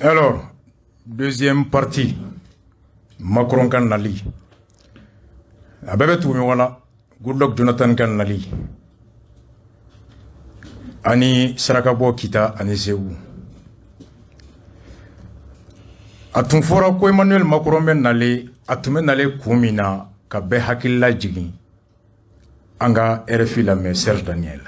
Alors, deuxième partie, Macron kan nali. Abebe tout wana, Goodluck Jonathan kan nali. Ani Sarakabo kita ani Seou. Atun fora ko Emmanuel Macron ben nale, atumen nale kumina ka be hakilla jigi. Anga RFI la me Serge Daniel.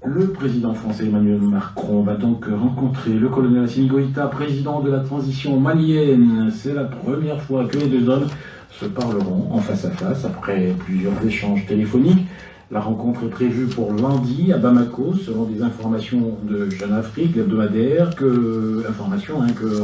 Le président français Emmanuel Macron va donc rencontrer le colonel Assimi Goïta, président de la transition malienne. C'est la première fois que les deux hommes se parleront en face à face après plusieurs échanges téléphoniques. La rencontre est prévue pour lundi à Bamako, selon des informations de Jeune Afrique, l'hebdomadaire, que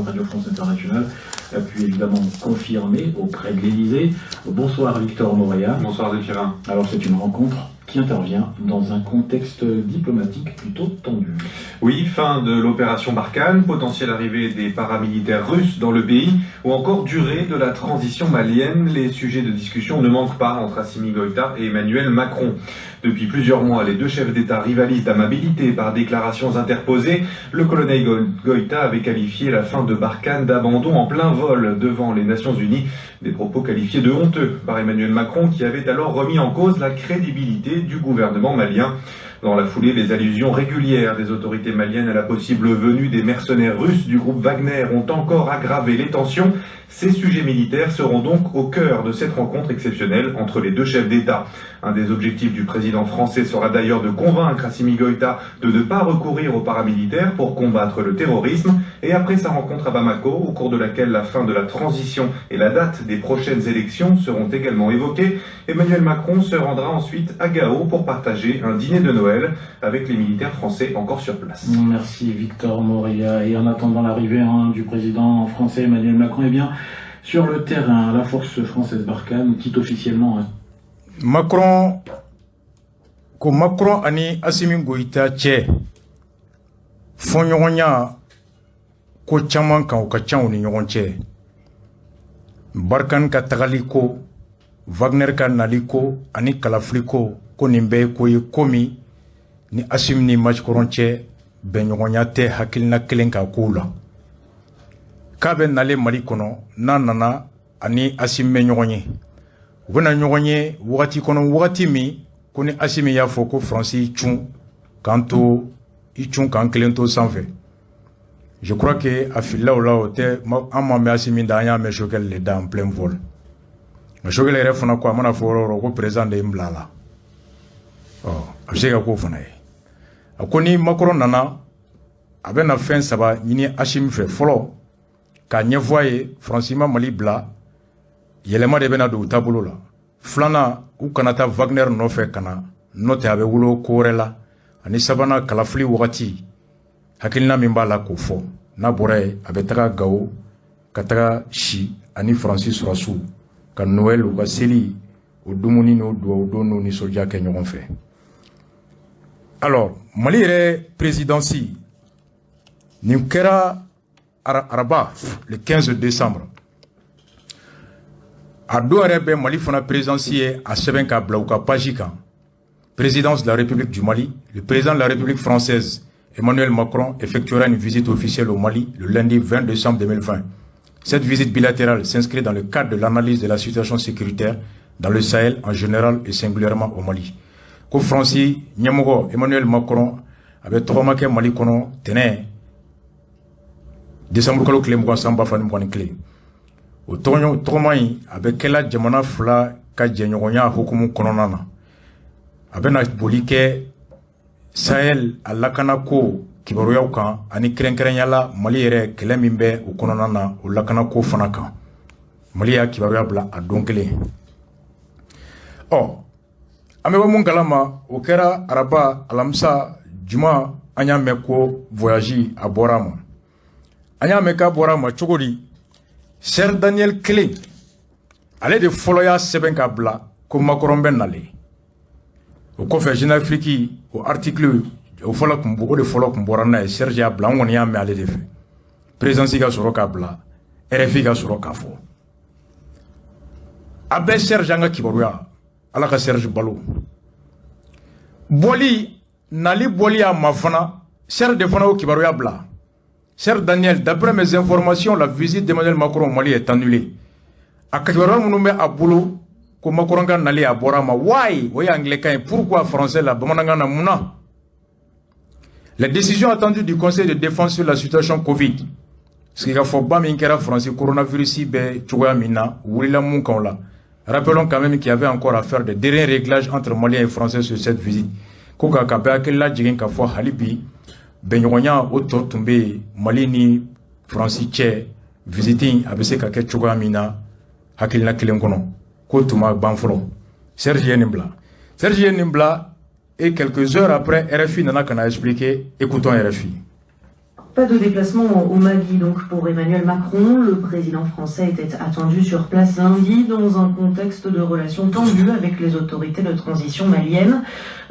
Radio France Internationale a pu évidemment confirmer auprès de l'Élysée. Bonsoir Victor Moria. Bonsoir Zéchirin. Alors c'est une rencontre qui intervient dans un contexte diplomatique plutôt tendu. Oui, fin de l'opération Barkhane, potentielle arrivée des paramilitaires russes dans le pays, ou encore durée de la transition malienne. Les sujets de discussion ne manquent pas entre Assimi Goïta et Emmanuel Macron. Depuis plusieurs mois, les deux chefs d'État rivalisent d'amabilité par déclarations interposées. Le colonel Goïta avait qualifié la fin de Barkhane d'abandon en plein vol devant les Nations Unies. Des propos qualifiés de honteux par Emmanuel Macron qui avait alors remis en cause la crédibilité du gouvernement malien. Dans la foulée, les allusions régulières des autorités maliennes à la possible venue des mercenaires russes du groupe Wagner ont encore aggravé les tensions. Ces sujets militaires seront donc au cœur de cette rencontre exceptionnelle entre les deux chefs d'État. Un des objectifs du président français sera d'ailleurs de convaincre Assimi Goïta de ne pas recourir aux paramilitaires pour combattre le terrorisme. Et après sa rencontre à Bamako, au cours de laquelle la fin de la transition et la date des prochaines élections seront également évoquées, Emmanuel Macron se rendra ensuite à Gao pour partager un dîner de Noël avec les militaires français encore sur place. Merci Victor Moria. Et en attendant l'arrivée du président français Emmanuel Macron, eh bien, sur le terrain, la force française Barkhane quitte officiellement Macron ani Assimi Goïta tche fonyonya ko chaman kan ka chaw ni nyogon tche Barkhane ka tagaliko Wagner ka naliko ani kalafliko ko nimbe ko komi ni Assimi ni Macron tche ben nyogonya te hakilna kelen ka kula kabe nale Mali kono nanana ani Assimi nyogonye Wena nyoganye wakati kono wakati mi koni Assimi ya foko Francis chun kanto ichun kan kelento sanfé. Je crois que a fila ou là ote amma me Assimi ndanya me chokel le dans plein vol. Me chokel re fona ko amana foro ko président de mblala. Oh, absega ko fona e. Akoni Macron nana abena fin saba nyini Assimi fe folo ka nyevoye Francis Mali bla yelema de bena do tabolo la flana u kanata Wagner no fe kana note abe wulo korela ani sabana kalafli wakati hakilina mimbala ko fo na bore abe taga Gao kataga shi ani Francis Rassou ka Noël ou ka seli o dumuni no do no ni soja ke nyon fe. Alors Mali présidentielle ni kera araba le 15 décembre a Douarebe Mali fona présidentielle à Sebenka Blauka Pajika, présidence de la République du Mali, le président de la République française, Emmanuel Macron, effectuera une visite officielle au Mali le lundi 20 décembre 2020. Cette visite bilatérale s'inscrit dans le cadre de l'analyse de la situation sécuritaire dans le Sahel en général et singulièrement au Mali. Ko Francis Nyamogo, Emmanuel Macron avait trois Mali kono tené décembre kalo kle mko samba fani mko clé. O tonyo tromai avec kela jamana fla ka jenyonya hukumu kononana abena bolike Sahel alakana ko kibaruya kan ani krenkrenya Mali yere kele mimbe o kononana o lakana ko fanaka Mali ya kibaruya bla adonkele oh ameba mun galama o kera araba alamsa juma anya meko voyage a Borama anya meka Borama chogori Serge Daniel Kling, allez de Foloya Sebenka Bla, comme Macron Ben Nale. Au conférence Jeune Afrique, au article, au Folok Mbo de Folok Mborana et Serge Bla, on y a mis à l'aide. Président Siga Soroka Bla, RFI Ga Soroka Fo. Abe Serge Anga Kibaruya, Alaka Serge Balo. Boli, Nali Boli a Mafana, Serge de Fona au Kibaruya Bla. Cher Daniel, d'après mes informations, la visite d'Emmanuel Macron au Mali est annulée. A Kakibara Mounoumé à Boulou, que Macron a allé à Borama. Why? Oui, anglais, pourquoi français là? Bamanangana Mouna. Les décisions attendues du Conseil de défense sur la situation Covid. Ce qu'il faut pas m'inquiéter français, coronavirus, Mina, Willa Munkaula. Rappelons quand même qu'il y avait encore à faire des derniers réglages entre Maliens et Français sur cette visite. Koka Kabea Kella Djigin Kafwa Halibi, Benyonya Oto Tumbe, Malini, Francis Tché, visiting Abese Kake Mina, Hakilna Kilenkono, Kotuma Banfolo, Serge Nimbla. Serge Nimbla, et quelques heures après, RFI n'en a expliqué, écoutons RFI. Pas de déplacement au Mali donc pour Emmanuel Macron. Le président français était attendu sur place lundi dans un contexte de relations tendues avec les autorités de transition maliennes.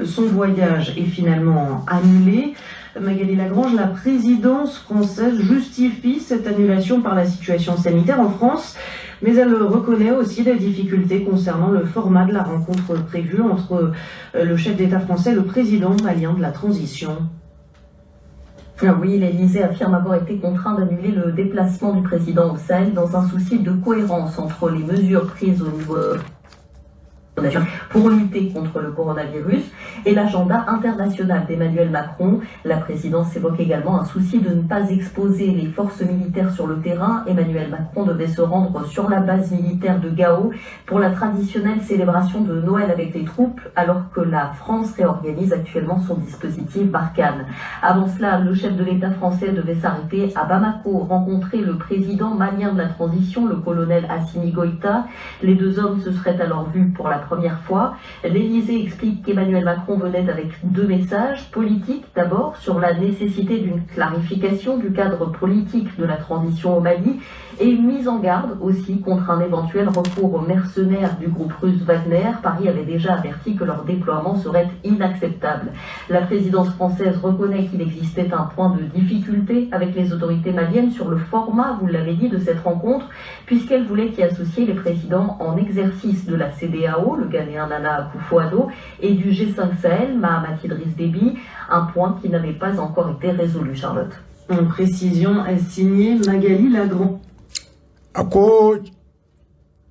Son voyage est finalement annulé. Magali Lagrange, la présidence française justifie cette annulation par la situation sanitaire en France, mais elle reconnaît aussi des difficultés concernant le format de la rencontre prévue entre le chef d'État français et le président malien de la transition. Oui, l'Élysée affirme avoir été contraint d'annuler le déplacement du président au Sahel dans un souci de cohérence entre les mesures prises au niveau pour lutter contre le coronavirus et l'agenda international d'Emmanuel Macron. La présidence évoque également un souci de ne pas exposer les forces militaires sur le terrain. Emmanuel Macron devait se rendre sur la base militaire de Gao pour la traditionnelle célébration de Noël avec les troupes, alors que la France réorganise actuellement son dispositif Barkhane. Avant cela, le chef de l'État français devait s'arrêter à Bamako, rencontrer le président malien de la transition, le colonel Assimi Goïta. Les deux hommes se seraient alors vus pour la première fois. L'Élysée explique qu'Emmanuel Macron venait avec deux messages politiques. D'abord, sur la nécessité d'une clarification du cadre politique de la transition au Mali et une mise en garde aussi contre un éventuel recours aux mercenaires du groupe russe Wagner. Paris avait déjà averti que leur déploiement serait inacceptable. La présidence française reconnaît qu'il existait un point de difficulté avec les autorités maliennes sur le format, vous l'avez dit, de cette rencontre, puisqu'elle voulait y associer les présidents en exercice de la CEDEAO, le Ghanéen Nana Akufo-Addo, et du G5 Sahel, Mahamat Idriss Déby, un point qui n'avait pas encore été résolu, Charlotte. En précision, elle signée Magali Lagrange. Ako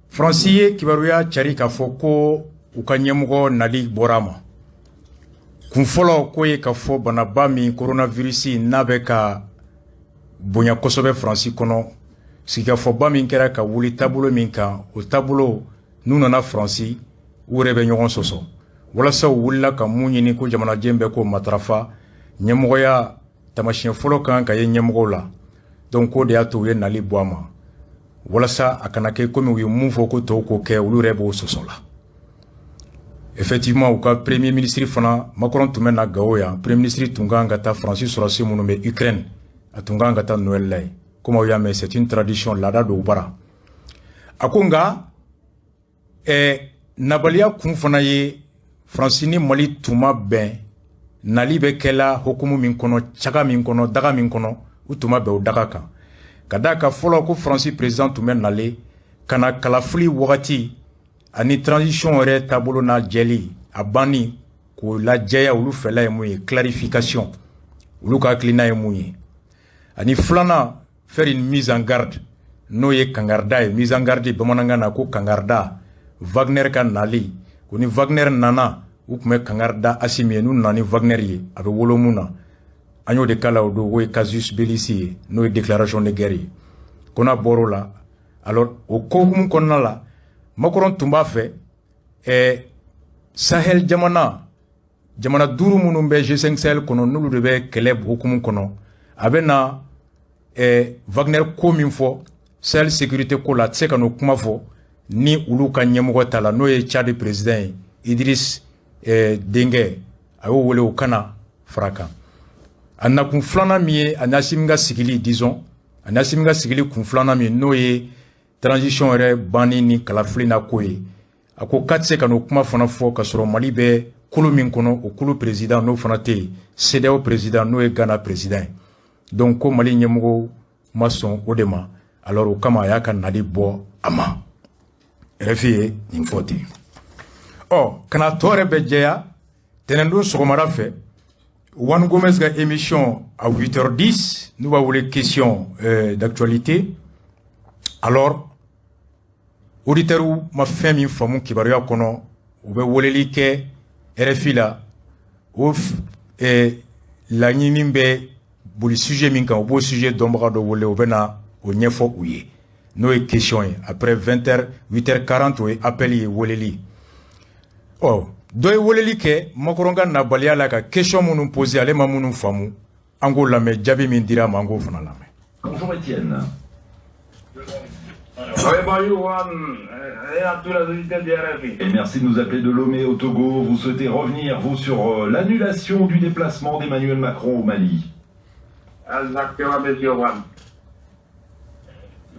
Francier kibaruya chari ka foko ukanyemgo nali borama kunfolo koye ka fo banaba mi coronavirus nabe ka bonya kosobe Franci kono sika fo ba min kera ka wuli tabulo min kan o tabulo nuna na Franci urebe nyogon soso wala sa wulla ka munyini ko jamana jembe ko matrafa nyemgo ya tamashin folo kan ka ye nyemgo la donc ko de ato ye nali boama walasa akanake comme oui mouvement ko to ko ke ulu rebo sosola effectivement au cas premier ministre fana Macron tumena gaoya premier ministre tunganga ta Francis Sorasi munome Ukraine atunganga ta Noël lay comme on mais c'est une tradition là do bara akonga nabalia kun fana ye Francini Mali tuma ben nali be kela hukumu min kono chaga min kono daga min kono utuma be o daga kan kadaka folo ko Francis président tumen nale kana kalafli wagati ani transition re tabolo na jeli abani ko la jaya ulu fela emu clarification ulu ka klina emu ani flana faire une mise en garde no ye kangarda mise en garde bamananga na ko kangarda Wagner kan nali ko ni Wagner nana ou me kangarda Assimi nu nani Wagner ye abe wolomuna agno de kala do we casus bellici no déclaration de guerre kona borola alors au kokum konna la Macron tumba fait Sahel jamana duru munumbe G5 Sahel kono nulu de be keleb hukum kono abena Wagner komin fo Sahel sécurité ko la tseka no kuma fo ni ulu ka nyemgo tala no ye Tchad président Idriss Dengue ayo wole o kana fraka anna kun flana mi anasimga sigili disons anasimga sigili kun flana mi no ye transition re bani ni kalafli na koye ako katse kanu kuma fana fo ka soro Mali be kulu min kono o kulu président no fana te CEDEAO président no ye Ghana président donc ko Mali nyemgo mason odema alors o kama ya kan nadi bo ama refié ni foti oh kana tore be jeya tenendu sogomara fe Juan Gomez ga émission à 8h10, nous va vous les questions d'actualité. Alors, auditeurs ma femme min famu kibaruya kono, ou be woleli ke RFI la, ou la ñinin be buli sujet min kan, ou bo sujet dombaga do wole ou bena o ñefo ou ye. No e question ye. Après 20h, 8h40 ou appel ye woleli. Oh, doye woleli ke makoronga na balia la ka question munu posé ale ma munu famu ango lame jabi min dira mango fana lame. Bonjour Étienne. Oui, bonjour Juan, et à tous les auditeurs du RFI. Et merci de nous appeler de Lomé au Togo. Vous souhaitez revenir, vous, sur l'annulation du déplacement d'Emmanuel Macron au Mali. Exactement, monsieur Juan.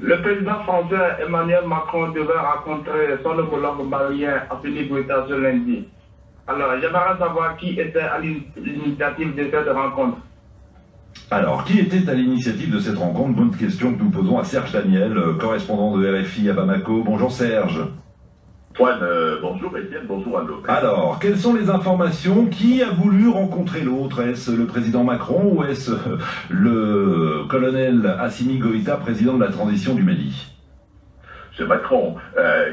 Le président français Emmanuel Macron devait rencontrer son homologue malien Assimi Goïta ce lundi. Alors, j'aimerais savoir qui était à l'initiative de cette rencontre. Alors, qui était à l'initiative de cette rencontre? Bonne question que nous posons à Serge Daniel, correspondant de RFI à Bamako. Bonjour Serge. Bonjour Étienne, bonjour Allo. Alors, quelles sont les informations? Qui a voulu rencontrer l'autre? Est-ce le président Macron ou est-ce le colonel Assimi Goïta, président de la transition du Mali? C'est Macron.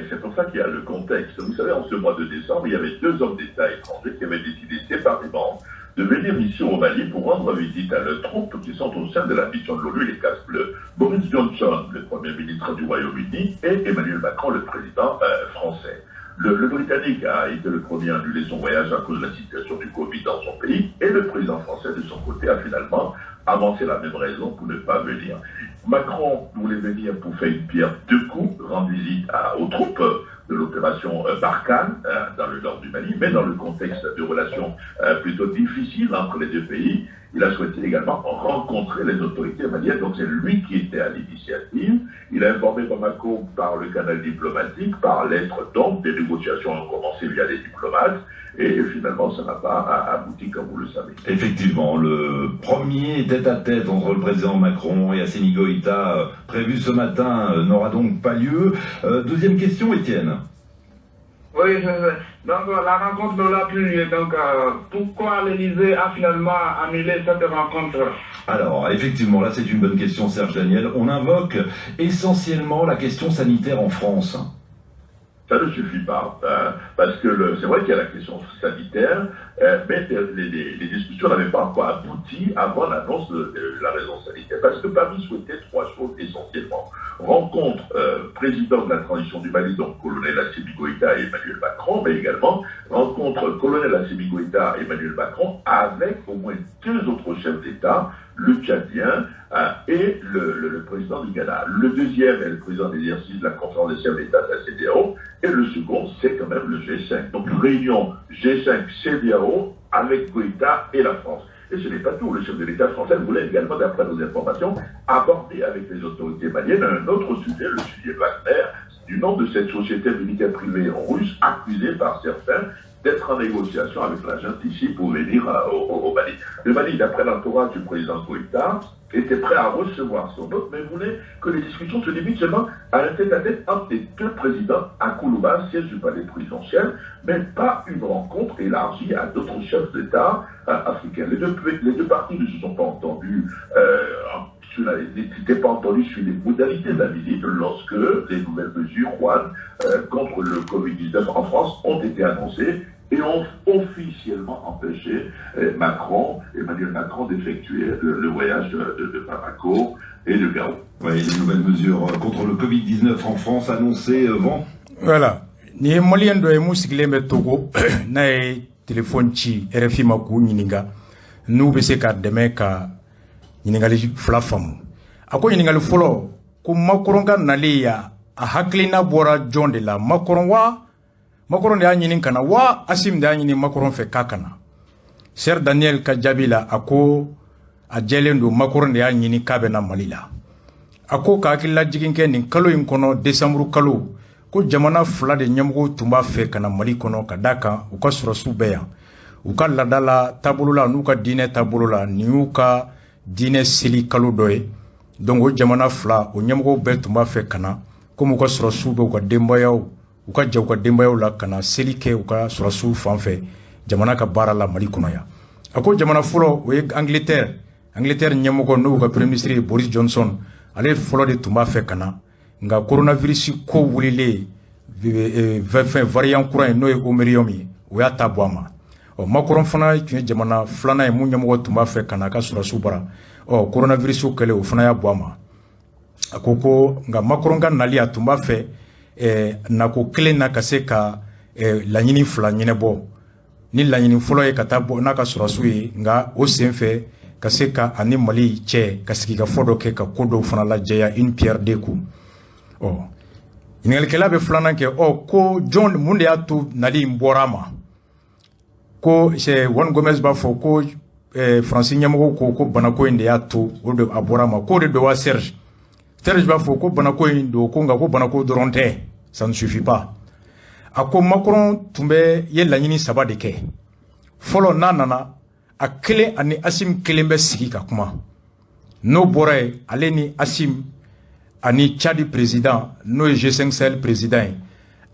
C'est pour ça qu'il y a le contexte. Vous savez, en ce mois de décembre, il y avait 2 hommes d'État étrangers qui avaient décidé séparément de venir ici au Mali pour rendre visite à leurs troupes qui sont au sein de la mission de l'ONU, les Casques Bleus. Boris Johnson, le Premier ministre du Royaume-Uni, et Emmanuel Macron, le président français. Le Britannique a été le premier à annuler son voyage à cause de la situation du Covid dans son pays, et le président français, de son côté, a finalement avancé la même raison pour ne pas venir. Macron voulait venir pour faire une pierre 2 coups, rendre visite aux troupes de l'opération Barkhane dans le nord du Mali, mais dans le contexte de relations plutôt difficiles entre les 2 pays, il a souhaité également rencontrer les autorités maliennes, donc c'est lui qui était à l'initiative. Il a informé Bamako par le canal diplomatique, par lettre, donc des négociations ont commencé via les diplomates, et finalement ça n'a pas abouti comme vous le savez. Effectivement, le premier tête-à-tête entre le président Macron et Assimi Goïta prévu ce matin n'aura donc pas lieu. Deuxième question, Étienne. Oui, donc la rencontre n'aura plus lieu. Donc pourquoi l'Élysée a finalement annulé cette rencontre? Alors, effectivement, là c'est une bonne question, Serge Daniel. On invoque essentiellement la question sanitaire en France. Ça ne suffit pas, parce que c'est vrai qu'il y a la question sanitaire, mais les discussions n'avaient pas encore abouti avant l'annonce de la raison sanitaire. Parce que Paris souhaitait 3 choses essentiellement. Rencontre président de la transition du Mali, donc colonel Assimi Goïta et Emmanuel Macron, mais également rencontre colonel Assimi Goïta et Emmanuel Macron avec au moins 2 autres chefs d'État, le Tchadien et le président du Ghana. Le deuxième est le président d'exercice de la conférence des chefs d'État de la CEDEAO, et le second, c'est quand même le G5. Donc réunion G5-CEDEAO avec Goïta et la France. Et ce n'est pas tout. Le chef de l'État français voulait également, d'après nos informations, aborder avec les autorités maliennes un autre sujet, le sujet Wagner, du nom de cette société militaire privée russe, accusée par certains d'être en négociation avec la junte ici pour venir au Mali. Le Mali, d'après l'entourage du président Goïta, était prêt à recevoir son hôte, mais voulait que les discussions se limitent seulement à un tête-à-tête entre les 2 présidents à Koulouba, siège du palais présidentiel, mais pas une rencontre élargie à d'autres chefs d'État africains. Les deux parties ne se sont pas entendus n'étaient pas entendus sur les modalités de la visite lorsque les nouvelles mesures contre le Covid-19 en France ont été annoncées et ont officiellement empêché Emmanuel Macron d'effectuer le voyage de Bamako et de Gao. Oui, les nouvelles mesures contre le Covid-19 en France annoncées vont. Voilà. Ni malien do emu sigile Togo na téléphone ci RFI maku ñininga nu be se ka deme ka ñiningali fla famu ako ñiningali folo ko Macron ka naliya a haklina bora jonde la Macron de a ñinin kana wa Asim de a ñinin Macron fe kakana Ser Daniel ka jabila ako a jelen do Macron de a ñini kabena malila ako ka hakilla jiginke nin kalo in kono décembre kalo ko jamana fula de ɲɛmɔgɔw tun b'a fɛ kana Mali kɔnɔ ka da kan u ka sɔrɔsiw bɛ yan u ka ladala taabolo la n'u ka diinɛ taabolo la nin y'u ka diinɛ seli kalo dɔ ye donc o jamana fila o ɲɛmɔgɔw bɛɛ tun b'a fɛ kana komi u ka sɔrɔsiw bɛ u ka denbayaw u ka jɛ u ka denbayaw la kana seli kɛ u ka sɔrɔsiw fan fɛ jamana ka baara la Mali kɔnɔ yan ako jamana folo o ye Angleterre ɲɛmɔgɔ n'o ka premier ministre Boris Johnson ale fɔlɔ de tun b'a fɛ kana nga coronavirus ko wulilen variant kura ye n'o ye Omicron ye o y'a ta bɔ a ma Macron fana tun ye jamana filanan ye mun ɲɛmɔgɔ tun b'a fɛ kana ka sɔrɔsiw bara coronavirus kɛlɛ o fana y'a bɔ a ma a ko nga Macron ka nali a tun b'a fɛ nako kelen na ka se ka laɲini fila ɲɛnɛbɔ ni laɲini fɔlɔ ye ka taa bɔ n'a ka sɔrɔsiw ye nga o senfɛ ka se ka ani Mali cɛ ka sigi ka fɔ dɔ kɛ ka ko dɔw fana lajɛya une pierre deux coups ɲininkɛlikɛla bɛ filanan kɛ ko John mun de y'a to nali in bɔra a ma ko Juan Gomez b'a fɔ ko Faransi ɲɛmɔgɔw ko banako in de y'a to o de a bɔra a ma ko de don wa Serge b'a fɔ ko banako in don ko nka ko banako dɔrɔn tɛ ça ne suffit pas a ko Macron tun bɛ ye laɲini saba de kɛ fɔlɔ n'a nana a kelen ani Asim kelen bɛ sigi ka kuma n'o bɔra ye ale ni Asim ani Tchadi président n'o ye G5 Sahel président ye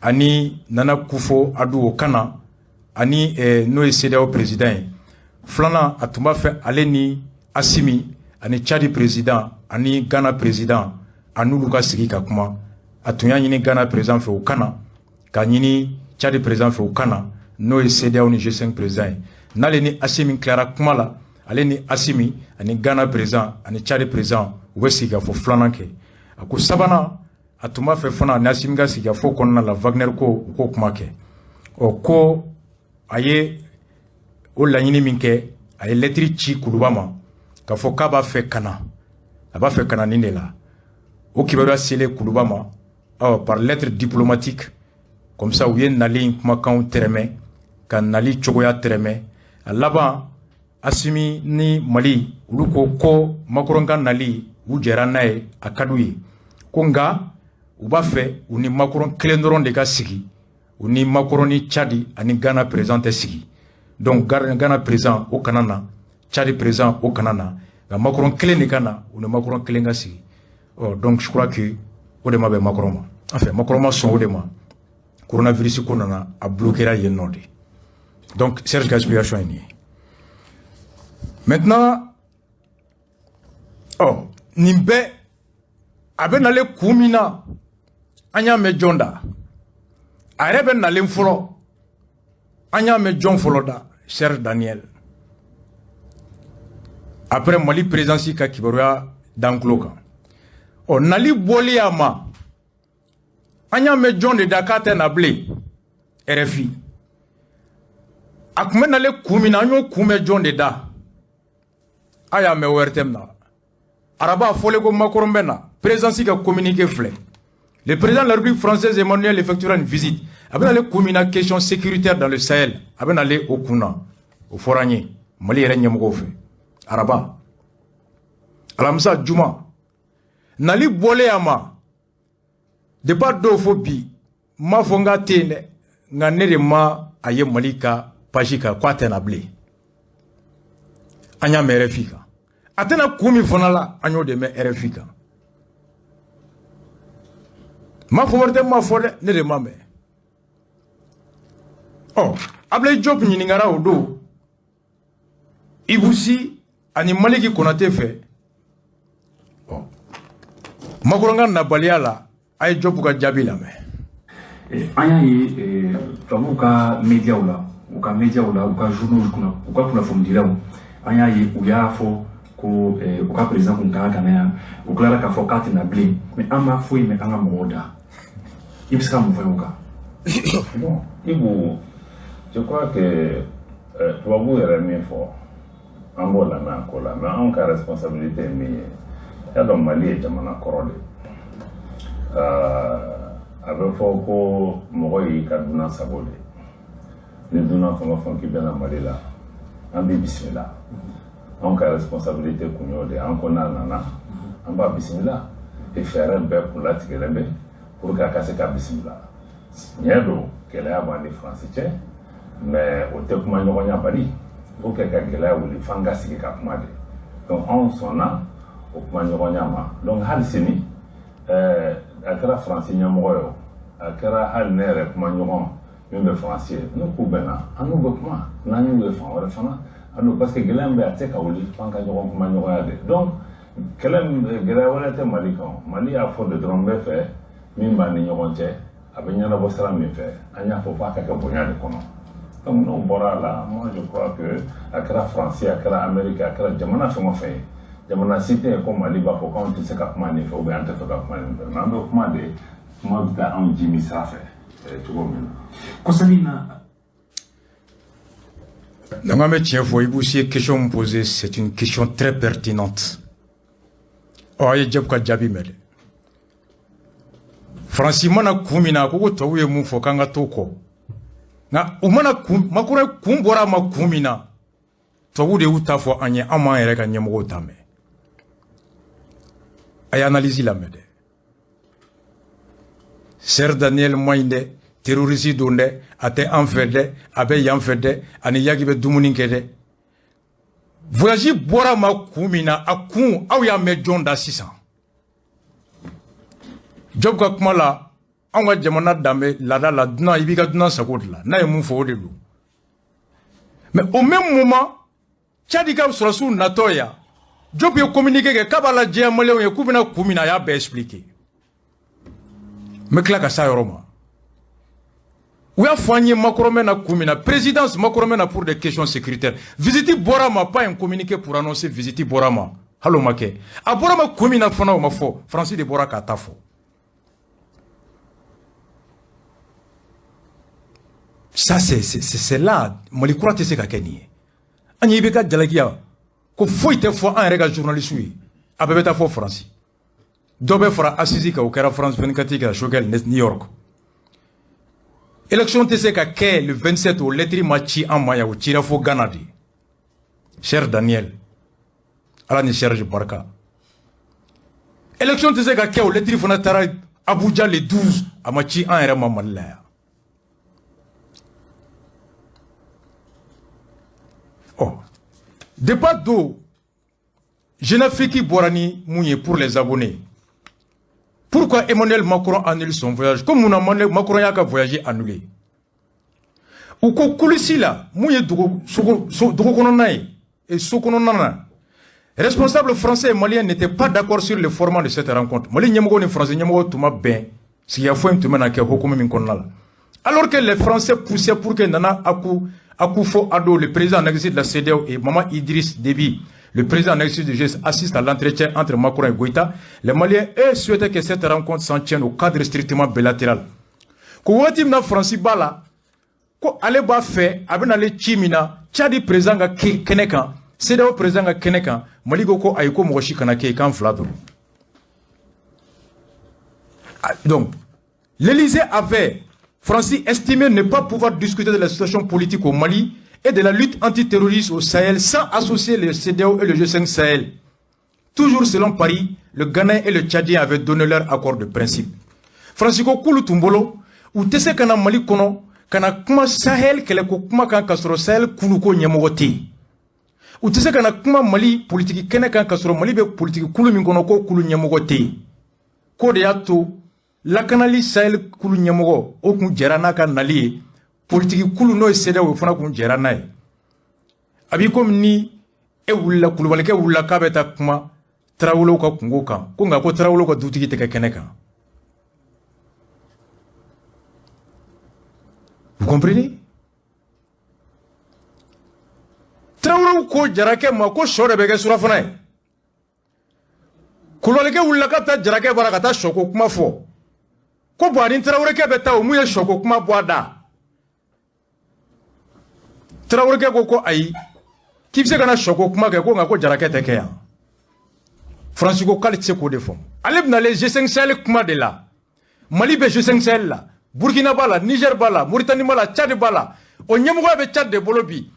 ani Nana Akufo-Addo o kana ani n'o ye CEDEAO président ye filanan a tun b'a fɛ ale ni Assimi ani Tchadi président ani Ghana président an'olu ka sigi ka kuma a tun y'a ɲini Ghana président fɛ o kana ka ɲini Tchadi président fɛ o kana n'o ye CEDEAO ni G5 président ye n'ale ni Assimi tilara kuma la ale ni Assimi ani Ghana président ani Tchadi président u bɛ sigi ka fɔ filanan kɛ a ko sabanan a tun b'a fɛ fana ani Assimi ka sigi ka fɔ kɔnɔna la Wagner ko u k'o kuma kɛ ko a ye o laɲini min kɛ a ye lettre ci Kuluba ma k'a fɔ k'a b'a fɛ kana a b'a fɛ kana nin de la o kibaruya selen Kuluba ma par lettre diplomatique comme ça u ye nali in kumakanw tɛrɛmɛ ka nali cogoya tɛrɛmɛ a laban Assimi ni Mali olu ko Macron ka nali u jɛra n'a ye a ka d'u ye ko nka u b'a fɛ u ni Macron kelen dɔrɔn de ka sigi u ni Macron ni Tchadi ani Ghana président tɛ sigi donc Ghana président o kana na Tchadi président o kana na nka Macron kelen de ka na u ni Macron kelen ka sigi donc je crois que o de ma bɛ Macron ma enfin Macron ma sɔn o de ma coronavirus ko nana a bloquera yen nɔ de donc Serge ka explication ye nin ye maintenant nin bɛɛ a bɛ nalen kun min na an y'a mɛn jɔn da a yɛrɛ bɛ nalen fɔlɔ an y'a mɛn jɔn fɔlɔ da Serge Daniel après Mali présidence ka kibaruya dan tulo kan nali bɔli a ma an y'a mɛn jɔn de da k'a tɛ na bilen RFI a tun bɛ nalen kun min na an y'o kun bɛ jɔn de da a y'a mɛn ORTM na araba fɔlen ko Macron bɛ na présidence ka communiqué filɛ le président de la République française Emmanuel effectuera une visite a bɛ nalen kun min na question sécuritaire dans le Sahel a bɛ nalen o kun na o fɔra an ye Mali yɛrɛ ɲɛmɔgɔw fɛ araba alamisa juma nali bɔlen a ma depuis dɔw fɔ bi m'a fɔ n k'a tɛ yen dɛ nka ne de ma a ye Mali ka page kan k'a tɛ na bilen an y'a mɛn RFI kan a tɛna kun min fana la an y'o de mɛn RFI kan m'a fɔ wɛrɛ tɛ m'a fɔ dɛ ne de m'a mɛn Ablaye Diop ɲininkara o don Ibousi ani Maliki Konate fɛ Macron ka nabaliya la a ye Diop ka jaabi lamɛn an y'a ye tubabuw ka médiaw la u ka journaux kunna u ka kunnafonidilaw an y'a ye u y'a fɔ ko u ka président kun ka kana yan u tilara k'a fɔ k'a tɛna bilen mais an m'a foyi mɛn an ka mɔgɔw da i bɛ se ka mun fɔ o kan. Bon, Ibou, je crois que tubabuw yɛrɛ min fɔ an b'o lamɛn an ko la mais anw ka responsabilité ye min ye i y'a dɔn Mali ye jamana kɔrɔ de a bɛ fɔ ko mɔgɔ y'i ka dunan sago de ni dunan fɛn o fɛn k'i bɛna Mali la an b'i bisimila anw ka responsabilité kun y'o de an ko n'a nana an b'a bisimila et fɛɛrɛ bɛɛ kun latigɛlen bɛ pour que a ka se ka bisimila tiɲɛ don gɛlɛya b'an ni Faransi cɛ mais o tɛ kuma ɲɔgɔnya bali faut que ka gɛlɛya wuli f'an ka sigi ka kuma de donc anw sɔnna o kuma ɲɔgɔnya ma donc hali sini a kɛra Faransi ɲɛmɔgɔ ye o a kɛra hali ne yɛrɛ kuma ɲɔgɔn min bɛ Faransi ye n'u k'u bɛnna an n'u bɛ kuma n'an y'u ye fan wɛrɛ fana parce que Guélem a été kaouli, en cas de donc, Mali a fait de drôme fait, Mimba Nignoronche, avec Yana Bossara fait, Anya Popa Kakabonia de Kono. Donc, nous, Bora là, moi je crois que à la France, à la Amérique, à la Jamana fait, Jamana cité comme Mali, pour quand tu sais qu'à il faut bien te faire qu'à donc, moi, je un Jimmy Safé, tu vois maintenant. Constantin. Non, mais tiens, vous aussi, question me poser, c'est une question très pertinente. Oh, il y a déjà Jabi Mele. Francis, mana kumina, koko taouye mufo kanga toko. Na, umana makura kumbora ma kumina. Taou de utafo anye ama ereka nyemogo tame. Ay analyse la mede. Ser Daniel Moinde. Terroriste donde ate enfede abe yanfede ani yagibe dumuni kede voyage bora ma kumina akun aw ya me jonda sisan job ka kuma la an ka jamana dambe lada la duna ibika duna sagodla na ye mun fo de lu mais au même moment Tchadi ka surasu natoya job ye communiquer ke kabala je malien ye kubina kumina ya be expliquer me kla ka sa yoroma. Où a foigné Makromena Koumina, présidence Makromena pour des questions sécuritaires. Visiter Borama, pas un communiqué pour annoncer visiter Borama. Hallo Make. A Borama Koumina Fona ou Mafo, Francis de Boraka Tafo. Ça, c'est là. Malikoura te se kakeni. Ani Ibeka Djalagia. Ko foi te foi un regard journaliste. Abebeta fo Francis. Dobe fera assisi ka okera France 24 ka Shogel New York. Élection TCK le 27 au lettre machi en maya au Tirafo Ganadi. Cher Daniel, Alani Serge Barka. Élection TCK au lettre Fonatara Abuja le 12 à machi en Rama Malaya. Oh, débat d'eau. Je n'ai fait qui Borani mouillé pour les abonnés. Pourquoi Emmanuel Macron annule son voyage? Comme Emmanuel Macron a voyagé annulé. Ou ko kulisi la, mouye dogo kononai et sokononana. Responsables français et maliens n'étaient pas d'accord sur le format de cette rencontre. Mali nyamogo ni français nyamogo tuma ben. Si ya fo mtu mena ke hokome min konala. Alors que les Français poussaient pour que Nana Akufo Addo, le président en exercice de la CEDEAO, et Maman Idriss Déby, le président en exercice de GES, assiste à l'entretien entre Macron et Goïta, les Maliens, eux, souhaitaient que cette rencontre s'en tienne au cadre strictement bilatéral. Ko watim na Francis Bala, ko ale ba fait, aben ale chimina, Tchadi président ga Kenekan, CEDEAO président ga Kenekan, Maligo ko ayiko moshi kanake kan flado. Donc, l'Élysée avait, Francis, estimé ne pas pouvoir discuter de la situation politique au Mali et de la lutte antiterroriste au Sahel sans associer le CEDEAO et le G5 Sahel. Toujours selon Paris, le Ghana et le Tchadien avaient donné leur accord de principe. Francisco Koulou Tumbolo, ou Tese Kana Mali Kono, Kana Kuma Sahel, Kele Kuma Kan Kasro Sahel, Koulouko Nyamogote. Ou Tese Kana Kuma Mali, politique Kene Kan Kasro Mali, politique Koulou Minkonoko, Koulou Nyamogote. Kodeato, la Kanali Sahel Koulou Nyamogo, Okun Djerana Kan Nali, politique Koulou no CEDEAO, Fana Kun Djerana. Abi comme ni, e wula Kouloubaleke wula Kabeta Kuma, Traoulo Ka Kungo Kan, Kunga Ko Traoulo Ka Doutiki Teke Kenekan. Vous comprenez? Traoulo Ko Djarake Ma Ko Shore Bege Surafana. Kouloubaleke wula Kabeta Djarake Barakata Shoko Kuma Fo. Ko Boadin Traoulo Kebeta Oumuye Shoko Kuma Boada. Traoré ko ayi qui se kana shoko kuma ke ko ngako jarake teke ya Francisco Kalitse ko defo alib na les G5 Sahel kuma de la Mali be G5 Sahel la Burkina bala Niger bala Mauritanie bala Tchad bala o nyemugo be Tchad de bolobi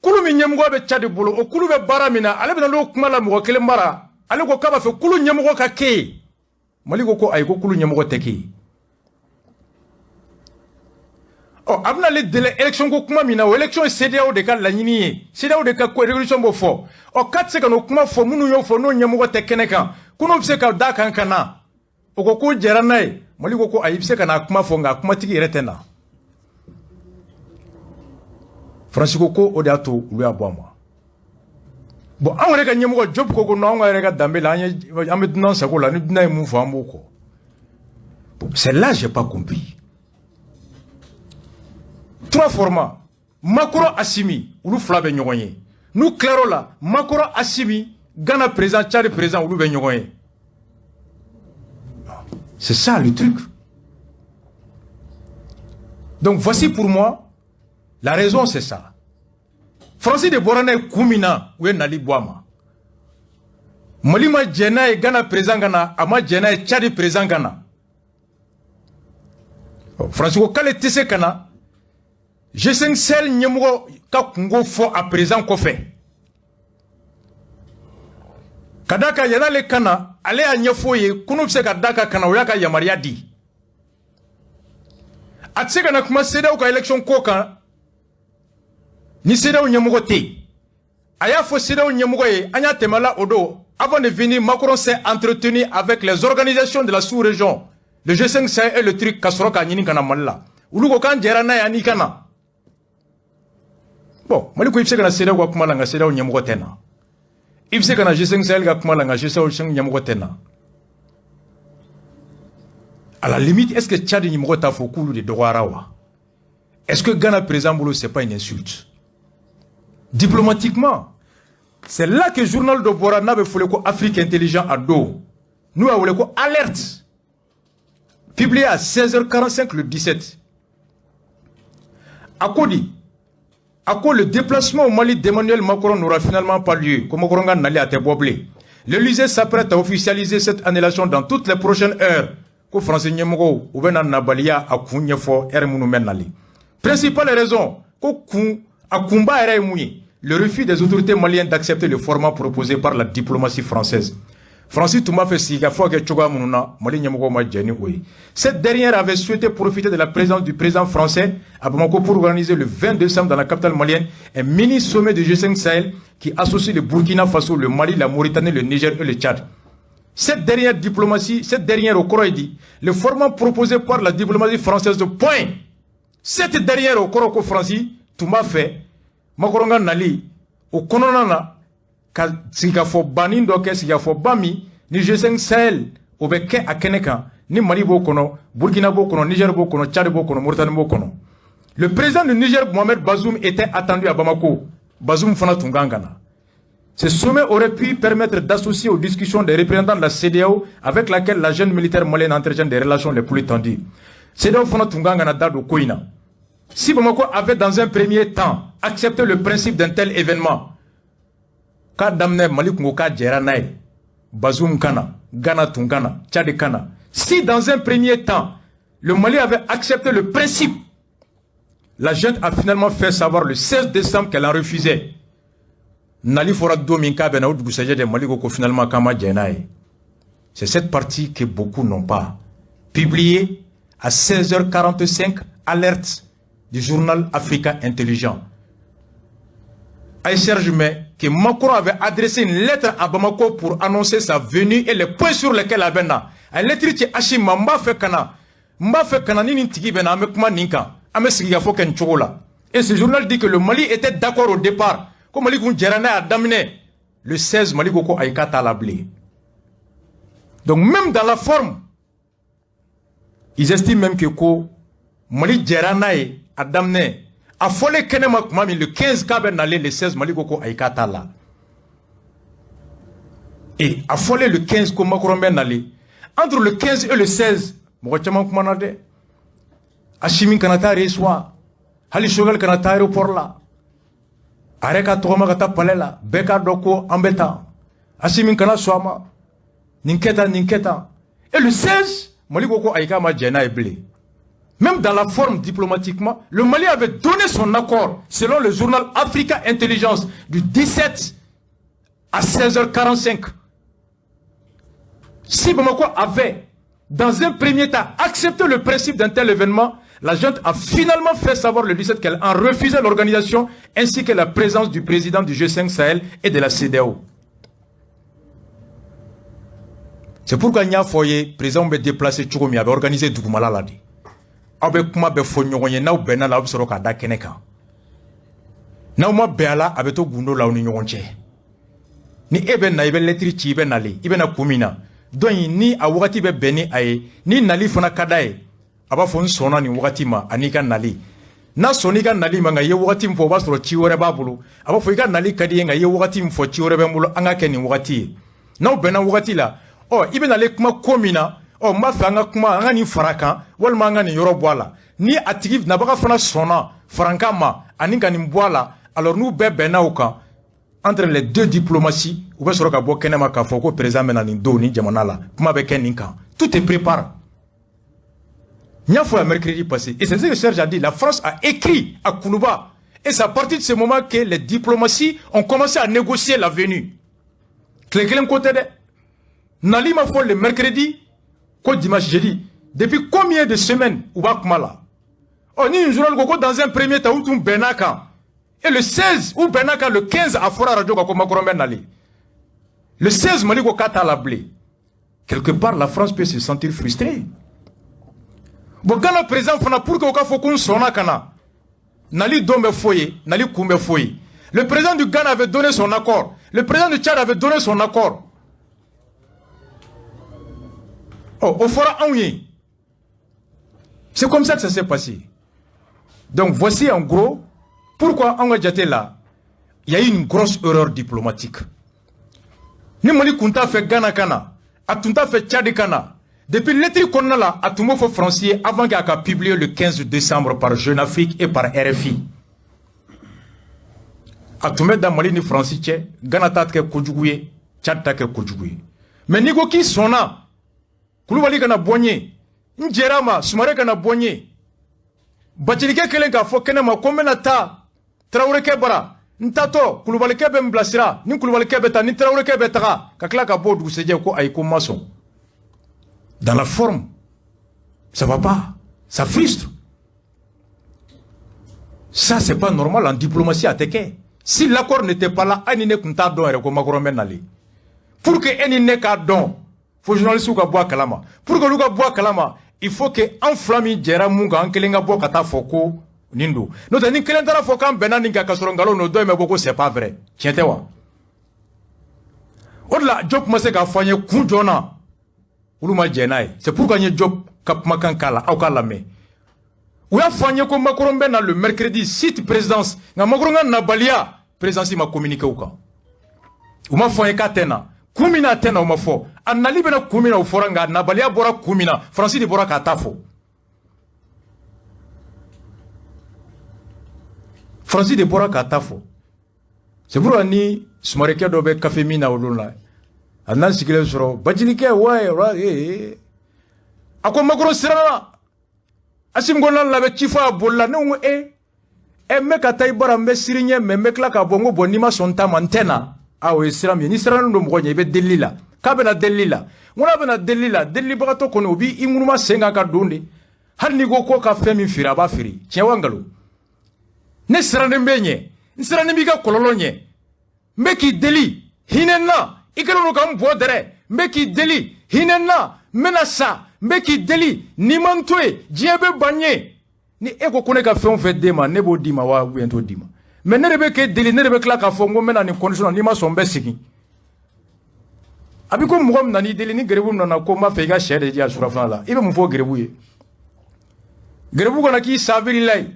kulu mi nyemugo be Tchad bolo o kulu be baramina alib na lo kuma la mo kele mara ale ko kaba fe kulu nyemugo ka ke Mali ko ayi ko kulu nyemugo teke. Oh, abna les délais élection ko kuma mina o élection CEDEAO de ka lagnini CEDEAO de ka ko révolution bo fo o 4 secondes kuma fo munu yo fo no nyamugo te keneka kuno bise ka da kankana o ko jeranai Mali ko ayi bise kana kuma fo nga kuma tigi retena Francisco ko o dato lu abwa moi Bon, on regarde un job qu'on a, on regarde Dambela, on met dans sa cola, nous n'avons pas mouvement. C'est là que je n'ai pas compris. 3 formats. Macron Assimi, ou nous flabe nyonye. Nous clairons là, Macron Assimi, Ghana présent, Tchad présent, ou nous nyonye. C'est ça le truc. Donc voici pour moi, la raison c'est ça. Francis de Borane Koumina, ou Nali Boama. Molima Djena et Ghana présent Ghana, Ama Djena et Tchad présent Ghana. Francis Okale Tese Kana, je sais que c'est Nyemgo Kakungo fo à présent qu'on fait. Kadaka yana le Kana, allez à Nyefoye, Kunupse Kadaka Kana, Oyaka Yamaria di. Atsekana kuma seda ou élection koka ni seda ou nyamugote aya fo seda ou nyamugoye anya temala odo avant de venir Macron s'est entretenu avec les organisations de la sous-région le G5 Sahel et le truc kasoroka nyini kana malla ulugo kan jera na yani kana bon maliko ifse kana seda ou kuma langa seda ou nyamugote na ifse kana G5 Sahel ga kuma langa seda ou nyamugote na. À la limite, est-ce que Tchad Nimro Tafokoulou de Douarawa? Est-ce que Ghana présent boulot, c'est pas une insulte? Diplomatiquement, c'est là que le journal de Bora n'avait fait quoi Afrique intelligent à dos. Nous avons quoi alerte. Publié à 16h45 le 17. À quoi dit? À quoi le déplacement au Mali d'Emmanuel Macron n'aura finalement pas lieu? Comme Macron n'a allé à Teboblé. L'Élysée s'apprête à officialiser cette annulation dans toutes les prochaines heures. Français Nyemgo ou ben nabalia a kunya fo ermunu menali. Principale raison, le refus des autorités maliennes d'accepter le format proposé par la diplomatie française. Francis Touma fait siga fo ke choga mununa Mali Nyemgo ma jeni oui. Cette dernière avait souhaité profiter de la présence du président français à Bamako pour organiser le 20 décembre dans la capitale malienne un mini sommet de G5 Sahel qui associe le Burkina Faso, le Mali, la Mauritanie, le Niger et le Tchad. Cette dernière diplomatie, cette dernière au Koroïdi, le format proposé par la diplomatie française de point. Cette dernière au Koroko Francis, tout m'a fait, Makoronga Nali, au Kononana, Sigafo Banin Doke, Sigafo Bami, ni G5 Sahel, au Beke à Keneka, ni Mali Bokono, Burkina Bokono, Niger Bokono, Tchad Bokono, Mauritanie Bokono. Le président du Niger, Mohamed Bazoum, était attendu à Bamako. Bazoum Fana Tungangana. Ce sommet aurait pu permettre d'associer aux discussions des représentants de la CEDEAO avec laquelle la jeune militaire malienne entretient des relations les plus tendues. CEDEAO Fana Tungangana Dado Koina. Si Bamako avait dans un premier temps accepté le principe d'un tel événement, Kadamne Malik Ngoka Djeranae, Bazoum Kana, Ghana Tungana, Tchad Kana. Si dans un premier temps, le Mali avait accepté le principe, la jeune a finalement fait savoir le 16 décembre qu'elle en refusait. Nali fora dominka bena ou busaje de Mali ko finalement kama djenae. C'est cette partie que beaucoup n'ont pas. Publiée à 16h45, alerte du journal Africa Intelligent. Aïe Serge May, que Macron avait adressé une lettre à Bamako pour annoncer sa venue et les points sur lesquels elle a. Elle lettre qui Achima mba fe kana ni tigi bena amekuma ninka. Amesiga fo ken chola. Et ce journal dit que le Mali était d'accord au départ. Comme Mali Djerane a damné le 16 Mali Goko Aïkata Lablé. Donc même dans la forme, ils estiment même que Mali Djerane a damné. A folé Kenema Kumami le 15 Kaben Nalé le 16 Mali Goko Aïkata la. Et a folé le 15 Komakoromben Nalé. Entre le 15 et le 16, Mokochaman Kumanade. Ashimin Kanata Reswa. Hali Shogal Kanata aéroport là. Areka Togoma Kata Palela. Beka Doko Ambeta. Ashimin Kana Swama. Ninketa. Et le 16, Mali Goko Aïkama Djena Eblé. Même dans la forme diplomatiquement, le Mali avait donné son accord, selon le journal Africa Intelligence, du 17 à 16h45. Si Bamako avait, dans un premier temps, accepté le principe d'un tel événement, la junte a finalement fait savoir le 17 qu'elle en refusait l'organisation, ainsi que la présence du président du G5 Sahel et de la CEDEAO. C'est pourquoi Nya Foye, président m'a déplacé Tchoukoumi, avait organisé Dougoumala Ladi. Avec moi, be fonyoye na ubena la obsoro kada keneka. Na uma beala abeto gundo la uni nyonche. ni ebe na ibe lettre ci ibe nali ibe na kumina donc ni a wakati be beni aye ni nali fana kadaye aba fon sona ni wakati ma anika nali na soni ka nali ma nga ye wakati mfo ba soro ci wore babulu aba fo ka nali kadi nga ye wakati mfo ci wore be mulo anga ke ni wakati na bena wakati la oh ibe nali kuma komina oh ma fa nga kuma anga ni faraka wal ma nga ni yoro boala ni atigif na baka fana sona franka ma aninga ni boala alors nous be bena uka entre les deux diplomaties ou bien soroka bo kenema ka foko président menani do ni jamana la kuma be keninka tout est préparé. Nya fois mercredi passé et c'est ce que Serge a dit, la France a écrit à Koulouba et c'est à partir de ce moment que les diplomaties ont commencé à négocier la venue. Quelqu'un côté de Nali ma foi le mercredi quoi dimanche jeudi depuis combien de semaines ou ba kumala on ni un journal goko dans un premier temps où benaka et le 16 ou benaka le 15 à Fora Radio ko makorombe nali le 16 mali ko kata la blé quelque part la France peut se sentir frustrée. Bon quand le président fana pour que ka fokun sona kana nali dombe foyer nali kumbe foyer le président du Ghana avait donné son accord, le président du Tchad avait donné son accord. Oh, au fora anouye. C'est comme ça que ça s'est passé. Donc voici en gros pourquoi en Gadjate là, il y a eu une grosse erreur diplomatique. Ni mali kunta fait Ghana kana, atunta fait Tchad kana. Depuis l'été qu'on a là, atumo fo français avant qu'il a publié le 15 décembre par Jeune Afrique et par RFI. Atume da mali ni français tche, Ghana ta ke kujugouye, Tchad ta ke kujugouye. Mais nigo ki sona Koulibaly kana bonye, Njerama, Soumare kana bonye. Bachilike kelen ka fo kenema komena ta Traoré kebara, ntato Koulibaly kebe mblasira, ni Koulibaly kebe ta ni Traoré kebe ta kakla ka bodu seje ko ay ko maçon. Dans la forme, ça va pas, ça frustre. Ça c'est pas normal en diplomatie à Teke. Si l'accord n'était pas là, anine kunta don ere ko makorombe nali. Pour que anine ka don faut journaliste ou bois kalama. Pour que Luka bois kalama, il faut que enflammi jera munga ankelenga bois kata foko nindo. Nous tani kelendara fokan benani ka kasorongalo no do me boko c'est pas vrai. Tiens wa. Odla job mase ka fanye kunjona. Uluma jenai. C'est pour gagner job kap makan kala au kala me. Ou ya fanye ko makorombe na le mercredi site présidence. Nga makoronga na balia présidence ma communiqué ou ka. Ou ma fanye ka tena. Kumina tena uma fo anali bena kumina uforanga na balia bora kumina Francis de bora katafo Francis de bora katafo c'est pour ani sumareke do be café mina olona anan sikile soro bajilike ouais ako magoro sirana asim gonna labe chifa bolla no me katay bora me sirinye me mekla ka bongo bonima sonta mantena ah oui, c'est la mienne. Ni sera nous le moyen. Il y a Delila. Kabena Delila. On a bena Delila. Delila barato konobi. Imunuma senga kadonde. Hani go ko ka femi fira ba firi. Tiens wangalo. Ne sera nembenye. Ne sera nemiga kololonye. Meki deli. Hinenna. Ikano no kam bodere. Meki deli. Hinenna. Menasa. Meki deli. Nimantwe. Diebe banye. Ni ego kone ka fem fait dema. Nebo dima wa bientôt dima. Mais ne rebe ke deli ne rebe kla ka fo ngo mena ni condition ni ma sombe sigi abi ko mugom nani deli ni gerebu nana ko ma fe ga shere dia surafana la ibe mu fo gerebu ye gerebu ko na ki sabiri lay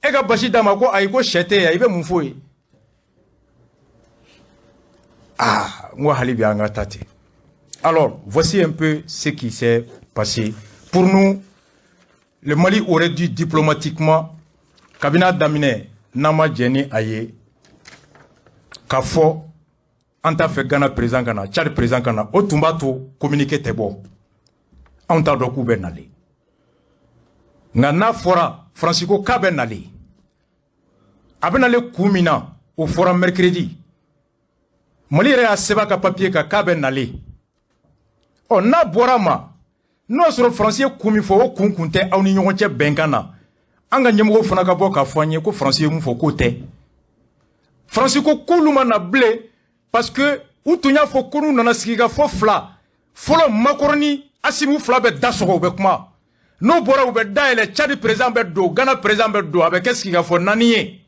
e ga bashi dama ko ay ko shete ya ibe mu fo ye ah moi halibi anga tate. Alors voici un peu ce qui s'est passé pour nous. Le Mali aurait dû diplomatiquement Kabina Damine Nama Djeni Aye Kafo Anta fait Ghana président Ghana, Tchad président Ghana, Otumbato communiqué te bon. Anta doku benali. Ngana fora Francisco Kabenali. Abenale Koumina au fora mercredi. Molire a seba ka papier ka Kabenali. Oh na borama. No sur français Koumi fo kunkunte au ni nyonche bengana. Anga nyemgo fana ka boka fanye ko français mu fo kote. Francisco kuluma na blé parce que utunya fo kunu na siga fo fla. Folo makoroni asimu fla be dasogo be kuma. No bora ube daele Tchad président be do, Ghana président be do avec qu'est-ce qu'il a naniye.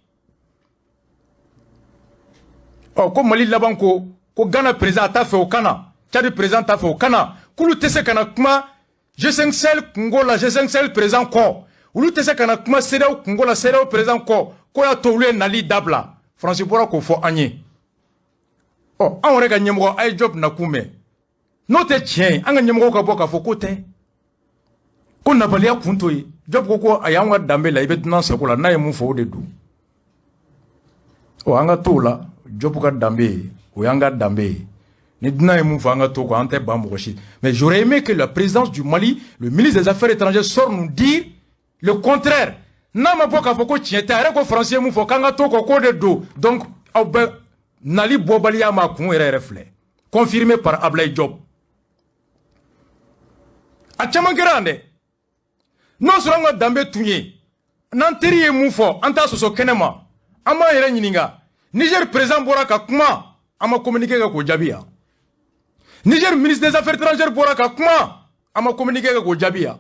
Oh ko Mali laban ko ko Ghana président t'a fait au Kana, Tchad président t'a fait au Kana, kulu tese kana kuma G5 Sahel Congola G5 Sahel président ko, ulu tese kana kuma CEDEAO Congola CEDEAO président ko ya tolu nali dabla, Francis Bora ko fo anye. Oh, an rega nyemgo ay job na kume. No te tien, an nyemgo ka boka fo kote. Ko na balia kunto yi, job ko ayanga dambe la ibet nan sekola na yemu fo de du. O anga tola, job ka dambe, o yanga dambe. Ni dina yemu fo anga to ko ante bamboshi. Mais j'aurais aimé que la présidence du Mali, le ministre des Affaires étrangères sorte nous dire le contraire. Na ma boka fo ko tiente, are ko français mu fo kanga to ko de do. Donc Nali Bobalia ma kun reflet. Confirmé par Ablaye Diop. A chaman grande. Non seulement dambe tunye. Nanteri e mufo anta soso kenema. Ama yere nyininga. Niger président Boraka kuma ama communiquer ko jabia. Niger ministre des Affaires étrangères Boraka kuma ama communiquer ko jabia.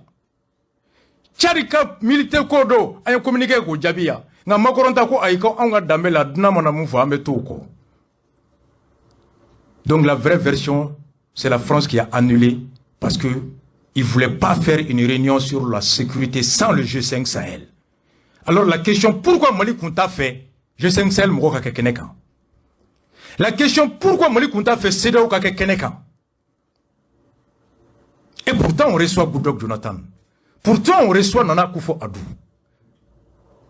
Charika militaire kodo ay communiquer ko jabia. Nga makoronta ko ay ko anga dambe la dina na mufo ambe toko. Donc la vraie version, c'est la France qui a annulé parce que il voulait pas faire une réunion sur la sécurité sans le G5 Sahel. Alors la question, pourquoi Mali Kunta fait G5 Sahel Moko Kakeneka? La question, pourquoi Mali Kunta fait CEDEAO Kakeneka? Et pourtant on reçoit Goodluck Jonathan. Pourtant on reçoit Nana Akufo-Addo.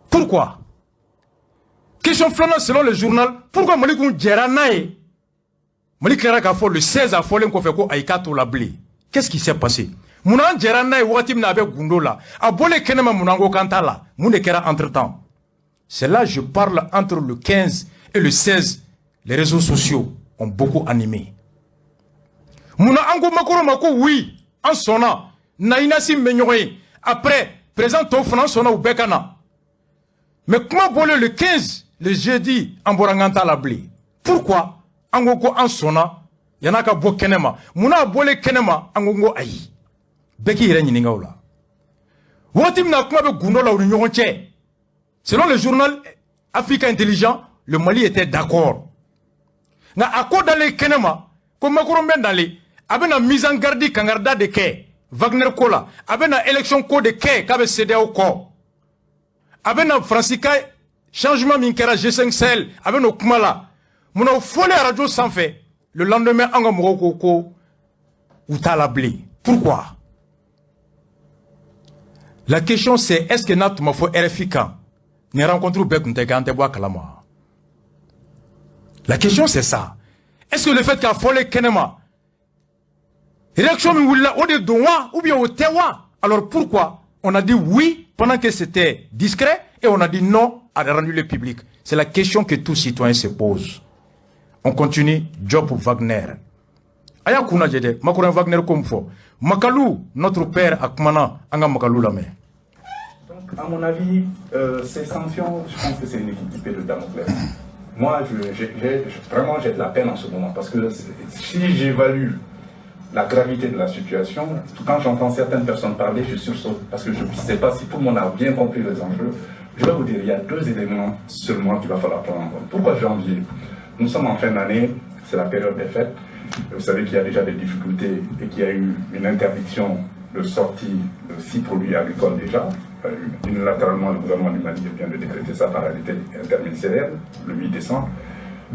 Pourquoi? Question flanante selon le journal, pourquoi Mali Kunta Djeranae Mali Clara Kafo le 16 a fallu qu'on fait quoi Aïkato la blé. Qu'est-ce qui s'est passé? Mounan Djerana et Watim n'avait Gundola. A bolé Kenema Mounango Kantala. Mounekera entre-temps. C'est là je parle entre le 15 et le 16. Les réseaux sociaux ont beaucoup animé. Mouna Ango Makoro Mako, oui. En sonnant. Naïnasi Menyoé. Après, présent Tofran sonna ou Bekana. Mais comment bolé le 15, le jeudi, en Boranganta la blé? Pourquoi? Angoko en sona yanaka bo kenema muna bolé kenema angongo ayi beki yere nyininga ola wotim na kuma be gundola uri nyonche. Selon le journal Africa Intelligent, le Mali était d'accord na akoda le kenema ko makoro mbendale abena mise en garde kangarda de ke Wagner kola abena élection ko de ke kabe CEDEAO ko abena Francika changement minkera G5 Sahel abena kumala. Mon folie à radio sans fait. Le lendemain, on a moroko ou talablé. Pourquoi? La question c'est est-ce que notre mafo RFI ne rencontre pas Kalama? La question c'est ça. Est-ce que le fait qu'a folie Kenema réaction ou bien au Tewa? Alors pourquoi on a dit oui pendant que c'était discret et on a dit non à rendu le public? C'est la question que tout citoyen se pose. On continue, Job Wagner. Aya kuna jede, Makoren Wagner comme fo. Makalou, notre père Akmana, Anga Makalou la main. Donc, à mon avis, ces sanctions, je pense que c'est une épée de Damoclès. Moi, vraiment, j'ai de la peine en ce moment parce que si j'évalue la gravité de la situation, quand j'entends certaines personnes parler, je sursaute parce que je ne sais pas si tout le monde a bien compris les enjeux. Je vais vous dire, il y a deux éléments seulement qu'il va falloir prendre en compte. Pourquoi janvier? Nous sommes en fin d'année, c'est la période des fêtes. Vous savez qu'il y a déjà des difficultés et qu'il y a eu une interdiction de sortie de 6 produits agricoles déjà. Unilatéralement, le gouvernement du Mali vient de décréter ça par arrêté interministériel le 8 décembre.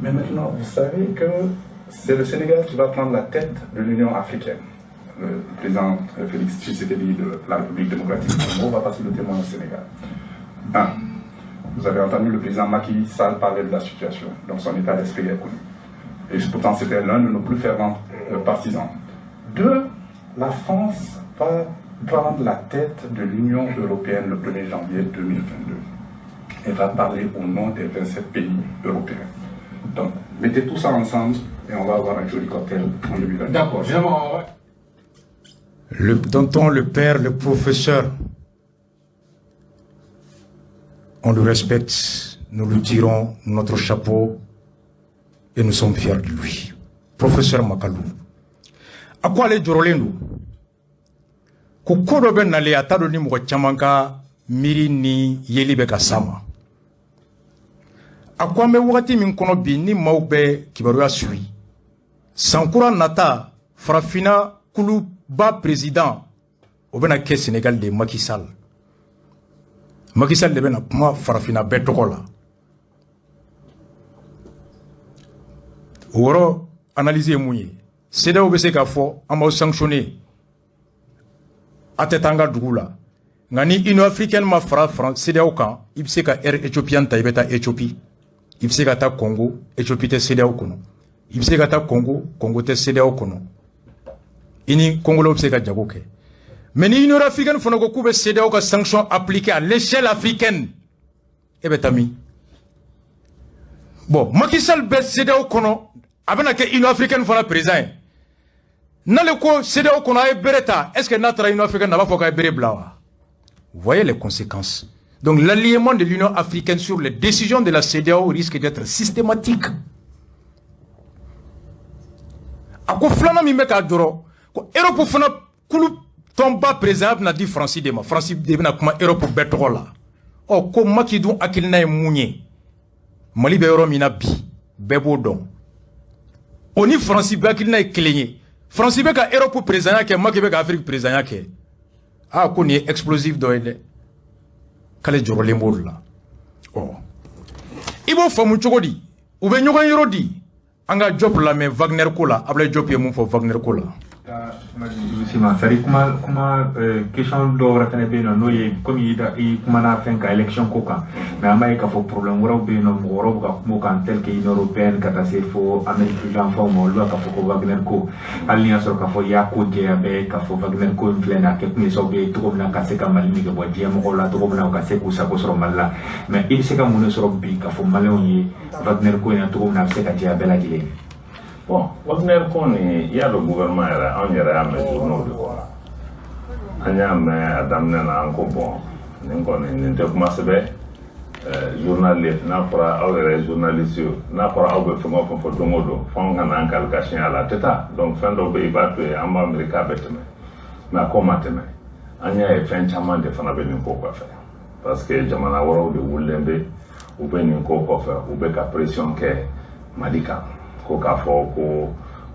Mais maintenant, vous savez que c'est le Sénégal qui va prendre la tête de l'Union africaine. Le président Félix Tshisekedi de la République démocratique du Congo va passer le témoin au Sénégal. Vous avez entendu le président Macky Sall parler de la situation, donc son état d'esprit est connu. Et pourtant, c'était l'un de nos plus fervents partisans. 2, la France va prendre la tête de l'Union européenne le 1er janvier 2022. Elle va parler au nom des 27 pays européens. Donc, mettez tout ça ensemble et on va avoir un joli cocktail en 2022. D'accord, vraiment. Le tonton, le père, le professeur, on le respecte, nous lui tirons notre chapeau et nous sommes fiers de lui. Professeur Makalou. À quoi les Djorolendo? Koukodo ben nale atado ni mwa chamanka miri ni yelibe kasama. À quoi me wati min kono bi ni maube kibaru asui. Sankura nata farafina kulu ba président o bena ke Sénégal de Macky Sall. Macky Sall de bena kuma farafina bɛɛ tɔgɔ la. O yɔrɔ analyse ye mun ye CEDEAO bɛ se k'a fɔ an b'aw sanctionner a tɛ taa an ka dugu la nka ni Union africaine ma fara CEDEAO kan i bɛ se ka air éthiopienne ta i bɛ taa Éthiopie i bɛ se ka taa Congo Éthiopie tɛ CEDEAO kɔnɔ i bɛ se ka taa Congo Congo tɛ CEDEAO kɔnɔ i ni Congolais bɛ se ka jago kɛ mais ni Union africaine fana ko k'u bɛ CEDEAO ka sanction appliquer à l'échelle africaine e bɛ taa min bon Macky Sall bɛ CEDEAO kɔnɔ a bɛna kɛ Union africaine fana président ye n'ale ko CEDEAO kɔnɔ a ye bere ta est-ce que n'a taara Union africaine a b'a fɔ k'a ye bere bila wa voyez les conséquences donc l'alignement de l'Union africaine sur les décisions de la CEDEAO risque d'être systématique a ko filanan min bɛ k'a jɔrɔ ko Europe fana kulu tɔnba président bɛna di Faransi de ma Faransi de bɛna kuma Europe bɛɛ tɔgɔ la ɔ ko Macky dun hakilina ye mun ye Mali bɛ yɔrɔ min na bi bɛɛ b'o dɔn o ni Faransi bɛɛ hakilina ye kelen ye Faransi bɛ ka Europe président kɛ Macky bɛ ka Afrique président kɛ ah ko nin ye explosif dɔ ye dɛ k'ale jɔrɔlen b'o la ɔ i b'o faamu cogo di u bɛ ɲɔgɔn yɔrɔ di an ka Diop lamɛn Wagner ko la Ablaye Diop ye mun fɔ Wagner ko la. C'est comment question d'or no ye comme il kumana fen ka élection ko kan mais amay ka fo problème woro be no woro ka mo kan tel que Union européenne ka ta se fo Amérique du Nord mo lo ka fo ko Wagner ko alliance sur ka fo ya ko je abe ka fo Wagner ko inflena ke ni so be to na ka se ka mali ke bo je mo la to na ka se ko sa ko soro malla mais il se ka mo soro bi ka fo malon yi Wagner ko na to na se ka je abe la gile. Bon, Wagner Koni, il y a le gouvernement, on y a mis journaux de quoi. On y a mis Adam Nena en bon. Nous avons commencé journaliste, n'a pas journaliste, n'a pas fait pour Domodo, font un calcachien à la tête. Donc, fin d'obéir, il va tuer en Amérique à Béteme. Mais comment te met? On y a fait un chaman de Fanabénin quoi faire. Parce que Jamana Waro de Woulembe, ou Benin quoi faire, ou Beka pression que Madika. Ko ka fɔ ko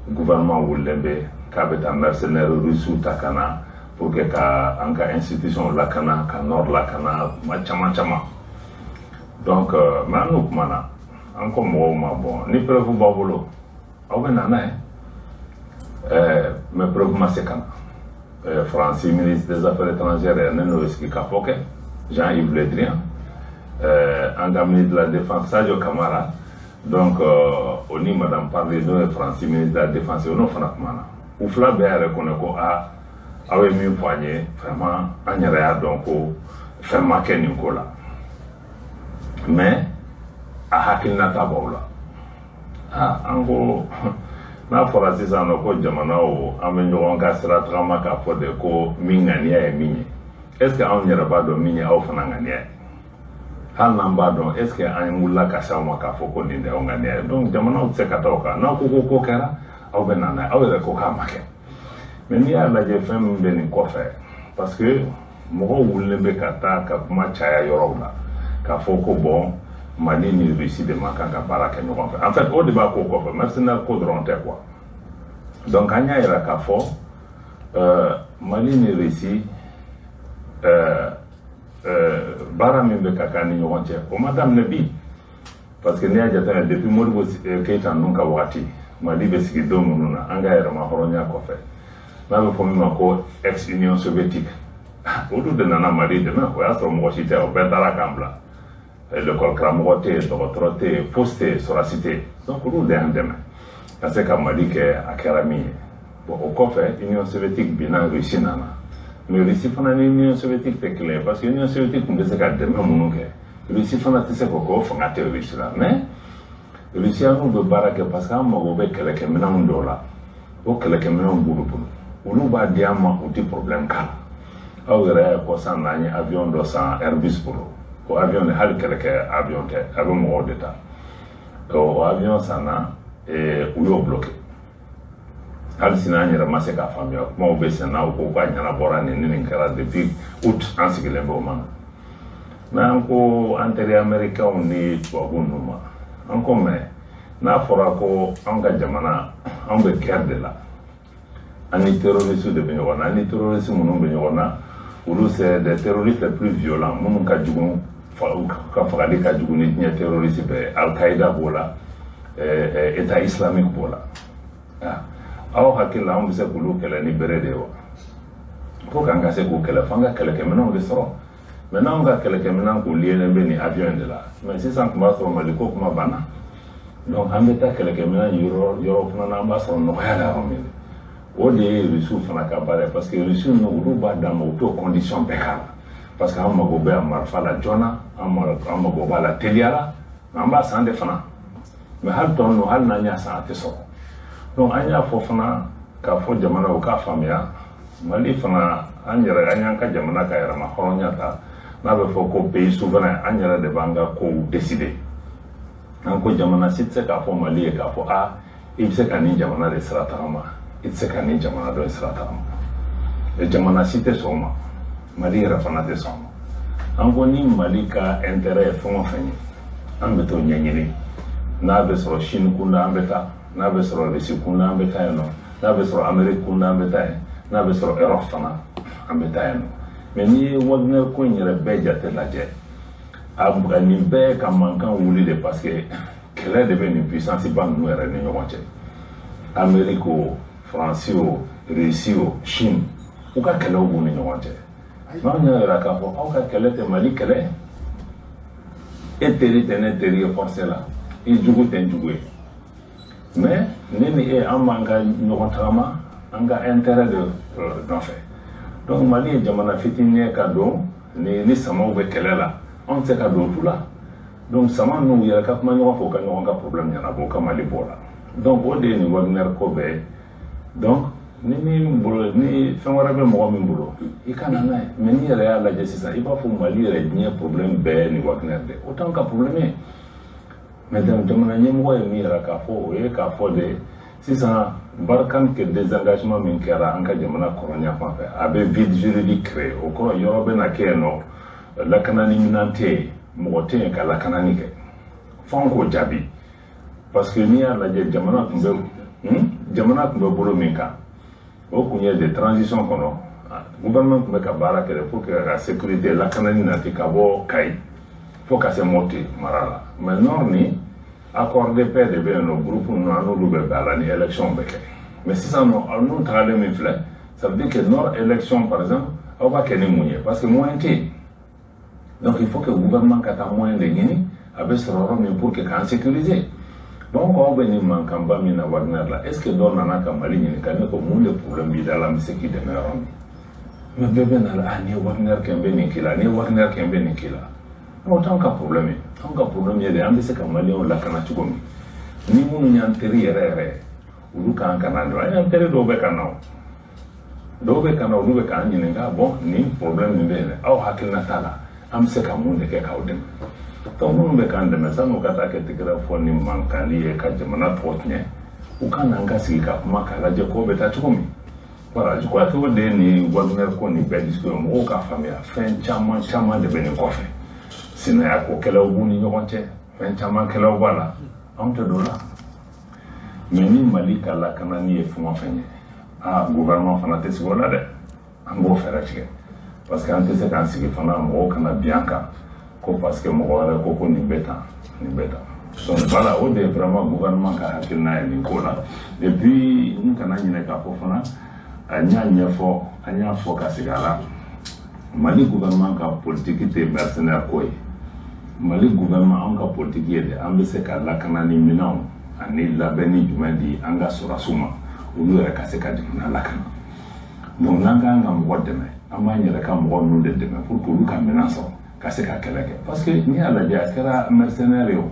gouvernement wulembe k'a bɛ taa mercenaires russes takana pour que ka an ka institution lakana ka nord lakana ma caman caman donc mais an n'o kuma na an ko mɔgɔw ma bon ni preuve b'aw bolo aw bɛ na n'a ye mais preuve ma se ka na Fransi ministre des affaires étrangères ne n'o sigi k'a fɔ kɛ Jean-Yves Le Drian an ka ministre de la défense Sadio Camara. Donc, on y madame parlé de Francis, ministre de la Défense, on a fait un peu. Ou fla bien reconnaître qu'on a mis un poignet, vraiment, on y a donc fait marquer Nicolas. Mais, à Hakil Natabola. Ah, en gros, na forasi ça ko jamana o amenyo on kasra trama ka fode ko mingania e minye. Est-ce que on y a pas de minye au fanangania? Hal nambado est-ce que an mulla ka sama ka foko ni de ongane donc jamana utse katoka na ko kera au benana au ko ka make mais ni ala je fem be ni ko fe parce que mo wulle be kata ka kuma chaya yorobla ka foko bon mali ni Russie de makanga baraka ni ko fe en fait au débat ko fe mercenaire ko dronte quoi donc anya ira ka fo mali ni Russie bara min be kaka ni ɲɔgɔn cɛ o ma daminɛ bi parce que ne y'a jateminɛ depuis Modibo Keita ninnu ka wagati Mali bɛ sigi don minnu na an ka yɛrɛma hɔrɔnya kɔfɛ n'a bɛ fɔ min ma ko ex Union soviétique olu de nana Mali dɛmɛ o y'a sɔrɔ mɔgɔ si tɛ o bɛɛ taara k'an bila l'école karamɔgɔ tɛ yen dɔgɔtɔrɔ tɛ yen fosi tɛ yen sɔrɔsi tɛ yen donc olu de y'an dɛmɛ ka se ka Mali kɛ a kɛra min ye bon o kɔfɛ Union soviétique binna Russie nana. Mais Russie fana ni Union soviétique tɛ kelen parce que Union soviétique tun bɛ se ka dɛmɛ minnu kɛ Russie fana tɛ se k'o fanga tɛ Russie la mais Russie n'u bɛ baara kɛ parce que an mago bɛ kɛlɛkɛminɛnw dɔw la o kɛlɛkɛminɛnw b'olu bolo olu b'a di an ma u tɛ problème k'a la aw yɛrɛ ye kɔsan n'an ye avion dɔ san Airbus bolo o avion de hali kɛlɛkɛ avion tɛ a bɛ mɔgɔw de ta o avion sanna u y'o bloqué. Hali sina an yɛrɛ ma se k'a faamuya kumaw bɛ sen na u ko k'a ɲɛnabɔra nin kɛra depuis août an sigilen bɛ o ma mais an ko an teri américains ni tubabu ninnu ma an ko mais n'a fɔra ko an ka jamana an bɛ guerre de la an ni terroristes de bɛ ɲɔgɔn na an ni terroristes minnu bɛ ɲɔgɔn na olu c'est des terroristes les plus violents minnu ka jugu ka fagali ka jugu ni diɲɛ terroriste bɛɛ Al-Qaïda b'o la État islamique b'o la aw hakili la an bɛ se k'olu kɛlɛ ni bere de ye wa pour qu'an ka se k'u kɛlɛ f'an ka kɛlɛkɛminɛnw de sɔrɔ mais n'anw ka kɛlɛkɛminɛn kun lielen bɛ ni avion de la mais sisan tun b'a sɔrɔ Mali ko kuma banna donc an bɛ taa kɛlɛkɛminɛn yɔrɔ fana na an b'a sɔrɔ nɔgɔya la yɔrɔ min o de ye Rusiw fana ka baara ye parce que Rusiw ninnu olu b'a d'an ma u t'o condition bɛɛ k'a la parce que an mago bɛ a marifa la joona an mago b'a la teliya la mais an b'a san de fana mais hali tɔ ninnu hali n'an y'a san a tɛ sɔrɔ donc an y'a fɔ fana k'a fɔ jamana o k'a faamuya Mali fana an y'an ka jamana ka yɛrɛma hɔrɔnya ta n'a bɛ fɔ ko pays souverain an yɛrɛ de b'an ka kow décider an ko jamana si tɛ se k'a fɔ Mali ye k'a fɔ i bɛ se ka nin jamana de sira tagama i tɛ se ka nin jamana dɔ sira tagama jamana si tɛ sɔn o ma Mali yɛrɛ fana tɛ sɔn o ma an ko ni Mali ka intérêt ye fɛn o fɛn ye an bɛ t'o ɲɛɲini n'a bɛ sɔrɔ Chine kunda an bɛ taa n'a bɛ sɔrɔ Russie kunda an bɛ taa yen nɔ n'a bɛ sɔrɔ Amérique kunda an bɛ taa yen n'a bɛ sɔrɔ Europe fana an bɛ taa yen nɔ mais n'i ye Wagner ko in yɛrɛ bɛɛ jate lajɛ nin bɛɛ ka mankan wuli de parce que kɛlɛ de bɛ nin puissance ba ninnu yɛrɛ ni ɲɔgɔn cɛ Amérique o France o Russie o Chine u ka kɛlɛw b'u ni ɲɔgɔn cɛ n'anw y'a yira k'a fɔ aw ka kɛlɛ tɛ Mali kɛlɛ e teri tɛ ne teri ye forcé la i jugu tɛ n jugu ye mais ne ni e an b'an ka ɲɔgɔn tagama an ka intérêt de nɔfɛ donc Mali ye jamana fitinin ye ka don ni samaw bɛ kɛlɛ la anw tɛ se ka don tu la donc sama ninnu yɛrɛ ka kuma ɲɔgɔn fɛ u ka ɲɔgɔn ka problème ɲɛnabɔ u ka Mali bɔ la donc o de ye nin Wagner ko bɛɛ ye donc ni fɛn wɛrɛ bɛ mɔgɔ min bolo i ka na n'a ye mais n'i yɛrɛ y'a lajɛ sisan i b'a fɔ Mali yɛrɛ diɲɛ problème bɛɛ ye nin Wagner de o t'anw ka problème ye mais jamana ɲɛmɔgɔ ye min yɛrɛ k'a fɔ o ye k'a fɔ de sisan Barkhane ke désengagement min kɛra an ka jamana kɔrɔnya fan fɛ a bɛ vide juridique créé o kɔrɔ yɔrɔ bɛ na kɛ yen nɔ lakanani minɛn tɛ yen mɔgɔ tɛ yen ka lakanani kɛ f'anw k'o jaabi parce que n'i y'a lajɛ jamana tun bɛ bolo min kan o kun ye de transition kɔnɔ gouvernement tun bɛ ka baara kɛ pour que ka sécurité lakanani nati ka bɔ Kayi fo ka se Mopti mara la mais nord ni accord de paix de bɛ yen nɔ groupe ninnu an n'olu bɛ bɛn a la ni élection bɛ kɛ mais sisan nɔ n'u tagalen min filɛ ça veut dire que nord élection par exemple aw b'a kɛ ni mun ye parce que moyen tɛ yen donc il faut que gouvernement ka taa moyen de ɲini a bɛ sɔrɔ yɔrɔ min pour que k'an sécuriser donc aw bɛ nin mankanba min na Wagner la est ce que dɔ nana ka Mali ɲininka ne ko mun de problème b'i da la n bɛ se k'i dɛmɛ yɔrɔ min mais bɛɛ bɛ na la nin ye Wagner kɛ n bɛ nin k'i la nin ye Wagner kɛ n bɛ nin k'i la o t'anw ka problème ye anw ka problème ye de an bɛ se ka Maliyɛnw lakana cogo min ni minnu y'an teri yɛrɛ yɛrɛ olu k'an kana dɔrɔn an y'an teri dɔw bɛ ka na o dɔw bɛ ka na olu bɛ k'an ɲininka bon nin problème min bɛ yen dɛ aw hakilina t'a la an bɛ se ka mun de kɛ k'aw dɛmɛ donc minnu bɛ k'an dɛmɛ san'u ka taa kɛ tigɛrɛ fɔ ni mankani ye ka jamana tɔgɔ tiɲɛ u ka na an ka sigi ka kuma k'a lajɛ k'o bɛ taa cogo min voilà je crois que o de ye nin Wagner ko nin bɛɛ discussion mɔgɔw k'a faamuya fɛn caman caman de bɛ nin kɔfɛ sinaya ko kɛlɛw b'u ni ɲɔgɔn cɛ fɛn caman kɛlɛw b'a la anw tɛ don la mais ni Mali ka lakanani ye fɛn o fɛn ye gouvernement fana tɛ sigi o la dɛ an b'o fɛɛrɛ tigɛ parce que an tɛ se k'an sigi fana mɔgɔw kana bin an kan ko parce que mɔgɔ wɛrɛ ko nin bɛ tan nin bɛ tan donc voilà o de ye vraiment gouvernement ka hakilina ye nin ko la et puis n kana ɲinɛ k'a fɔ fana an y'a ɲɛfɔ an y'a fɔ ka segin a la Mali gouvernement ka politique tɛ mercenaire ko ye Mali gouvernement an ka politique ye de an bɛ se ka lakanani minɛnw ani labɛnni jumɛn di an ka sɔrɔdasiw ma olu yɛrɛ ka se ka jamana lakana donc n'an k'an ka mɔgɔ dɛmɛ an b'an yɛrɛ ka mɔgɔ ninnu de dɛmɛ pour que olu ka minɛn sɔrɔ ka se ka kɛlɛ kɛ parce que n'i y'a lajɛ a kɛra mercenaire ye o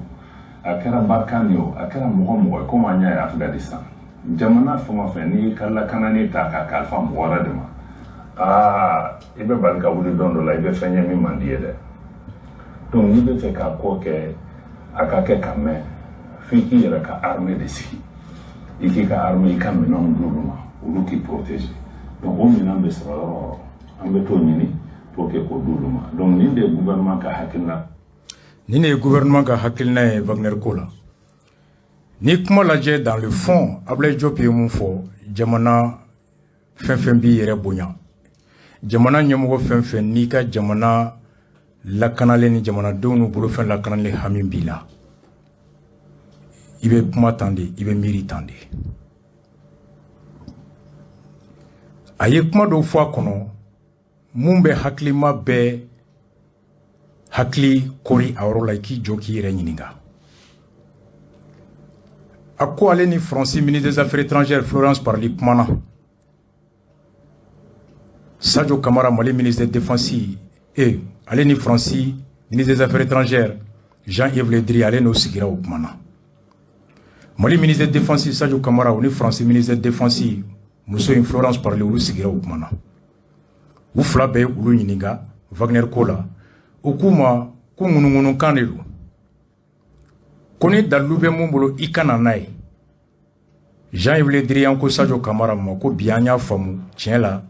a kɛra Barkhane ye o a kɛra mɔgɔ mɔgɔ ye komi an y'a ye Afganistan jamana fɛn o fɛn n'i ka lakanani ta k'a kalifa mɔgɔ wɛrɛ de ma i bɛ bali ka wuli don dɔ la i bɛ fɛn ye min man di ye dɛ donc n'i bɛ fɛ k'a ko kɛ a ka kɛ ka mɛn f'i k'i yɛrɛ ka armée de sigi i k'i ka armée i ka minɛnw di olu ma olu k'i protéger donc o minɛn bɛ sɔrɔ yɔrɔ o yɔrɔ an bɛ t'o ɲini pour que k'o di olu ma donc nin de ye gouvernement ka hakilina nin de ye gouvernement ka hakilina ye Wagner ko la Ni kuma lajɛ dans le fond Ablaye Diop ye mun fɔ jamana fɛn fɛn b'i yɛrɛ bonya jamana ɲɛmɔgɔ fɛn fɛn n'i ka jamana lakanalen ni jamanadenw n'u bolofɛn lakanalen hami b'i la i bɛ kuma tan de i bɛ miiri tan de a ye kuma dɔw fɔ a kɔnɔ mun bɛ hakilima bɛɛ hakili kɔri a yɔrɔ la i k'i jɔ k'i yɛrɛ ɲininka a ko ale ni Faransi ministre des Affaires étrangères Florence Parly kumana Sadio Kamara Mali ministre des Défenses et ale ni Faransi ministre des Affaires étrangères Jean-Yves Le Drian ale n'o sigira o kumana Mali ministre des Défenses Sadio Kamara o ni Faransi ministre des Défenses muso in Florence Parly olu sigira o kumana u fila bɛɛ olu ɲininka Wagner ko la o k'u ma ko ŋunuŋunukan de don ko ni dalilu bɛ mun bolo i kana n'a ye Jean-Yves Le Drian ko Sadio Kamara ma ko bi an y'a faamu tiɲɛ la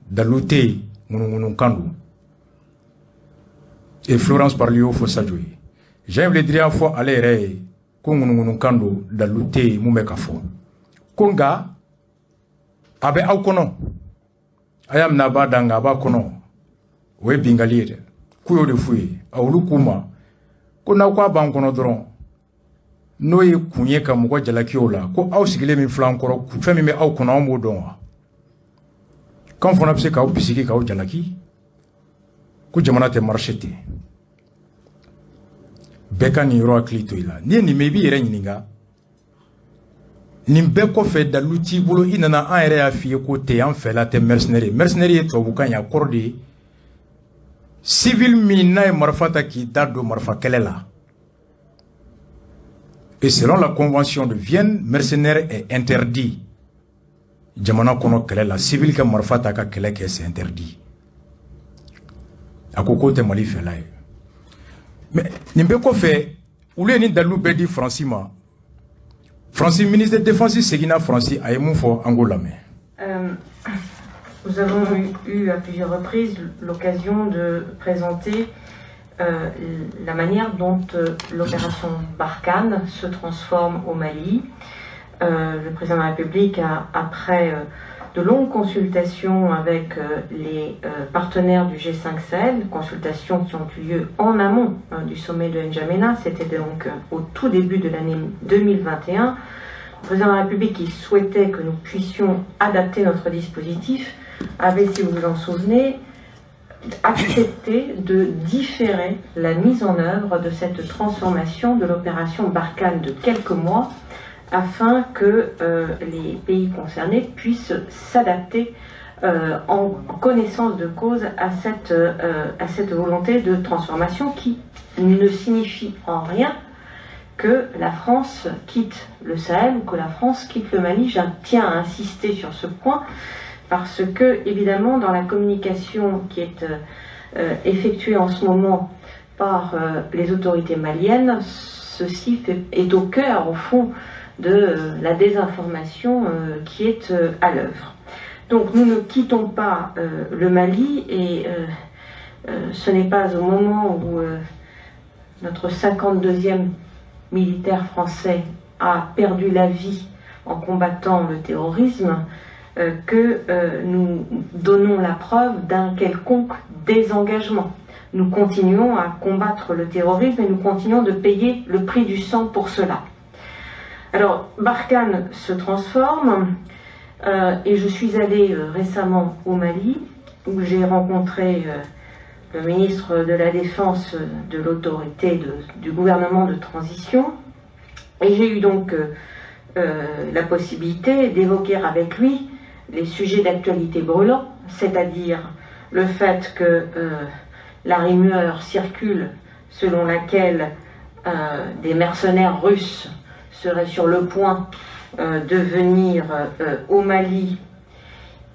dalilu tɛ yen ŋunuŋunukan don et Florence Parly y'o fɔ Sadio ye Jean-Yves Le Drian fɔ ale yɛrɛ ye ko ŋunuŋunukan don dalilu tɛ yen mun bɛ ka fɔ ko nka a bɛ aw kɔnɔ a y'a minɛ a b'a da nka a b'a kɔnɔ o ye bingali ye dɛ k'u y'o de f'u ye a olu k'u ma ko n'aw k'a b'an kɔnɔ dɔrɔn n'o ye kun ye ka mɔgɔ jalaki o la ko aw sigilen min filɛ an kɔrɔ fɛn min bɛ aw kɔnɔ an b'o dɔn wa k'an fana bɛ se k'aw bisigi k'aw jalaki ko jamana tɛ marché ten bɛɛ ka nin yɔrɔ hakili to i la n'i ye nin mɛn i b'i yɛrɛ ɲininka nin bɛɛ kɔfɛ dalilu t'i bolo i nana an yɛrɛ y'a f'i ye ko tɛ an fɛla tɛ mercenaire mercenaire ye tubabukan ye a kɔrɔ de ye civil min n'a ye marifa ta k'i da don marifa kɛlɛ la et selon la convention de Vienne mercenaire est interdit jamana kɔnɔ kɛlɛ la civil ka marifa ta ka kɛlɛ kɛ c'est interdit a ko k'o tɛ Mali fɛla ye mais nin bɛɛ kɔfɛ olu ye nin dalilu bɛɛ di Faransi ma Faransi ministre de défense seginna Faransi a ye mun fɔ an k'o lamɛn. Nous avons eu à plusieurs reprises l'occasion de présenter la manière dont l'opération Barkhane se transforme au Mali. Le président de la République après de longues consultations avec les partenaires du G5 Sahel, consultations qui ont eu lieu en amont du sommet de N'Djamena, c'était donc au tout début de l'année 2021. Le président de la République, qui souhaitait que nous puissions adapter notre dispositif, avait, si vous vous en souvenez, accepté de différer la mise en œuvre de cette transformation de l'opération Barkhane de quelques mois afin que les pays concernés puissent s'adapter en connaissance de cause à cette volonté de transformation qui ne signifie en rien que la France quitte le Sahel ou que la France quitte le Mali. Je tiens à insister sur ce point parce que, évidemment, dans la communication qui est effectuée en ce moment par les autorités maliennes, ceci est au cœur, au fond, de la désinformation qui est à l'œuvre. Donc nous ne quittons pas le Mali et ce n'est pas au moment où notre 52e militaire français a perdu la vie en combattant le terrorisme que nous donnons la preuve d'un quelconque désengagement. Nous continuons à combattre le terrorisme et nous continuons de payer le prix du sang pour cela. Alors, Barkhane se transforme et je suis allée récemment au Mali où j'ai rencontré le ministre de la Défense de l'autorité du gouvernement de transition et j'ai eu donc la possibilité d'évoquer avec lui les sujets d'actualité brûlants, c'est-à-dire le fait que la rumeur circule selon laquelle des mercenaires russes seraient sur le point de venir au Mali.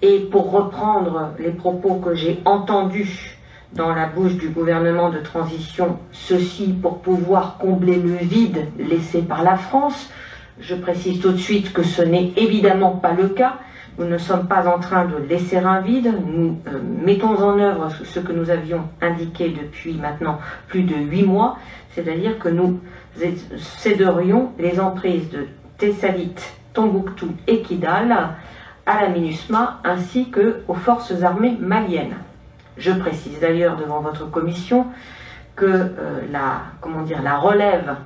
Et pour reprendre les propos que j'ai entendus dans la bouche du gouvernement de transition, ceci pour pouvoir combler le vide laissé par la France. Je précise tout de suite que ce n'est évidemment pas le cas. Nous ne sommes pas en train de laisser un vide, nous mettons en œuvre ce que nous avions indiqué depuis maintenant plus de 8 mois, c'est-à-dire que nous céderions les emprises de Tessalit, Tombouctou et Kidal à la MINUSMA ainsi qu'aux forces armées maliennes. Je précise d'ailleurs devant votre commission que la relève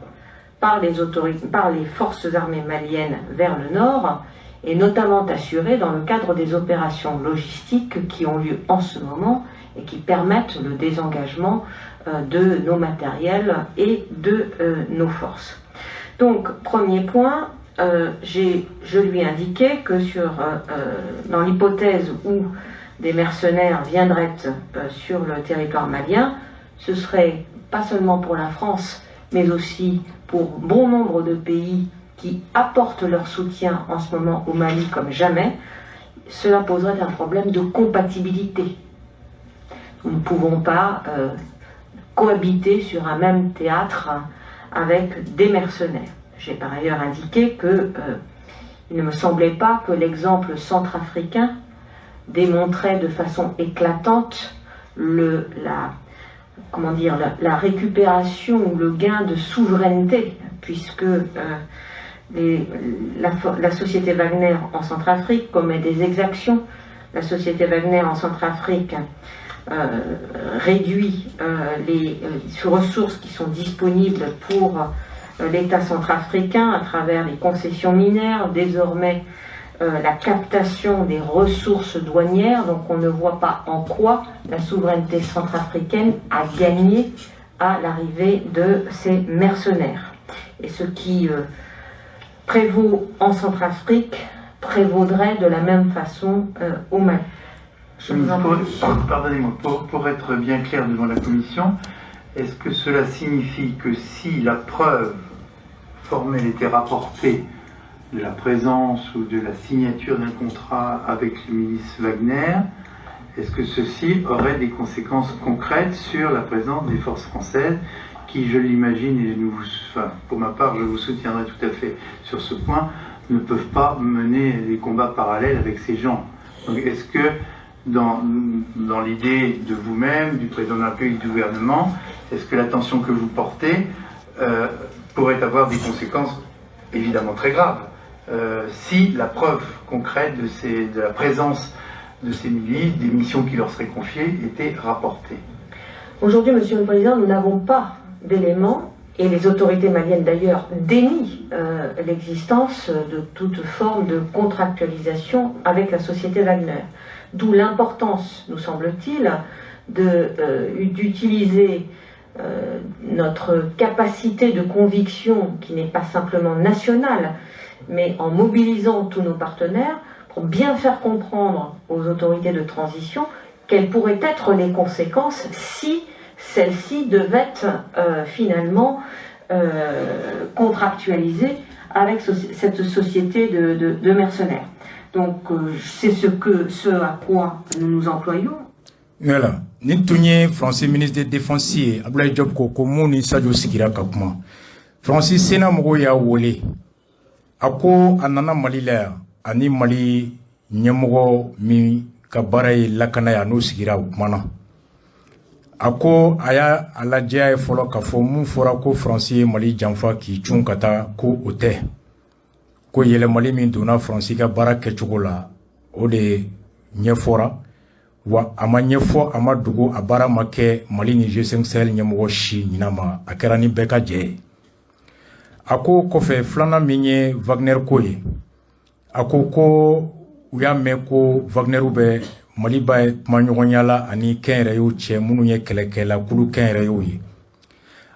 par les forces armées maliennes vers le nord est notamment assurée dans le cadre des opérations logistiques qui ont lieu en ce moment et qui permettent le désengagement de nos matériels et de nos forces. Donc, premier point, je lui ai indiqué que dans l'hypothèse où des mercenaires viendraient sur le territoire malien, ce serait pas seulement pour la France, mais aussi pour bon nombre de pays qui apportent leur soutien en ce moment au Mali comme jamais. Cela poserait un problème de compatibilité. Nous ne pouvons pas cohabiter sur un même théâtre avec des mercenaires. J'ai par ailleurs indiqué qu'il ne me semblait pas que l'exemple centrafricain démontrait de façon éclatante la récupération ou le gain de souveraineté, puisque la société Wagner en Centrafrique commet des exactions. La société Wagner en Centrafrique réduit les ressources qui sont disponibles pour l'État centrafricain à travers les concessions minières, désormais la captation des ressources douanières. Donc on ne voit pas en quoi la souveraineté centrafricaine a gagné à l'arrivée de ces mercenaires. Et ce qui prévaut en Centrafrique prévaudrait de la même façon au Mali. Pardonnez-moi, pour être bien clair devant la Commission, est-ce que cela signifie que si la preuve formelle était rapportée de la présence ou de la signature d'un contrat avec le milice Wagner, est-ce que ceci aurait des conséquences concrètes sur la présence des forces françaises qui, je l'imagine, et pour ma part, je vous soutiendrai tout à fait sur ce point, ne peuvent pas mener des combats parallèles avec ces gens. Donc, est-ce que, dans l'idée de vous-même, du président de la République, du gouvernement, est-ce que l'attention que vous portez pourrait avoir des conséquences évidemment très graves si la preuve concrète de la présence de ces milices, des missions qui leur seraient confiées, était rapportée? Aujourd'hui, Monsieur le Président, nous n'avons pas d'éléments, et les autorités maliennes d'ailleurs dénient l'existence de toute forme de contractualisation avec la société Wagner. D'où l'importance, nous semble-t-il, d'utiliser notre capacité de conviction, qui n'est pas simplement nationale, mais en mobilisant tous nos partenaires, pour bien faire comprendre aux autorités de transition quelles pourraient être les conséquences si celle-ci devait finalement contractualiser avec cette société de mercenaires. Donc c'est ce à quoi nous nous employons. Voilà. Ni tunye Français ministre de Défense Abdoulaye Diop ko komuni Sadio Sikira kakuma. Français Sena mogo ya wole. Ako anana Mali la ani Mali nyemogo mi ka baray lakana ya no Sikira kumana. Ako aya alajia e folo ka fo mun fora ko Français Mali janfa ki chunkata ko ote. Ko yele Mali min dona Français ka baraka chugola o de nyefora. Wa ama ɲɛfɔ ama dugu a baara ma kɛ Mali ni G5 Sahel ɲɛmɔgɔ si ɲinama a kɛra ni bɛɛ ka jɛ ye. A ko kɔfɛ filanan min ye Wagner ko ye, a ko ko u y'a mɛn ko Wagner bɛ Mali ba kumaɲɔgɔnya la ani kɛnyɛrɛyew cɛ minnu ye kɛlɛkɛla kulu kɛnyɛrɛyew ye.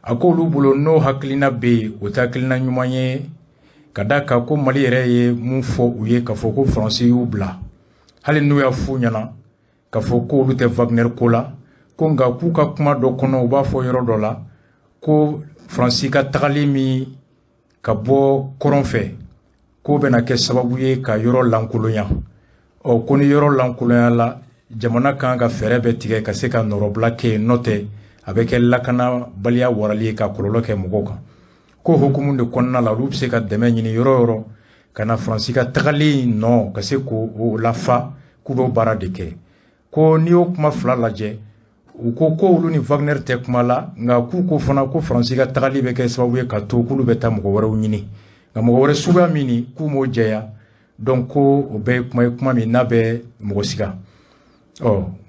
A ko olu bolo n'o hakilina bɛ yen o tɛ hakilina ɲuman ye ka da kan ko Mali yɛrɛ ye mun fɔ u ye k'a fɔ ko Faransi y'u bila hali n'u y'a f'u ɲɛna k'a fɔ ko olu tɛ Wagner ko la ko nka k'u ka kuma dɔ kɔnɔ u b'a fɔ yɔrɔ dɔ la ko Faransi ka tagali min ka bɔ kɔrɔn fɛ k'o bɛna kɛ sababu ye ka yɔrɔ lankolonya. Ko ni yɔrɔ lankolonya la jamana kan ka fɛɛrɛ bɛ tigɛ ka se ka nɔrɔbila kɛ yen, n'o tɛ a bɛ kɛ lakanabaliya warali ye ka kɔlɔlɔ kɛ mɔgɔw kan. Ko hukumu de kɔnɔna la olu bɛ se ka dɛmɛ ɲini yɔrɔ yɔrɔ ka na Faransi ka tagali nɔ ka se k'o lafa k'u bɛ baara de kɛ. Ko n'i y'o kuma fila lajɛ u ko olu ni Wagner tɛ kuma la nka k'u ko fana ko Faransi ka tagali bɛ kɛ sababu ye ka to k'olu bɛ taa mɔgɔ wɛrɛw ɲini nka mɔgɔ wɛrɛ suguya min ni k'u m'o jɛya donc ko o bɛ kuma min n'a bɛ mɔgɔ siga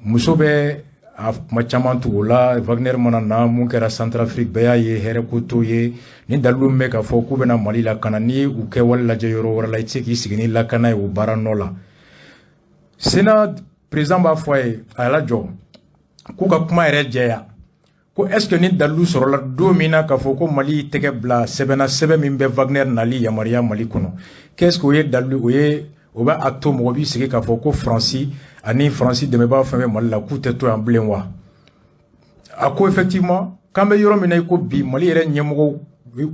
muso bɛ a kuma caman tugu o la Wagner mana na mun kɛra Centrafrique bɛɛ y'a ye hɛrɛ ko t'o ye ni dalilu min bɛ k'a fɔ k'u bɛna Mali lakana ni u kɛwale lajɛ yɔrɔ wɛrɛ la i tɛ se k'i sigi ni lakana ye o baara nɔ la Sénat président b'a fɔ a ye a lajɔ k'u ka kuma yɛrɛ jɛya ko est-ce que ni dalilu sɔrɔla don min na k'a fɔ ko Mali tɛgɛ bila sɛbɛn min bɛ Wagner nali yamaruya Mali kɔnɔ qu'est-ce que o ye dalilu o bɛ a to mɔgɔ b'i sigi k'a fɔ ko Faransi ani Faransi dɛmɛbaa fɛn bɛ Mali la k'u tɛ to yan bilen wa a ko effectivement k'an bɛ yɔrɔ min na i ko bi Mali yɛrɛ ɲɛmɔgɔw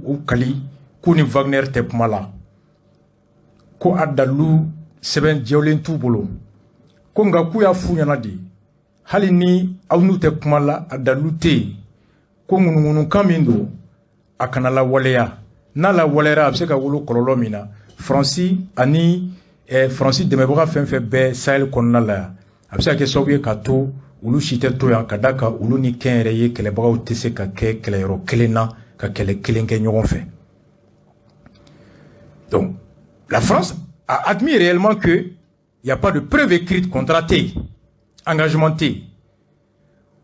u kali k'u ni Wagner tɛ kuma la ko a dalilu sɛbɛn jɛwlen t'u bolo ko nka k'u y'a f'u ɲɛna de hali ni aw n'u tɛ kuma la a dalilu tɛ yen ko ŋunuŋunukan min don a kana lawaleya n'a lawaleyara a bɛ se ka wolo kɔlɔlɔ min na Faransi ani Faransi dɛmɛbaga fɛn fɛn bɛ Sahel kɔnɔna la yan a bɛ se ka kɛ sababu ye k'a to olu si tɛ to yan ka da kan olu ni kɛnyɛrɛye kɛlɛbagaw tɛ se ka kɛ kɛlɛyɔrɔ kelen na ka kɛlɛ kelen kɛ ɲɔgɔn fɛ donc la France a admis réellement que il n'y a pas de preuve écrite contratée engagement tɛ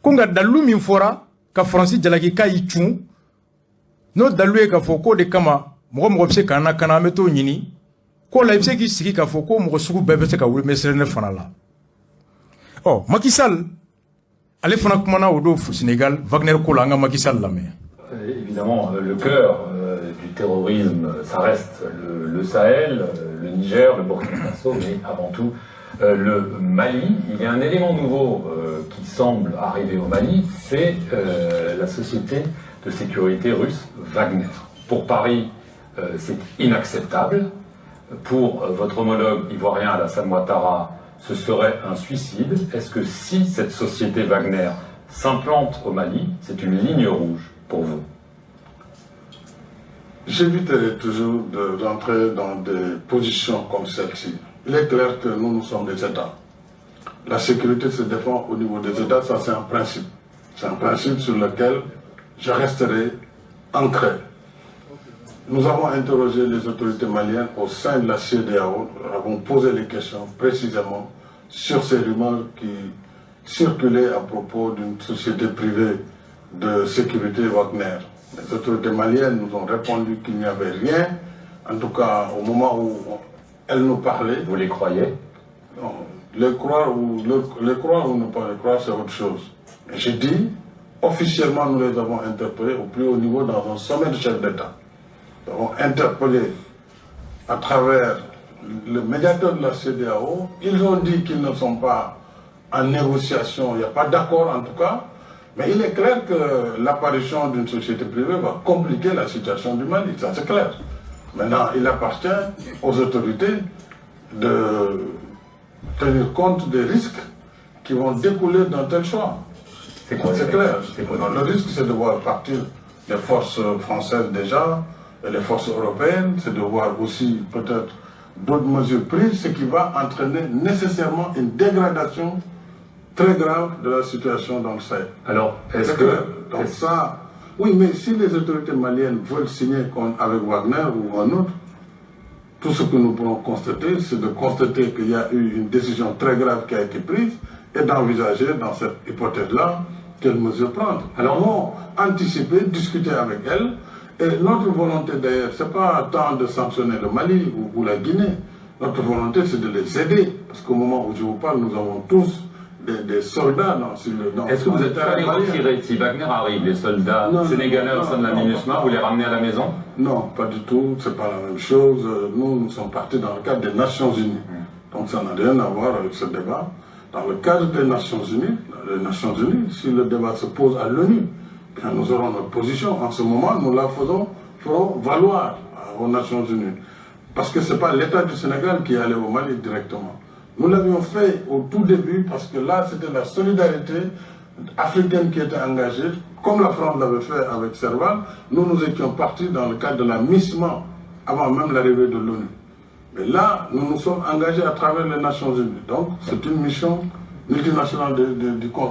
ko nka dalilu min fɔra ka Faransi jalaki k'a y'i cun n'o dalilu ye k'a fɔ k'o de kama mɔgɔ bɛ se k'an lakana an bɛ t'o ɲini ko la i bɛ se k'i sigi k'a fɔ ko mɔgɔ sugu bɛɛ bɛ se ka wuli Mesrene fana la Macky Sall ale fana kumana o don Sénégal Wagner ko la an ka Macky Sall lamɛn. Évidemment, le cœur du terrorisme, ça reste le Sahel, le Niger, le Burkina Faso, mais avant tout le Mali. Il y a un élément nouveau qui semble arriver au Mali, c'est la société de sécurité russe Wagner. Pour Paris, c'est inacceptable. Pour votre homologue ivoirien Alassane Ouattara, ce serait un suicide. Est-ce que si cette société Wagner s'implante au Mali, c'est une ligne rouge pour vous? J'éviterai toujours de rentrer dans des positions comme celle-ci. Il est clair que nous sommes des États. La sécurité se défend au niveau des États, ça c'est un principe. C'est un principe sur lequel je resterai ancré. Nous avons interrogé les autorités maliennes au sein de la CEDEAO. Nous avons posé les questions précisément sur ces rumeurs qui circulaient à propos d'une société privée de sécurité Wagner. Les autorités maliennes nous ont répondu qu'il n'y avait rien. En tout cas, au moment où elles nous parlaient. Vous les croyez? Non, les croire ou ne pas les croire, c'est autre chose. Mais j'ai dit, officiellement, nous les avons interpellés au plus haut niveau dans un sommet de chefs d'État. Nous avons interpellé à travers le médiateur de la CEDEAO. Ils ont dit qu'ils ne sont pas en négociation, il n'y a pas d'accord en tout cas. Mais il est clair que l'apparition d'une société privée va compliquer la situation du Mali, ça c'est clair. Maintenant, il appartient aux autorités de tenir compte des risques qui vont découler d'un tel choix. C'est clair. Le risque, c'est de voir partir les forces françaises déjà, et les forces européennes, c'est de voir aussi peut-être d'autres mesures prises, ce qui va entraîner nécessairement une dégradation très grave de la situation dans le Sahel. Alors, est-ce que... Donc ça... Oui, mais si les autorités maliennes veulent signer avec Wagner ou un autre, tout ce que nous pourrons constater, c'est de constater qu'il y a eu une décision très grave qui a été prise et d'envisager dans cette hypothèse-là quelles mesures prendre. Alors, nous anticiper, discuter avec elles. Et notre volonté d'ailleurs, ce n'est pas tant de sanctionner le Mali ou la Guinée. Notre volonté, c'est de les aider. Parce qu'au moment où je vous parle, nous avons tous des soldats dans Est-ce que vous êtes prêts à les retirer si Wagner arrive, les soldats sénégalais au sein de la MINUSMA, vous les ramenez à la maison? Non, pas du tout, c'est pas la même chose. Nous sommes partis dans le cadre des Nations Unies. Donc ça n'a rien à voir avec ce débat. Dans le cadre des Nations Unies, si le débat se pose à l'ONU, nous aurons notre position. En ce moment, nous la ferons valoir aux Nations Unies. Parce que ce n'est pas l'État du Sénégal qui est allé au Mali directement. Nous l'avions fait au tout début parce que là, c'était la solidarité africaine qui était engagée. Comme la France l'avait fait avec Serval, nous étions partis dans le cadre de la MISMA, avant même l'arrivée de l'ONU. Mais là, nous nous sommes engagés à travers les Nations Unies. Donc, c'est une mission multinationale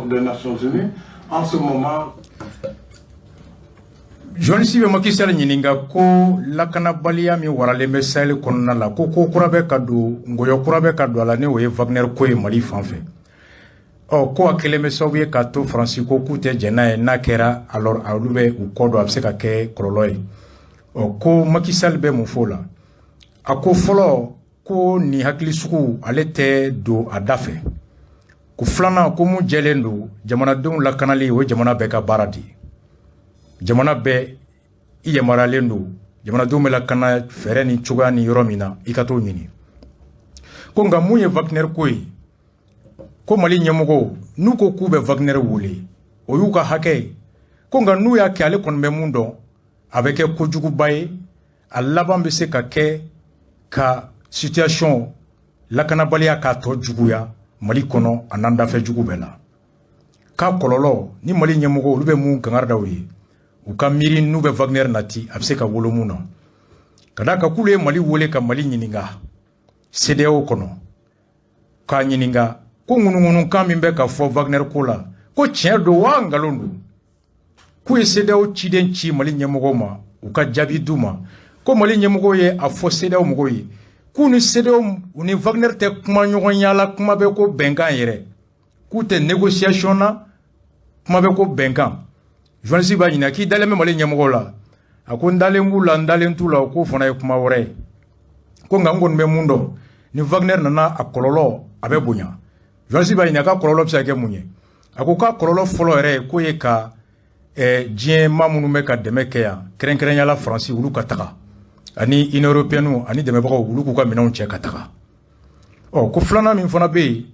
des Nations Unies. En ce moment... journaliste be Macky Sall nyininga ko lakana baliya mi warale be Sahel konna la ko kurabe kadu ngoyo kurabe kadu ala ne o ye Wagner ko e Mali fanfɛ ko akele me sowie ka to Francisco Kute jena e nakera alors alube u kodo abse ka ke kololoy ko Macky Sall be mu fola ako folo ko ni hakili suku ale tɛ do adafe ko flana ko mu jelendo jamana dum la kanali o jamana be ka baradi jamana be i yamaralen do jamana dum la kana fere ni chuga ni yoromina ikato nyini ko nga mu ye Wagner koy ko Mali nyamugo nu ko ku be Wagner wole o yu ka hake ko nga nu ya ke ale kon be mundo avec ko jugu baye Allah be se ka ke ka situation lakana baliya ka to juguya Mali kono ananda fe jugu bela ka kololo ni Mali nyamugo lu be mu kangarda wi u ka miri nu be Wagner nati abse ka wolo muna kada ka kule Mali wole ka Mali nyininga CEDEAO kono ka nyininga ko ngunu kan min be ka fo Wagner kola ko tiɲɛ do wa ngalondu ku ye CEDEAO ciden ci Mali ɲɛmɔgɔ ma u ka jaabi d'u ma ko Mali ɲɛmɔgɔ ye a fɔ CEDEAO mɔgɔw ye k'u ni CEDEAO u ni Wagner tɛ kuma ɲɔgɔn yala kuma bɛ ko bɛnkan yɛrɛ k'u tɛ négociation na kuma bɛ ko bɛnkan journaliste b'a ɲininka k'i dalen bɛ Mali ɲɛmɔgɔ la a ko n dalen b'u la n dalen t'u la o k'o fana ye kuma wɛrɛ ye ko nka n kɔni bɛ mun dɔn ni Wagner nana a kɔlɔlɔ a bɛ bonya journaliste b'a ɲininka k'a kɔlɔlɔ bɛ se ka kɛ mun ye a ko k'a kɔlɔlɔ fɔlɔ yɛrɛ ye k'o ye ka diɲɛ maa minnu bɛ ka dɛmɛ kɛ yan kɛrɛnkɛrɛnyala Faransi olu ka taga ani Union européenne ani dɛmɛbagaw olu k'u ka minɛnw cɛ ka taga ko filanan min fana bɛ yen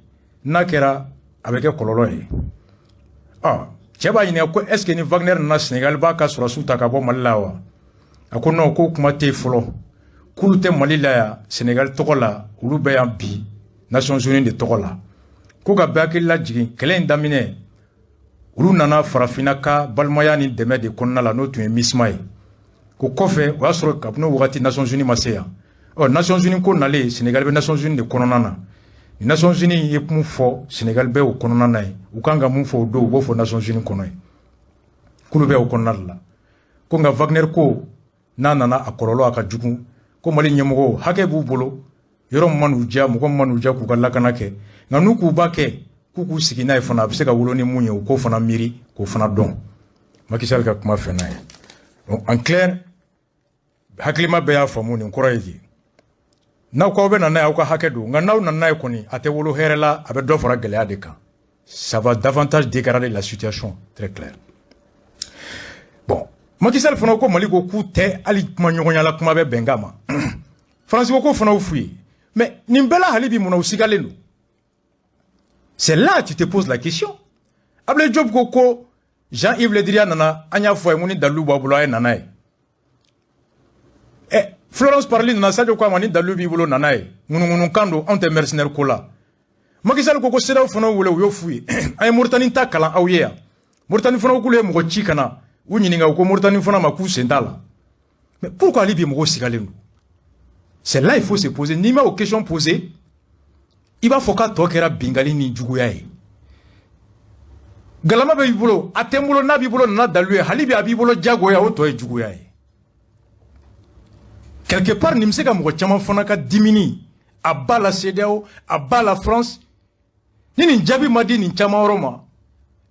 n'a kɛra a bɛ kɛ kɔlɔlɔ ye cɛ b'a ɲininka ko est ce que ni Wagner nana Sénégal b'a ka sɔrɔsiw ta ka bɔ Mali la wa a ko non ko kuma tɛ yen fɔlɔ k'olu tɛ Mali la yan Sénégal tɔgɔ la olu bɛ yan bi Nations Unies de tɔgɔ la ko ka bɛɛ hakili lajigin kɛlɛ in daminɛ olu nana farafinna ka balimaya ni dɛmɛ de kɔnɔna la n'o tun ye MISMA ye ko kɔfɛ o y'a sɔrɔ kabini o wagati Nations Unies ma se yan Nations Unies ko nalen Sénégal bɛ Nations Unies de kɔnɔna na ni Nations Unies ye mun fɔ Sénégal bɛ o kɔnɔna na ye u kan ka mun fɔ o don u b'o fɔ Nations Unies kɔnɔ ye k'olu bɛ o kɔnɔna de la ko nka Wagner ko n'a nana a kɔlɔlɔ a ka jugu ko Mali ɲɛmɔgɔw hakɛ b'u bolo yɔrɔ min man'u diya mɔgɔ min man'u diya k'u ka lakana kɛ nka n'u k'u ba kɛ k'u k'u sigi n'a ye fana a bɛ se ka wolo ni mun ye u k'o fana miiri k'o fana dɔn Macky Sall ka kuma fɛ n'a ye donc en clair hakilima bɛɛ y'a faamu nin kɔrɔ ye di n'aw k'aw bɛ na n'a ye aw ka hakɛ don nka n'aw nana n'a ye kɔni a tɛ wolo hɛrɛ la a bɛ dɔ fara gɛlɛya de kan ça va davantage dégrader la situation très clair bon Macky Sall fana ko Mali ko k'u tɛ hali kuma ɲɔgɔnya la kuma bɛ bɛnkan ma Faransi ko fana y'u f'u ye mais nin bɛɛ la hali bi mun na u sigalen don c'est là que tu te poses la question Ablaye Diop ko Jean-Yves Le Drian nana an y'a fɔ ye ni dalilu b'a bolo a ye nana ye Florence Parly nana Sadio ko a ma ni dalilu b'i bolo nana ye ŋunuŋunukan don anw tɛ mercenaire ko la Macky Sall ko CEDEAO fana wele u y'o f'u ye an ye Mauritanie ta kalan aw ye yan Mauritanie fana k'ulu ye mɔgɔ ci ka na u ɲininka u ko Mauritanie fana ma k'u sen t'a la mais pourquoi hali bi mɔgɔw sigalen don c'est là il faut se poser n'i ma o question poser i b'a fɔ k'a tɔ kɛra bingali ni juguya ye galama bɛ i bolo a tɛ n bolo n'a b'i bolo nana dalilu ye hali bi a b'i bolo jagoya o tɔ ye juguya ye quelque part nin bɛ se ka mɔgɔ caman fana ka dimini a b'a la CEDEAO a b'a la France ni nin jaabi ma di nin caman yɔrɔ ma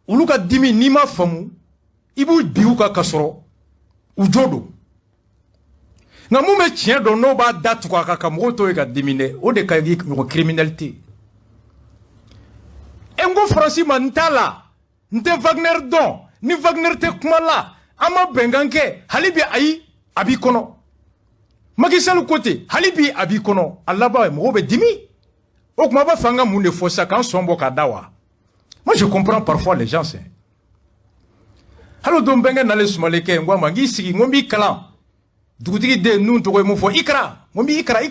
olu ka dimi n'i ma faamu i b'u bi u kan ka sɔrɔ u jo don nka mun bɛ tiɲɛ dɔn n'o b'a da tugu a kan ka mɔgɔw to ye ka dimi dɛ o de ka di mɔgɔ criminalité n ko Faransi ma n t'a la n tɛ Wagner dɔn ni Wagner tɛ kuma la an ma bɛnkan kɛ hali bi ayi a b'i kɔnɔ Macky Sall ko ten hali bi a b'i kɔnɔ a laban mɔgɔw bɛ dimi o tuma a b'a fɛ an ka mun de fɔ sisan k'an sɔn bɔ k'a da wa moi je comprends parfois les gens hali o don bɛnkɛ nalen Sumale kɛ n ko a ma n k'i sigi n ko n b'i kalan dugutigi den nun tɔgɔ ye mun fɔ Ikra n ko n b'i Ikra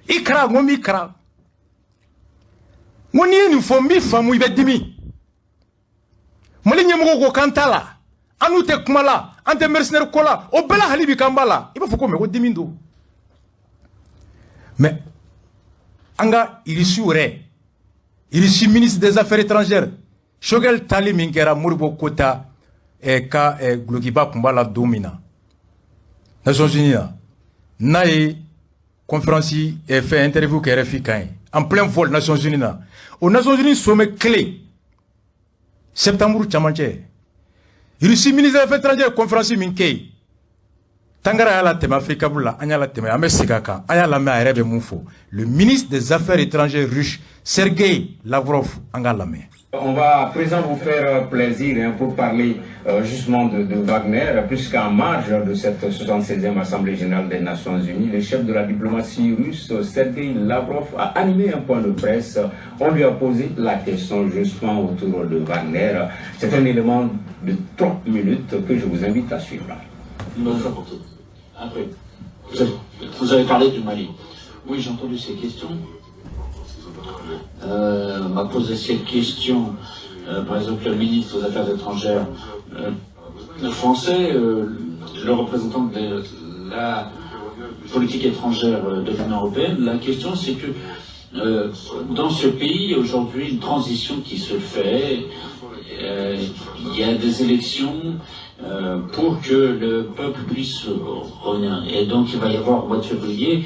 Ikra n ko n b'i kalan n ko n'i ye nin fɔ n b'i faamu i bɛ dimi Mali ɲɛmɔgɔw ko k'an t'a la an n'u tɛ kuma la an tɛ mercenaire ko la o bɛɛ la hali bi k'an b'a la i b'a fɔ ko mais ko dimi don mais an ka irisi yɛrɛ irisi ministre des affaires étrangères Shogel tali min kɛra Moribo Kota ka Glokiba kun b'a la don min na Nations Unies na n'a ye conférence fait interview kɛ RFI kan ye en plein vol Nations Unies na o Nations Unies sommet clé septembre camancɛ Russie ministre des Affaires étrangères conférence min kɛ ye Tangara y'a la tɛmɛ Afrika bula an y'a la tɛmɛ an bɛ segin a kan an y'a lamɛn a yɛrɛ bɛ mun fɔ le ministre des Affaires étrangères russe Sergei Lavrov an k'a lamɛn. On va à présent vous faire plaisir pour parler justement de Wagner, puisqu'en marge de cette 76e Assemblée générale des Nations Unies, le chef de la diplomatie russe, Sergei Lavrov, a animé un point de presse. On lui a posé la question justement autour de Wagner. C'est un élément de 30 minutes que je vous invite à suivre. Après, vous avez parlé du Mali. Oui, j'ai entendu ces questions. M'a posé cette question, par exemple, le ministre des Affaires étrangères français, le représentant de la politique étrangère de l'Union européenne. La question, c'est que dans ce pays, il y a aujourd'hui une transition qui se fait. Il y a des élections pour que le peuple puisse revenir. Et donc, il va y avoir au mois de février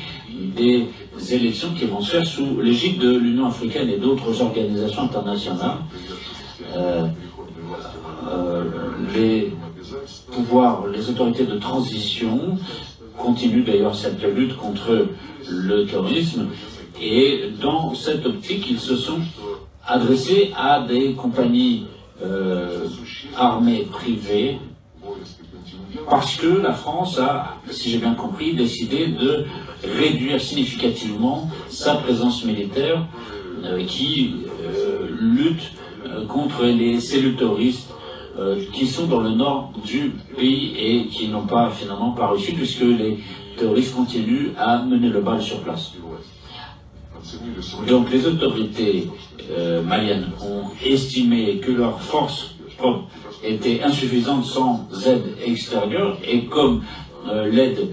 des élections qui vont se faire sous l'égide de l'Union africaine et d'autres organisations internationales. Les pouvoirs, les autorités de transition continuent d'ailleurs cette lutte contre le terrorisme, et dans cette optique, ils se sont adressés à des compagnies armées privées, parce que la France a, si j'ai bien compris, décidé de réduire significativement sa présence militaire qui lutte contre les cellules terroristes qui sont dans le nord du pays et qui n'ont pas finalement pas réussi, puisque les terroristes continuent à mener le bal sur place. Donc les autorités maliennes ont estimé que leurs forces propres étaient insuffisantes sans aide extérieure, et comme l'aide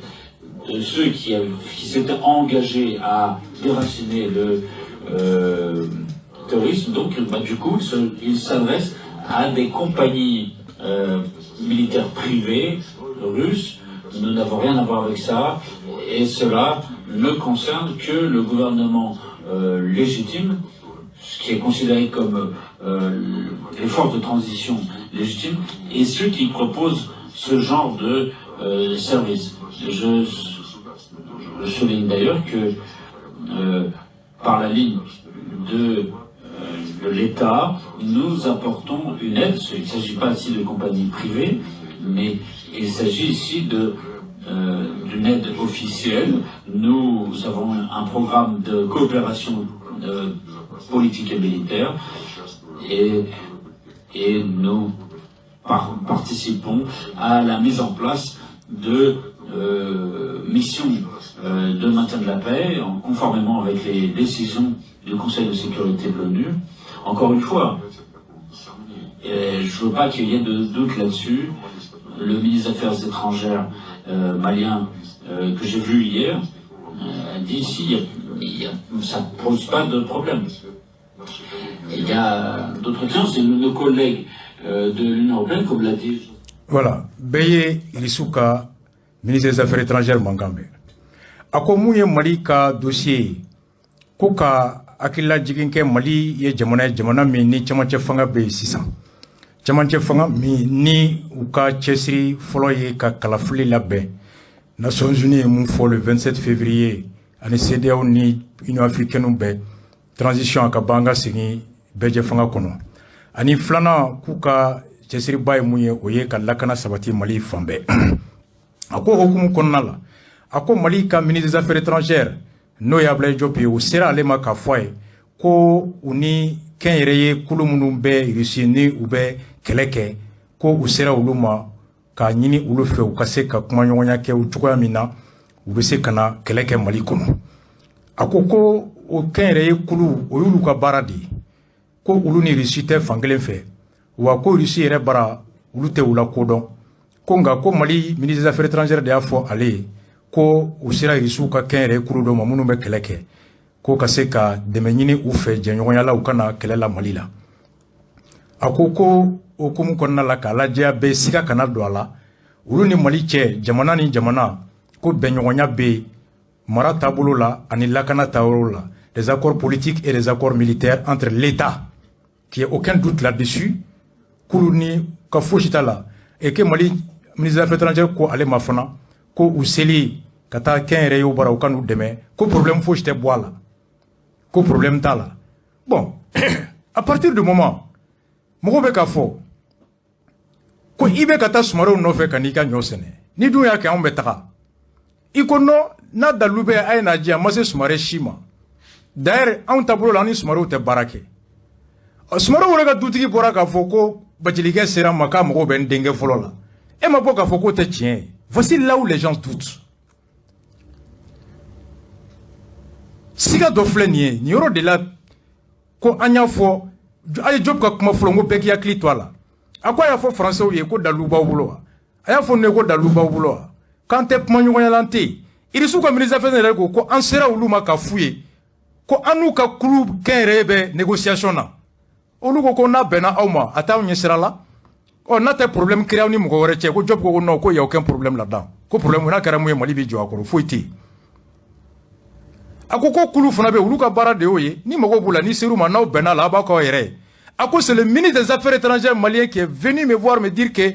de ceux qui s'étaient engagés à déraciner le terrorisme, donc du coup ils s'adressent à des compagnies militaires privées russes. Nous n'avons rien à voir avec ça, et cela ne concerne que le gouvernement légitime, ce qui est considéré comme les forces de transition légitimes, et ceux qui proposent ce genre de services. Je souligne d'ailleurs que par la ligne de l'État, nous apportons une aide. Il ne s'agit pas ici de compagnies privées, mais il s'agit ici d'une aide officielle. Nous avons un programme de coopération politique et militaire, et nous participons à la mise en place de missions de maintien de la paix, conformément avec les décisions du Conseil de sécurité de l'ONU. Encore une fois, je ne veux pas qu'il y ait de doute là-dessus. Le ministre des Affaires étrangères malien que j'ai vu hier a dit ici, ça ne pose pas de problème. Il y a d'autres questions, c'est nos collègues de l'Union européenne, comme l'a dit. Voilà, Beye Ilisuka, ministre des Affaires étrangères Mangambe. Ako mouye Mali ka dossier, ko ka akila jiginke Mali ye jamana mi ni chamanche fanga be sisan. Chamanche fanga mi ni uka chesri folo ye ka kalafuli labbe. Nations Unies mun fo le 27 février, ane CEDEAO ni Union africaine be transition akabanga singi beje fanga kono. Ani flana kuka chesri bay mouye oye ka lakana sabati Mali fambe. Ako hokumu konnala. Ako Mali ka ministre des Affaires étrangères no yable jopi o sera alema ka foye ko uni kenyereye kulu munu be Russie ni ube keleke ko u sera uluma ka nyini ulu fe u kase ka kuma nyonya ke u chukoya mina ube se kana keleke Mali kono. Ako ko o kenyereye kulu o yulu ka baradi ko ulu ni Russie te fangelen fe wa ko Russie ere bara ulu te ula kodon ko nga ko Mali ministre des Affaires étrangères de afo ale ko usira Russie ka kenre kurudo mamunu be keleke ko kaseka demenyini ufe jenyonya la ukana kelela Mali la Akoko okumu konna la kala jia be sika kana do ala ulu ni Mali che jamana ni jamana ko benyonya be mara tabolo la ani lakana tabolo la des accords politiques et des accords militaires entre l'État qui est aucun doute là-dessus kuluni ka foshita la et que Mali ministre des Affaires étrangères ko ale mafana ko useli kata ken reyo bara kanu deme ko problème foshite boala ko problème tala bon à partir du moment mogo be ka fo ko ibe kata sumaro no fe kanika nyosene ni dun ya ke on betaka ikono na dalube ay na jia mase sumare shima d'ailleurs on tablo la ni sumaro te barake sumaro wora ka dutigi bora ka fo ko bajilige sera maka mogo ben denge folo la e ma boka fo ko te tien voici là où les gens doutent siga do flenie ni yoro de la ko anya fo ay job ka kuma flongo beki ya klitwala akwa ya fo français ou ye ko daluba wulo aya fo ne ko daluba wulo quand te manyu ko yalante irisu ko ministre affaires étrangères ko ansera uluma ka fuye ko anu ka club kenrebe négociation na olu ko na bena awma ataw nyesera la o na te problème créé ni mo wore che ko job ko no ko ya aucun problème là-dedans ko problème na karamu Mali bi jo akoro foiti akoko kulu fana be ulu ka bara de oye ni mago bula ni seruma na bena la ba ko yere ako c'est le ministre des Affaires étrangères malien qui est venu me voir me dire que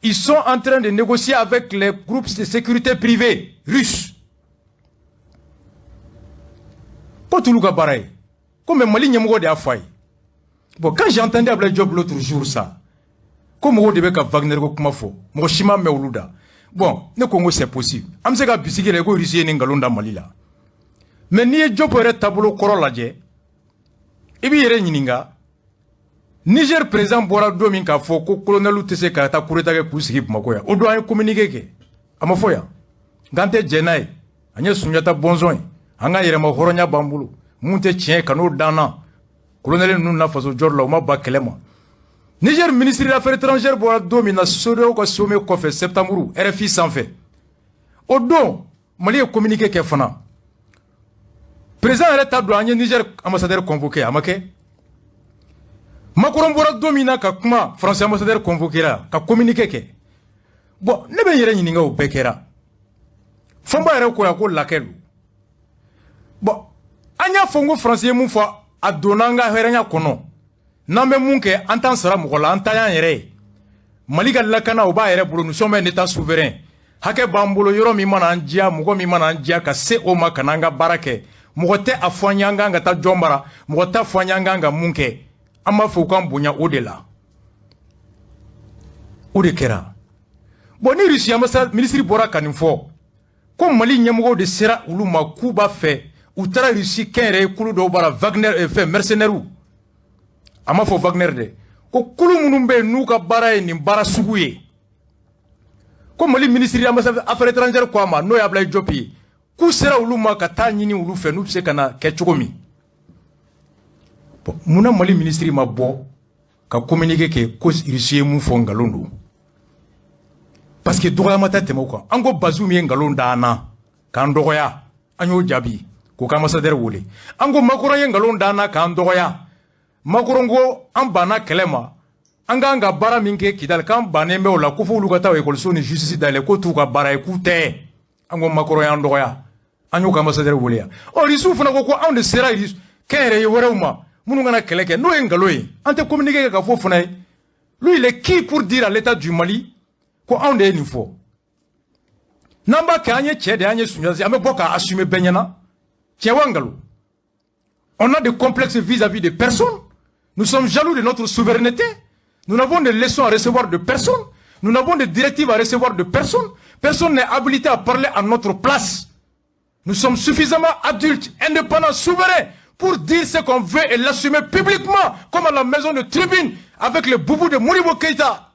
ils sont en train de négocier avec les groupes de sécurité privés russes. Pas tout le cas pareil. Comme Mali n'y a pas de bon, quand j'ai entendu Ablaye Diop l'autre jour ça, comme on devait que Wagner ko kuma fo, mo shima me uluda. Bon, ne Congo c'est possible. Amsega bisigi le ko russie ni ngalonda Mali la. Mais ni Diop ere tableau korola je. Ibi yere nyininga. Niger président bora do min ka fo ko colonel tese ka ta kureta ke kusigi Bamako ya. O do an communiquer ke. Ama fo ya. Gante jenai. Anya sunyata bonzon. Anga yere ma horonya bambulu. Munte tien kanu dana. Colonel nous na faso jorla o ma ba kelema. Niger ministre des Affaires étrangères bora do min na soro ko sommet ko fe septembre RFI sans fait. O do Mali communiquer ke fana. Président l'état do anya Niger ambassadeur convoqué amake. Macron bora domina ka kuma français ambassadeur convoqué là ka communiquer ke bon ne be yere nyinga o bekera famba yere ko ya ko lakelu bon anya fongo français mu fa adonanga heranya kono na me munke antan sara mo la antaya yere Mali ga lakana o ba yere bulu nous sommes un état souverain hake bambulo yoro mi mana anjia mugo mi mana anjia ka se o makananga barake mugote afanyanga ngata jombara mugota afanyanga nga munke ama foukan bonya odela ode kera boni Russie ambassade ministre bora kanifo comme Mali nyamugo de sera uluma kuba fait utara Russie kenre kulu do bara Wagner fait mercenaire ama fo Wagner de ko kulu munumbe nuka bara ni bara suguye comme Mali ministre ambassade affaires étrangères ko ama no ya Ablaye Diop ku sera uluma kata nyini ulu fe nu se kana ke chogomi muna Mali ministre ma bo ka communiquer ke ko Russie mu fo ngalondo parce que doya mata temo ko ango bazumi ngalonda na kan doya anyo jabi ko ka ambassadeur wole ango makoro ngalonda na kan doya makorongo ambana kelema anga bara minke kidal kan banembe ola ko fo lugata e kolso ni justice dale ko tu ka bara ekute ango makoro ya doya anyo ka ambassadeur wole ya o risu funa ko on de sera risu kere yorema Mounongana Keleke, nous engaloy, ante communiquer ka fo fonay. Lui il est qui pour dire à l'état du Mali ko on est niveau. Namba kanye tchede anye sunyazi ame boka assumer benyana. Tiawangalo. On a des complexes vis-à-vis de personnes. Nous sommes jaloux de notre souveraineté. Nous n'avons des leçons à recevoir de personne. Nous n'avons des directives à recevoir de personne. Personne n'est habilité à parler à notre place. Nous sommes suffisamment adultes, indépendants, souverains pour dire ce qu'on veut et l'assumer publiquement, comme à la maison de tribune, avec le boubou de Modibo Keïta.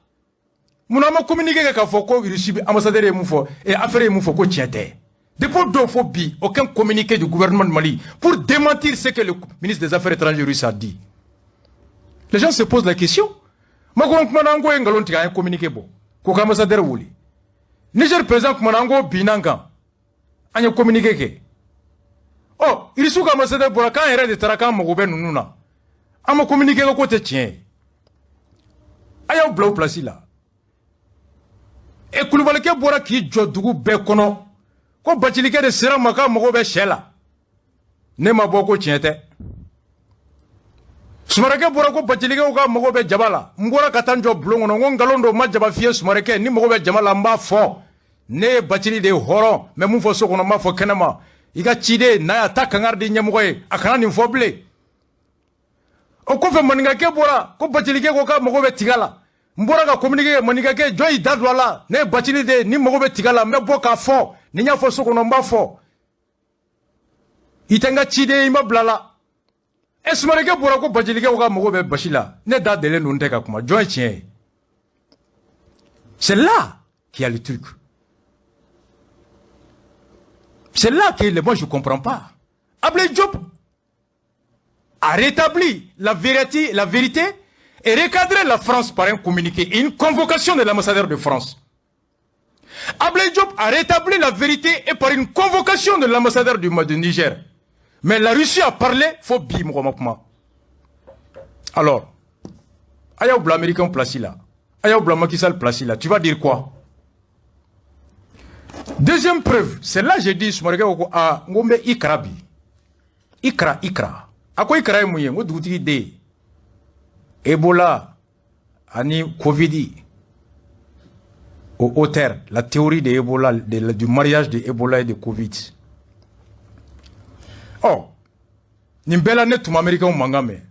Nous avons communiqué avec l'ambassadeur et affaire Moufoko Tiente. Depuis d'ophobie, aucun communiqué du gouvernement de Mali pour démentir ce que le ministre des Affaires étrangères russe a dit. Les gens se posent la question. Macron Kmanango et Ngalonti a un communiqué bon. Koka ambassadeur Wouli. Niger président Kmanango Binanga. A un communiqué. Oh, il est ambassadeur pour la quand il de Tarakan Mogoben Nuna. A un communiqué au côté tien. Aya bla place là. Et Koulibaly bora ki jo dugu be kono. Ko Bathily de sera maka mogo be shela. Ne ma boko tiente. Sumareke bora ko Bathily ka mogo be jabala. Mbora katanjo blongo ngo ngalondo ma jaba fie Sumareke ni mogo be jamala mba fo. Ne Bathily de horo me mu fo so kono ma fo kenema. Iga chide na ya takangar di nyamogo e akana ni foble. O ko fe maninga ke bora ko Bathily ko ka mogo be tigala. Mbora ka communiquer maninga ke joy dadwala ne Bathily de ni mogo be tigala me boka fo. Ni nya fo so kono mba fo. Itenga chide ima blala. Sumareke bora ko Bathily ko mogo be bashila ne da dele nunte ka kuma joy tien. C'est là qu'il y a le truc. C'est là que moi je comprends pas. Ablaye Diop a rétabli la vérité et recadré la France par un communiqué et une convocation de l'ambassadeur de France. Ablaye Diop a rétabli la vérité et par une convocation de l'ambassadeur du Niger. Mais la Russie a parlé, faut bien. Alors, Aya Obla américain placé là. Aya Obla Macky Sall placé là. Tu vas dire quoi? Deuxième preuve, c'est là j'ai dit Sumareke a ngombe ikrabi. Ikra. A quoi ikra mouye ngo douti de Ebola ani Covid. Au terre, la théorie de Ebola, du mariage de Ebola et de Covid. Oh, Nimbela net tout américain ou mangame.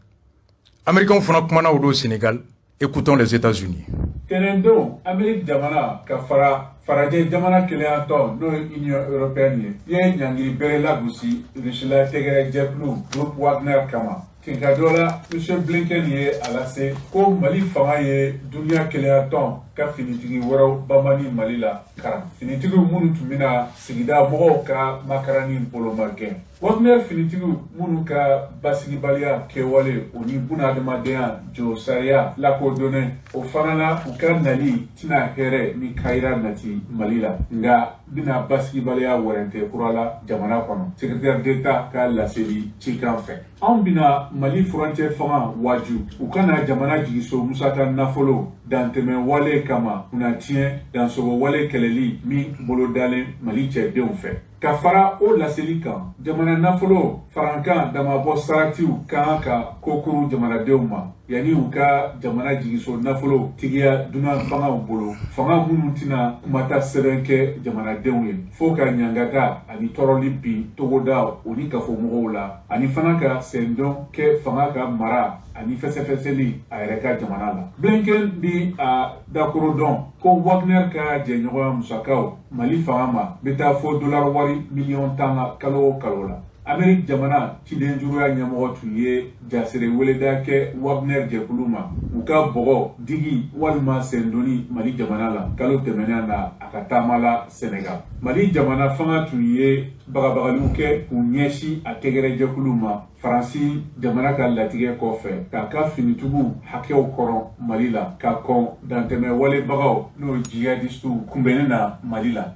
Américain fona kumana au Sénégal, écoutons les États-Unis. Kenendo, Amérique Jamana, Kafara, Faradé Jamana Keleato, no Union Européenne, Yen Yangi Berela Goussi, Richela Tegre Djeplou, Groupe Wagner Kama. Kinkadola, M. Blinken ye alase, ko Mali fanga ye dunia Keleaton, ka finitigi waro Bamani Malila Karam. Finitigi munu tumina sigida mogo ka makarani polo marken. Wagner finitigu munu ka basigi balia kewale oni buna adamadeya jo saya la coordonner o fanana u ka nali tina here ni kaira nati malila nga bina basigi balia warente kurala jamana kono secrétaire d'état ka laseli cikan fe an bina Mali frontière fanga waju u kana jamana jigiso musaka nafolo danteme wale kama una tien dans sogo wale keleli mi bolodale Mali cɛdenw fɛ ka fara o laseli kan jamana nafolo farankan dama bɔ saratiw kan ka kokuru jamanadenw ma yani u ka jamana jigiso nafolo tigiya dunan fangaw bolo fanga minnu tina kumata sɛbɛn kɛ jamanadenw ye fo ka ɲangata ani tɔɔrɔli bin togoda o ni kafomɔgɔw la ani fana ka sendɔn kɛ fanga ka mara ani fɛsɛfɛsɛli a yɛrɛ ka jamana la Blinken bi a dakoro dɔn ko Wagner ka jɛɲɔgɔnya musakaw Mali fanga ma bɛ taa fo $10 wari miliyɔn 10 la kalo o kalo la Amérique jamana ciden juguya ɲɛmɔgɔ tun ye jasere weleda kɛ Wagner jɛkulu ma u ka bɔgɔ digi walima sendoni Mali jamana la kalo tɛmɛnen na a ka taama la Sénégal Mali jamana fanga tun ye bagabagaliw kɛ k'u ɲɛsi a tɛgɛrɛ jɛkulu ma Faransi jamana ka latigɛ kɔfɛ k'a ka finitugu hakɛw kɔrɔ Mali la ka kɔn dantɛmɛ walebagaw n'o jihadistu kunbɛnni na Mali la.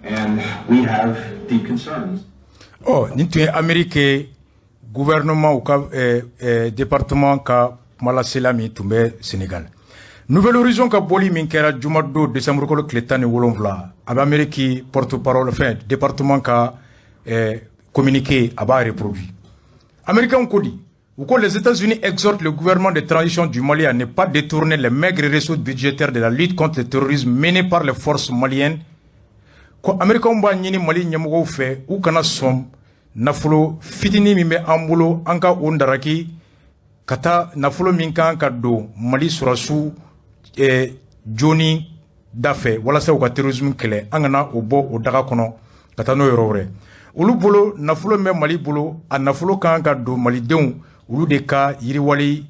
And we have deep concerns. Oh, ni tu es Amérique gouvernement ou département ka malasela mi tumbe Sénégal. Nouvel Horizon ka boli min kera jumado décembre ko kletane wolonvla. Ab Amérique porte-parole fin département ka communiqué aba reproduit. Américains ko dit ou que les États-Unis exhortent le gouvernement de transition du Mali à ne pas détourner les maigres ressources budgétaires de la lutte contre le terrorisme menée par les forces maliennes. Ko Américains ba ñini Mali ñamugo fe ou kana som nafulo fitini mi be ambulo anka ondaraki kata nafulo min kan ka do Mali surasu joni dafe wala sa ko terrorisme kele angana obo o daga kono kata no yorore ulu bolo nafulo me Mali bolo a nafulo kan ka do Mali denw ulu de ka yiriwali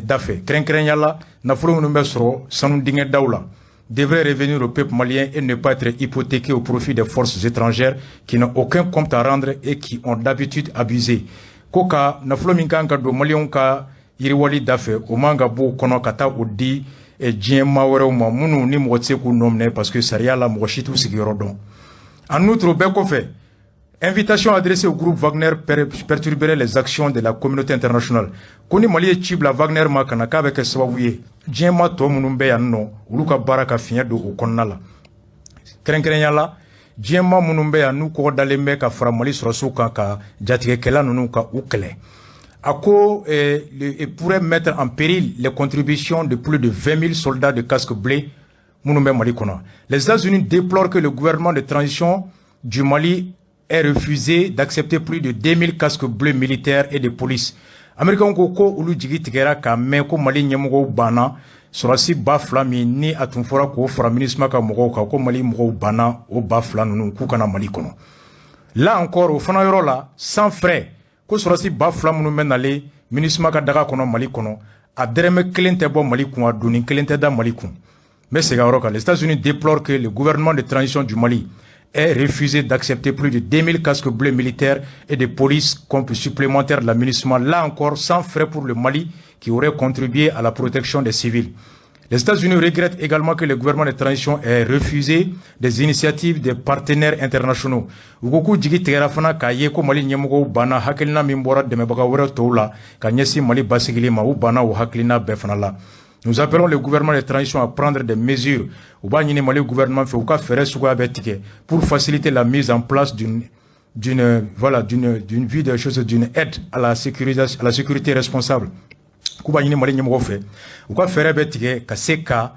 dafe kren yalla nafulo no be soro sanu dinge dawla devrait revenir au peuple malien et ne pas être hypothéqué au profit des forces étrangères qui n'ont aucun compte à rendre et qui ont d'habitude abusé. Koka, nafulo minkanka do malien ka yiriwali dafe, o manga bo kono kata odi e djema were ma munu ni motse ku nomne parce que saria la mochitu sigirodon. En outre, beko fait, invitation adressée au groupe Wagner perturberait les actions de la communauté internationale. Koni Mali et Chibla Wagner ma kanaka avec Swawouye. diɲɛma tɔ minnu bɛ yan nɔ olu ka baara ka fiɲɛ don o kɔnɔna la kɛrɛnkɛrɛnya la diɲɛma minnu bɛ yan n'u kɔgɔ dalen bɛ ka fara Mali sɔrɔsiw kan ka jatigɛkɛla ninnu ka u kɛlɛ a ko pourrait mettre en péril les contributions de plus de 20 000 soldats de casque bleu minnu bɛ Mali kɔnɔ. Les États-Unis déplorent que le gouvernement de transition du Mali ait refusé d'accepter plus de 2000 casques bleus militaires et de police. Américains ko ko olu jigi tigɛra ka mɛn ko Mali ɲɛmɔgɔw banna sɔrɔsi 2000 min ni a tun fɔra k'o fara MINUSMA ka mɔgɔw kan ko Mali mɔgɔw banna o 2000 ninnu k'u kana Mali kɔnɔ. Là encore o fana yɔrɔ la sans frais ko sɔrɔsi 2000 minnu bɛ nalen MINUSMA ka daga kɔnɔ Mali kɔnɔ a dɛrɛmɛ kelen tɛ bɔ Mali kun a donni kelen tɛ da Mali kun. Mais c'est les États-Unis déplorent que le gouvernement de transition du Mali ait refusé d'accepter plus de 2000 casques bleus militaires et de police comme supplémentaires de la MINUSMA, là encore sans frais pour le Mali qui aurait contribué à la protection des civils. Les États-Unis regrettent également que le gouvernement de transition ait refusé des initiatives des partenaires internationaux. Ugoku jigi tigɛra fana k'a ye ko Mali ɲɛmɔgɔw banna hakilina min bɔra dɛmɛbaga wɛrɛ tɔw la ka ɲɛsin Mali basigili ma u banna o hakilina bɛɛ fana la. Nous appelons le gouvernement de transition à prendre des mesures au bas du gouvernement fait au cas faire pour faciliter la mise en place d'une vie de choses, d'une aide à la sécurité responsable. Kuba nyini mali nyemo fait au cas faire kaseka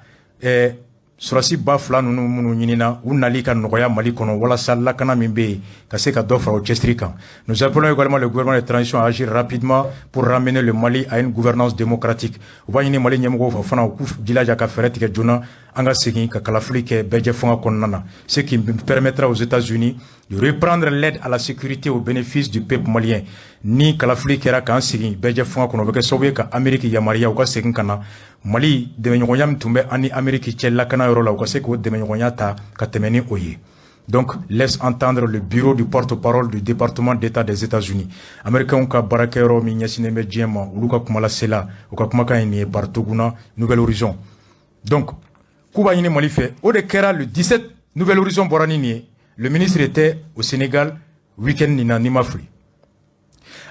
surasi bafla nunu munu nyinina unali ka noya Mali kono wala sala kana mimbe kaseka d'offre au Chestrika. Nous appelons également le gouvernement de transition à agir rapidement pour ramener le Mali à une gouvernance démocratique. Ubanyini Mali nyemo fana ukuf dilaja ka fereti ke jona anga segi ka kalaflike beje fonga konnana, ce qui permettra aux États-Unis de reprendre l'aide à la sécurité au bénéfice du peuple malien. Ni kalaflike ra kan segi beje fonga kono beke sobe ka Amerique ya Maria uka segi kana Mali demenyonyam tumbe ani Amerique tchella kana yoro la uka segi ko demenyonya ta ka temeni oye. Donc, laisse entendre le bureau du porte-parole du département d'État des États-Unis. Américains ka barakero mi nyasine me djema uluka kumala sela uka kumaka ini partuguna Nouvel Horizon. Donc, Kuba yini Mali fait au de kera le 17 Nouvel Horizon boranini le ministre était au Sénégal week-end nina nimafli.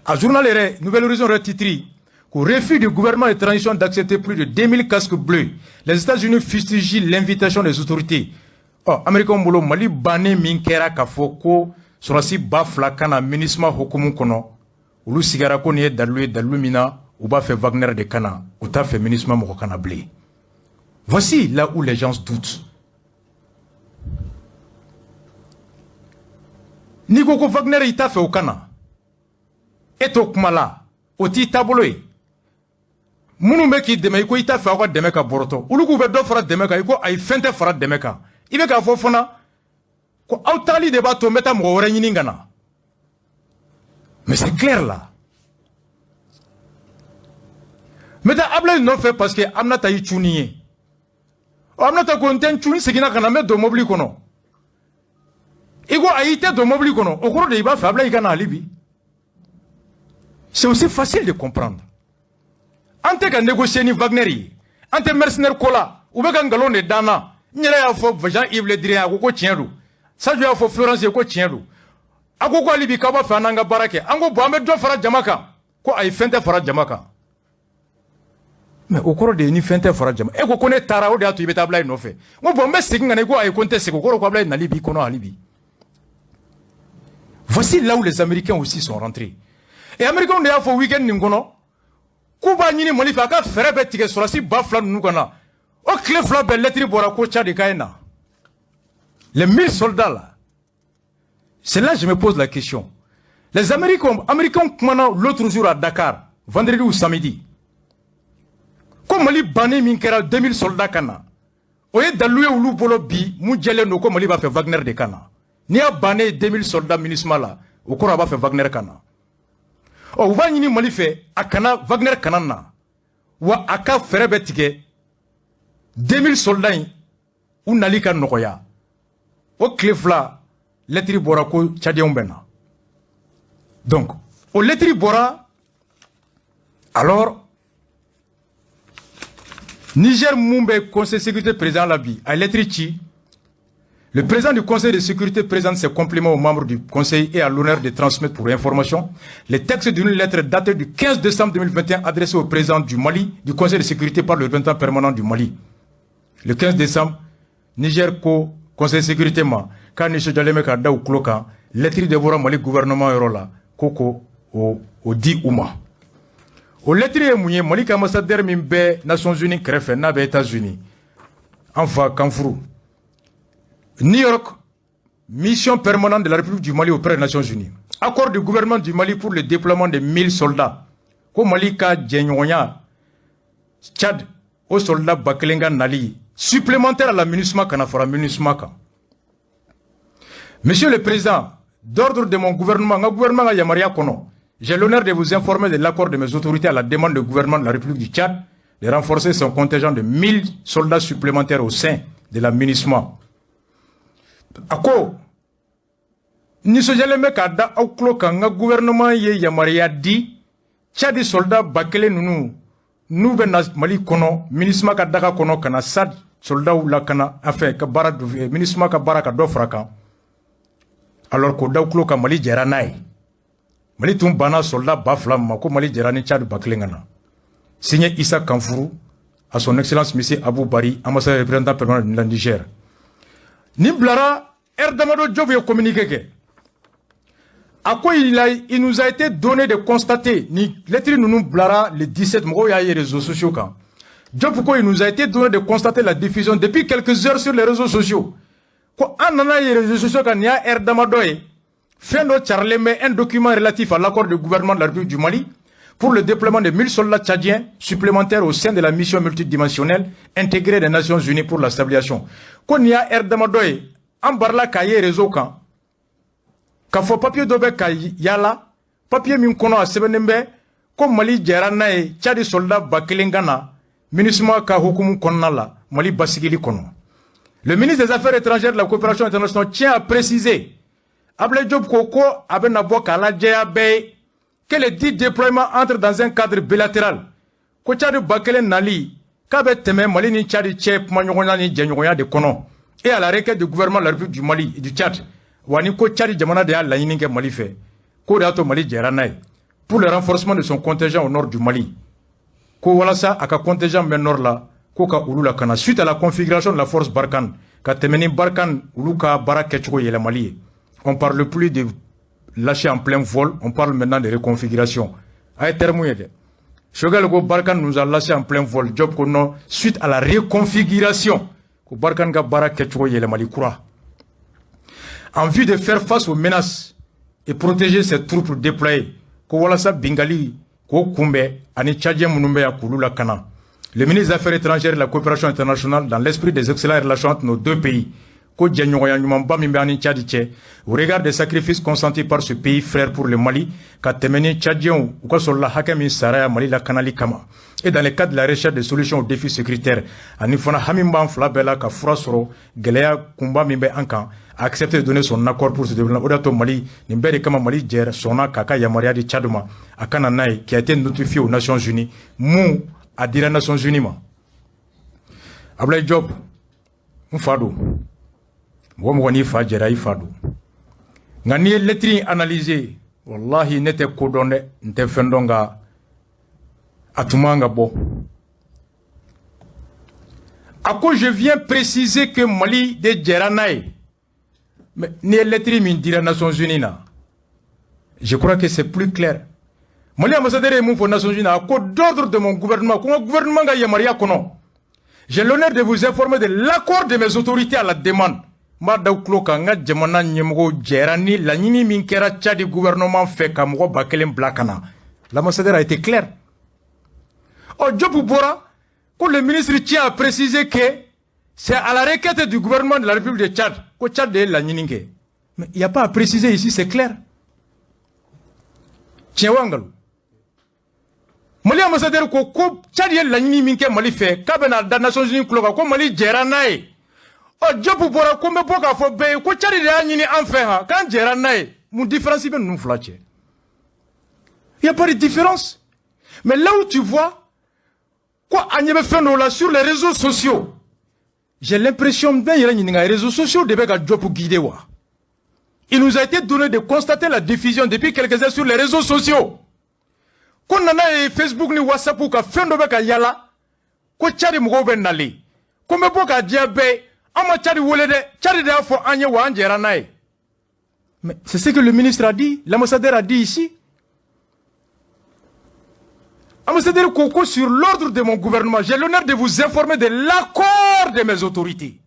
A journal Nouvel Horizon retitri qu'au refus du gouvernement de transition d'accepter plus de 2000 casques bleus, les États-Unis fustigent l'invitation des autorités. Oh, Américain bolo Mali bané min kera kafoko surasi bafla kana MINUSMA hukumu kono ulu sigara ko ni dalu mina uba fait Wagner de kana uta fait MINUSMA moko kana blé. Voici là où les gens doutent. Ni koko Wagner ita fait au kana eto kumala oti taboloy munu be ki deme ko ita fait ko deme ka boroto ulu ku be do fara deme ka ko ay fente fara deme ka ibe ka fo fona ko awtali de ba to meta mo wore nyini ngana. Mais c'est clair là. Meta able non fait parce que amna tayi chuniye amna ta konten chuni segina kana me do mobili kono igo ayite do mobili kono okoro de iba fa abla ikana alibi. C'est aussi facile de comprendre. Ante ka négocier ni Wagner ante mercenaire kola ou be ka ngalon de dana nyere ya fo Jean-Yves Le Drian akoko tiendu Sadio ya fo Florence ko tiendu akoko alibi ka ba fa nanga barake ango bo ame do fara jamaka ko ay fente fara jamaka. Mais au cours de ni fente fara jamaka e ko kone tara o de atu ibeta blay no fe mo bo mbe siginga ne ko ay konte se ko ko blay na libi kono alibi. Voici là où les Américains aussi sont rentrés. Et Américains de ya fo week-end ningono kuba nyini Mali fa ka fere be tike surasi bafla nugana. O clé flabe lettre bora ko tcha de kaina. Les 1000 soldats là. C'est là que je me pose la question. Les Américains maintenant l'autre jour à Dakar, vendredi ou samedi. Comme Mali bané minkera 2000 soldats kana. Oye daloué ou bolo bi mu djele no ko Mali va faire Wagner de kana. Ni a bané 2000 soldats MINUSMA là, au cours va faire Wagner kana. O va ni Mali fait akana Wagner kana na. Wa aka fere betike 2000 soldats ou nalika nokoya. Au clefla, lettre bora ko tchadien bena. Donc, au lettre bora, alors, Niger Mumbe, Conseil de sécurité président Labi, à lettre chi, Le président du Conseil de sécurité présente ses compliments aux membres du Conseil et a l'honneur de transmettre pour information les textes d'une lettre datée du 15 décembre 2021 adressée au président du Mali, du Conseil de sécurité par le représentant permanent du Mali. Le 15 décembre, Niger ko Conseil de sécurité ma ka ni sojaleme ka da ukloka lettre de bora Mali gouvernement eurola koko o di uma. Au lettre e mouye Mali ka ambassadeur min be Nations Unies krefe na be États-Unis. Enfin Kanfuru. New York, mission permanente de la République du Mali auprès des Nations Unies. Accord du gouvernement du Mali pour le déploiement de 1000 soldats. Ko Mali ka djenyonya Tchad aux soldats Bakelenga Nali supplémentaire à la MINUSMA Kanafora MINUSMA. Monsieur le Président, d'ordre de mon gouvernement, Yamaria Kono, j'ai l'honneur de vous informer de l'accord de mes autorités à la demande du gouvernement de la République du Tchad de renforcer son contingent de 1000 soldats supplémentaires au sein de la MINUSMA. Ako ni sojaleme ka da awklo ka nga gouvernement ye yamaria di Tchadi soldat bakele nunu nu be na Mali kono MINUSMA ka daga kono kana sad soldat la kana afin ka bara du MINUSMA ka bara ka do fraka alors ko dawklo ka Mali jera nay Mali tum bana soldat baflam ma ko Mali jera ni Tchad bakele ngana signé Issa Kanfourou à son excellence monsieur Abou Bari ambassadeur représentant permanent de Niger. Ni blara Erdamado Diop a communiqué. À quoi il nous a été donné de constater, ni lettre nous blara le 17 mois, il y a les réseaux sociaux quand. Diop pourquoi il nous a été donné de constater la diffusion depuis quelques heures sur les réseaux sociaux. Quoi, en a les réseaux sociaux quand il y a Erdamado fait notre Charleme un document relatif à l'accord du gouvernement de la République du Mali pour le déploiement de 1000 soldats tchadiens supplémentaires au sein de la mission multidimensionnelle intégrée des Nations Unies pour la stabilisation. Quand il y a Erdamado en barla kaye réseau kan ka fo papier dobe kay yala papier min kono a sebenembe ko Mali jera nae Tchadi soldat bakelengana MINUSMA ka hukumu konna la Mali basigili kono. Le ministre des Affaires étrangères de la coopération internationale tient à préciser Abdoulaye Diop Koko abena boka la JAB que les 10 déploiements entrent dans un cadre bilatéral ko Tchadi bakelen nali ka be teme Mali ni Tchadi chep manyonya ni jenyonya de kono. Et à la requête du gouvernement de la République du Mali et du Tchad, Wani ko Tchad Djamana de la Yininke Mali fait, ko Dato Mali Djeranaï, pour le renforcement de son contingent au nord du Mali. Ko Walasa aka contingent men nord là, ko ka Ulula Kana, suite à la configuration de la force Barkhane, ka temeni Barkhane Uluka Baraketchko et la Mali. On parle plus de lâcher en plein vol, on parle maintenant de reconfiguration. Aïe termouye. Shogal go Barkhane nous a lâché en plein vol, job kono, suite à la reconfiguration. En vue de faire face aux menaces et protéger ces troupes déployées, Bingali, le ministre des Affaires étrangères et de la coopération internationale, dans l'esprit des excellentes relations entre nos deux pays, au regard des sacrifices consentis par ce pays frère pour le Mali, et dans le cadre de la recherche de solutions aux défis sécuritaires, a accepté de donner son accord pour se développer. Odato Mali, Nimbere Kama Mali Djer, Sona Kaka Yamaria de Tchaduma, à Kananaï, qui a été notifié aux Nations Unies, Mou, à dire aux Nations Unies. Ablaye Diop, Mfado. Mwani Fadjera Ifado. Ngani lettre analysée, wallahi n'était kodone, n'était fendonga, atumanga bo. À quoi je viens préciser que Mali de Djeranaï, mais ni lettre min dira Nations Unies na. Je crois que c'est plus clair. Mali ambassadeur et mon Nations Unies à cause d'ordre de mon gouvernement, comment gouvernement ga yamaria kono. J'ai l'honneur de vous informer de l'accord de mes autorités à la demande. Madauklo kanga jamana nyemgo jerani la nini minkera Tchadi gouvernement fait kamgo bakelem blakana. L'ambassadeur a été clair. Oh Diop Bora, quand le ministre tient à préciser que c'est à la requête du gouvernement de la République de Tchad que Tchad est la Niningue. Mais il n'y a pas à préciser ici, c'est clair. Tiens, Wangalou. Mali ambassadeur ko Tchad est la Niningue Mali fait. Kabena da Nations Unies Kloga ko Mali Djeranaï. Oh Diop Bora ko me boka fo be ko Tchad est la Nini enfin ha quand Djeranaï. Mon différence ben nous flatche. Il n'y a pas de différence. Mais là où tu vois quoi Agnebe Fenola sur les réseaux sociaux. j'ai l'impression que les réseaux sociaux devaient être job pour guider. Il nous a été donné de constater la diffusion depuis quelques heures sur les réseaux sociaux. Quand on a Facebook ni WhatsApp ou fait de yala, ko chari mgo ben nali. Comme boka diabe, ama chari wolede, chari de afo anye wa anjera nae. Mais c'est ce que le ministre a dit, l'ambassadeur a dit ici. Ambassadeur Koko, sur l'ordre de mon gouvernement, j'ai l'honneur de vous informer de l'accord de mes autorités.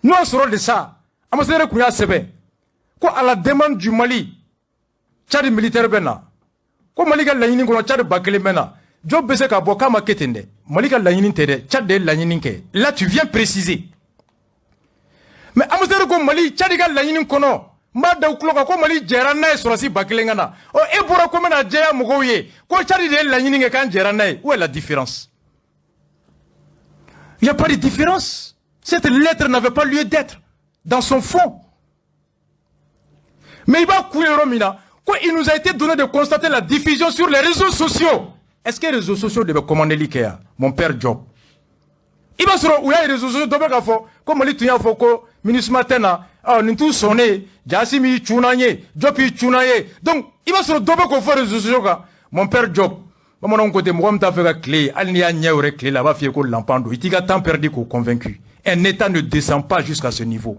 Nous en serons de ça. Ambassadeur Kouya Sebe, quoi à la demande du Mali, Tchad militaire bena, quoi Malika Lanini qu'on a Tchad Bakele bena, Job Beseka Boka Maketende, Malika Lanini Tede, Tchad de Lanininke. Là tu viens préciser. Mais ambassadeur ko Mali, Tchadiga Lanini kono, Mada Ukloka ko Mali Djeranae sur la si Bakelengana. Oh, et pour comment a Djera Mogoye, quoi Tchadi de Lanininke kan Djeranae. Où est la différence? Il n'y a pas de différence. Cette lettre n'avait pas lieu d'être. Dans son fond. Mais il va couler Romina. Quoi, il nous a été donné de constater la diffusion sur les réseaux sociaux. Est-ce que les réseaux sociaux devaient commander l'IKEA? Mon père Job. Il va se où il y a les réseaux sociaux, comme on dit, il y a ministre Matena, nous tous sonné, Jassimi Tchounaye, Job Tchounaye. Donc, il va se retrouver les réseaux sociaux. Mon père Job. Mon côté, moi, je suis avec clé, Alnia Niaure clé, là-bas, il y a l'empando. Il y a tant perdu qu'on convaincu. Un État ne descend pas jusqu'à ce niveau.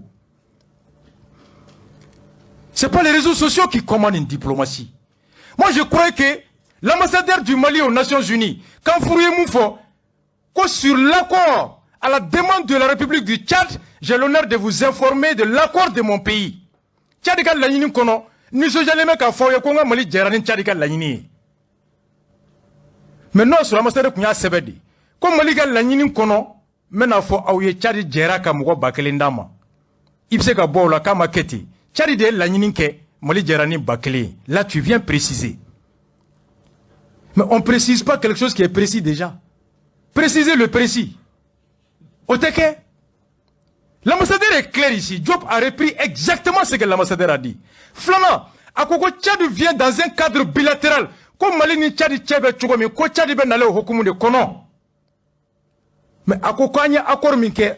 Ce n'est pas les réseaux sociaux qui commandent une diplomatie. Moi, je crois que l'ambassadeur du Mali aux Nations Unies, quand Fourier Moufo, sur l'accord, à la demande de la République du Tchad, j'ai l'honneur de vous informer de l'accord de mon pays. Tchadika Lanini Kono, nous sommes jamais qu'à Foye Konga Mali Djeranin Tchadika Lanini. Maintenant, sur l'ambassadeur Kouya Sebedi, comme Malika Lanini Kono, maintenant, il faut que Tchadi Djera Kamouwa Bakelindama. Il sait qu'à Bola Kamaketi. Tchadi de Lanininke, Mali Djerani Bakeli. Là, tu viens préciser. Mais on ne précise pas quelque chose qui est précis déjà. Précisez le précis. Oteke. L'ambassadeur est clair ici. Diop a repris exactement ce que l'ambassadeur a dit. Flana, à Koko Tchad vient dans un cadre bilatéral. Comme Mali ni Tchadi Tchebe Tchogomi, ko Tchadi ben allé au Hokumu de Konon. Mais à Kokanya, accord Minke.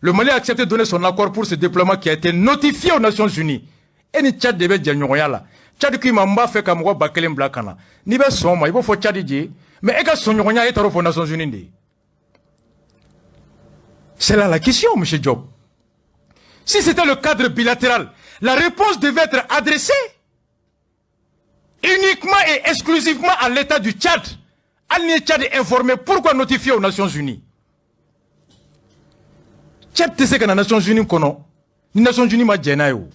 Le Mali a accepté de donner son accord pour ce déploiement qui a été notifié aux Nations Unies. Et ni Tchad devait dire Nyoyala. Tchad qui m'a fait comme moi Bakelem Blakana. Ni ben son, il faut Tchad dire. Mais est-ce que son Nyoya est aux Nations Unies? C'est là la question, M. Job. Si c'était le cadre bilatéral, la réponse devait être adressée uniquement et exclusivement à l'État du Tchad. Al-Ni Tchad est informé pourquoi notifier aux Nations Unies. Tchad, c'est que les Nations Unies kono, les Nations Unies ma djenayo.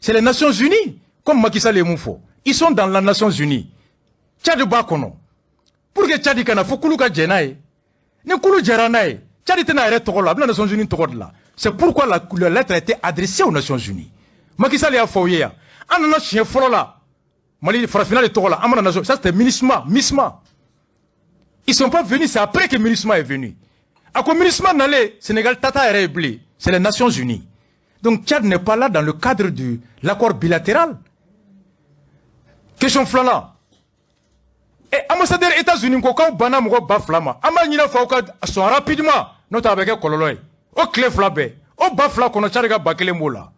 C'est les Nations Unies, comme Macky Sall et Moufo. Ils sont dans les Nations Unies. Tchad ba kono. Pour que Tchad kana faut kuluka djenaye. Ne kulu djeranaye. Tchad tena ere tokola, les Nations Unies tokola. C'est pourquoi la lettre a été adressée aux Nations Unies. Macky Sall a fouillé. Anana chien folola. Mali farafina de tokola. Amana Nation, ça c'était MINUSMA, MISMA. Ils sont pas venus, c'est après que MINUSMA est venu. À quoi MINUSMA n'allait, Sénégal Tata est réglé. C'est les Nations Unies. Donc Tchad n'est pas là dans le cadre de l'accord bilatéral. Question flana. Et ambassadeur États-Unis, quand Bana Mougo Baflama, Amanina Fauka sont rapidement, notre avec Kololoy, au clé flabé, au Bafla qu'on a chargé Bakele Moula.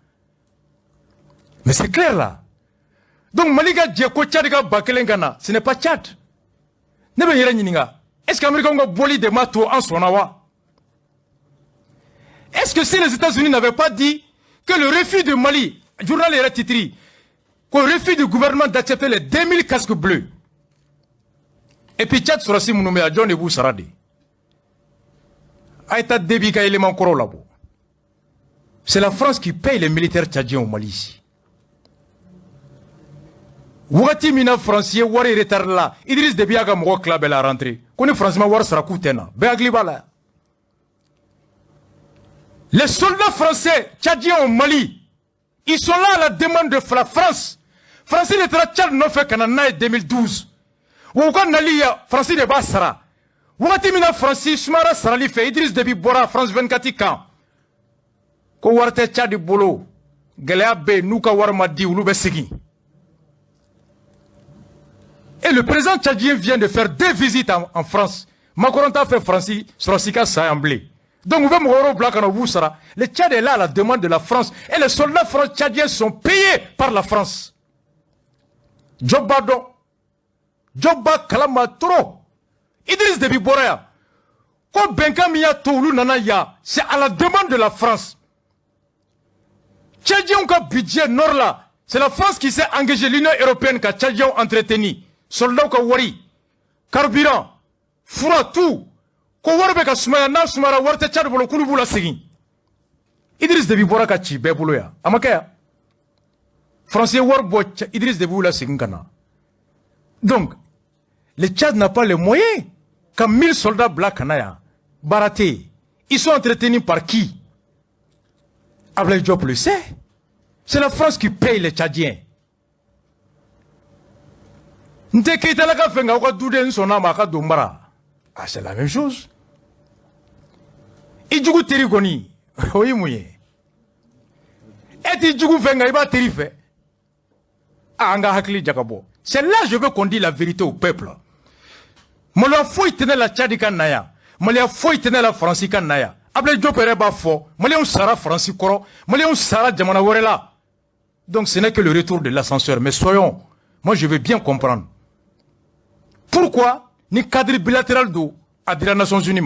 Mais c'est clair là. Donc Malika Djeko Tchadiga Bakelengana, ce n'est pas Tchad. Est-ce qu'Américain a boli des matos en Sonawa? Est-ce que si les États-Unis n'avaient pas dit que le refus de Mali, journal est titré, qu'au refus du gouvernement d'accepter les 2000 casques bleus, et puis Tchad sera si mon à John Ebou Sarade. Aïta Debika élément koro labo. C'est la France qui paye les militaires tchadiens au Mali ici. Wati mina français wari retard là. Idriss Déby aga mo club la rentrée. Koni français war sera koutena. Beagli bala. Les soldats français tchadiens au Mali, ils sont là à la demande de la France. Français ne tra Tchad no fait kanana 2012. Oukan nalia français de Basra. Wati mina français Soumara Sarali fait Idriss Déby Bora France 24 kan. Ko warte Tchad bolo. Galea be nuka war madi ou lube segi. Et le président tchadien vient de faire 2 visites en France. Macron a fait Francis Srosika Sayamblé. Donc, vous pouvez black en Oussara. Le Tchad est là à la demande de la France. Et les soldats tchadiens sont payés par la France. Jobado. Jobba Kalama Toro. Idriss Déby Boréa. Quand Benkamia Toulou Nanaya, c'est à la demande de la France. Tchadien ka budget nord là. C'est la France qui s'est engagée, l'Union européenne qui a Tchadien entretenu. Soldats ka wari. Carburant. Foura tout. Idriss Déby Bora ka ci be bolo ya amaka français war bo Idriss Déby la segin kana. Donc le Tchad n'a pas les moyens. Comme 1000 soldats blancs kanaya baraté, ils sont entretenus par qui? Ablaye Diop le sait. C'est la France qui paye les Tchadiens. Nte keita la ka fenga ko douden sona maka dombara. Ah, c'est la même chose. Idjougou teri goni. Oui, mouye. Et Idjougou venga, il va teri fait. Ah, anga hakli jakabo. C'est là que je veux qu'on dise la vérité au peuple. Molia foi tenait la Tchadika naya. Molia foi tenait la Francica naya. Ablaye Diop ereba fo. Molia on sara Francicoro. Molia on sara Djamana Worela. Donc ce n'est que le retour de l'ascenseur. Mais soyons, moi je veux bien comprendre. Pourquoi ni cadre bilatéral d'eau à dire Nations Unies?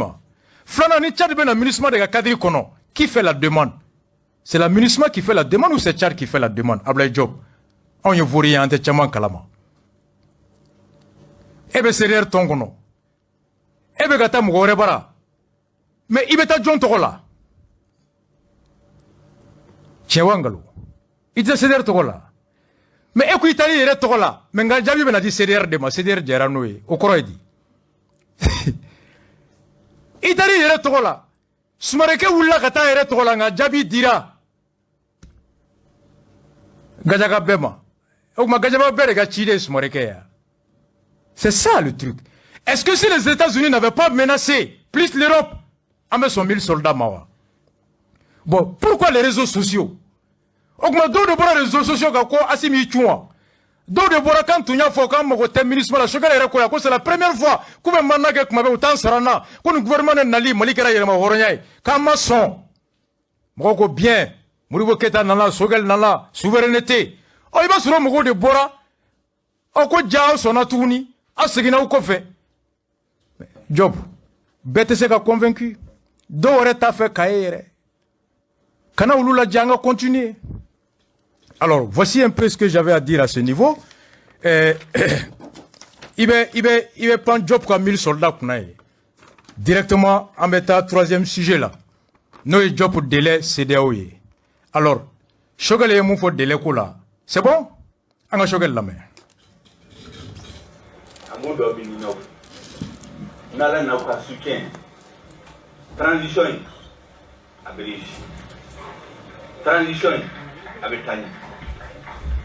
Flana ni Tchad ben ministre de cadre kono. Qui fait la demande? C'est la ministre qui fait la demande ou c'est Tchad qui fait la demande? Ablaye Diop. On y voit rien ante Tchaman Kalama. Ebe serer tongono. Ebe gata mugore bara. Mais ibeta John Togola. Chewangalo. Ite serer Togola. Mais écoute, Italie est Togola. Mais nga jabi ben a dit serer de ma serer Jeranoé. Okoro dit. Italie est Togola. Sumareke wula kata est Togola nga jabi dira. Gajaga bema. Okuma gajaba bere ga chide sumareke ya. C'est ça le truc. Est-ce que si les États-Unis n'avaient pas menacé plus l'Europe, avec son 1000 soldats mawa? Bon, pourquoi les réseaux sociaux? Okuma do de bora réseaux sociaux kako asimi chouan. Do de bora quand tu n'as pas comme au ministre la chocolat et quoi, c'est la première fois que vous m'avez que m'avez autant sarana, que le gouvernement n'ali malikara yema horonyai. Kama son. Moko bien. Muribo keta nana sogel nana souveraineté. Oh il va sur le de bora. Oko jao son atuni. Asegina ou kofe. Job. Bête se ka convaincu. Do ore ta fait kaere. Kana ulula djanga continuer. Alors, voici un peu ce que j'avais à dire à ce niveau. Il va prendre Job comme 1000 soldats. Directement, en mettant troisième sujet là. Nous, Job pour délai, c'est des OE. Alors, Shogel et Moufo délai là. C'est bon? On a Shogel la main. Amodo Binino. Nala n'a pas soutien. Transition. Abrige. Transition. Avec Tani.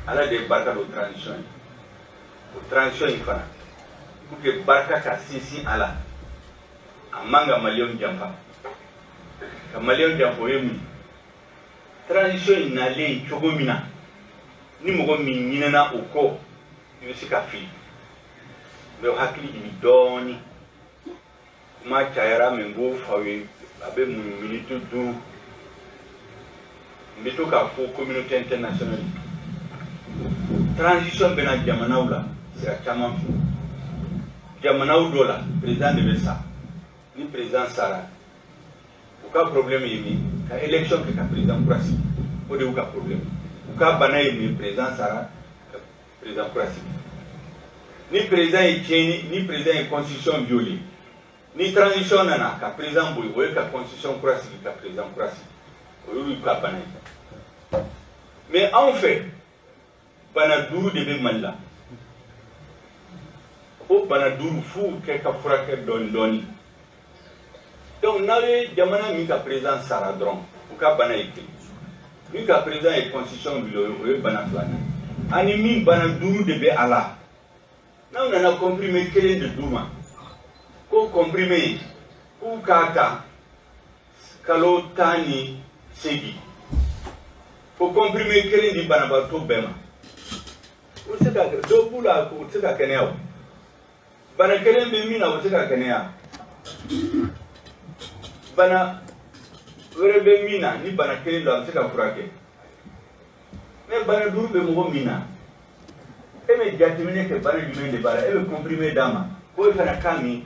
Ala de barka do transition. Transition fana. Pour que barka ka sisi ala. Amanga malion jampa. Ka malion jampo yemu. Transition na le chogomina. Ni mo mi nyina oko. Ni sika fi. Me hakili ni doni. Ma chaira mengo fawe abe mu minute du. Mbito ka fo communauté internationale. Transition bena Jamanaoula, c'est la Chaman. Jamanaoudola, président de Bessa, ni président Sarah. Aucun problème yémi, ka élection que ka président Kourassi, au de aucun problème. Aucun bana yémi, président Sarah, président Kourassi. Ni président Etienne, ni président et constitution violée. Ni transition nana, ka président Boui, ou ka constitution Kourassi, ka président Kourassi. Ou ka bana. Mais en fait, Banaduru de Bemalla. Oh, Banaduru fou, quelqu'un fera qu'elle donne. Donc, n'avez Yamana Mika présent Saradron, ou qu'à Banaïke. Mika présent et constitution de Banaflana. Animi Banaduru de Béala. Là, on a comprimé quel est de Douma. Ko comprimé, ou Kaka, Kalotani, Segi. Pour comprimer quel est de Banabato Bema. Vous savez que deux boules à côté de Kenya. Bana Kenya Bemina, vous savez à Kenya. Bana wɛrɛ bɛ min na ni bana kelen don a bɛ se ka furakɛ mais bana duuru bɛ mɔgɔ min na e bɛ jateminɛ kɛ bana jumɛn de b'a la e bɛ comprimé d'a ma ko e fana k'a min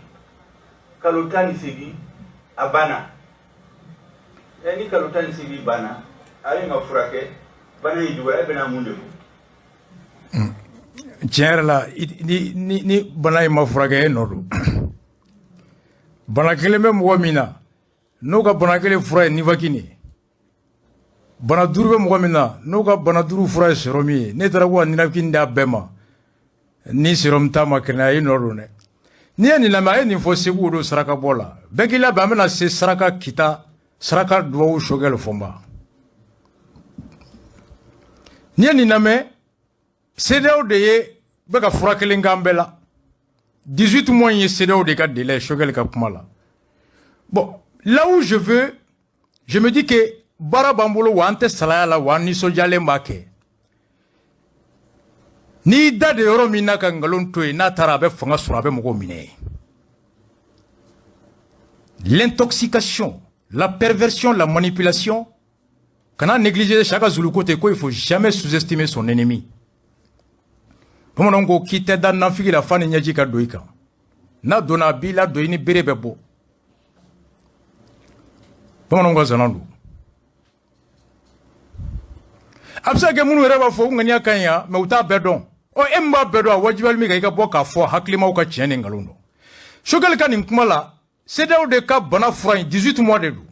kalo 18 a banna ni kalo 18 banna a ye ma furakɛ bana in juguyara e bɛna mun de fɔ. Tiɲɛ yɛrɛ la ni bana in ma furakɛ e nɔ don bana kelen bɛ mɔgɔ min na n'o ka bana kelen fura ye nivakini ye bana duuru bɛ mɔgɔ min na n'o ka bana duuru fura ye sérum ye ne taara ko ka nivakini d'a bɛɛ ma ni sérum ta ma kɛnɛya e nɔ don dɛ n'i ye nin lamɛn a ye nin fɔ Segu don saraka bɔ la bɛɛ k'i labɛn an bɛna se saraka kita saraka duwawu Choguel Fɔnba n'i ye nin lamɛn CEDEAO de ye bɛ ka fura kelen k'an bɛɛ la 18 mois ye CEDEAO de ka délai Choguel ka kuma la bon là où je veux je me dis que baara b'an bolo wa an tɛ salaya la wa an nisɔndiyalen b'a kɛ n'i da de yɔrɔ min na ka nkalon to yen n'a taara a bɛ fanga sɔrɔ a bɛ mɔgɔw minɛ l'intoxication la perversion la manipulation kana négliger chaque Zulu côté ko il faut jamais sous-estimer son ennemi bamananw ko k'i tɛ da nafigi la fa ni ɲɛji ka don i kan n'a donna a b'i la don i ni bere bɛ bɔ bamananw ka zana don a bɛ se ka kɛ minnu yɛrɛ b'a fɔ u ŋaniya ka ɲi yan mais u t'a bɛɛ dɔn e min b'a bɛɛ dɔn a wajibiyalen min kan i ka bɔ k'a fɔ hakilimaw ka tiɲɛ ni nkalon don Choguel ka nin kuma la CEDEAO de ka bana fura in 18 mois de don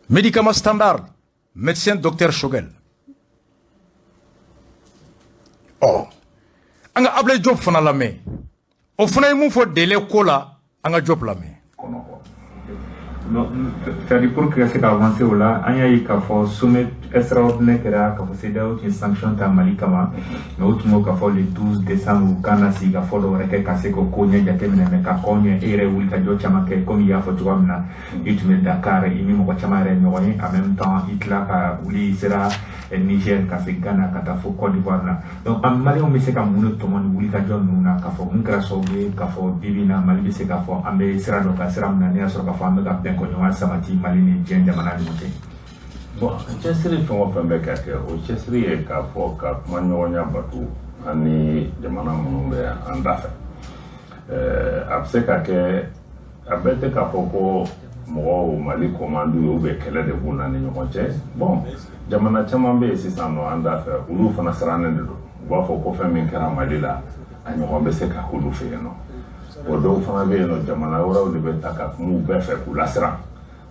médicament standard médecin docteur Choguel an ka Ablaye Diop fana lamɛn o fana ye mun fɔ délai ko la an ka Diop lamɛn. C'est-à-dire pour que c'est avancé là, il y a eu qu'à faire sommet extraordinaire qui a fait des sanctions à Mali kama, mais autre mot qu'à faire le 12 décembre au Canada si qu'à faire le requête cassé qu'au Konya jatemina mais qu'à Konya et réouli qu'à Dieu chama comme il y a fait toi maintenant, il te met Dakar et il me chama réunion en même temps il l'a qu'à ouli sera Niger qu'à fait Ghana qu'à fait Côte d'Ivoire là. Donc en Mali on me sait qu'à mon tout le monde ouli qu'à Dieu nous n'a qu'à faire un grâce au qu'à faire bibina Mali c'est qu'à faire amé sera donc à sera m'nania sur qu'à faire amé qu'à samati malini jeng jamana ni mute bon chesri fongo pembe kake o chesri e ka fo ka manyonya batu ani jamana munumbe andafa abse kake abete ka foko mo Mali commando yo be kele de buna ni nyoche bon jamana chamambe sisano andafa ulu fana sarane do wa foko femi kara Mali la anyo be se ka ulu fe no o do fana be no jamana wora de be taka mu be fe kula sara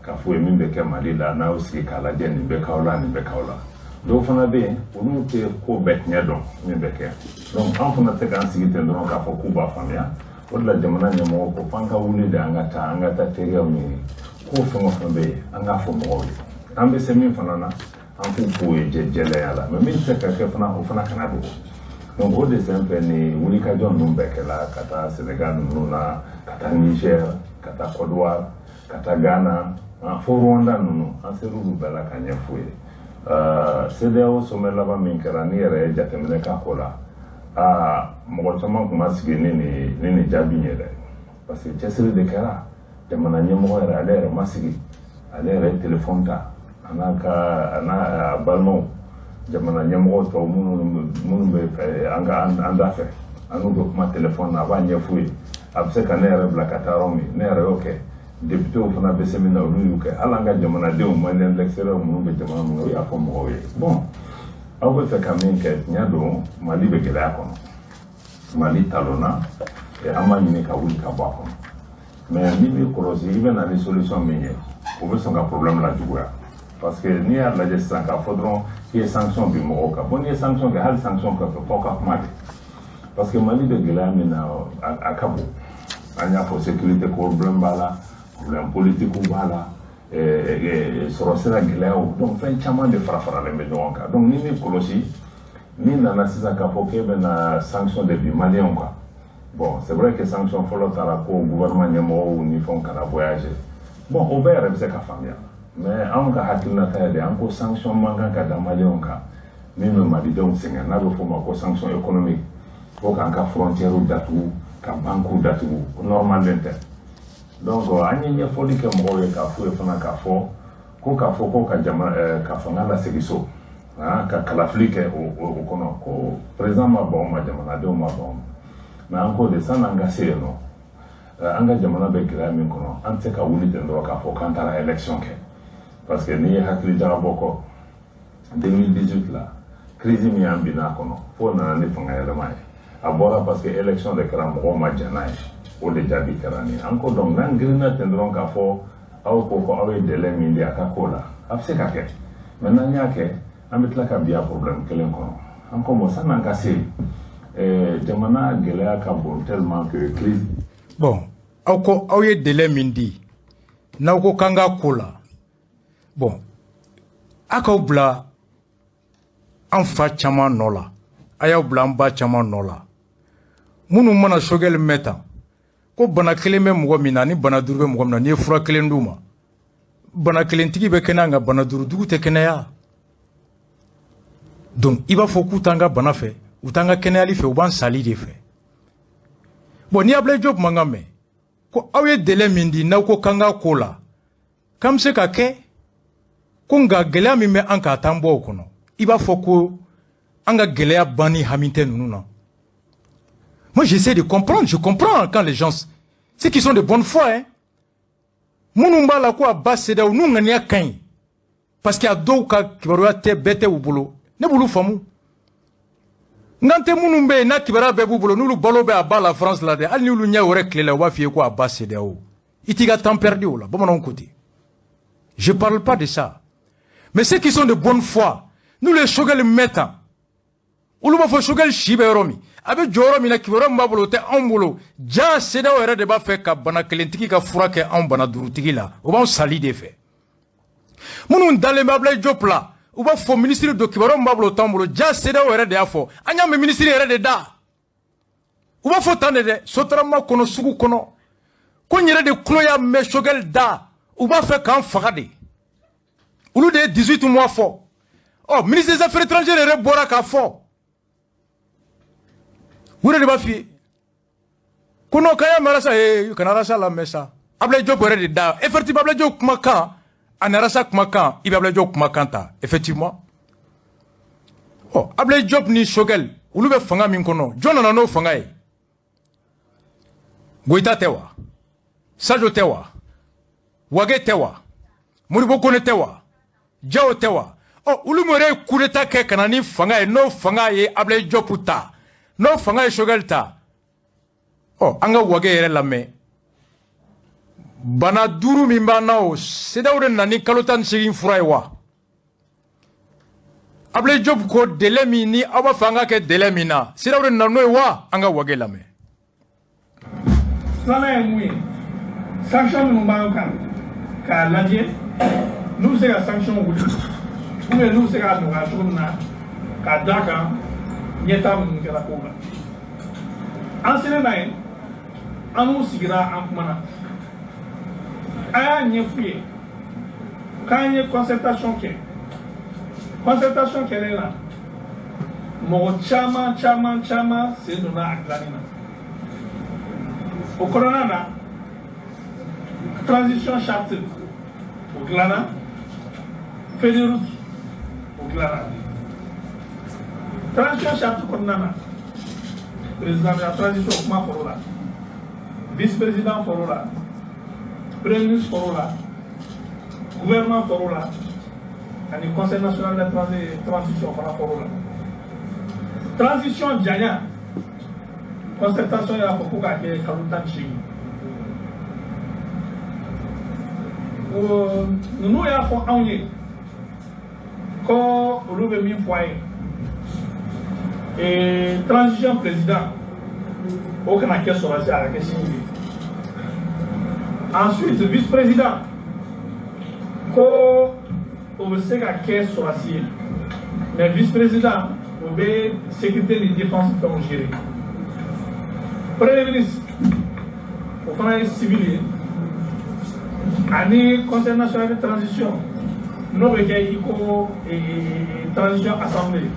ka fo min be ke Mali la na aussi ka la den be kaola ni be kaola do fana be onu te ko bet nyadon min be ke donc en fana te kan sigi ten don ka fo kuba famia wala jamana ni mo ko panka wuli da angata teriya mi ko fo be anga fo mo ambe se min fana na an fu ko e jele yala mais min te ka ke fana o fana kana do donc au exemple ni wuli ka jon dum be ke la kata Senegal nuna kata Niger kata Côte d'Ivoire kata Ghana fo Rwanda nunu anseru bela kanya fuye CEDEAO sommet laba min kɛra ni yɛrɛ jateminɛ ka ko la mɔgɔ caman kuma sigi ni jaabi ɲɛ dɛ parce que cɛsiri de kɛra jamana ɲɛmɔgɔ yɛrɛ ale yɛrɛ ma sigi ale yɛrɛ telefɔni ta a n'a balimaw jamana ɲɛmɔgɔ tɔw minnu bɛ an da fɛ an n'u bɛ kuma telefɔni na a b'a ɲɛf'u ye a bɛ se ka ne yɛrɛ bila ka taa yɔrɔ min ne yɛrɛ y'o kɛ député fana bɛ sɛmina olu y'u kɛ hali an ka jamanadenw maliyɛn l'extérieur minnu bɛ jamana minnu o y'a fɔ mɔgɔw ye bon aw bɛ fɛ ka min kɛ tiɲɛ don Mali bɛ gɛlɛya kɔnɔ Mali talonna an b'a ɲini ka wuli ka bɔ a kɔnɔ mais n'i bɛ kɔlɔsi i bɛ na ni solution min ye o bɛ sɔn ka problème lajuguya parce que n'i y'a lajɛ sisan k'a fɔ dɔrɔn k'i ye sanction bin mɔgɔw kan bon n'i ye sanction kɛ hali sanction kɔfɛ fɔ ka kuma de parce que Mali bɛ gɛlɛya min na a ka bon an y'a fɔ sécurité problème b'a la problème politique b'a la sɔrɔ sira gɛlɛyaw donc fɛn caman de fara-faralen bɛ ɲɔgɔn kan donc ni min kɔlɔsi ni nana sisan k'a fɔ k'e bɛna sanction de bin maliyɛnw kan bon c'est vrai que sanction fɔlɔ taara ko gouvernement ɲɛmɔgɔw ni fɛnw kana voyager bon o bɛɛ yɛrɛ bɛ se ka faamuya mais anw ka hakilinata yɛrɛ de an ko sanction man kan ka da maliyɛnw kan min bɛ malidenw sɛgɛn n'a bɛ fɔ o ma ko sanction économique fo k'an ka frontières datugu ka banques datugu normalement tɛ donc an ye ɲɛfɔli kɛ mɔgɔw ye k'a fɔ ye fana k'a fɔ ko ka jama ka fanga lasegin so ka kalafili kɛ o kɔnɔ ko président ma ban o ma jamanadenw ma ban mais an ko de sanni an ka se yen nɔ an ka jamana bɛ gɛlɛya min kɔnɔ an tɛ se ka wuli ten dɔrɔn k'a fɔ k'an taara élection kɛ parce que n'i ye hakili jagabɔ kɔ 2018 la crise min y'an bin a kɔnɔ fo nana ni fanga yɛlɛma ye a bɔra parce que élection de kɛra mɔgɔw ma diya n'a ye o de jaabi kɛra nin an ko donc n'an girinna ten dɔrɔn k'a fɔ aw ko ko aw ye délai min di a ka ko la a bɛ se ka kɛ mais n'an y'a kɛ an bɛ tila ka bi a problème kelen kɔnɔ an ko bon san'an ka se jamana gɛlɛya ka bon tellement que crise. Bon aw ko aw ye délai min di n'aw ko k'an ka ko la bon a k'aw bila an fa caman nɔ la a y'aw bila an ba caman nɔ la minnu mana sogɛli mɛn tan ko bana kelen bɛ mɔgɔ min na ni bana duuru bɛ mɔgɔ min na n'i ye fura kelen d'u ma bana kelentigi bɛ kɛnɛya nka bana duurudugu tɛ kɛnɛya donc i b'a fɔ k'u t'an ka bana fɛ u t'an ka kɛnɛyali fɛ u b'an sali de fɛ bon ni Ablaye Diop mankan mɛn ko aw ye délai min di n'aw ko k'an ka ko la k'an bɛ se ka kɛ ko nka gɛlɛya min bɛ an ka t'an bɔ o kɔnɔ i b'a fɔ ko an ka gɛlɛya banni hami tɛ ninnu na. Moi j'essaie de comprendre, je comprends quand les gens ceux qui sont de bonne foi hein minnu b'a la ko a ba CEDEAO n'u ŋaniya ka ɲi parce que a dɔw ka kibaruya tɛ bɛɛ tɛ u bolo ne b'olu faamu n'an tɛ minnu bɛ yen n'a kibaruya bɛɛ b'u bolo n'olu balo bɛ a ba la France la dɛ hali n'olu ɲɛ wɛrɛ tile la u b'a f'i ye ko a ba CEDEAO i t'i ka temps perdu o la bamananw ko ten je parle pas de ça mais ceux qui sont de bonne foi nous les sogɛli mɛn tan olu b'a fɔ sogɛli si bɛ yɔrɔ min a bɛ jɔ yɔrɔ min na kibaruya min b'a bolo o tɛ anw bolo jaa CEDEAO yɛrɛ de b'a fɛ ka bana kelentigi ka fura kɛ anw bana duurutigi la o b'anw sali de fɛ minnu dalen bɛ Ablaye Diop la u b'a fɔ ministre do kibaruya min b'a bolo o t'anw bolo jaa CEDEAO yɛrɛ de y'a fɔ an y'a mɛn ministre yɛrɛ de da u b'a fɔ tan de dɛ sotarama kɔnɔ sugu kɔnɔ ko n yɛrɛ de tulo y'a mɛn sogɛli da u b'a fɛ k'an faga de olu de ye 18 mois fɔ ɔ ministre des affaires étrangères yɛrɛ bɔra k'a fɔ u de b'a f'i ye ko n'o k'a y'a mɛn Arasa kana Arasa lamɛn sa Ablaye Diop yɛrɛ de da effectivement Ablaye Diop kumakan ani Arasa kumakan i bɛ Ablaye Diop kumakan ta effectivement ɔ Ablaye Diop ni sogɛli olu bɛ fanga min kɔnɔ jɔn nana n'o fanga ye Goyita tɛ wa Sajo tɛ wa Wage tɛ wa Modibo Kone tɛ wa Jao tɛ wa ɔ olu min yɛrɛ ye coup d'état kɛ ka na ni fanga ye n'o fanga ye Ablaye Diop ta n'o fanga ye sogɛli ta ɔ an ka Wage yɛrɛ lamɛn bana duuru min b'an na o CEDEAO de nana ni kalo 18 fura ye wa Ablaye Diop ko délai min ni aw b'a fɛ an ka kɛ délai min na CEDEAO de nana n'o ye wa an ka Wage lamɛn. Filanan ye mun ye sanction minnu b'an kan k'a lajɛ n'u bɛ se ka sanction wuli ou bien n'u bɛ se ka nɔgɔya cogo min na k'a d'a kan ɲɛta minnu kɛra kow la an selen n'a ye an n'u sigira an kumana a y'a ɲɛf'u ye k'an ye concertation kɛ concertation kɛlen na mɔgɔ caman sen donna a dilanni na o kɔnɔna na transition charte o dilanna feuille de route o dilanna transition charte kɔnɔna na président de la transition o kuma fɔr'o la vice président fɔr'o la premier ministre fɔr'o la gouvernement fɔr'o la ani conseil national de transition fana fɔr'o la transition janya concertation y'a fɔ ko k'a kɛ kalo 18 ninnu y'a fɔ anw ye ko olu bɛ min fɔ a ye transition président o kana kɛ sɔrɔsi a ka kɛ sini ye ensuite vice président ko o bɛ se ka kɛ sɔrɔsi ye mais vice président o bɛ sécurité ni défense fɛnw gérer premier ministre o fana ye civil ye ani conseil national de transition n'o bɛ kɛ i ko transition assemblée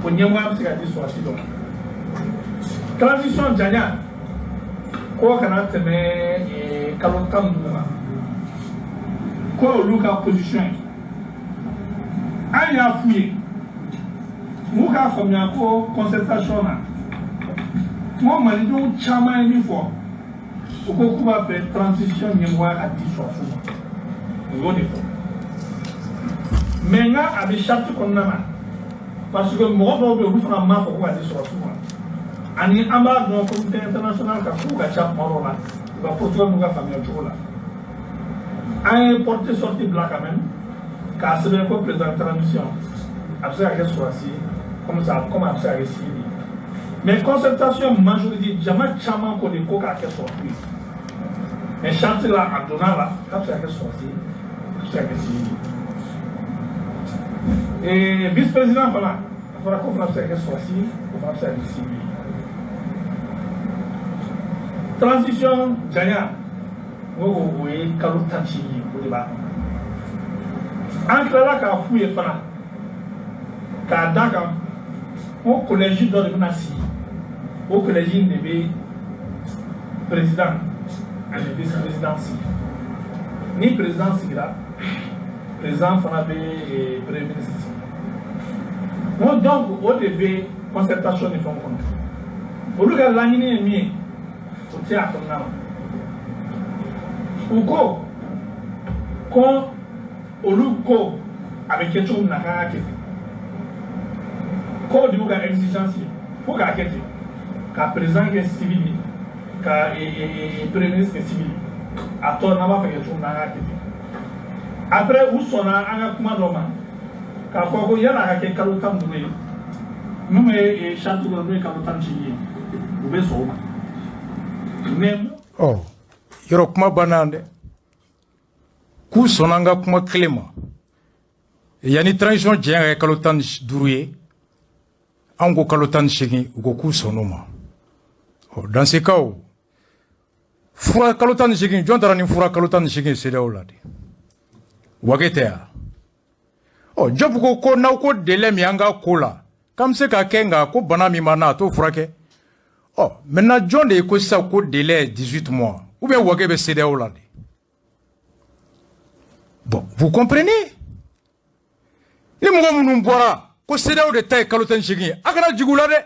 o ɲɛmɔgɔya bɛ se ka di sɔrɔsi dɔ ma transition janya ko kana tɛmɛ kalo 10 ma ko olu ka position an y'a f'u ye n'u k'a faamuya ko concertation na ko malidenw caman ye min fɔ u ko k'u b'a fɛ transition ɲɛmɔgɔya ka di sɔrɔsiw ma o y'o de fɔ mais n ka a bɛ charte kɔnɔna na parce que mɔgɔ dɔw bɛ yen olu fana m'a fɔ ko ka di sɔrɔsiw ma ani an b'a dɔn communauté internationale ka kow ka ca kuma dɔw la u ka fɔcogo n'u ka faamuya cogo la an ye porte sortie bila quand même k'a sɛbɛn ko président transition a bɛ se ka kɛ sɔrɔsi comme a bɛ se ka kɛ civil mais concertation majorité jama caman ko de ko k'a kɛ sɔrɔsi mais charte la a donna la k'a bɛ se ka kɛ sɔrɔsi a bɛ se ka kɛ civil et vice président fana a fɔra ko fana bɛ se ka kɛ sɔrɔsi ko fana bɛ se ka kɛ civil transition janya o ye kalo 18 ye o de b'a kɔnɔ an tilala k'a f'u ye fana k'a da kan o collège dɔ de bɛna sigi o collège in de bɛ président ani vice président sigi ni président sigira président fana bɛ premier ministre sigi donc o de bɛ concertation ni fɛnw kɔnɔ olu ka laɲini ye min ye o tɛ a kɔnɔna na u ko ko olu ko a bɛ kɛ cogo min na k'an ka kɛ ten ko de y'u ka exigence ye fo k'a kɛ ten ka président kɛ civil ye ka premier ministre kɛ civil ye a tɔ n'an b'a fɛ kɛ cogo min na an ka kɛ ten après u sɔnna an ka kuma dɔ ma k'a fɔ ko yan'a ka kɛ kalo 15 ye mun bɛ charte kɔnɔ n'o ye kalo 18 ye u bɛ sɔn o ma mais yɔrɔ kuma banna dɛ k'u sɔnna an ka kuma kelen ma yanni transition jɛn ka kɛ kalo 15 ye an ko kalo 18 u ko k'u sɔnn'o ma dans ce cas fura kalo 18 jɔn taara ni fura kalo 18 CEDEAO la de wage tɛ ya Job ko n'aw ko délai min an ka ko la k'an bɛ se ka kɛ nka ko bana min b'an na a t'o furakɛ maintenant jɔn de ye ko sisan ko délai 18 mois ou bien wage bɛ CEDEAO la de bon vous comprenez ni mɔgɔ minnu bɔra ko CEDEAO de ta ye kalo 18 ye a kana jigin u la dɛ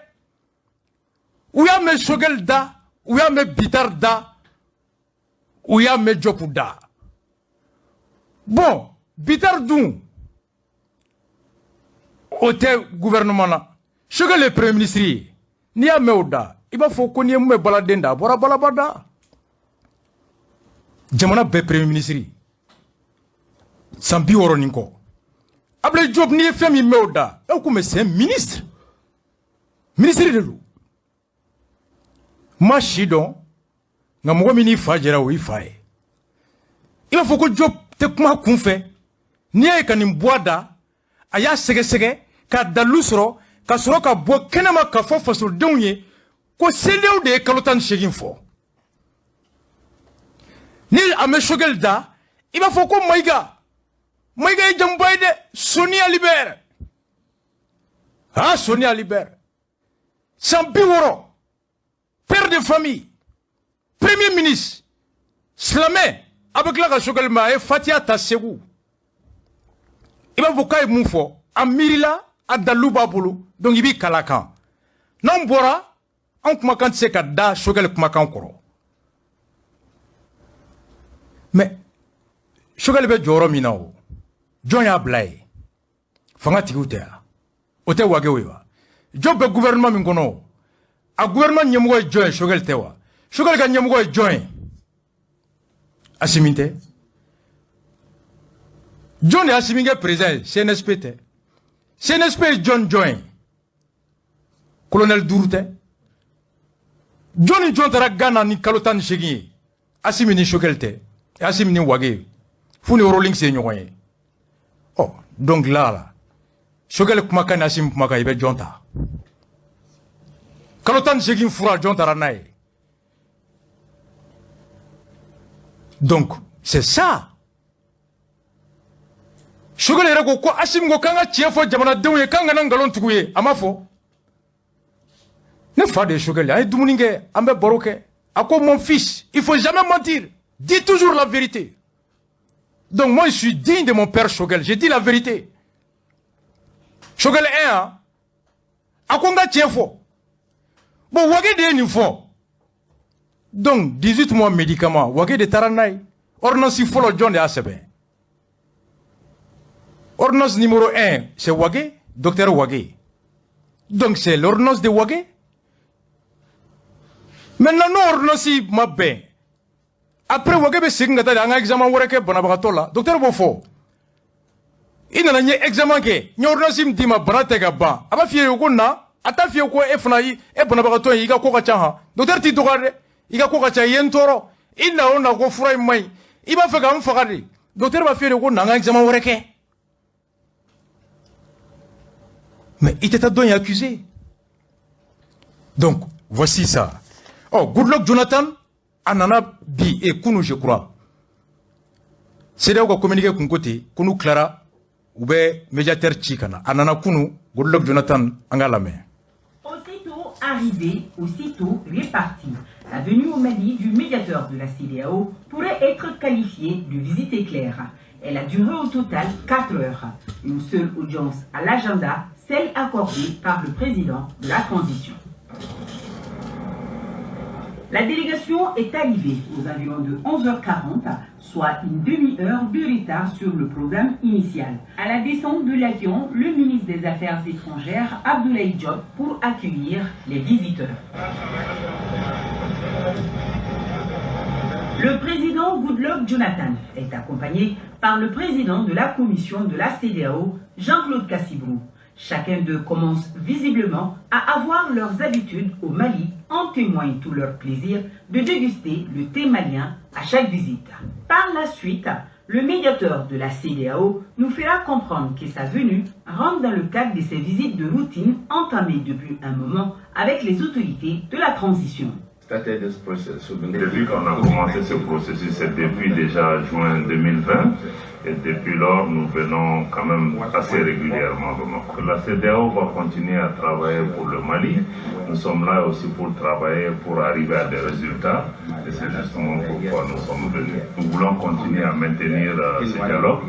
u y'a mɛn Sogɛl da u y'a mɛn Bitar da u y'a mɛn Job da bon Bitar dun o tɛ gouvernement na Sogɛl ye premier ministre ye n'i y'a mɛn o da i b'a fɔ ko n'i ye mun bɛ baladen da a bɔra balaba da jamana bɛɛ premier ministre san 60 nin kɔ Ablaye Diop n'i ye fɛn min mɛn o da e ko mais c'est un ministre de don ma si dɔn nka mɔgɔ min n'i fa jɛra o y'i fa ye i b'a fɔ ko Diop tɛ kuma kun fɛ n'i y'a ye ka nin bɔ a da a y'a sɛgɛsɛgɛ ka dalu sɔrɔ ka sɔrɔ ka bɔ kɛnɛma ka fɔ fasodenw ye ko CEDEAO de ye kalo 18 fɔ ni a mɛ Sogɛl da i b'a fɔ ko Mayiga ye jamuba ye dɛ Soni Ali Ber Soni Ali Ber san 60 père de famille premier ministre silamɛ a bɛ tila ka Sogɛl ma a ye Fatiha ta Segu i b'a fɔ k'a ye mun fɔ a miirila a dalu b'a bolo donc i b'i kala kan n'an bɔra an kumakan tɛ se ka da Sogɛl kumakan kɔrɔ mais Sogɛl bɛ jɔyɔrɔ min na o jɔn y'a bila ye fanga tigiw tɛ yan o tɛ wagew ye wa jɔn bɛ gouvernement min kɔnɔ a gouvernement ɲɛmɔgɔ ye jɔn ye Sogɛl tɛ wa Sogɛl ka ɲɛmɔgɔ ye jɔn ye Assimi tɛ jɔn de Assimi kɛ président ye CNSP tɛ CNSP ye jɔn ye colonel Duru tɛ jɔn ni jɔn taara Ghana ni kalo 18 ye Assimi ni Sogɛl tɛ Assimi ni wage fu ni Rawlings ye ɲɔgɔn ye donc là Sogɛl kumakan ni Assimi kumakan i bɛ jɔn ta kalo 18 fura jɔn taara n'a ye donc c'est ça Sogɛl yɛrɛ ko Assimi ko k'an ka tiɲɛ fɔ jamanadenw ye k'an kana nkalon tugu ye a ma fɔ ne fa de ye Sogɛl ye an ye dumuni kɛ an bɛ baro kɛ À quoi mon fils, il ne faut jamais mentir. Dis toujours la vérité. Donc moi, je suis digne de mon père Choguel. J'ai dit la vérité. Choguel 1, hein. À quoi on a tient faux. Bon, wagé de une fois. Donc, 18 mois médicaments. Wagé de Taranay. Ordonnance follow John de ACB. Ordonnance numéro 1, c'est Wagé, docteur Wagé. Donc, c'est l'ordonnance de Wagé. Maintenant, nous, ordonnance m'a bien. Après, Wagé, c'est un examen Wareke Bonabatola. Docteur Bofo. Il n'a pas examen que. Nous, ordonnance me dit ma bratega ban. Aba fier yokona. Ata fier ko efnaï. E Bonabato, il a quoi chaha. Docteur Titogare. Il a quoi chaha toro. Il n'a on a go fry mai. Il va faire un fagari. Docteur va faire un examen Wareke. Mais il était donné accusé. Donc, voici ça. Oh, good luck Jonathan. Anana bi et Kounou, je crois. C'est là où on a communiqué avec côté. Kounou Clara, ou bien médiateur Chikana. Anana Kounou, good luck Jonathan, Angalame. Aussitôt arrivé, aussitôt réparti. La venue au Mali du médiateur de la CEDEAO pourrait être qualifiée de visite éclair. Elle a duré au total 4 heures. Une seule audience à l'agenda, celle accordée par le président de la transition. La délégation est arrivée aux environs de 11h40, soit une demi-heure de retard sur le programme initial. À la descente de l'avion, le ministre des Affaires étrangères, Abdoulaye Diop, pour accueillir les visiteurs. Le président Goodluck Jonathan est accompagné par le président de la commission de la CEDEAO, Jean-Claude Cassibrou. Chacun d'eux commence visiblement à avoir leurs habitudes au Mali, en témoigne tout leur plaisir de déguster le thé malien à chaque visite. Par la suite, le médiateur de la CEDEAO nous fera comprendre que sa venue rentre dans le cadre de ses visites de routine entamées depuis un moment avec les autorités de la transition. Depuis qu'on a commencé ce processus, c'est depuis déjà juin 2020. Et depuis lors, nous venons quand même assez régulièrement. La CEDEAO va continuer à travailler pour le Mali. Nous sommes là aussi pour travailler, pour arriver à des résultats. Et c'est justement pourquoi nous sommes venus. Nous voulons continuer à maintenir ce dialogue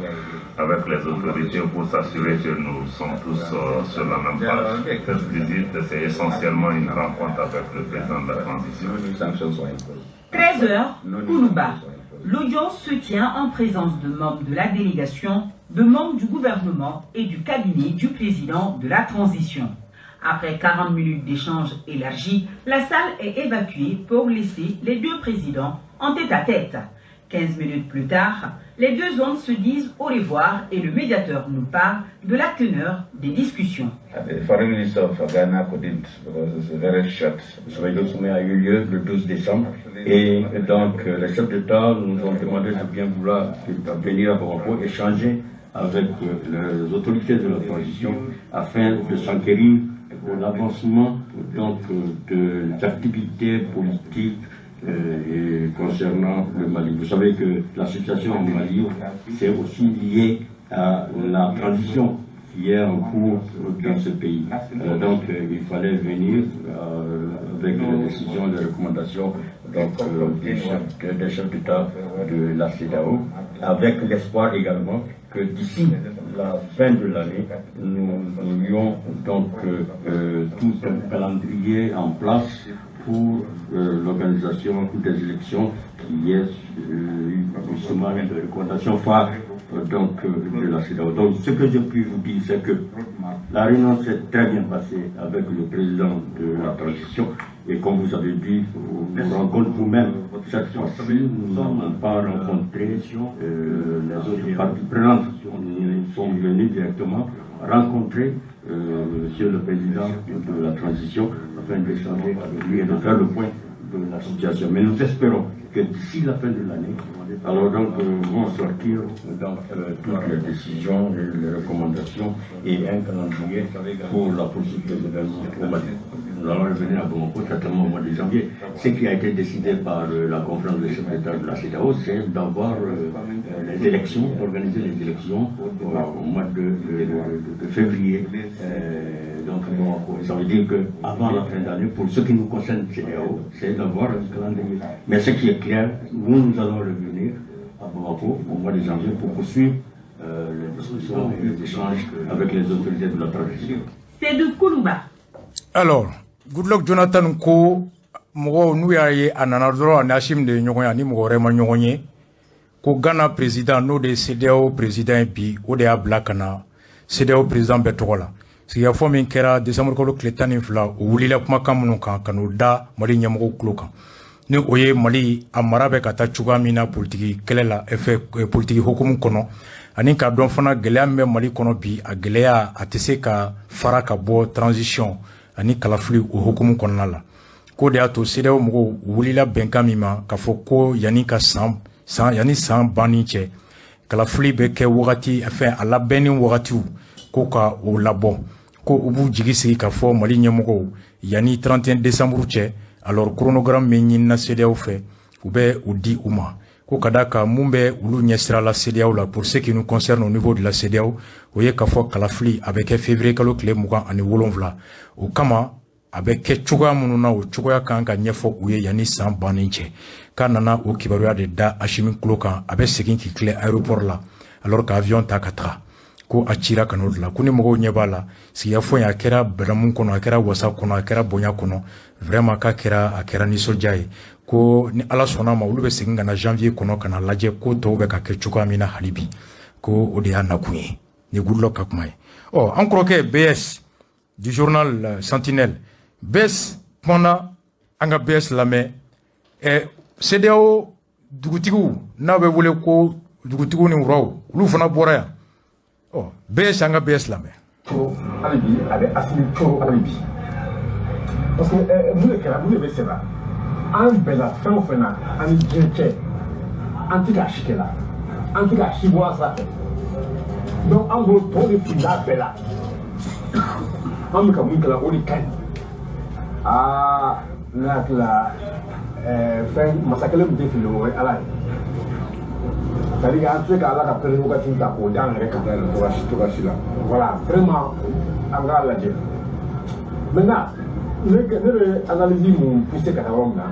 avec les autorités pour s'assurer que nous sommes tous sur la même page. Cette visite, c'est essentiellement une rencontre avec le président de la transition. 13h, Koulouba. L'audience se tient en présence de membres de la délégation, de membres du gouvernement et du cabinet du président de la transition. Après 40 minutes d'échange élargi, la salle est évacuée pour laisser les deux présidents en tête-à-tête. 15 minutes plus tard, les deux hommes se disent au revoir et le médiateur nous parle de la teneur des discussions. Le foreign minister of Ghana couldn't, because it's very short. Le sommet a eu lieu le 12 décembre et donc les chefs d'État nous ont demandé de bien vouloir venir à Bamako échanger avec les autorités de la transition afin de s'enquérir pour l'avancement des activités politiques et concernant le Mali. Vous savez que la situation en Mali, c'est aussi lié à la transition qui est en cours dans ce pays. Donc il fallait venir avec les décisions, les recommandations des chefs d'État de la CEDEAO, avec l'espoir également que d'ici la fin de l'année, nous ayons donc tout un calendrier en place pour l'organisation des élections qui est justement une recommandation phare de la CEDEAO. Donc ce que je puis vous dire, c'est que la réunion s'est très bien passée avec le président de la transition et comme vous avez dit, vous rencontrez vous-même cette fois-ci, nous n'avons pas rencontré les autres parties prenantes. Nous sommes venus directement rencontrer Monsieur le Président de la transition afin d'échanger avec lui et de faire le point de la situation. Mais nous espérons que d'ici la fin de l'année, alors donc vont sortir toutes les décisions, les recommandations et un calendrier pour la poursuite des événements au Mali. nous allons revenir à Bamako certainement au mois de janvier. Ce qui a été décidé par la conférence des chefs d'État de la CEDEAO, c'est d'avoir les élections, d'organiser les élections au mois de février. Donc ça veut dire qu'avant la fin d'année, pour ce qui nous concerne CEDEAO, c'est d'avoir un calendrier. Mais ce qui est clair, nous allons revenir à Bamako au mois de janvier pour poursuivre les discussions et les échanges avec les autorités de la transition. C'est de Koulouba. Alors, Goodluck Jonathan ko mogo nu y'a ye a nana dɔrɔn a ni Hashim de ye ɲɔgɔn ye ani mɔgɔ wɛrɛ ma ɲɔgɔn ye ko Ghana président n'o de ye CEDEAO président ye bi o de y'a bila ka na CEDEAO président bɛɛ tɔgɔ la sigikafɔ min kɛra décembre kalo tile 12 o wulila kumakan minnu kan ka n'o da Mali ɲɛmɔgɔw tulo kan ni o ye Mali a mara bɛ ka taa cogoya min na politiki kɛlɛ la politiki hukumu kɔnɔ ani k'a dɔn fana gɛlɛya min bɛ Mali kɔnɔ bi a gɛlɛya a tɛ se ka fara ka bɔ transition ani kalafili o hukumu kɔnɔna la ko de y'a to CEDEAO mɔgɔw wulila bɛnkan min ma k'a fɔ ko yanni san banni cɛ kalafili bɛ kɛ wagati a labɛnni wagatiw ko ka o labɔ ko u b'u jigi sigi k'a fɔ Mali ɲɛmɔgɔw yanni 31 décembre cɛ alors chronogramme min ɲinina CEDEAO fɛ u bɛ o di u ma ko ka da kan mun bɛ olu ɲɛsira la CEDEAO la pour ce qui nous concerne au niveau de la CEDEAO o ye k'a fɔ kalafili a bɛ kɛ février kalo tile 27 o kama a bɛ kɛ cogoya minnu na o cogoya kan ka ɲɛfɔ u ye yanni san bannen cɛ k'a nana o kibaruya de da Hashimi tulo kan a bɛ segin k'i tilen aéroport la alors que avion ta ka taga ko a cira ka n'o dilan ko ni mɔgɔw ɲɛ b'a la sigikafɔ in a kɛra bɛnnamu kɔnɔ a kɛra wasa kɔnɔ a kɛra bonya kɔnɔ vraiment k'a kɛra a kɛra nisɔndiya ye ko ni Ala sɔnna ma olu bɛ segin ka na janvier kɔnɔ ka na lajɛ ko tɔw bɛ ka kɛ cogoya min na hali bi ko o de y'a nakun ye ni Goodluck ka kuma ye an kɔrɔkɛ BS du journal Sentinelle BS kumana an ka BS lamɛn CEDEAO dugutigiw n'a bɛ wele ko dugutigiw ni wuraw olu fana bɔra yan BS an ka BS lamɛn hali bi a bɛ Assimi tɔɔrɔ hali bi parce que mun de kɛra mun de bɛ senna an bɛnna fɛn o fɛn na an ni diɲɛ cɛ an tɛ k'a si kɛ la an tɛ k'a si bɔ a sira fɛ donc an bolo tɔw de filila bɛɛ la an bɛ ka mun kɛla o de ka ɲi ne hakili la fɛn masa kelen tun tɛ fili o ye Ala ye c'est-à-dire an tɛ se ka Ala ka prérogative ta k'o d'an yɛrɛ kan cogoya si la voilà vraiment an k'a lajɛ maintenant ne bɛ analyse mun poussé ka taa yɔrɔ min na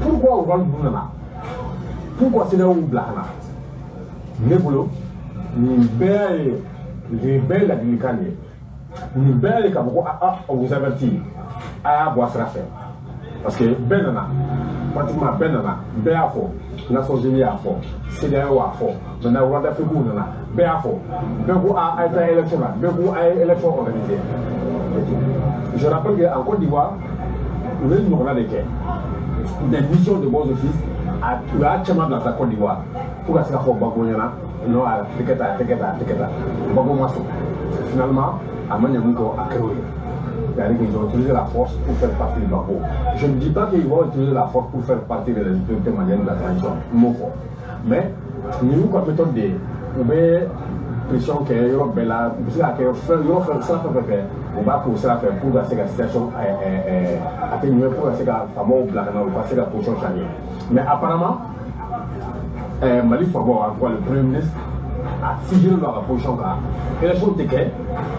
pourquoi o wari dun nana pourquoi CEDEAO bila ka na ne bolo nin bɛɛ ye ladilikan de ye nin bɛɛ ye k'a fɔ ko on vous avertit a y'a bɔ a sira fɛ parce que bɛɛ nana pratiquement bɛɛ nana bɛɛ y'a fɔ Nations Unies y'a fɔ CEDEAO y'a fɔ maintenant Rwanda d'Afrique nana bɛɛ y'a fɔ bɛɛ ko a ye taa élection la bɛɛ ko a ye élection organisée je rappelle qu'en Côte d'Ivoire u ye ɲɔgɔnna de kɛ des missions de bons offices u y'a caman bila sa Côte d'Ivoire pour ka se ka fɔ Gbagbo ɲɛna non a tɛ kɛ tan a tɛ kɛ tan a tɛ kɛ tan Gbagbo ma sɔn finalement a ma ɲɛ min kɔ a kɛra o ye. C'est-à-dire qu'ils ont utilisé la force pour faire partie du Gbagbo. Je ne dis pas qu'ils vont utiliser la force pour faire partie de l'autorité malienne de la transition, mot fort. Mais nous, comme méthode de, on met pression que l'Europe est là, l'Europe ça fait, on va pour ça faire pour que la situation atténuée, pour que la famille ou passer la position changer. Mais apparemment, Mali Fabo, encore le Premier ministre, a sigilé dans la position car élection de quai,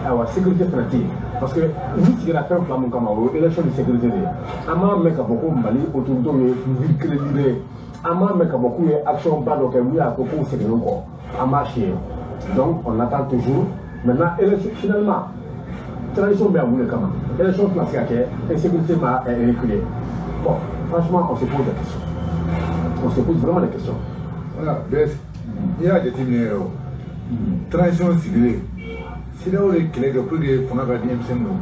la sécurité stratégique. Parce que nous, si on a fait un flamand comme l'élection de sécurité, on mec a beaucoup Mali autour de nous crédible. On mec a beaucoup d'action pas donc il y a beaucoup de sécurité encore à marcher. Donc on attend toujours. Maintenant, finalement, transition bien voulu comment? Élection classique et sécurité m'a reculé. Bon, franchement, on se pose des questions. On se pose vraiment des questions. Voilà, il y a des témoignages. Transition civile. Si là où les collègues pour que font la gardienne c'est nous.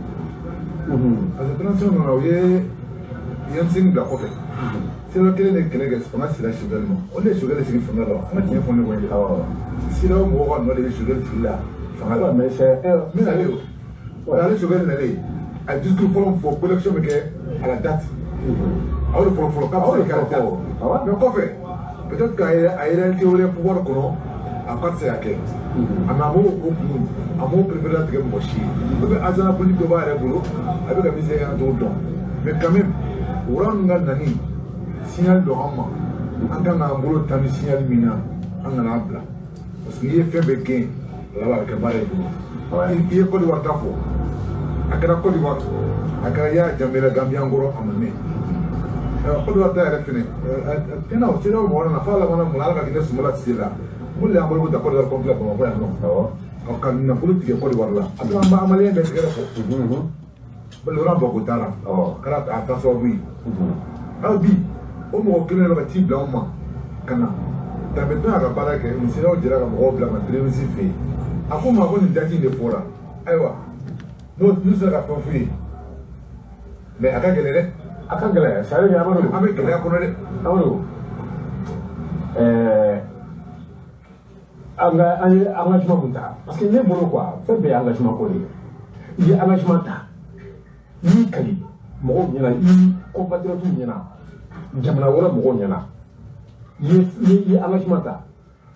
Parce que transition nous il y a un signe de la côté. Si là que les collègues font la c'est la chevellement. On est sur les signes font là. On a bien font le voyage. Si là où on va les sur le là. Mais c'est mais allez dans les sur l'aller. À discours pour collection mais à la date. Alors il faut pas le caractère. Mais quoi fait? Peut-être qu'à réalité on va pouvoir à part c'est à quel amo préféré tigɛ mɔgɔ si ye o bɛ agent politique dɔ b'a yɛrɛ bolo a bɛ ka min kɛ an t'o dɔn mais quand même wura min ka nani signal dɔ an ma an kan k'an bolo tan ni signal min na an kana bila parce que n'i ye fɛn bɛɛ gɛn laban a bɛ kɛ baara ye bolo i ye Côte d'Ivoire ta fɔ a kɛra Côte d'Ivoire a kɛra Yaya Jammeh Gambien kɔrɔ a ma mɛn Côte d'Ivoire ta yɛrɛ fɛnɛ tɛna o CEDEAO mɔgɔ nana f'a labanna mun na Ala ka kɛ ne Sunbala Sise la mun de y'an bolo ko ta Côte d'Ivoire contre Bamakɔ yan nɔ ka nafolo tigɛ Côte d'Ivoire la a bɛ an maliyɛn bɛɛ tigɛ fɔ Laurent Gbagbo taara kɛra a ta sababu ye hali bi o mɔgɔ kelen yɛrɛ ka ci bila anw ma ka na Danbɛlɛ y'a ka baara kɛ ni CEDEAO jɛra ka mɔgɔw bila ka na Premier ministre fɛ yen a ko n ma ko nin date in de fɔra ayiwa n'u sera ka fɛn f'u ye mais a ka gɛlɛn dɛ a ka gɛlɛn c'est à dire Amadu an bɛ gɛlɛya kɔnɔ dɛ Amadu an ye engagement mun ta parce que ne bolo quoi fɛn bɛɛ ye engagement ko de ye i ye engagement ta i y'i kali mɔgɔw ɲɛna i y'i compatriotes ɲɛna jamana wɛrɛ mɔgɔw ɲɛna i ye engagement ta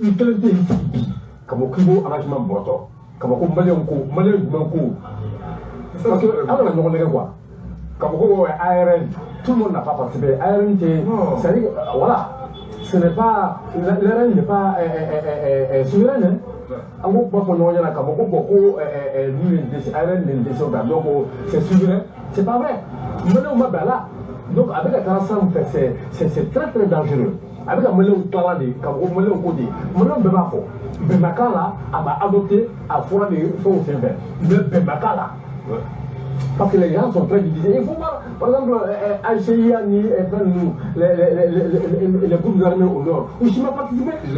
i kelen tɛ yen bi ka bɔ k'i b'o engagement bɔtɔ ka bɔ ko maliyɛnw jumɛn ko parce que an kana ɲɔgɔn nɛgɛ quoi ka fɔ ko ARN tout le monde n'a pas participé ARN tɛ c'est à dire voilà ce n'est pas l'ARN n'est pas souverain hein an ko kuma fɔ ɲɔgɔn ɲɛna ka fɔ ko bon ko ARN nin décision ta donc c'est souverain c'est pas vrai maliyɛnw ma bɛn a la donc a bɛ ka taa san min fɛ c'est très très dangereux a bɛ ka maliyɛnw tila de ka fɔ ko maliyɛnw ko de maliyɛnw bɛɛ b'a fɔ bɛnbaka la a b'a adopté a fɔra de fɛnw sen fɛ mais bɛnbaka la parce que les gens sont très divisés. Il faut voir, par exemple, Algérie, les groupes armés au nord, ils ne sont pas participés. Ils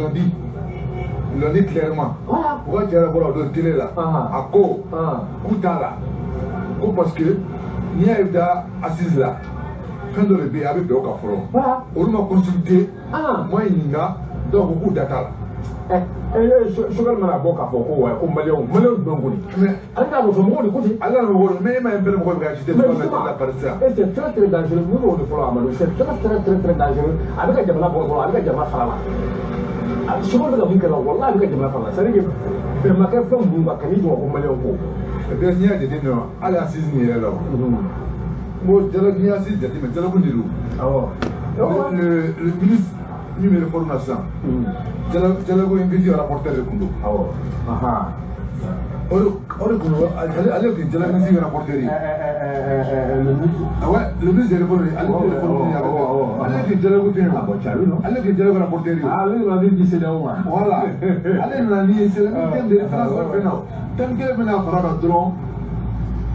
l'ont dit clairement. Voilà. Pourquoi tu as d'abord de télé là à quoi Koutala. Parce que il y a eu assise là. Fin de l'ébé avec le Okafro. Voilà. On m'a consulté. Moi, il y a donc beaucoup d'attentes. Sugar mana bɔ k'a fɔ ko ko maliyɛnw bɛ n boli ale t'a fɔ mɔgɔw de ko ten ale t'a fɔ mais e ma ye bɛɛ mɔgɔ bɛ ka cité mɔgɔ bɛ la partie et c'est très très dangereux nous y'o de fɔlɔ Amadu c'est très très dangereux a bɛ ka jamana bɔ dɔrɔn a bɛ ka jamana fara la sugar bɛ ka mun kɛ la walahi a bɛ ka jamana fara la c'est à dire que bɛnbakɛ fɛn mun kan kan'i jɔ ko maliyɛnw ko et puis n'i y'a jateminɛ hali assise nin yɛrɛ la o bon dialogue n'i y'a assise jateminɛ dialogue de don le ministre numéro formé sisan dialogue in bɛ di rapporteur de kun don o de kun don ale tun dialogue in sigi rapporteur ye le ministre des réformes ale tun dialogue fɛn ye ale tun dialogue rapporteur ye ale nana ni di CEDEAO ma voilà ale nana ni thème de référence fɛn na thème kelen bɛna fara kan dɔrɔn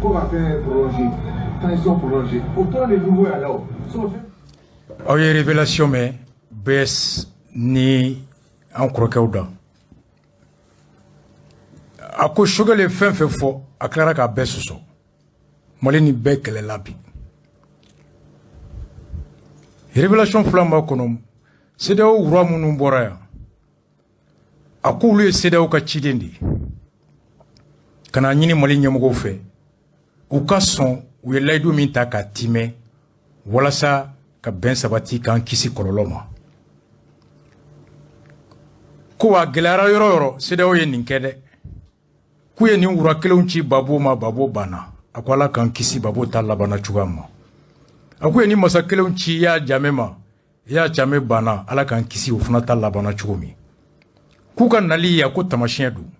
ko ka fɛn prolonger transition prolonger o tora de nouveau y'a la o aw ye révélation mɛn BS ni an kɔrɔkɛw da a ko Choguel ye fɛn fɛn fɔ a tilara k'a bɛɛ sɔsɔ Mali ni bɛɛ kɛlɛla bi révélation filan b'a kɔnɔ CEDEAO wura minnu bɔra yan a k'olu ye CEDEAO ka ciden de ye ka n'a ɲini Mali ɲɛmɔgɔw fɛ u ka sɔn u ye layidu min ta k'a timɛ walasa ka bɛn sabati k'an kisi kɔlɔlɔ ma ko wa gɛlɛyara yɔrɔ yɔrɔ CEDEAO ye nin kɛ dɛ k'u ye nin wura kelenw ci Babo ma Babo banna a ko Ala k'an kisi Babo ta labanna cogoya ma a ko ye nin masa kelenw ci Yaya Jammeh ma Yaya Jammeh banna Ala k'an kisi o fana ta labanna cogo min k'u ka nali a ko tamasiyɛn don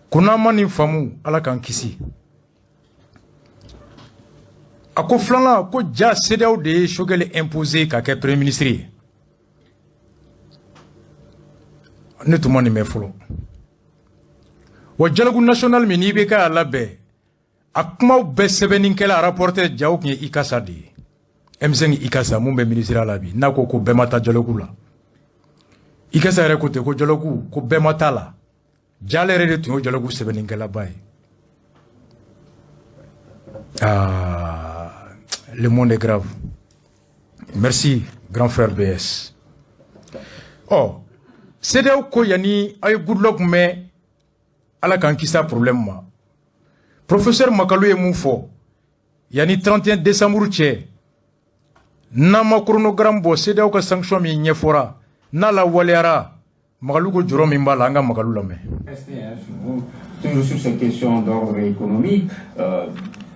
ko n'an ma nin faamu Ala k'an kisi a ko filanan ko ja CEDEAO de ye Choguel imposé ka kɛ premier ministre ye ne tun ma nin mɛn fɔlɔ wa dialogue national min n'i bɛ k'a labɛn a kumaw bɛɛ sɛbɛnnikɛla rapporteur jaw tun ye ICASA de ye M5 ICASA mun bɛ ministère la bi n'a ko bɛɛ ma taa dialogue la ICASA yɛrɛ ko ten ko dialogue ko bɛɛ ma taa la Jale yɛrɛ de tun y'o dialogue sɛbɛnnikɛlaba ye le monde est grave merci grand frère BS CEDEAO ko yani ay Goodluck mɛn Ala k'an kisa problème ma professeur Makalu ye mun fɔ yani 31 décembre cɛ n'a ma chronogramme bɔ CEDEAO ka sanction min ɲɛfɔra n'a la waleyara Magaluko Joro Mimbala anga Magalu Lame. Toujours sur ces questions d'ordre économique,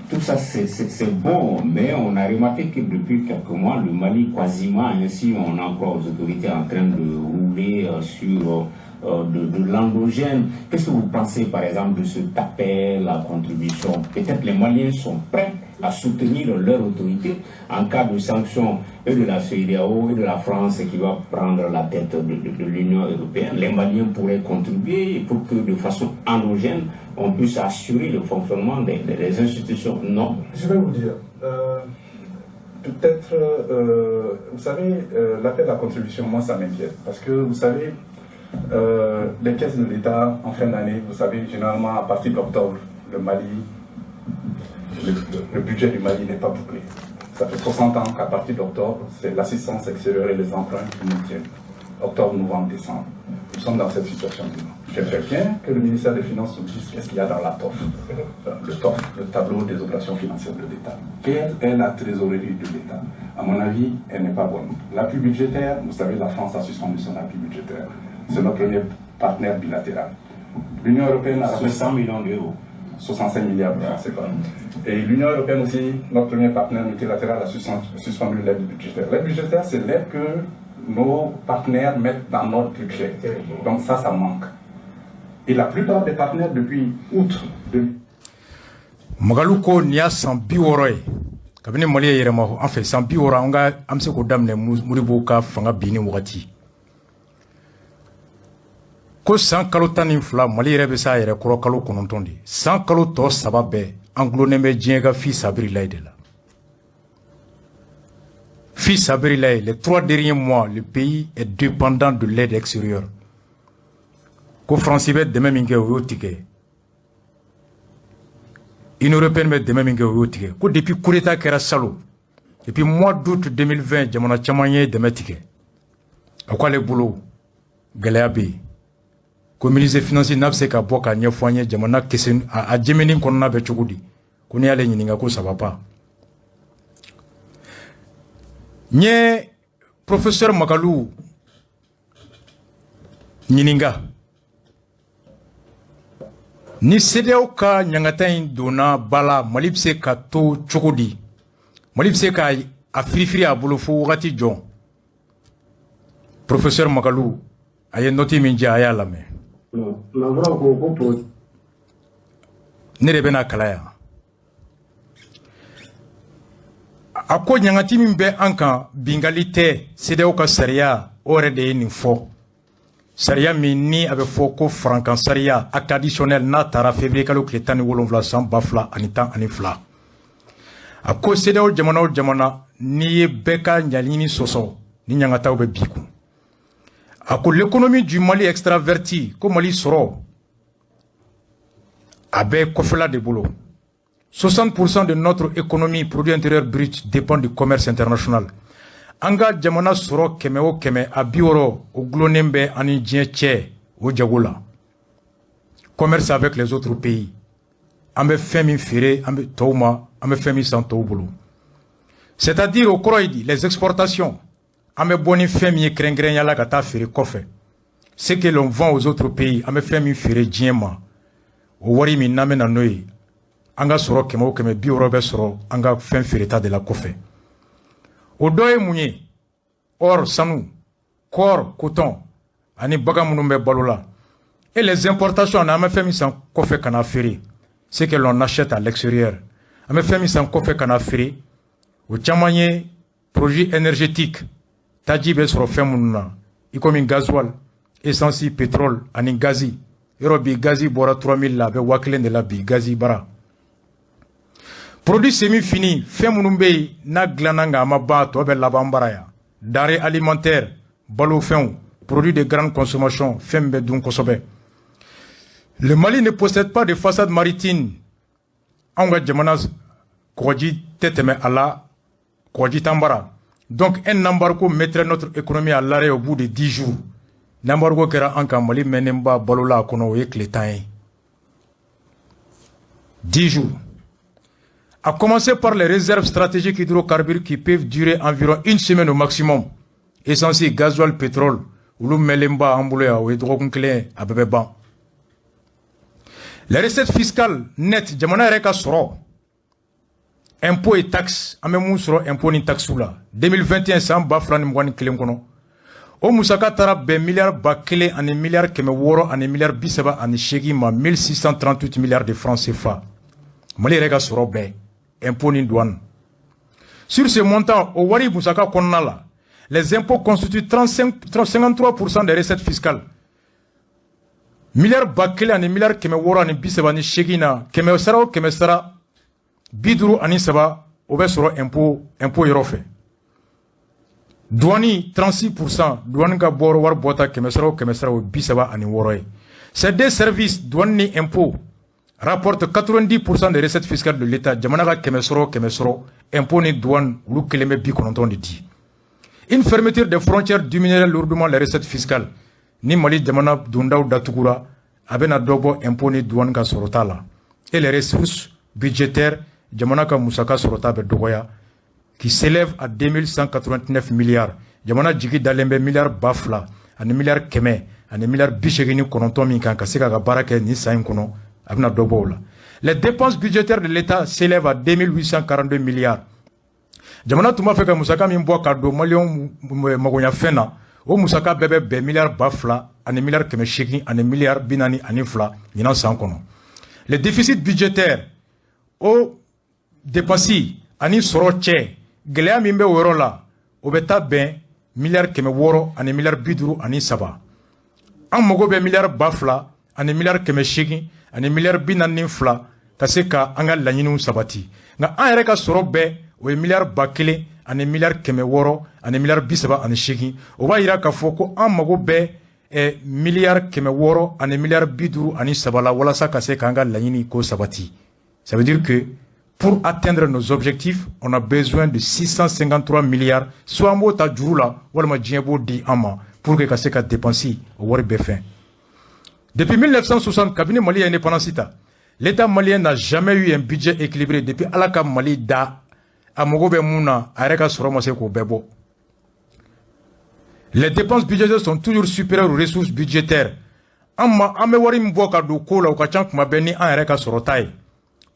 tout ça c'est bon, mais on a remarqué que depuis quelques mois, le Mali quasiment, ainsi on a encore aux autorités en train de rouler sur de l'endogène. Qu'est-ce que vous pensez par exemple de cet appel à contribution? Peut-être les Maliens sont prêts à soutenir leur autorité en cas de sanctions et de la CEDEAO et de la France qui va prendre la tête de l'Union européenne. Les Maliens pourraient contribuer pour que de façon endogène, on puisse assurer le fonctionnement des institutions. Non. Je vais vous dire, peut-être, vous savez, l'appel à contribution, moi ça m'inquiète. Parce que vous savez, les caisses de l'État en fin d'année, vous savez, généralement à partir d'octobre, le Mali, le budget du Mali n'est pas bouclé. Ça fait 60 ans qu'à partir d'octobre, c'est l'assistance extérieure et les emprunts qui nous tiennent. Octobre, novembre, décembre. Nous sommes dans cette situation. J'aimerais bien que le ministère des Finances nous dise qu'est-ce qu'il y a dans la TOF. Le TOF, le tableau des opérations financières de l'État. Quelle est la trésorerie de l'État? À mon avis, elle n'est pas bonne. L'appui budgétaire, vous savez, la France a suspendu son appui budgétaire. C'est notre premier partenaire bilatéral. L'Union européenne a 100 millions d'euros. 65 milliards de francs CFA. Et l'Union européenne aussi, notre premier partenaire multilatéral, a suspendu l'aide budgétaire. L'aide budgétaire, c'est l'aide que nos partenaires mettent dans notre budget. Donc ça manque. Et la plupart des partenaires, depuis août de... Magaluko Nia Sambioroy. Kabine Mali Yerema, en fait, Sambiora, on a Amseko Damne Muriboka, Fanga Bini Wati. Ko 100 kalo tani fla Mali yɛrɛ bɛ sa yɛrɛ kɔrɔ kalo 9 de 100 kalo tɔ 3 bɛɛ an gulonnen bɛ diɲɛ ka fi sabirilayi de la. Fi sabirilayi, les 3 derniers mois le pays est dépendant de l'aide extérieure. Ko France bɛ dɛmɛ min kɛ o y'o tigɛ. Union européenne bɛ dɛmɛ min kɛ o y'o tigɛ. Ko depuis coup d'état kɛra salo depuis mois d'août 2020 jamana caman ye dɛmɛ tigɛ. A ko ale bolo gɛlɛya bɛ yen. Ko ministre des Finances n'a pas se ka bɔ ka ɲɛfɔ an ye jamana kese a jɛmɛni kɔnɔna bɛ cogo di ko n'i y'ale ɲininka ko ça va pas. Nye professeur Magalu ɲininka ni CEDEAO ka ɲangata in donna bala Mali bɛ se ka to cogo di? Mali bɛ se ka a firifiri a bolo fo wagati jɔn? Professeur Magalu a ye noti min di a y'a lamɛn. Ne de bɛna kala yan. A ko ɲangati min bɛ an kan bingali tɛ CEDEAO ka sariya o yɛrɛ de ye nin fɔ. Sariya min ni a bɛ fɔ ko farankan sariya acte additionnel n'a taara février kalo tile 17 san 2012. A ko CEDEAO jamana o jamana n'i ye bɛɛ ka ɲaɲini sɔsɔ ni ɲangataw bɛ bi kun. A ko l'économie du Mali extraverti ko Mali sɔrɔ a bɛ kɔfɛla de bolo. 60% de notre économie produit intérieur brut dépend du commerce international. Anga jamana sɔrɔ kɛmɛ o kɛmɛ a 60 o gulonnen bɛ ani diɲɛ cɛ o jago la. Commerce avec les autres pays. An bɛ fɛn min feere an bɛ tɔw ma an bɛ fɛn min san tɔw bolo. C'est-à-dire au kɔrɔ ye di les exportations. An bɛ bɔ ni fɛn min ye kɛrɛnkɛrɛnya la ka taa feere kɔfɛ. Ce que l'on vend aux autres pays an bɛ fɛn min feere diɲɛ ma. O wari min n'an bɛ na n'o ye. An ka sɔrɔ kɛmɛ o kɛmɛ 60 bɛ sɔrɔ an ka fɛn feereta de la kɔfɛ. O dɔ ye mun ye? Or sanu, corps, coton ani bagan minnu bɛ balo la. Et les importations an bɛ fɛn min san kɔfɛ ka na feere. Ce que l'on achète à l'extérieur. An bɛ fɛn min san kɔfɛ ka na feere. O caman ye produit énergétique. Taji bɛ sɔrɔ fɛn minnu na. I komi gasoil, essence, pétrole ani gazi. Yɔrɔ bi gazi bɔra 3000 la a bɛ 1000 de la bi gazi bara. Produit semi fini, fɛn minnu bɛ yen n'a dilanna nka a ma ban tɔ bɛ laban bara yan. Denrées alimentaires, balo fɛnw, produits de grande consommation, fɛn bɛ dun kosɛbɛ. Le Mali ne possède pas de façade maritime. Anw ka jamana kɔgɔji tɛ tɛmɛ a la, kɔgɔji t'an bara. Donc un embargo mettrait notre économie à l'arrêt au bout de 10 jours. L'embargo kɛra an kan Mali mɛnnen ba balo la a kɔnɔ o ye tile 10 ye. 10 jours. À commencer par les réserves stratégiques hydrocarbures qui peuvent durer environ 1 semaine au maximum. Essence, gasoil, pétrole. ulu melemba ambuloya o drogon clé abeban. Les recettes fiscales nettes jamana reka soro impôts et taxes amemu soro impôts ni taxes là 2021 san ba flan mwani kelen kono o musaka tara be milliard ba kele ani milliard keme woro ani milliard bisaba ani shegi ma 1638 milliards de francs CFA mali reka soro be impôts ni douane. Sur ce montant au wari musaka konna la les impôts constituent 53% des recettes fiscales. Milliard bakele ani milliard keme woro ani bisaba ani shegina keme sara biduru ani saba obe soro impôt yorofe. Douani 36% douane ka boro war bota keme sara o bisaba ani woro. Ces deux services douane ni impôt rapportent 90% des recettes fiscales de l'État. Jamana ka keme soro impôt ni douane ulu keleme bi kononton de di. Une fermeture des frontières diminuerait lourdement les recettes fiscales. Ni Mali jamana dundaw datugura abena dobo impôt ni douane ka sorota la. Et les ressources budgétaires jamana ka musaka sorota be dogoya qui s'élève à 2189 milliards. Jamana jigi dalembe milliards bafla, ani milliards keme, ani milliards bichegini kononton min kan kasika ka barake ni sain kono abena dobo la. Les dépenses budgétaires de l'État s'élèvent à 2842 milliards. Jamana tuma feka musaka min bo ka do million magonya fena. O musaka bebe be milliard bafla, ani milliard keme sheki, ani milliard binani ani fla, ninan san kono. Les déficits budgétaires, o dépensi, ani soro tche, gelea mimbe wero la, o beta ben, milliard keme woro, ani milliard biduru, ani saba. An mogo be milliard bafla, ani milliard keme sheki, ani milliard binani fla, kaseka anga lanyinu sabati. Nga an yere ka soro be, o milliard bakele, ani milliard keme woro, ani milliard bisaba ani sheki. O ba yira ka foko an mago be milliard keme woro, ani milliard biduru, ani sabala, wala sa kase kanga lanyini ko sabati. Ça veut dire que pour atteindre nos objectifs, on a besoin de 653 milliards, soit mo ta djurula, wala ma djembo di ama, pour que kase ka dépensi au wari befin. Depuis 1960, cabinet Mali indépendance, l'État malien n'a jamais eu un budget équilibré depuis Alaka Mali da Amogobe Mouna, Areka Soromoseko Bebo. Les dépenses budgétaires sont toujours supérieures aux ressources budgétaires. Amewari Mboka do Kola ou Kachank Mabeni en Areka Sorotai.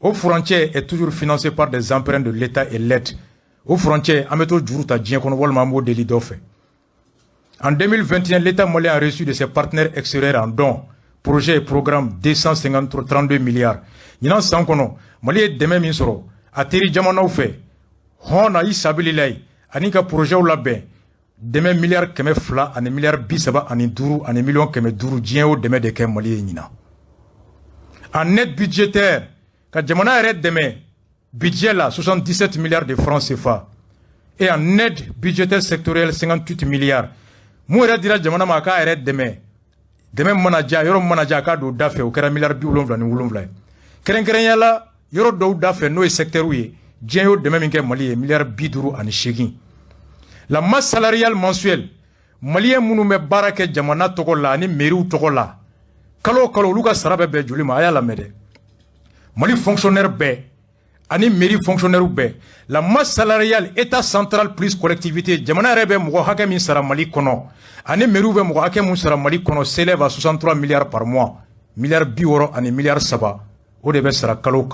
Aux frontières est toujours financé par des emprunts de l'État et l'aide. Aux frontières, Ameto Djuruta Djienkonowol Mambo de Lidofe. En 2021, l'État malien a reçu de ses partenaires extérieurs en dons, projets et programmes 232 milliards. Yinan Sankono, Mali est demain Minsoro, Ateri Djamanaufe, Hona Isabililay, Anika projet ou labé, demain milliards keme fla, ane milliards bisaba, ane duru, ane millions keme duru, djien demain de kem Mali Nina. En aide budgétaire, quand Djamana arrête demain, budget là, 77 milliards de francs CFA. Et en aide budgétaire sectorielle, 58 milliards. Mouera dira Djamana maka arrête demain. Demain manager, yoro manager ka do dafe, ou kera milliards bi ulomvla ni ulomvla. Keren yala, yoro do dafe, no e secteur ouye, djien yo demain minke Mali, milliards biduru ani shegi. La masse salariale mensuelle, Malien mounou barake Djamana tokola, ani meriou tokola. Kalo luka sarabe be julima, aya la mede. Mali fonctionnaire B, ani mairie fonctionnaire B, la masse salariale état central plus collectivité, Djamana rebe mougo hake min sara Mali kono, ani mairie be mougo hake min sara Mali kono s'élève à 63 milliards par mois, milliards bioro ani milliards saba, au début sera kalo.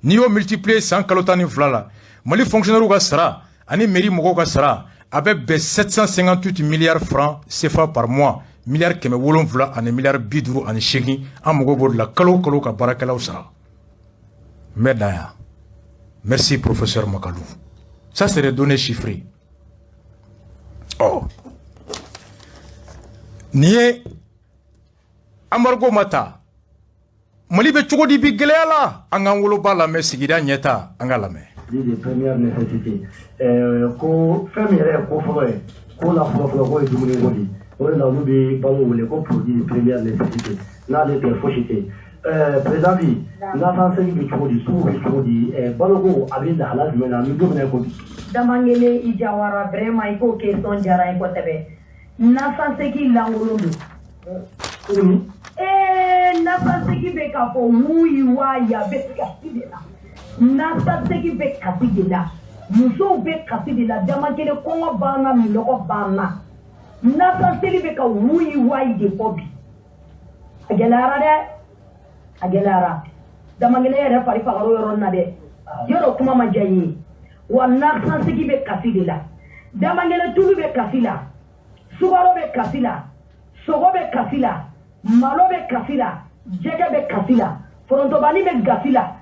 Ni yo multiplié 100 kalotani flala, Mali fonctionnaire ga sara, ani mairie mougo ga sara, avec 758 milliards francs CFA par mois, milliards keme wolon vla ani milliards biduru ani shegi, an mougo bod la kalo ka barakala sara. Medaya. Merci, professeur Makalou. Ça, c'est les données chiffrées. Oh. Nié. Amargo Mata. Malibe Chogodi Bigleala. Angangolo Bala me Sigida Nyeta. Angalame. Des premières nécessités. Ko famille ko forêt. Ko la forêt du Moulémodi. On a oublié Bango les produits de première nécessité. Là, les fochités. Président, n'a pas fait de trop du tout, Balogo avait la halal, mais la nous devons Damangele Ijawara, vraiment, il faut que son jara et Kotebe. N'a pas ce qu'il a au long. N'a pas ce qui fait qu'à pour Mouiwa, il y a Bekapidela. N'a pas ce qui fait Kapidela. Nous sommes Bekapidela, Damangele Kongo Bana, Miloko Bana. nafa seli be ka wuyi wayi de fobi agelara damangele yere fari fagaro yoro na de yoro kuma majayi wa nafa segi be kaside la damangele tulu be kasila sugaro be kasila sogo be kasila malo be kasila jege be kasila forontobani be kasila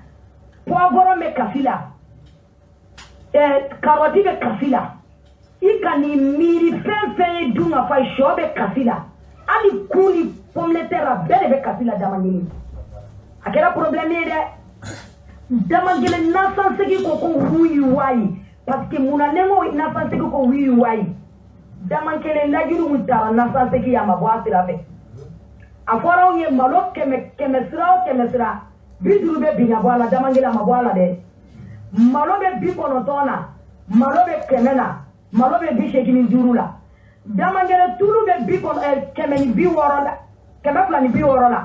poivron be kasila karoti be kasila ikani miri fɛn dun ka fa sɔ bɛ kasi la hali kun ni pomme de terre bɛɛ de bɛ kasi la damangele a kɛra problème ye dɛ damangele nafansegi ko wuyi wayi parce que munna ne ko nafansegi ko wuyi wayi damangele lajuru mun taara nafansegi a ma bɔ a sira fɛ a fɔra anw ye malo kɛmɛ sira o kɛmɛ sira 50 bɛ bin ka bɔ a la damangele a ma bɔ a la dɛ malo bɛ 90 na malo bɛ 100 na malo be 85 la damangere tulu be 160 la 160 la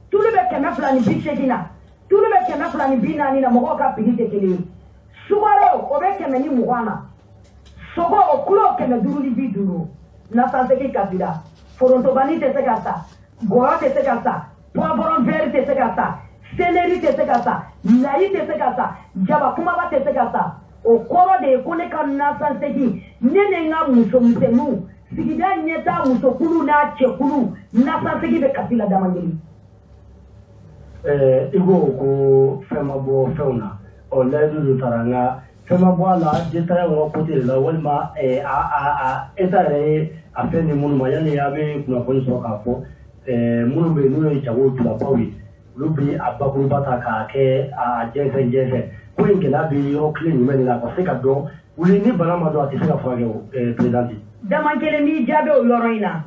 tulu be 180 la tulu be 140 na mogo ka pili tekele sugaro o be 120 na sogo o kulo 150 na sanse ki kabila foronto bani te se gasta goa te se gasta poivron vert te se gasta céleri te se gasta layi te se gasta jaba kuma ba te se gasta o koro de ko ne ka nasansegi nene nga muso musemu sigida nyeta muso kulu na chekulu nasansegi be kasila damangeli igo ko fema bo feuna o ledu taranga fema bo ala jeta ngo kote la walma etare afeni munu mayani yabe kuna ko so ka fo munu be no e chawo tula pawi lubi abakuru bata ka ke a jefe ko ingela bi o clean men la ko se ka do wuli ni bana ma do ati se ka fage o président damangele mi jabe o yoro ina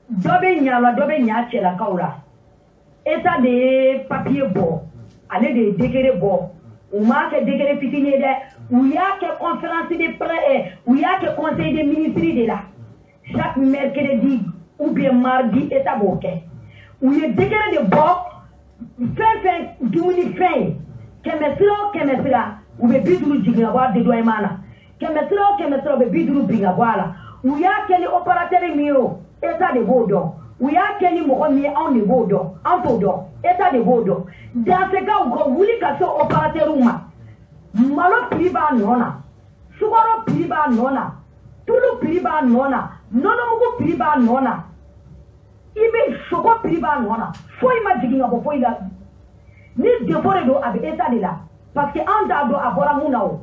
dobe nya chela kaula eta de papier bo ale de décret bo ou ma ke décret fitini de ou ya ke conférence de prêt ou ya ke conseil des ministres de là chaque mercredi ou bien mardi eta boke ou ye décret de bo fin dumuni fin kemesira ou be biduru jigna wa de doy mana kemesira be biduru binga wala ou ya ke ni opérateur mio eta de bodo ou ya ke ni mo mi en ni bodo en todo eta de bodo dans ce cas où wuli ka so opérateur ma malo priba nona sugaro priba nona tulu priba nona nono mugo priba nona ibe soko priba nona foi ma jigna ko foi la ni defore do abe eta de la parce que anda do abora munao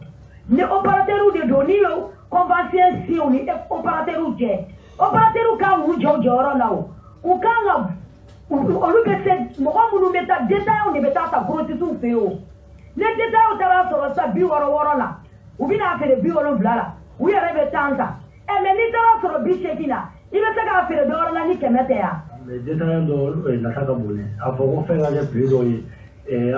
ne opérateur de do ni yo convention si on est opérateur ka wu joro nao u kanga olu ke se mo ko munu meta détail on beta ta prostitution feo ne détail o tara so sa bi woro la u bina afere bi woro blala u yere be tanta e me ni tara so bi shekina ibe se ka afere do la ni kemete ya le détail do la saka bone afo ko fe ngale prido yi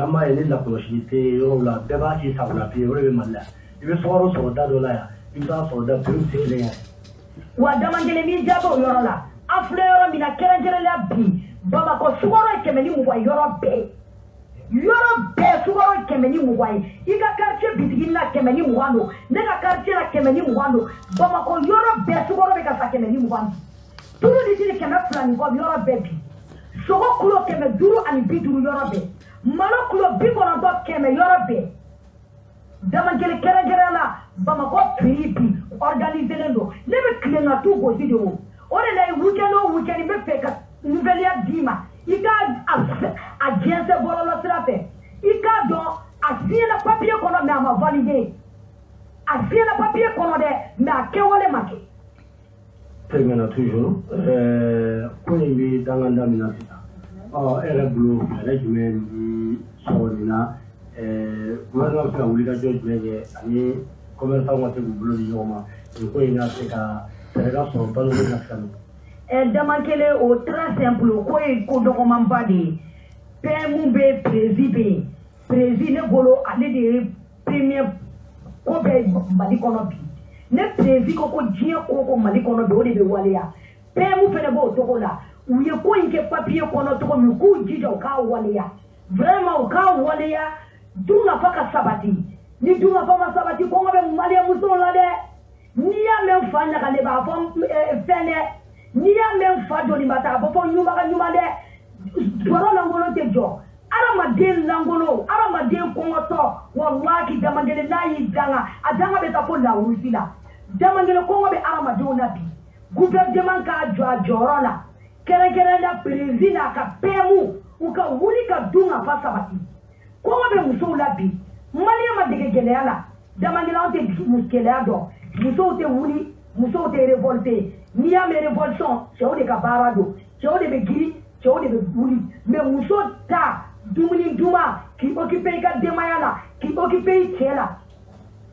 ama ele la possibilité yo la deba ci sa la pi o le malla ibe so da do la ya ibe so da pri se ya wa damangele mi jabo yoro la afleur mina kerengere la bi baba ko sugoro kemeni mu wa yoro be sugoro kemeni mu wa iga quartier bitigi na kemeni mu wando ne ga quartier na kemeni mu wando baba ko yoro be sugoro be ka sa kemeni mu wando turu ni tiri kemeni fulani ko yoro be bi sogo kulo kemeni duru ani bi duru yoro be malo kulo bi ko na kemeni yoro be damangele kerengere la baba ko pripi organiser lendo ne be klenga tu go video ore na weekend be feka nouvelle ya dima ika a jense bololo trafe ika do asie na papier kono na ma valider asie na papier kono de na kewole make termina toujours ko ni danganda minasita era blue era jumen di sodina gouvernement fa wuli ka joj mege ani commerçant wa te blue di yoma ko ina se ka serga so balo na kanu damangele o très simple ko document ba de pemu be président ne bolo ale de premier ko be mali kono bi ne président ko jie ko mali kono be o de be wale ya pemu fene bo to ko la u ye ko inke papier kono to ko mi ku jijo ka wale ya vraiment ka wale ya dunga paka sabati ni dunga paka sabati ko be mali muso la de ni ya men fanya ka le ba fon fene men fa doni mata bo fo nyuma ka nyuma de wala langolo te jo aramaden langolo aramaden kongoto wallahi damangele nayi danga adanga beta fo la urusila damangele kongo be aramaden nabi gouvernement ka joro la kere la président ka pemu uka wuli ka dunga fa sabati kongo be muso labi mali ma dege gele ala damangele on te muskele ado muso te wuli muso te révolté ni ya me révolution chéo de ka barado chéo de be giri chéo de be wuli mais muso ta dumuni duma qui occupé ka demayala qui occupé tela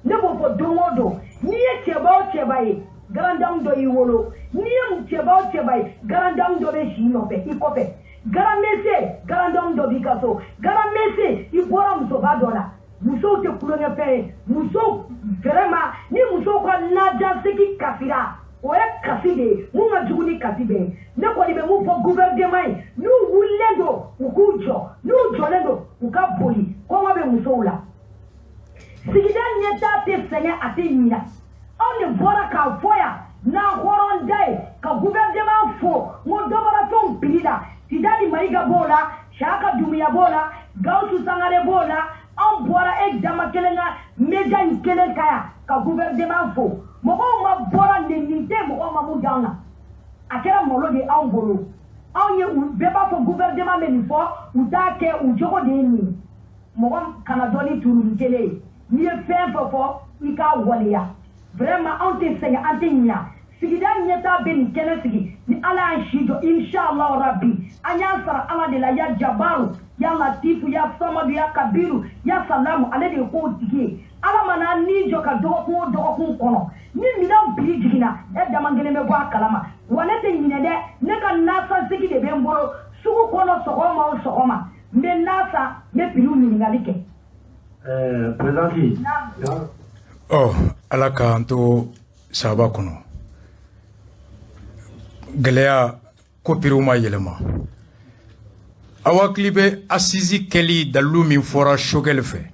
ne bo fo dongodo ni e cheba e grandam do yiwolo ni e cheba e grandam do be shinope ikope garamese grandam do bikaso garamese ibora muso badola muso te kulonga pe muso vraiment ni muso ko naja seki kafira o e kaside mu ma juguni kasibe ne ko libe mu fo gouvernement nu wulendo ukujo nu jolendo ukaboli ko ma be muso la sigida nyeta te senya atinya on ne bora ka foya na horonde ka gouvernement fo mo dobara ton pilida tidali maiga bola shaka dumia bola gausu sangare bola on bora e dama kelenga meja kelen kaya ka gouvernement fo moko ma bora nemite moko ma mudanga akera molo de angolo anye beba fo gouvernement meni fo utake ujoko de ni moko kana doni turu kele ni e fen fo ika wolia vraiment on te senya antenya sigida nyeta ben kele sigi ni ala shido inshallah rabbi anya sara ala de la ya jabaru ya latifu ya samadu ya kabiru ya salamu ale de ko tike ala mana ni jo ka dogo kono ni minan bili jigina e damangele me gwa kalama wanete nyine de ne ka nasa sigi de be mboro sugu kono sokoma me nasa me pilu ni ngalike président oh ala ka anto saba kono geleya ko piruma yelema awakili be assisi keli dalu min fora shogel fe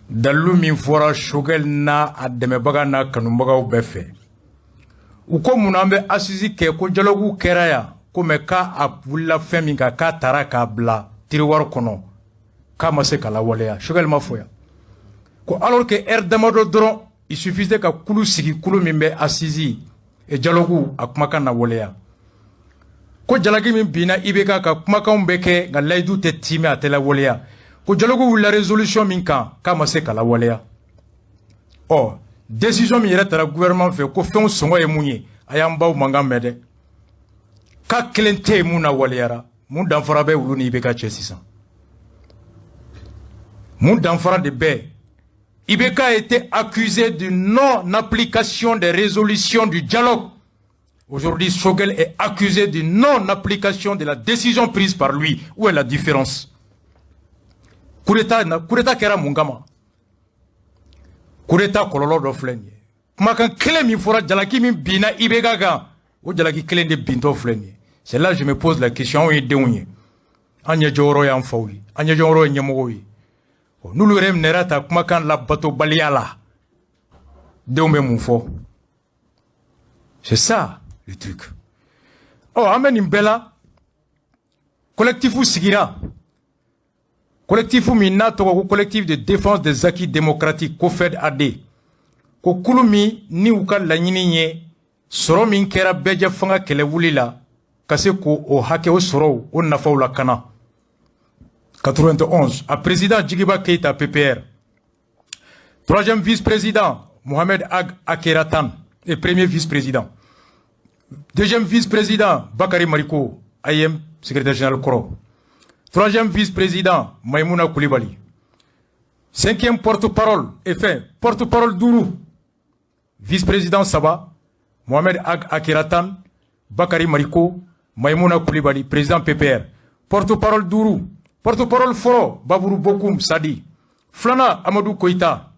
dalu min fora shogel na ademebaga na kanumbaga be fe uko munambe assisi ke ko jalogu keraya ko me ka abulla femi ka taraka bla tiriwar kono kama se kala waleya shogel ma foya ko alors que demado dron il suffisait ka kulu sigi kulu min be assisi e jalogu akumaka na waleya ko jalagi min bina ibeka ka kumakan beke nga laydu te time atela waleya ko jalogu la résolution min kan kama se kala waleya oh décision min yɛrɛ tara gouvernement fɛ ko fɛnw sɔngɔ ye mun ye a y'an baw mankan mɛn dɛ ka kelen tɛ yen mun na waleyara mun danfara bɛ wulu ni ibeka cɛ sisan mun danfara de bɛ Ibeka a été accusé de non-application des résolutions du dialogue. Aujourd'hui, Shogel est accusé de non-application de la décision prise par lui. Où est la différence? Coup d'État kera mungama. Coup d'État kololo do flenye. Kumakan kele mi fora jalaki mi bina Ibeka ga. O jalaki kele de binto flenye. C'est là que je me pose la question où est deunye. Anya joro ya mfawi. Anya joro ya nyemowi. Nous le rem nerata kumakan la bateau baliala. Deumbe moufo. C'est ça le truc. Oh, amen imbela. Collectif ou sigira. Collectif ou minato ou collectif de défense des acquis démocratiques Kofed AD. Ko kulumi ni uka la nye soro min kera beja fanga kele wulila kase ko o hake o soro o nafaw la kana. 91, à président Djigiba Keita, PPR. Troisième vice-président, Mohamed Ag Akeratan, et premier vice-président. Deuxième vice-président, Bakary Mariko, IM, secrétaire général Koro. Troisième vice-président, Maïmouna Koulibaly. Cinquième porte-parole, porte-parole Dourou. Vice-président Saba, Mohamed Ag Akeratan, Bakary Mariko, Maïmouna Koulibaly, président PPR. Porte-parole Dourou. Porte-parole Foro, Babourou Bokoum Sadi. Flana, Amadou Koïta,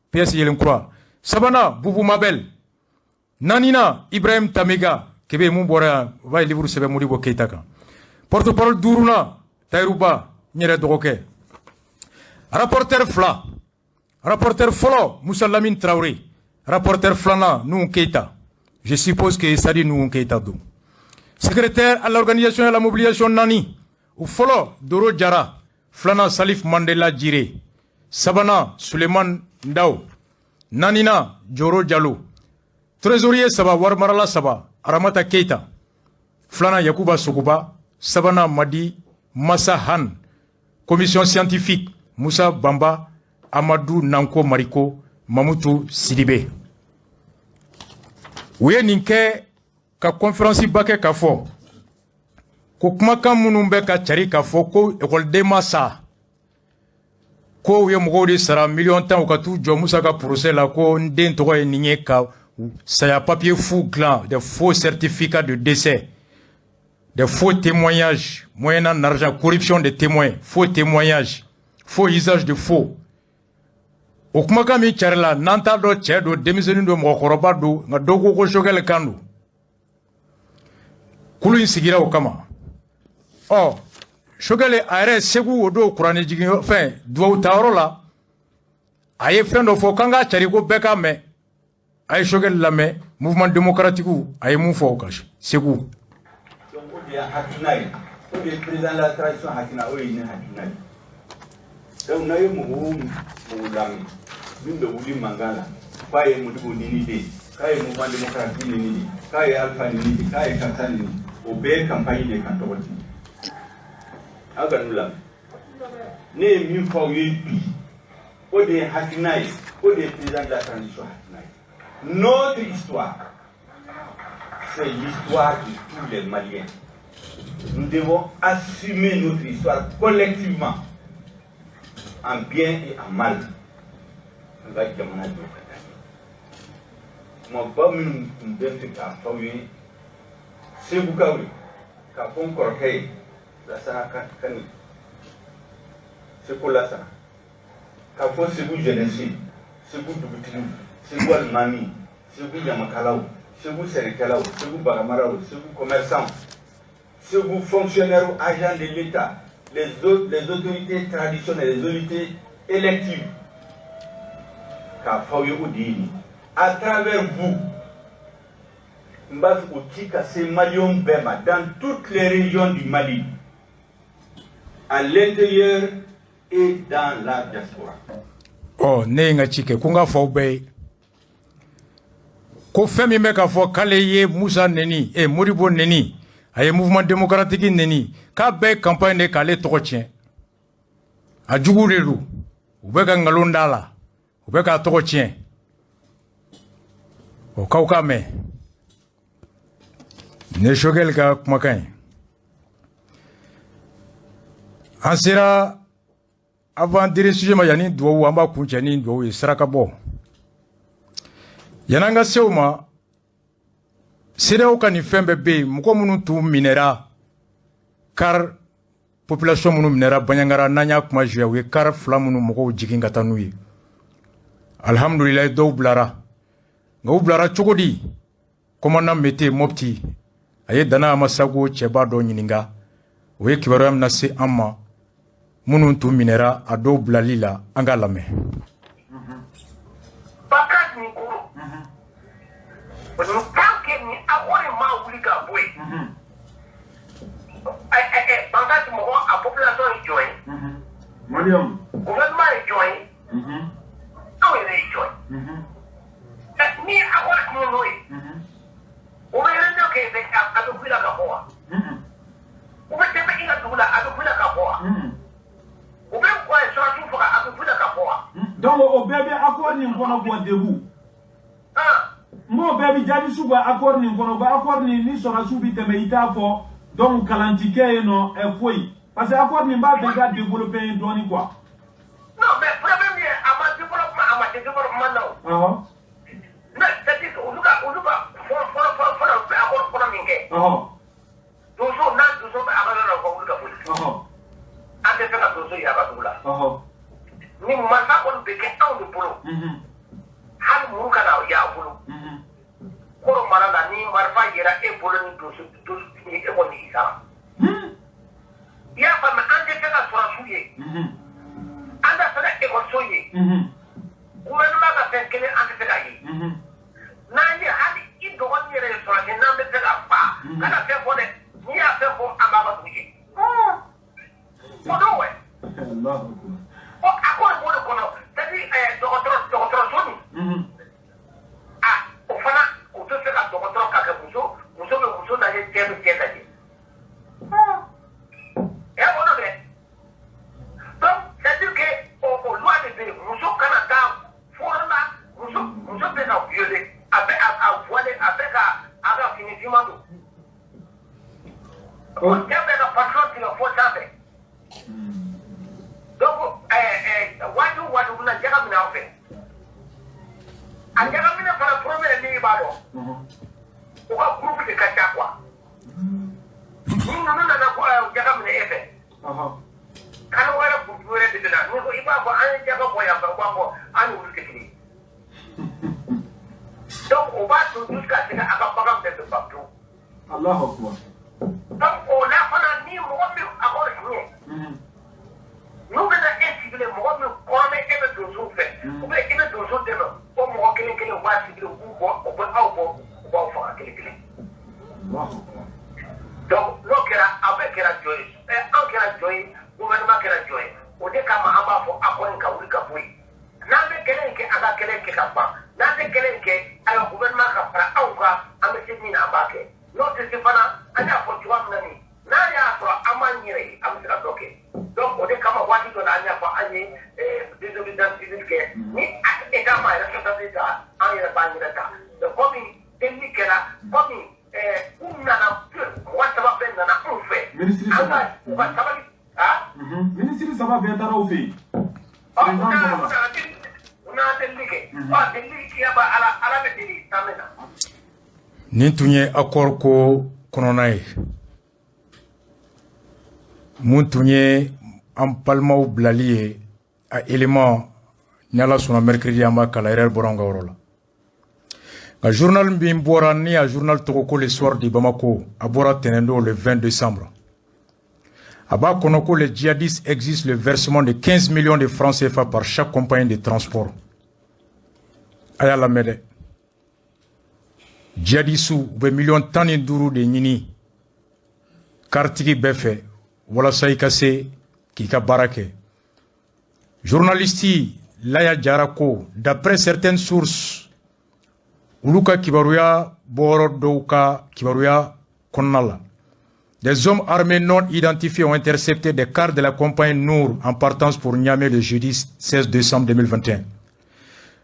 PS Yelenkroa. Sabana, Boubou Mabel. Nanina, Ibrahim Tamega, Kebe Mumbora, va livre Sebe Moudibo Keitaka. Porte-parole Dourouna, Tairouba, Nyere Droke. Rapporteur Fla. Rapporteur Folo, Moussa Lamine Traoré. Rapporteur Flana, nous Keita. Je suppose que Sadi nous Keita Dou. secrétaire à l'organisation et à la mobilisation Nani, ou Folo Doro Jara, Flana Salif Mandela Djire, Sabana Suleiman Ndao, Nanina Joro Diallo, trésorier Saba Warmarala Saba, Aramata Keita, Flana Yakuba Sokuba, Sabana Madi Massa Han, commission scientifique Moussa Bamba, Amadou Nanko Mariko, Mamoutou Sidibé. Ouye Ninke, ka conférence bake ka fo, ko kumakan minnu bɛ ka cari ka fɔ ko ekɔliden ma sa, ko u ye mɔgɔw de sara $10,000,000 ka t'u jɔ Musa ka procès la ko n den tɔgɔ ye nin ye ka saya papier fou glan, des faux certificats de décès, des faux témoignages, moyennant l'argent, corruption des témoins, faux témoignages, faux usage de faux. O kumakan min cari la n'an t'a dɔn cɛ don denmisɛnnin don mɔgɔkɔrɔba don nka dɔw ko ko Choguel kan don. Kulu in sigira o kama. Ɔ Choguel a yɛrɛ Segu o don kuranɛ jigin fɛn duwawu tayɔrɔ la a ye fɛn dɔ fɔ k'an k'a cari ko bɛɛ k'a mɛn. A ye Choguel lamɛn mouvement démocratique a ye mun fɔ o kan Segu. Donc o de ye hakilina ye, o de ye président de la transition hakilina, o ye ne hakilina ye. Donc n'a ye mɔgɔw lamɛn min bɛ wuli mankan la k'a ye Modibo Nini de ye, k'a ye mouvement démocratique Nini de ye, k'a ye Alpha Nini de ye, k'a ye Kanta Nini, o bɛɛ ye campagne de kan tɔgɔ di. Aw ka n'u lamɛn. Ne ye min fɔ aw ye bi, o de ye hakilina ye, o de ye président de la transition hakilina ye. Notre histoire, c'est l'histoire de tous les Maliens. Nous devons assumer notre histoire collectivement, en bien et en mal. Nous allons demander de moi, pas même une belle fête, c'est vous qui avez un corbeil, la sana kani, c'est pour la sana. Quand c'est vous jeunesse, c'est vous Dubutinou, c'est vous Almami, c'est vous Yamakalao, c'est vous Sénékalao, c'est vous Baramarao, c'est vous commerçants, c'est vous fonctionnaires ou agents de l'État, les autorités traditionnelles, les autorités électives. À travers vous, dans toutes les régions du Mali, à l'intérieur et dans la diaspora. Oh, nenga chike kunga fawbe. Ko femi meka fo kale ye Moussa Neni et Modibo Neni, aye mouvement démocratique Neni, ka be campagne de kale tokotien. A jugurelu, ubeka ngalondala, ubeka tokotien. O kauka me. Ne Choguel ka kumakan. An sera avant dire sujet ma yani duwawu an b'a kuncɛ ni duwawu ye saraka bɔ. Yan'an ka se o ma, CEDEAO ka nin fɛn bɛɛ bɛ yen, mɔgɔ minnu t'u minɛra car population minnu minɛra Baɲangara n'an y'a kuma joué u ye car 2 minnu mɔgɔw jigin ka taa n'u ye. Alhamdulillah dɔw bilara. Nka u bilara cogo di? Commandant Mete Mopti a ye Dana Amasago cɛba dɔ ɲininka. O ye kibaruya min lase an ma. Minnu t'u minɛra a dɔw bilali la an k'a lamɛn. Bakat ni kuru. Tant que ni awore ma wuli ka bɔ yen. Bakat mɔgɔ a population ye jɔn ye. Mariam. Gouvernement ye jɔn ye. Aw yɛrɛ ye jɔn ye. Ni awore kuma n'o ye. O bɛ yɛrɛ dɔ kɛ a bɛ kula ka bɔ wa. O bɛ tɛmɛ i ka dugu la a bɛ kula ka bɔ wa. O bɛ kɔ ye sɔrɔsiw faga a bɛ kula ka bɔ wa. Donc o bɛɛ bɛ accord nin kɔnɔ bɔ debu. N'o bɛɛ bɛ jadi su bɛ accord nin kɔnɔ ba accord nin ni sɔrɔsiw bɛ tɛmɛ i t'a fɔ donc kalanci kɛ yen nɔ ɛ foyi parce que accord nin b'a fɛ ka développer yen dɔɔni quoi. Non mais problème ye a ma développement na o. Mais c'est-à-dire olu ka fɔlɔ bɛ accord fɔlɔ min kɛ. Donso n'a donso bɛ a ka yɔrɔ la u ka wuli ka boli. An tɛ fɛ ka donso ye a ka dugu la. Ni mansa kɔni bɛ kɛ anw de bolo. Hali muru ka na y'a bolo. Koro mara la ni marifa yera e bolo ni donso ni e kɔni y'i sara. I y'a faamu an tɛ fɛ ka sɔrɔsiw ye. An tɛ fɛ ka ekɔliso ye. Gouvernement ka fɛn kelen an tɛ fɛ ka ye. N'an ye hali i dɔgɔnin yɛrɛ ye sɔrɔsi n'an bɛ fɛ ka fa kana fɛn fɔ dɛ. Jambe ka patron ti fo sambe. Donc wadu na jaga mina ofe. A jaga mina para premier ni balo. Ko ka groupe de kacha kwa. Ni na kwa jaga mina efe. Kana wala kutuere de na. Ni ko iba ko an jaga boya ba ko an wulkiti. Donc on va tout jusqu'à ce qu'à Bagam de partout. Allah Akbar. Donc on a pas ni moi mais encore rien. Nous venons estimer moi mais comme et le dozo fait. Ou bien il le dozo de nous. Pour moi que les va cibler ou quoi on peut faire quelque. Donc nous que avec la joie et en que la joie gouvernement que la joie. Au décama aba pour akon ka wuli ka boy. Nambe kelen ke aga kelen ke kapa. Nambe kelen ke ala gouvernement ka para auka amese ni na bake. No te sefana ana fo tuwa nani. Na ya so amanyire amese ka doke. Donc o de kama wati to na anya fa anye désobéissance civile ke ni eta ma la responsabilité anye la banyira ta. Donc comme teni kera comme umna na wata ba penna na ufe. Ministre Ministre ça va bien tara au fait. Nin tun ye accord ko kɔnɔna ye mun tun ye an balimaw bilali ye a élément ni ala sɔnna mercredi an b'a kala erreur bɔra an ka yɔrɔ la nka journal min bɔra ni a journal tɔgɔ ko le soir de Bamako a bɔra tɛnɛndon le 20 décembre a b'a kɔnɔ ko les djihadistes exigent le versement de 15 millions de francs CFA par chaque compagnie de transport a y'a lamɛn dɛ djihadistes u bɛ miliyɔn 15 de ɲini karitigi bɛɛ fɛ walasa i ka se k'i ka baara kɛ journaliste Laya Jara ko d'après certaines sources olu ka kibaruya bɔyɔrɔ dɔw ka kibaruya kɔnɔna la des hommes armés non identifiés ont intercepté des cars de la compagnie Nour en partance pour Niamey le jeudi 16 décembre 2021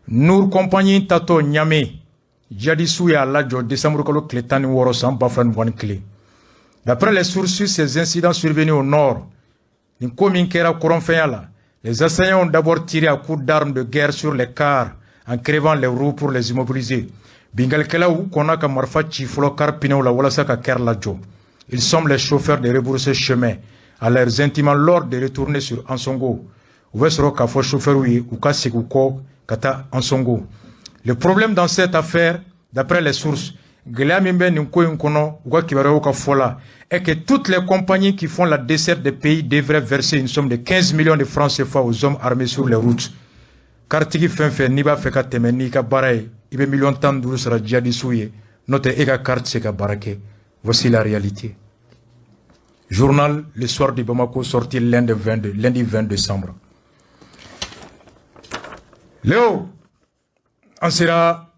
Nour compagnie tato Niamey djihadistes y'a lajɔ décembre kalo tile 16 san 2021 d'après les sources ces incidents survenus au nord nin ko min kɛra kɔrɔnfɛnya la les assaillants ont d'abord tiré à coups d'armes de guerre sur les cars en crevant les roues pour les immobiliser bingalikɛlaw kɔnna ka marifa ci fɔlɔ car pneus la walasa ka kɛr lajɔ ils somment les chauffeurs de rebrousser chemin à leurs intimants lors de retourner sur Ansongo u bɛ sɔrɔ k'a fɔ chauffeurs ye u ka segin kɔ ka taa Ansongo le problème dans cette affaire d'après les sources gɛlɛya min bɛ nin ko in kɔnɔ u ka kibaruyaw ka fɔ la est que toutes les compagnies qui font la desserte des pays devraient verser une somme de 15 millions de francs CFA aux hommes armés sur les routes karitigi fɛn fɛn n'i b'a fɛ ka tɛmɛ n'i ka baara ye i bɛ miliyɔn 15 sara djihadistes ye n'o tɛ e ka carte tɛ se ka baara kɛ voici la réalité journal le soir de Bamako sorti lundi 20 décembre Léo an sera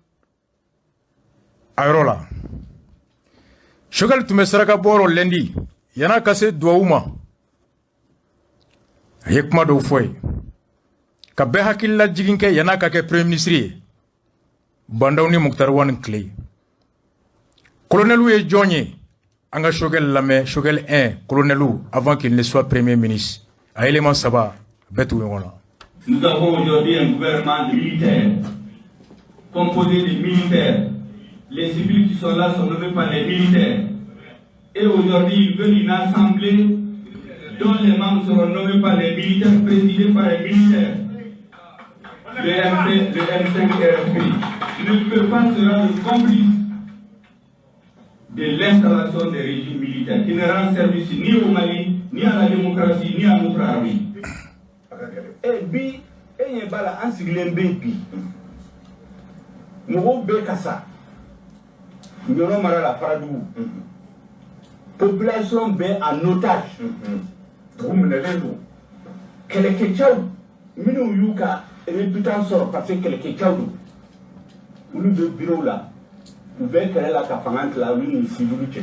a yɔrɔ la Choguel tun bɛ saraka bɔyɔrɔ lundi yan'a ka se duwawu ma a ye kuma dɔw fɔ ye ka bɛɛ hakilila jigin kɛ yan'a ka kɛ premier ministre ye Bandaw ni Muktar Wani tile colonel ye jɔn ye an ka Choguel lamɛn Choguel 1 colonel avant qu'il ne soit premier ministre a élément 3 bɛɛ tugu ɲɔgɔn na. Nous avons aujourd'hui un gouvernement militaire composé de militaires. Les civils qui sont là sont nommés par les militaires. Et aujourd'hui, ils veulent une assemblée dont les membres seront nommés par les militaires, présidés par les militaires. Le M5 RFP ne peut pas se rendre complice de l'installation des régimes militaires qui ne rendent service ni au Mali, ni à la démocratie, ni à notre armée. Et bi et bala an sigilen bɛ bi mɔgɔw bɛ ka sa ɲɔnɔ mara la Faradugu population bɛ en otage dugu minɛlen don kɛlɛkɛcɛw minnu y'u ka réputation sɔrɔ parce que kɛlɛkɛcɛw don olu bɛ bureau la u bɛ kɛlɛ la ka fanga tila olu ni civil cɛ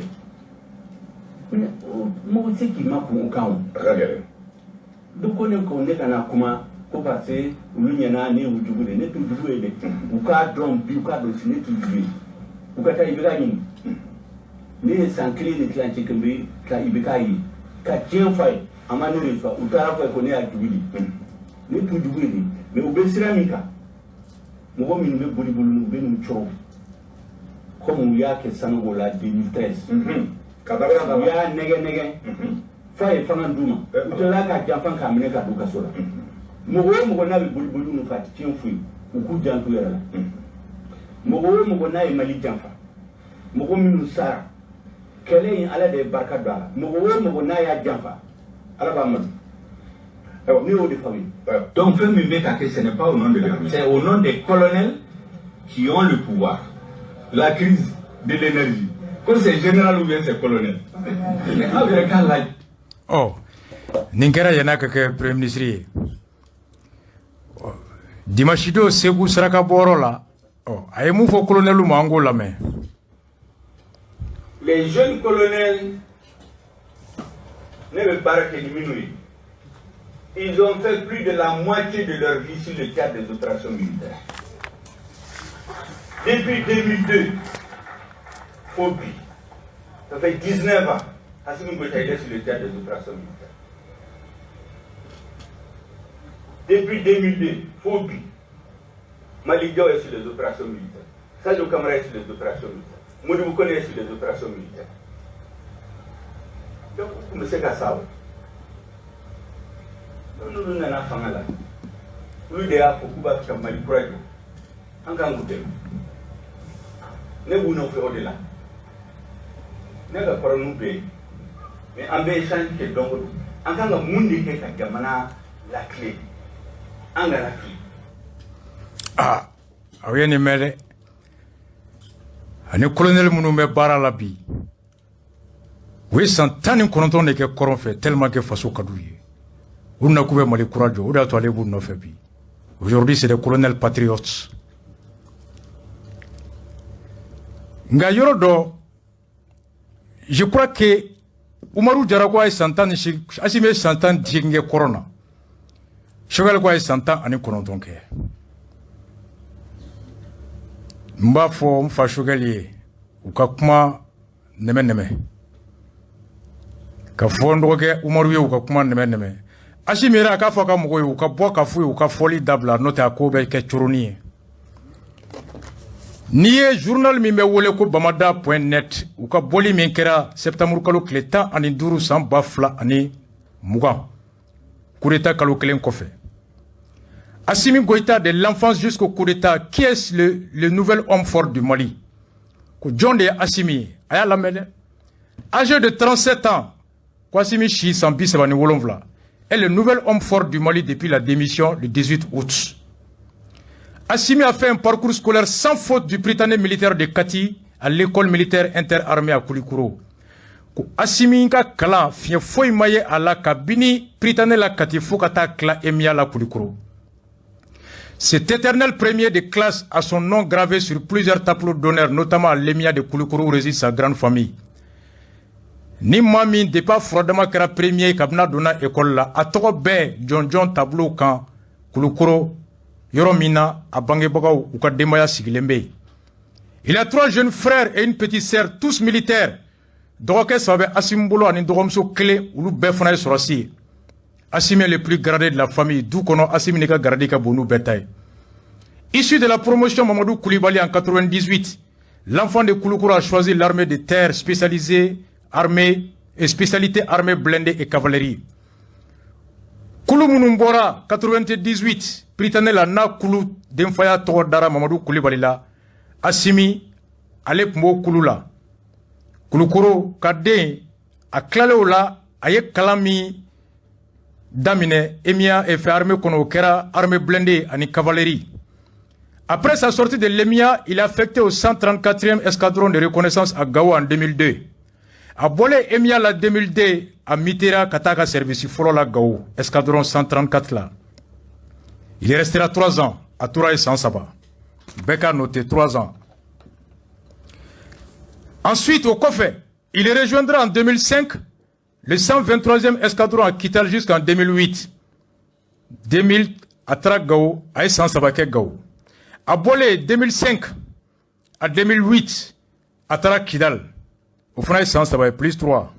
mɔgɔ tɛ k'i ma kun o kan o. Donc on est qu'on est dans la comment pour passer l'union année ou du coup n'est tout joué ou cas d'homme du cas de ciné tout joué ou cas il va gagner ne san kelen ni kilan cikin bi ka ibi ka yi ka tiɲɛ fa ye a ma ne de fa u taara fɔ ko ne y'a jugu de ne t'u jugu de mais u bɛ sira min kan mɔgɔ minnu bɛ boli boli u bɛ n'u cɔrɔ comme u y'a kɛ Sanogo la 2013 u y'a nɛgɛ nɛgɛ fa ye fanga d'u ma u tilala ka janfa k'a minɛ ka don kaso la mɔgɔ o mɔgɔ n'a bɛ boli boli n'u fɛ a tɛ tiɲɛ foyi u k'u janto yɛrɛ la mɔgɔ o mɔgɔ n'a ye Mali janfa mɔgɔ minnu sara kɛlɛ in Ala de ye barika don a la mɔgɔ o mɔgɔ n'a y'a janfa Ala b'a madu ne y'o de faamu. Donc fɛn min bɛ ka kɛ ce n'est pas au nom de l'armée, c'est au nom des colonels qui ont le pouvoir. La crise de l'énergie, que c'est général ou bien c'est colonel. Oh, nin kɛra yana ka kɛ premier ministre ye. Dimanche don Segu saraka bɔyɔrɔ la, a ye mun fɔ colonel ma an k'o lamɛn. Les jeunes colonels ne veulent pas que diminuer. Ils ont fait plus de la moitié de leur vie sur le théâtre des opérations militaires. Depuis 2002, Fobi, ça fait 19 ans, Assimi Goïta est sur le théâtre des opérations militaires. Depuis 2002, Fobi, Malick Diaw est sur les opérations militaires. Sadio Camara est sur les opérations militaires. Modibo Kone est sur les opérations militaires. Donc, vous me savez qu'à ça. Nous n'avons pas fait là. Lui, il a fait que Mali Kouraï. En tant que tel. Ne vous n'en faites au-delà. Ne la parole nous paye. Mais en échange que donc, en tant que monde qui est la clé. En la clé. Ah, oui, ne mêle. Ani colonel munu me bara la bi. Oui, santani kononton ne ke koron fait tellement que faso kadouye. On n'a couvert Mali Kouradio, on a toilé vous n'en fait bi. Aujourd'hui, c'est des colonels patriotes. Nga yorodo, je crois que Umaru Jaragwa est santan, Assime santan dingue corona. Cheval quoi est santan ani kononton ke. Mba fo mfa shogali ukakuma neme ka fondo ke Umaru ye ukakuma neme Ashimira ka fo ka mugo yu ka bo ka fu yu ka foli dabla note akobe ke churuni niye journal mi me wole ko bamada.net u ka boli min kera septembre kalo kleta ani duru san bafla ani mugan coup d'état kalo kelen kofe Assimi Goïta de l'enfance jusqu'au coup d'état qui est le nouvel homme fort du Mali ko John de Assimi aya lamele âgé de 37 ans ko Assimi chi san bisabani wolonvla est le nouvel homme fort du Mali depuis la démission le 18 août. Assimi a fait un parcours scolaire sans faute du Britannique militaire de Kati à l'école militaire interarmée à Koulikoro. Assimi ka kala fien foi maye à la kabini Britannique la Kati fokata kla emia la Koulikoro. Cet éternel premier de classe a son nom gravé sur plusieurs tableaux d'honneur, notamment à l'emia de Koulikoro où réside sa grande famille. Ni mami de pas froidement kera premier kabna dona école la atoko be John tableau kan Koulikoro yoromina abange bagaw uka demaya sigilembe. Il a 3 jeunes frères et une petite sœur tous militaires. Doke sabe Asimbolo ani dogomso clé ulu be fana sorasi. Assimi est le plus gradé de la famille d'où kono Assimi neka gradé ka bonu betay. Issu de la promotion Mamadou Koulibaly en 98, l'enfant de Koulikoro a choisi l'armée de terre spécialisée armée et spécialité armée blindée et cavalerie. Koulou Mounumbora 98, Britannique la na Koulou d'Enfaya Tordara Mamadou Koulibaly la Assimi Alep Mo Koulou la Koulikoro Kade a Klaleo la Aye Kalami Damine Emia et fait armée kono kera armée blindée ani cavalerie. Après sa sortie de l'EMIA, il est affecté au 134e escadron de reconnaissance à Gao en 2002. A bolé Emia la 2002 à Mitera Kataka service folo la Gao, escadron 134 là. Il restera 3 ans à Toura et Sansaba. Beka noté 3 ans. Ensuite au Kofé, il rejoindra en 2005 le 123e escadron à Kital jusqu'en 2008. 2000 à Tra Gao, à Sansaba ke Gao. A bolé 2005 à 2008 à Tra Kidal. au fond, ça va être plus 3.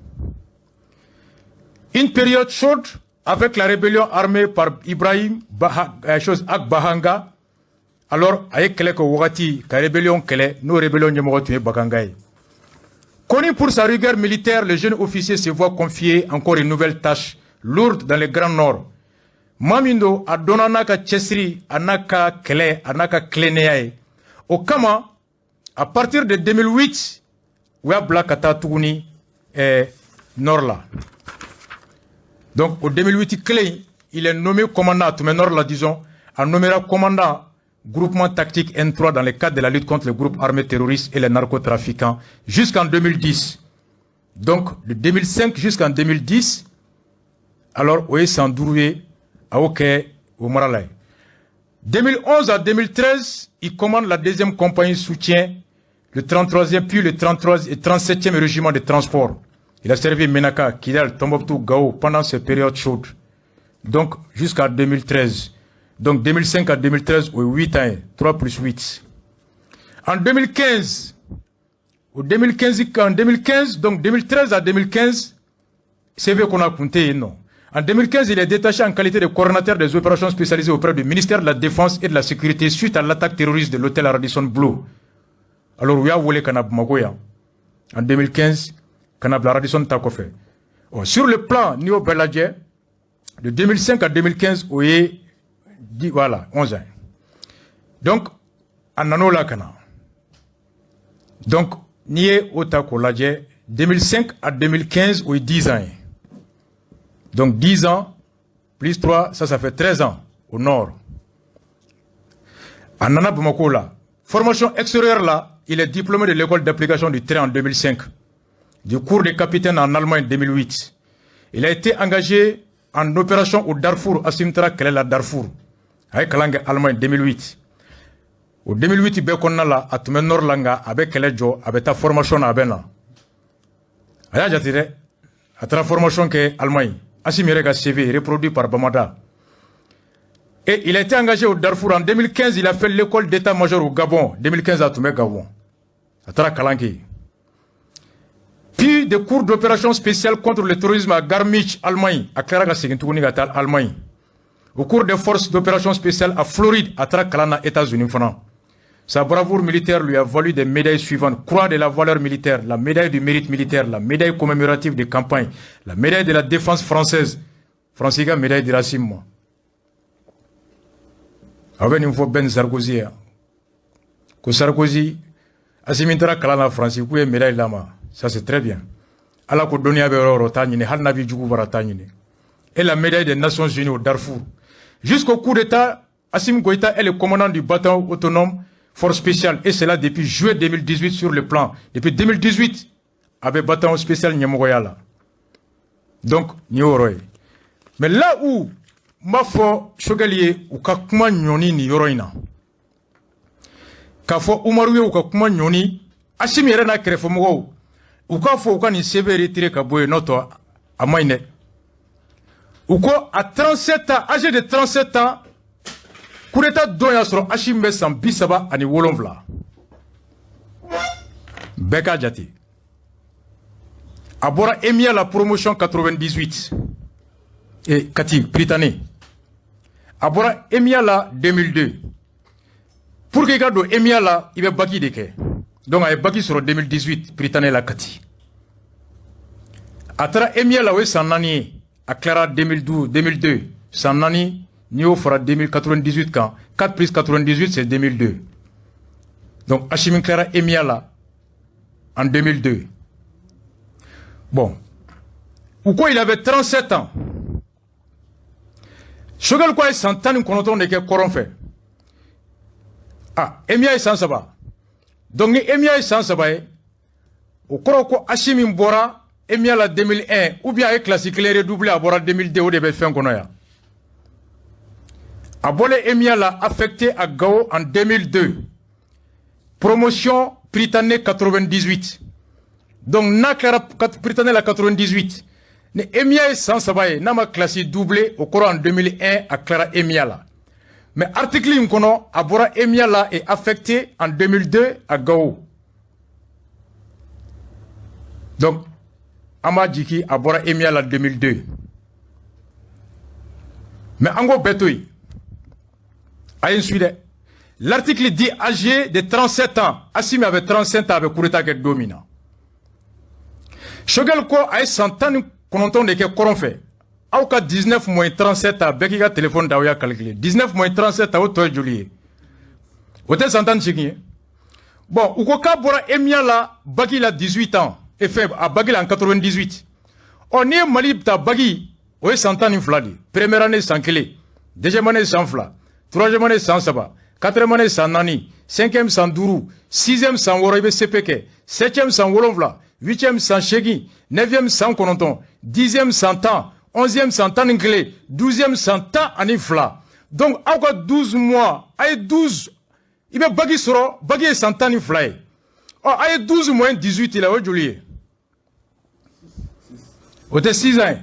Une période chaude avec la rébellion armée par Ibrahim Bahanga. Alors, avec quelques Wagati, la rébellion nous rébellions de Bakangaï. Connu pour sa rigueur militaire, le jeune officier se voit confier encore une nouvelle tâche lourde dans le Grand Nord. Mamindo a donné naka chesri, anaka kele, anaka kleneae. Au Kama, à partir de 2008, Ouya Blakata Tuguni est Norla. Donc, au 2008, clé, il est nommé commandant, mais Norla, disons, en nommera commandant groupement tactique N3 dans le cadre de la lutte contre les groupes armés terroristes et les narcotrafiquants jusqu'en 2010. Donc, de 2005 jusqu'en 2010, alors, Oye Sandouré, Aoke, au Maralay. 2011 à 2013, il commande la deuxième compagnie de soutien, le 33e, puis le 33e et 37e régiment de transport. Il a servi Menaka, Kidal, Tombouctou, Gao pendant ces périodes chaudes. Donc, jusqu'à 2013. Donc, 2005 à 2013, 8 ans, 3 plus 8. En 2015, donc 2013 à 2015, c'est vrai qu'on a compté, non. En 2015, il est détaché en qualité de coordonnateur des opérations spécialisées auprès du ministère de la Défense et de la Sécurité suite à l'attaque terroriste de l'hôtel Radisson Blu. Alors, oui, voulu Kanab Magoya. En 2015, Kanab Radisson Takofe. Sur le plan Nio Beladje, de 2005 à 2015, oui, voilà, 11 ans. Donc, en Anola Kana. Donc, Nié Otako Ladje, 2005 à 2015, oui, 10 ans. Donc, 10 ans, plus 3, ça fait 13 ans, au nord. En Nana Bumakola, formation extérieure là, il est diplômé de l'école d'application du train en 2005, du cours de capitaine en Allemagne en 2008. Il a été engagé en opération au Darfour, à Simtra, Kelela Darfour, avec la langue allemande en 2008. Au 2008, il y a là, à Tumen Norlanga, avec Kelejo, avec ta formation à Bena. Il y a ta formation qui est Allemagne. Asimirega CV, reproduit par Bamada. Et il a été engagé au Darfour en 2015, il a fait l'école d'état-major au Gabon, 2015 à Toumé Gabon, à Tara Kalangi. Puis des cours d'opération spéciale contre le terrorisme à Garmisch, Allemagne, à Klaraga Segintouni Gatal, Allemagne. Au cours des forces d'opération spéciale à Floride, à Tara Kalana, États-Unis. Sa bravoure militaire lui a valu des médailles suivantes: Croix de la valeur militaire, la médaille du mérite militaire, la médaille commémorative de campagne, la médaille de la défense française, Franciga, médaille de Rassim. Avec une fois Ben Sarkozy, que Sarkozy, Asimintara Kalana France, qui est médaille lama, ça c'est très bien. Allah ko doni abe ro tanyine, hal nabi jugu bara tanyine. Et la médaille des Nations Unies au Darfour. Jusqu'au coup d'État, Assimi Goïta est le commandant du bataillon autonome force spéciale, et c'est là depuis juillet 2018 sur le plan. Depuis 2018, avec bataillon spécial Nyamogoyala. Donc, Nyoroy. Mais là où, ma foi, Chogalier, ou Kakuma Nyoni ni Yoroina. Kafo Umaruye ou Kakuma Nyoni, Assimi Rena Krefomo, ou Kafo ou Kani Seve retiré Kaboué Noto, à Maïne. Ou quoi, à 37 ans, âgé de 37 ans, coup d'état doya sur Hachimbe Sam Bissaba ani Wolonvla. Beka Jati. Abora Emia la promotion 98. Et Kati, Britannique. Abora Emia la 2002. Pour que gado Emia la, il va baki deke. Donc, il va baki sur 2018, Britannique la Kati. Atra Emia la we sanani, à Clara 2002, sanani, Nio fera 2098 quand 4 plus 98 c'est 2002. Donc Hachimin Clara Emiala en 2002. Bon. Ou quoi il avait 37 ans. Chogal quoi est 100 ans qu'on entend que Coran fait. Ah, Emia est sans sabbat. Donc Emia est sans sabbat. Au Coran quoi Hachimin Bora Emiala 2001 ou bien avec classique les redoublé à Bora 2002 au début fin qu'on a. Abole Emiala affecté à Gao en 2002. Promotion Britannique 98. Donc, Nakara Britannique la 98. Ne Emia est sans sabaye, n'a ma classe doublé au courant en 2001 à Clara Emiala. Mais article Inkono, Abora Emiala est affecté en 2002 à Gao. Donc, Amadjiki a bora Emial en 2002. Mais Ango Betoui, a une suite. L'article dit âgé de 37 ans. Assimi avait 37 ans avec Koureta qui est dominant. Shogel ko a 100 ans kononton de ke koron fait. Aouka 19 moins 37 ans, beki ka téléphone d'Aouya calculé. 19 moins 37 ans, au toi juillet. Ote 100 ans chiki. Bon, ou ko ka bora Emia la, baki la 18 ans. Et fait, à baki la en 98. On est Mali ta baki, ou 100 ans infladi. Première année sans clé. Deuxième année sans fla. Troisième année sans saba. Quatrième année sans nani. Cinquième sans dourou. Sixième sans woroibe CPK. Septième sans wolonvla. Huitième sans chegi. Neuvième sans kononton. Dixième sans temps. 11e sans temps clé, 12e sans temps en infla. Donc, encore 12 mois, aïe 12, il va bagi soro, bagi sans temps infla. Oh, aïe 12 moins 18, il a eu juillet. Au 6 ans.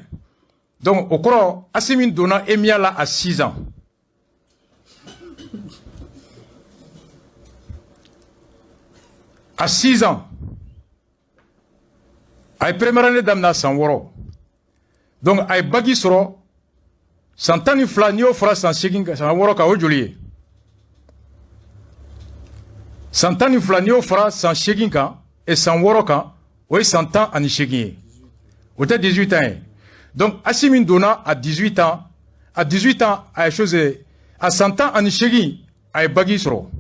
Donc, au cours, Assimi Dona Emia là à 6 ans. À 6 ans. Aïe première année d'amna sans woro. Donc, ay bagi soro, santani flani o fra san segin san woro ka o joli. Santani flani o fra san segin ka et san woro ka o santan ani segin. O 18 ans. Donc, Assimi Dona à 18 ans, à 18 ans, ay chose à 100 ans ani segin ay bagi soro.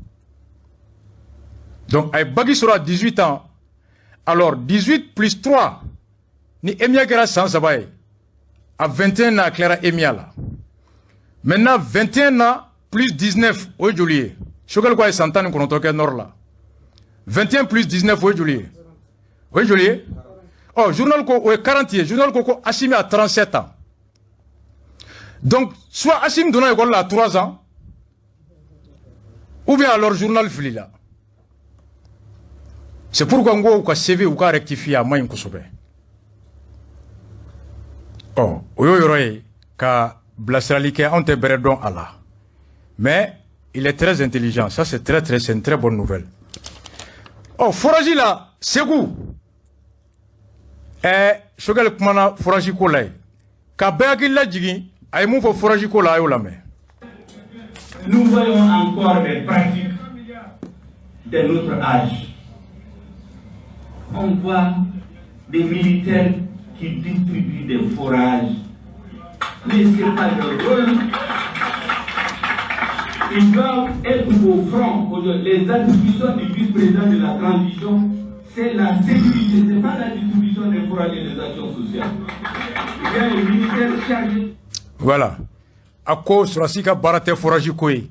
Donc, ay bagi soro à 18 ans. Alors, 18 plus 3 ni Emia Gara sans sabaye. À 21 ans, Clara Emiala. Maintenant, 21 ans, plus 19, oui, Julie. Chogal quoi, 100 ans, qu'on entend nord là. 21 plus 19, oui, Julie. Oui, Julie. Oh, journal ko, oui, 40, journal ko, Assimi à 37 ans. Donc, soit Assimi Dona école là à 3 ans, ou bien alors journal fili là. C'est pourquoi on go, CV ou rectifier à main kosobe. Oh, oyoyoroye, ka blasralike, on te beredon Allah. Mais, il est très intelligent. Ça, c'est c'est une très bonne nouvelle. Oh, foraji là, c'est goût. Shogal kumana foraji kolay. Ka beagil la jigi, ay mou fo foraji kolay ou la me. Nous voyons encore des pratiques de notre âge. On voit des militaires qui distribuent des forages. Mais ce n'est pas leur rôle. Ils doivent être au front. Les attributions du vice-président de la transition, c'est la sécurité, ce n'est pas la distribution des forages et des actions sociales. Il y a un ministère chargé. Voilà. À cause de la sika barate forage koi.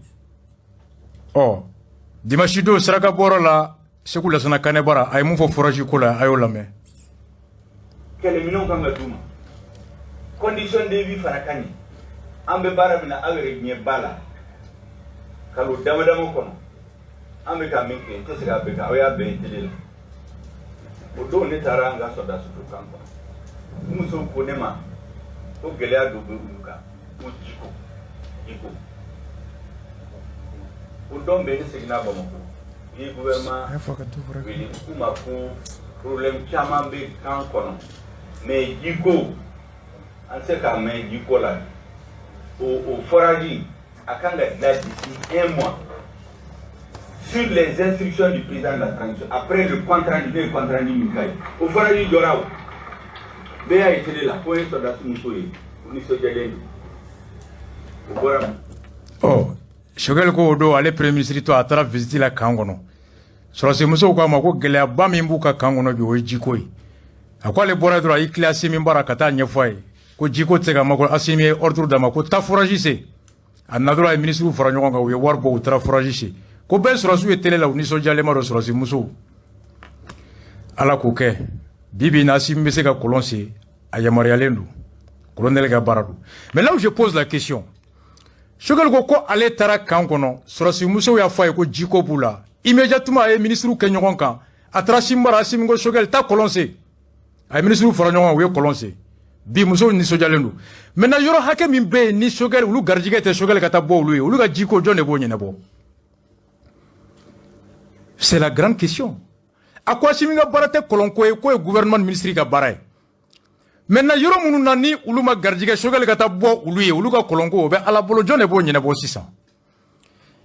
Oh, Dimashido Sraka Borola, Sekula Sanakanebara, I move for forage kola, Ayolame. Quel est le nom comme tout? Condition de vie Farakani. Ambe Barabina Agri Bala. Kalu Damadamo Kono. Ambe Kaminke, Tesla Beka, Oya Bentel. Odo Netaranga Soda Sukampa. Muso Konema. Ogelea Dubuka. Ujiko. Iko. Odo Bene Signa Bamako. Le gouvernement will kuma pour problème Chamambe Kankono. Mais Jiko, en ce cas, mais Jiko là, au forage, à quand la date d'ici 1 mois, sur les instructions du président de la transition, après le contrat du Mikaï, au forage Dorao, Béa était là, pour un soldat Moutoui, pour nous soigner. Oh, Shogal Kodo, allez, Premier ministre, toi, à travers visiter la Kangono. Sur ce monsieur, quoi, ma go, Gela Bamimbuka Kangono, du Jikoi. A quoi les bords de la classe Mimbara Catania Foy, ko Jiko Tegamako Assimi, ordre d'Amako, Taforagise. A Nadra ministre Franjonga, we warbo, Traforagise. Ko Ben Surasu et Tele, Uniso Jalema Rosi Musso. A la Coque, Bibi Nassim Mesega Colonsi, Ayamarialendo, Colonel Gabarado. Mais là où je pose la question, Shogal Goko allait Tara Kangono, Surasi Musso ya Foy, ko Jiko Bula, immédiatement, ministre Kenyonka, a Trasimbara Simingo Shogal Ta Colonsi. Ay ministre Franjonga we kolonse bi muso ni sojalendo maintenant yoro hake min be ni sogal ulu garjiga te sogal kata bo ulu ulu ga jiko jonne bo nyene bo. C'est la grande question. a ko Assimi ka baara tɛ kolonko ye ko ye gouvernement ministre ka baara ye maintenant yɔrɔ minnu na ni olu ma garijɛgɛ Choguel ka taa bɔ olu ye olu ka kolonko o bɛ ala bolo jɔn de b'o ɲɛnabɔ sisan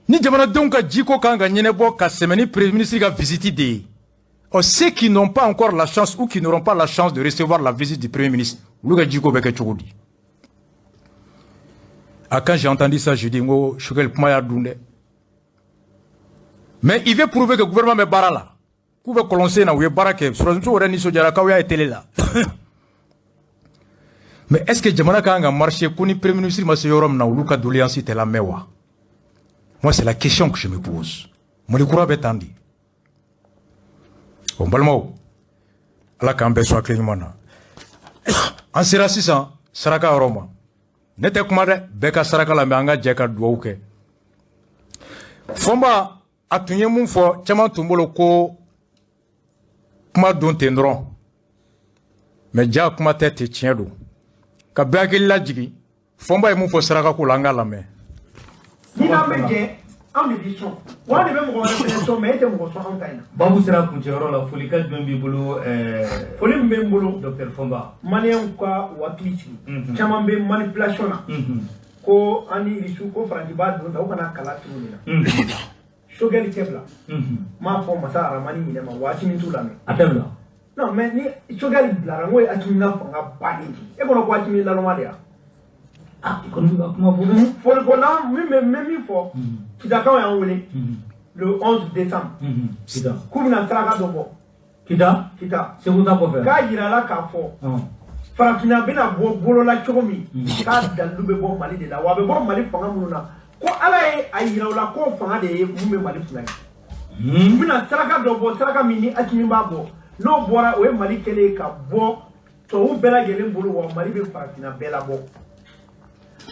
ni jamanadenw ka jiko kan ka ɲɛnabɔ ka sɛmɛ ni premier ministre ka visite de ye ceux qui n'ont pas encore la chance ou qui n'auront pas la chance de recevoir la visite du premier ministre olu ka jiko bɛ kɛ cogo di quand j'ai entendu ça je dis ngo Choguel kuma y'a dun dɛ mais il veut prouver que le gouvernement est baara la k'u bɛ kɔlɔnsen na u ye baara kɛ sɔrɔmuso yɛrɛ nisɔndiyara k'aw y'a ye télé la mais est-ce que jamana kan ka marcher ko ni premier ministre ma se yɔrɔ min na olu ka doléance tɛ lamɛn wa moi c'est la question que je me pose Mali kura bɛ tan di bon balimaw ala k'an bɛɛ sɔn hakili ɲuman na an sera sisan saraka yɔrɔ ma ne tɛ kuma dɛ bɛɛ ka saraka lamɛn an ka jɛ ka dugawu kɛ Fɔnba a tun ye mun fɔ caman tun bolo ko kuma don ten dɔrɔn mais ja kuma tɛ ten tiɲɛ don ka bɛɛ hakili lajigi Fɔnba ye mun fɔ sarakako la an k'a lamɛn ni n'an bɛ jɛ anw de bi sɔn wa de bɛ mɔgɔ wɛrɛ fɛnɛ sɔn mais e tɛ mɔgɔ sɔn anw ta in na. Babu sera kuncɛyɔrɔ la folikan jumɛn b'i bolo foli min bɛ n bolo Dr Fɔnba maliyɛnw ka u hakili sigi caman bɛ manipulation na ko an ni Irisu ko Faransi b'a don ta u kana kala turu nin na Choguel tɛ bila n m'a fɔ masa Aramani ɲinɛ ma wa Assimi t'u lamɛn a tɛ bila non mais ni Choguel bilara n ko ye Assimi ka fanga bannen de e kɔnɔ ko Assimi lalɔma de ya i kɔni bɛ ka kuma fɔ foliko la min bɛ min fɔ Kitakaw y'an wele le 11 décembre Kita k'u bɛna saraka dɔ bɔ Kita Segu ta kɔfɛ k'a yirala k'a fɔ farafinna bɛna bɔ bolola cogo min k'a dalilu bɛ bɔ Mali de la wa a bɛ bɔ Mali fanga minnu na ko ala ye a yira u la ko fanga de ye mun bɛ Mali kunna ye u bɛna saraka dɔ bɔ saraka min ni Assimi b'a bɔ n'o bɔra o ye Mali kɛlen ka bɔ tubabu bɛɛ lajɛlen bolo wa Mali bɛ farafinna bɛɛ labɔ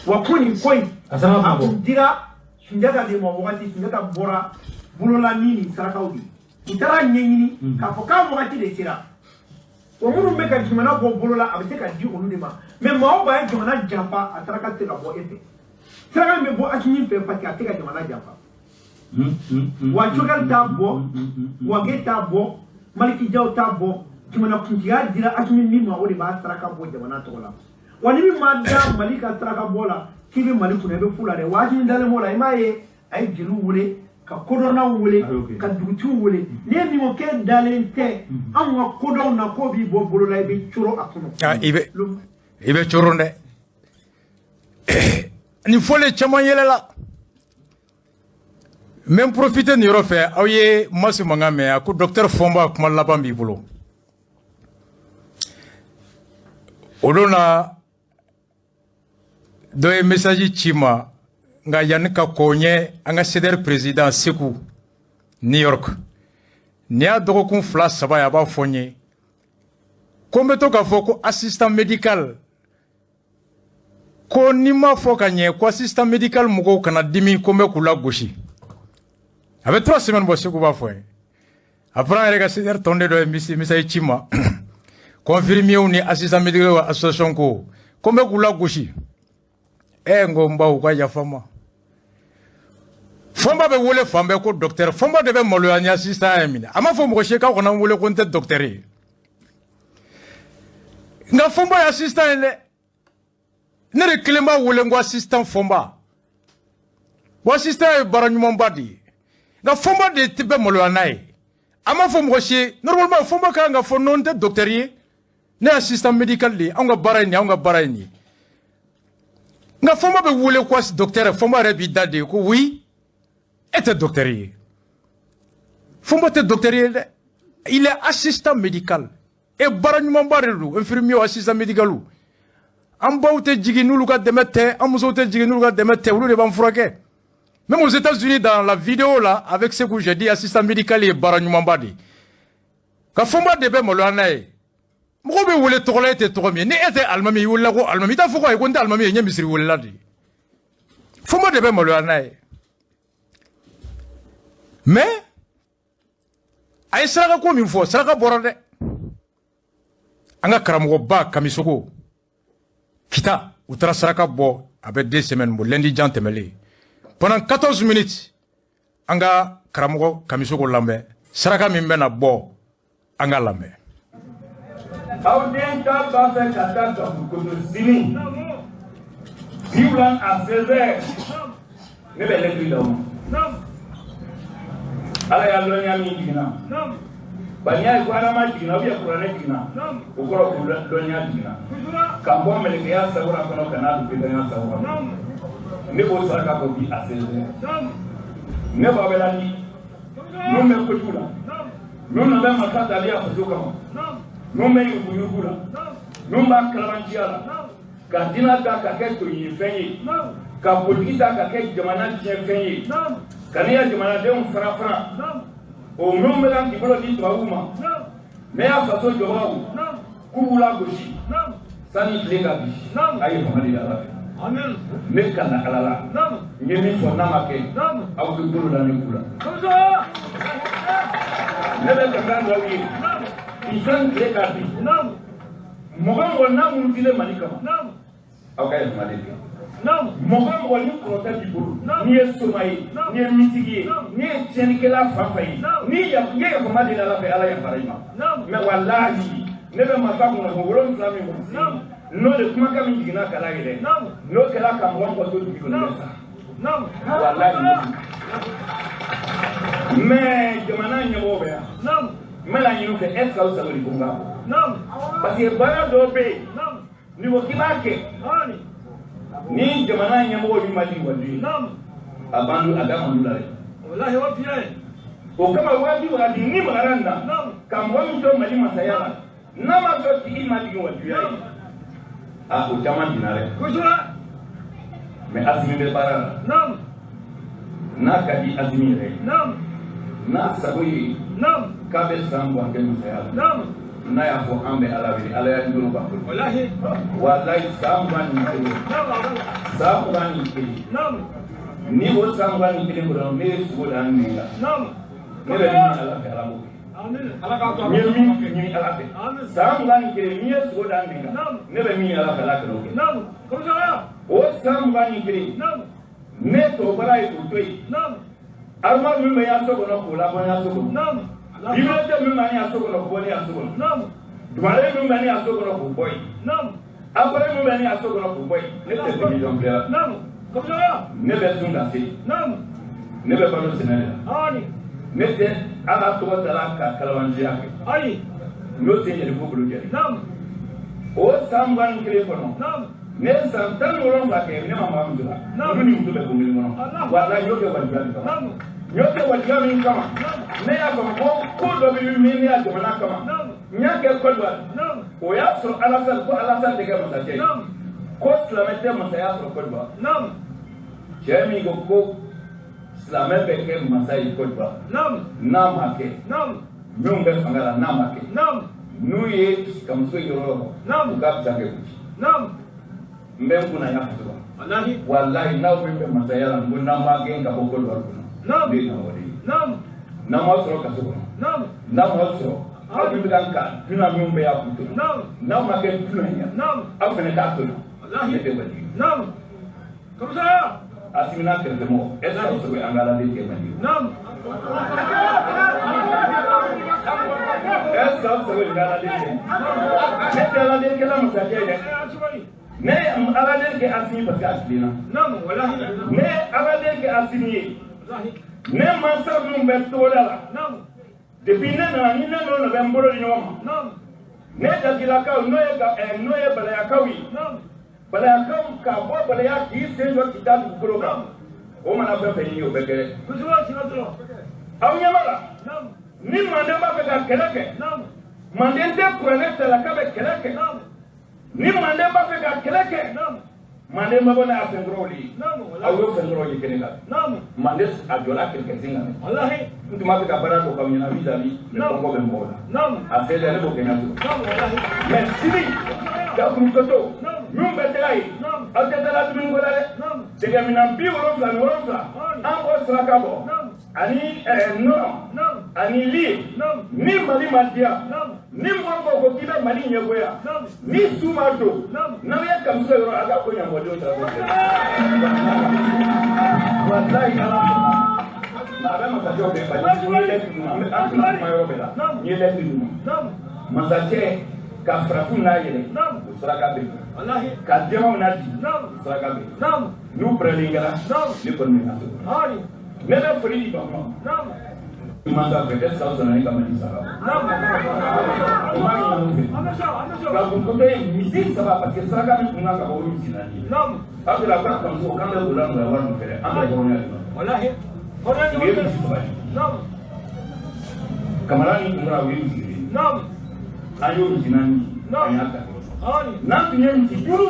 wa ko nin ko in a kun dira Sunjata de ma wagati Sunjata bɔra bolola ni nin sarakaw de u taara ɲɛɲini k'a fɔ k'a wagati de sera wa minnu bɛ ka jamana bɔ bolola a bɛ se ka di olu de ma mais maa o maa ye jamana janfa a saraka tɛ se ka bɔ e fɛ saraka min bɛ bɔ Assimi fɛ parce que a tɛ ka jamana janfa wa Choguel t'a bɔ Wage t'a bɔ Maliki Jaw t'a bɔ jamanakuntigiya dira Assimi min ma o de b'a saraka bɔ jamana tɔgɔ la wa ni min ma da Mali ka saraka bɔ la k'i bɛ Mali kunna i bɛ fu la dɛ wa Assimi dalen b'o la i m'a ye a ye jeliw wele ka kodɔnnaw wele ka dugutigiw wele n'i ye min fɔ k'e dalen tɛ anw ka kodɔnw na k'o b'i bɔ bolo la i bɛ coro a kɔnɔ. i bɛ coro dɛ nin fɔlen caman yɛlɛla n bɛ n profiter nin yɔrɔ fɛ aw ye Masu mankan mɛn a ko docteur Fɔnba kuma laban b'i bolo o don na dɔ ye message ci ma nka yanni ka kɔn ɲɛ an ka CDR président Seku New York n'i y'a dɔgɔkun 2-3 ye a b'a fɔ n ye ko n bɛ to k'a fɔ ko assistant médical ko n'i m'a fɔ ka ɲɛ ko assistant médical mɔgɔw kana dimi ko n bɛ k'u la gosi a bɛ 3 semaines bɔ Seku b'a fɔ ye après an yɛrɛ ka CDR tɔnden dɔ ye message ci ma confirmiers ni assistant médical association ko n bɛ k'u la gosi n ko n baw ka yafa n ma Fɔnba bɛ wele fan bɛɛ ko docteur Fɔnba de bɛ maloya ni assistant ye minɛ a m'a fɔ mɔgɔ si k'aw kana n wele ko n tɛ docteur ye nka Fɔnba ye assistant ye dɛ ne de kelen b'a wele n ko assistant Fɔnba wa assistant ye baara ɲumanba de ye nka Fɔnba de bɛ maloya n'a ye a m'a fɔ mɔgɔ si ye normalement Fɔnba kan ka fɔ non n tɛ docteur ye ne ye assistant médical de ye anw ka baara ye nin ye anw ka baara ye nin ye nka Fɔnba bɛ wele ko docteur Fɔnba yɛrɛ b'i da de ko oui e tɛ docteur ye Fɔnba tɛ docteur ye dɛ il est assistant médical e baara ɲumanba de don infirmier assistant médical an baw tɛ jigin n'olu ka dɛmɛ tɛ an musow tɛ jigin n'olu ka dɛmɛ tɛ olu de b'an furakɛ même aux États-Unis dans la vidéo là avec ce que j'ai dit assistant médical ye baara ɲumanba de ka Fɔnba de bɛ maloya n'a ye mɔgɔ bɛ wele tɔgɔ la e tɛ tɔgɔ min ye ni e tɛ alimami i welela ko alimami i t'a fɔ ko ayi ko n tɛ alimami ye n ye misiri welela de Fɔnba de bɛ maloya n'a ye mais a ye saraka ko min fɔ saraka bɔra dɛ an ka karamɔgɔba Kamisogo Kita u taara saraka bɔ a bɛ 2 semaines bɔ lundi jan tɛmɛlen pendant 14 minutes an ka karamɔgɔ Kamisogo lamɛn saraka min bɛna bɔ an ka lamɛn. Aw den ta b'a fɛ ka taa Gabukoto sini. Diwlan à 16h. Ne bɛ lettre d'aw ma. Ala y'a lɔnniya min jiginna. Baniya ye ko Adama jiginna ou bien kuranɛ jiginna. O kɔrɔ ko lɔnniya jiginna. Ka bɔ mɛlɛkɛya sawura kɔnɔ ka n'a don bedanya sawura kɔnɔ. Ne b'o saraka bɔ bi à 16h. Ne b'a bɛ la ni. N'o bɛ kojugu la. N'o na bɛ masa dali a faso kama. N'o bɛ yugu la. N'o b'a kalabanciya la. Ka diinɛ ta ka kɛ toɲinifɛn ye. Ka politiki ta ka kɛ jamana tiɲɛfɛn ye. Ka n'i ya jamanadenw fara fara. O minnu bɛ ka k'i bolo di tubabuw ma. Ne y'a faso jɔbaaw. K'u b'u lagosi. Sani tile ka bi. A ye fanga di Ala fɛ. Ne ka na Ala la. N ye min fɔ n'a ma kɛ. Aw bɛ bolo da ne k'u la. Ne bɛ ka kan dɔw ye. Bi sani tile ka bi. Mɔgɔ mɔgɔ n'a minnu dilen Mali kama. Aw ka yɛlɛma de kɛ. Mɔgɔ mɔgɔ ni kɔrɔtɛ b'i bolo. N'i ye soma ye. N'i ye misigi ye. N'i ye tiɲɛnikɛla fan fɛn ye. N'i ye yafama deli Ala fɛ Ala yafara i ma. Mais walahi ne bɛ masa kunna ko 7 min kɔnɔ. N'o de kumakan min jiginna kala yɛlɛ. N'o kɛra ka mɔgɔ mɔgɔ to dugu kɔnɔ sa. Walahi. Mais jamana ɲɛmɔgɔ bɛ yan. N bɛna ɲini u fɛ est-ce que aw sabali ko n k'a fɔ. Parce que baara dɔw bɛ yen. N'i ko k'i b'a kɛ. Ni jamana ɲɛmɔgɔ ni ma di wali a b'an a da man la dɛ. O kama waati ni magara nin na ka mɔgɔ min to Mali masaya la n'a ma sɔn tigi ma digi waliya ye o caman dina dɛ. Mais Asimi bɛ baara la n'a ka di Asimi yɛrɛ ye n'a sago ye k'a bɛ san 20 kɛ masaya la. N'a y'a fɔ an bɛ Ala wele Ala y'a ɲini ka bolo. Walahi san 21 san 21 ni o san 21 kɔnɔ ne ye sogo da ne la. Ne bɛ min Ala fɛ Ala b'o kɛ. N ye min ɲini Ala fɛ san 21 n'i ye sogo da ne la ne bɛ min Ala fɛ Ala k'o kɛ. O san 21 ne tɔgɔbara ye k'o to yen. Arima min bɛ yan so kɔnɔ k'o labɔ yan so kɔnɔ. Liberté min bɛ yan so kɔnɔ k'o bɔ ne yan so kɔnɔ. Dugalen min bɛ ne yan so kɔnɔ k'o bɔ yen. Appareil min bɛ ne yan so kɔnɔ k'o bɔ yen. Ne tɛ se million filɛ la. Ne bɛ sun ka se. Ne bɛ balo sɛnɛ de la. Ne tɛ Ala tɔgɔ da la ka kalabanciya kɛ. N'o tɛ yɛlɛ ko bolo jɛli. O san 21 kɔnɔ. Ne ye san 17 kɛ ne ma maa min la. Olu ni muso bɛ kun kelen kɔnɔ. Walahi y'o kɛ waliya min kama. Y'o kɛ waliya min kama. Ne y'a fɔ ko dɔ bɛ min ne y'a jamana kama. N y'a kɛ Côte d'Ivoire. O y'a sɔrɔ Alassane ko Alassane de kɛ masakɛ ye. Ko silamɛ tɛ masaya sɔrɔ Côte d'Ivoire. Cɛ min ko silamɛ bɛ kɛ masa ye Côte d'Ivoire. N'a ma kɛ. Minnu bɛ fanga la n'a ma kɛ. N'u ye ka muso yɔrɔ yɔrɔ u ka fisa kɛ gosi. N bɛ n kunna y'a fɔ cogo. Walahi n'aw min bɛ masaya la n ko n'an b'a gɛn ka bɔ Côte d'Ivoire kɔnɔ. Ne ye nɔgɔ de ye. N'an ma sɔrɔ kaso kɔnɔ. N'an ma sɔrɔ aw min bɛ ka dunan minnu bɛ y'a kun to. N'aw ma kɛ dunan ye aw fana k'a to yen. Ne tɛ wali. Asimi n'a kɛrɛfɛmɔgɔ est-ce que aw sɔrɔ an ka Ala deli kɛ Mali ye. Est-ce que aw sɔrɔ an ka Ala deli kɛ. Ne tɛ Ala deli kɛla masakɛ ye dɛ. Ne ye Ala deli kɛ Asimi parce que a tilenna. Ne ye Ala deli kɛ Asimi ye. Ne mansa minnu bɛ togoda la. Depuis ne nana ni ne n'o bɛ n bolo di ɲɔgɔn ma. Ne Jakilakaw n'o ye Balayakaw ye. Balayakaw k'a bɔ Balaya k'i sen jɔ k'i da dugukolo kan. O mana fɛn fɛn ɲini o bɛ kɛ dɛ. Aw ɲɛ b'a la. Ni Manden b'a fɛ ka kɛlɛ kɛ. Manden tɛ kuranɛ ta la k'a bɛ kɛlɛ kɛ. Ni Manden b'a fɛ ka kɛlɛ kɛ. Manden ma bɔ n'a fɛn kɔrɔw de ye. Aw y'o fɛn kɔrɔw ye kɛnɛ kan. Manden a jɔla kɛlɛkɛsen kan. N tun b'a fɛ ka baara dɔ k'aw ɲɛna vis-à-vis mais kɔngɔ bɛ mɔgɔw la. A selen ne b'o kɛ n ka so. Mais sini Gabukoto minnu bɛ taga yen aw tɛ taa dumuni ko la dɛ. Jɛgɛminɛn 77 an b'o saraka bɔ ani nɔnɔ ani li ni Mali ma diya ni mɔgɔ ko k'i bɛ Mali ɲɛgoya ni su ma don n'aw ye kamiso yɔrɔ a ka ko ɲɛmɔgɔdenw ta ko kɛ. Walahi Ala Madame Massadio Massadio ka frafu na yele usraka be wallahi ka jema na di usraka be nu prelingala ni kon mi na hani mele free ba mo manda be des ka na ka mali sara ka ko be misi saba parce que sraka be na ka o misi na ni abula ka kam so kan le ulan ba war mo fere amba ko ne wallahi hono ni kamarani umra wi ayo zinani ayaka na tunye mtijuru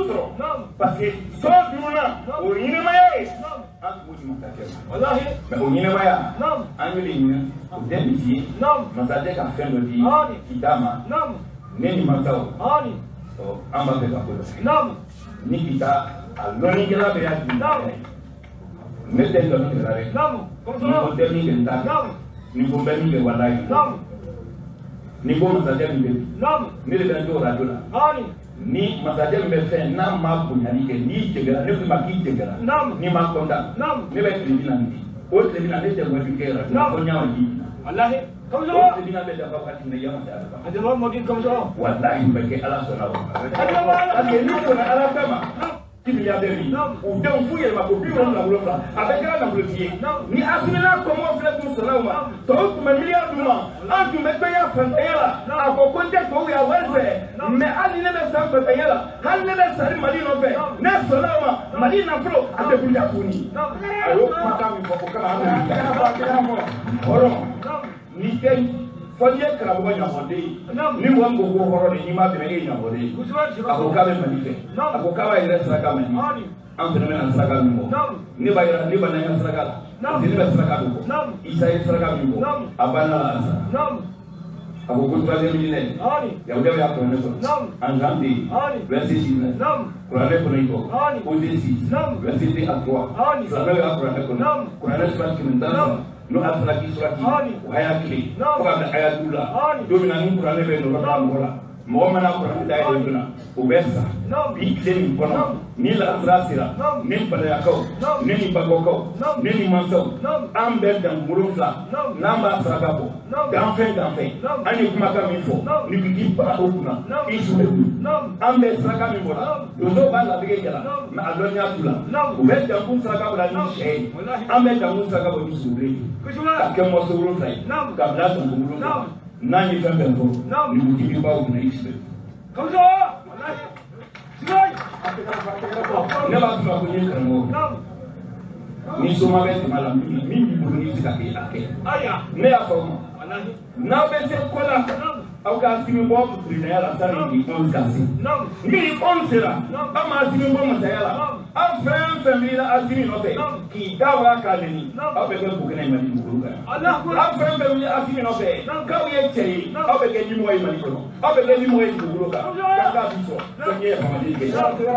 parce que so duna o yine maye akbu ni mtakela wallahi o yine maya anyo le yine o demisi masade ka fendo di kitama neni masao so amba be ka ko ni kita aloni gela be ya di mete lo ni la re ko demi ke ta ni ko be ni ke wallahi ni ko masaje mbe ni le ndo radio la ni masaje mbe fe na ma bunyani ke ni tegera ne ma ki tegera ni ma konda ni le tribina ndi o tribina ne te ngwa fikera ko nyawo di wallahi kamzo o tribina be da wakati ne yama sa ba hadi lo modin kamzo wallahi mbeke ala sona hadi ni ko na ala kama milliardaires ou donc fouiller ma copine on la voulait avec la bloquer ni assimila comment faire tout cela donc ma milliard de mois en tout me payer fantayala a ko konte ko ya welfare mais ali ne be sa fantayala hal ne be sa mali no fe ne cela mali na pro a te buja kuni ayo mata mi ko kala ha oro ni tay fanye karabo nya hode ni wango go horo ni ma be ni nya hode ako kabe manife ako kawa ile saka mani am tene na saka mo ni ba ira ni ba na saka ni ba saka ko isa saka mo abana la asa ako ko twale ni ne ya ude ya ko ne ko anjandi versi ni kurane ko ni ko odesi versi ni akwa sabe ya kurane ko kurane sura kimenda no afraki suraki hayakili kwa ayatullah domina ni kurane be no ramola mo mana kurane dai duna ubesa bi kleni kono ni la afrasira ni bala yakau ni bagoko ni manso ambe dan murufla namba sragabo danfe ani kuma ka mifo ni bigi pa okuna isu ambe sraga mi bola dozo ba la bige jala ma adonya tula ubesa kun sraga bola ni shei ambe dan kun sraga bola ni sure ka ke mo suru fai ka bla to ngulu nani fembe ko ni bigi ba okuna isu kamzo wallahi Sigai! Ne ba tuma ko ni kamo. Ni soma be tuma mi bulu ni tika ke ake. Aya, ne ya forma. Na be se kola. Au ka simi bo pri na yala sani ni on kasi. Ni on sera. Ama simi bo ma sayala. Am fem la asimi no fe. Ki dawa ka leni. Au be ko bukene ma ni bulu ka. Allah ko. Am fem la asimi no fe. Ka ye chei. Au be ke ni mo yi ma ni ko. Au be ke ni mo yi bulu ka. Ka biso. So ye fa ma ni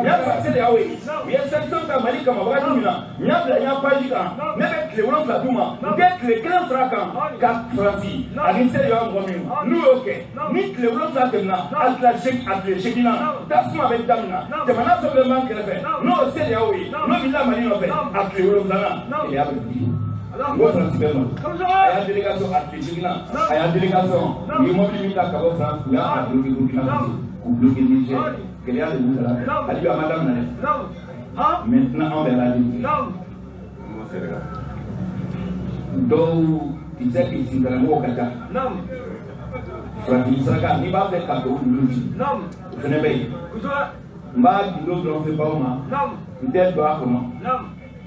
ya c'est là oui il y a 500 ka mali kama wakati mina nyabla nya pajika nebe kle wona platuma nebe kle 15 francs ka franci ani se yo ngomi nu okay ni kle wona platuma atla shekina tasma be damina te mana so be man kele fe no c'est là oui no bila mali no fe akle wona platuma il y a Ngo France bema. Aya délégation atlétique aya délégation ni mobilité ka ko France ya a Burkina Faso ou bloquer Niger que les gens ali ba madame na maintenant on verra lui donc il sait qu'il s'y dans le kaka France sera ni ba faire cadeau je ne vais pas nous fait pas ma peut-être pas comment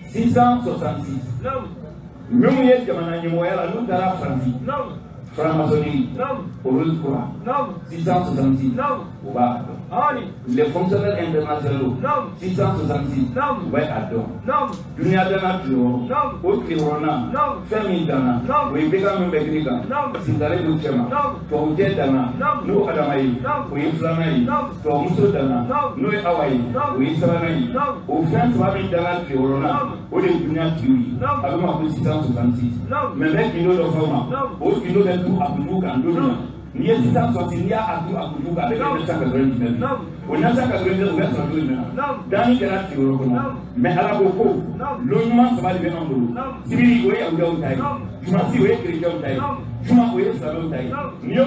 666 nous y est jamana ni moyala nous dans la France franc-maçonnerie Rose Croix 666 Ouba les fonctionnaires internationaux 666 Ouba Adon Dunia Dana Tiro Autre Rona Famille Dana Ouibeka Mbekrika Sindale Duchema Touté Dana nous Adamaï Ouiflamaï Tomuso Dana nous Hawaï Ouisranaï Oufin Famille Dana Tirona Oude Dunia Tiri Abuma 666 mais mec qui nous le format au qui nous tout à nous quand nous Ni est cité sorti ni a tout à Koudou avec 1999. Au 1999, on va se retrouver maintenant. Dans les cas qui mais à la Boko, l'oignement, ça va devenir un boulot. Si vous voyez, vous avez un taille. Je m'en suis voyé chrétien taille. Je m'en voyais ça va taille. Ni au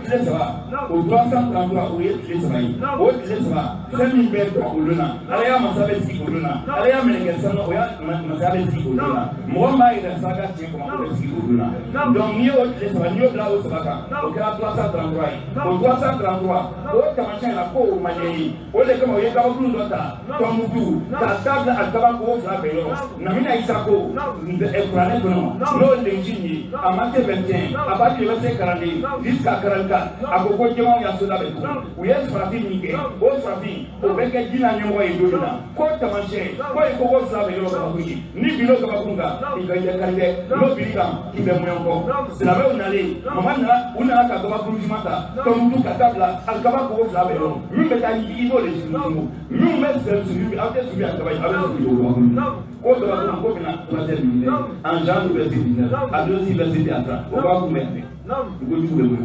clé ça va. Au 333, vous voyez clé ça va. Au clé ça va. 5000 bêtes au Luna. Allez, on s'avait si au Luna. Allez, on s'avait si au Luna. Moi, il reste à gâcher comme on s'avait si au Luna. Donc, ni au clé ça va, ni au blanc au Sabaka. Au 333. Au 333. Au Kamachin, la peau au Manier. Au les comme au Yakaou Lota. Tomutu. La table à Tabako, ça va payer. Namina Isako. Epranet, non. L'eau d'ingénieur. À Maté 21. À partir de 40 jusqu'à 44. À Coco Djemon Yasoda Betou. Où est ce Frafi Nike. Au Frafi. Au Beke Dina Nyoa et Dolina. Quoi Tamanché. Quoi et Coco Slave et Lokabakoui. Ni Bilo Kabakunga. Il va y avoir l'Obilika qui va mourir encore. C'est la même année. Maman, on a Kabakoujimata. Comme tout Katabla. Al-Kabako Slave et Lom. Nous mettons Ivo les Sous. Nous mettons celui après celui à Kabaï. Avec celui au Rwanda. Quoi de la Commune en janvier université, à 2 universités à 30. On va vous mettre. Vous pouvez trouver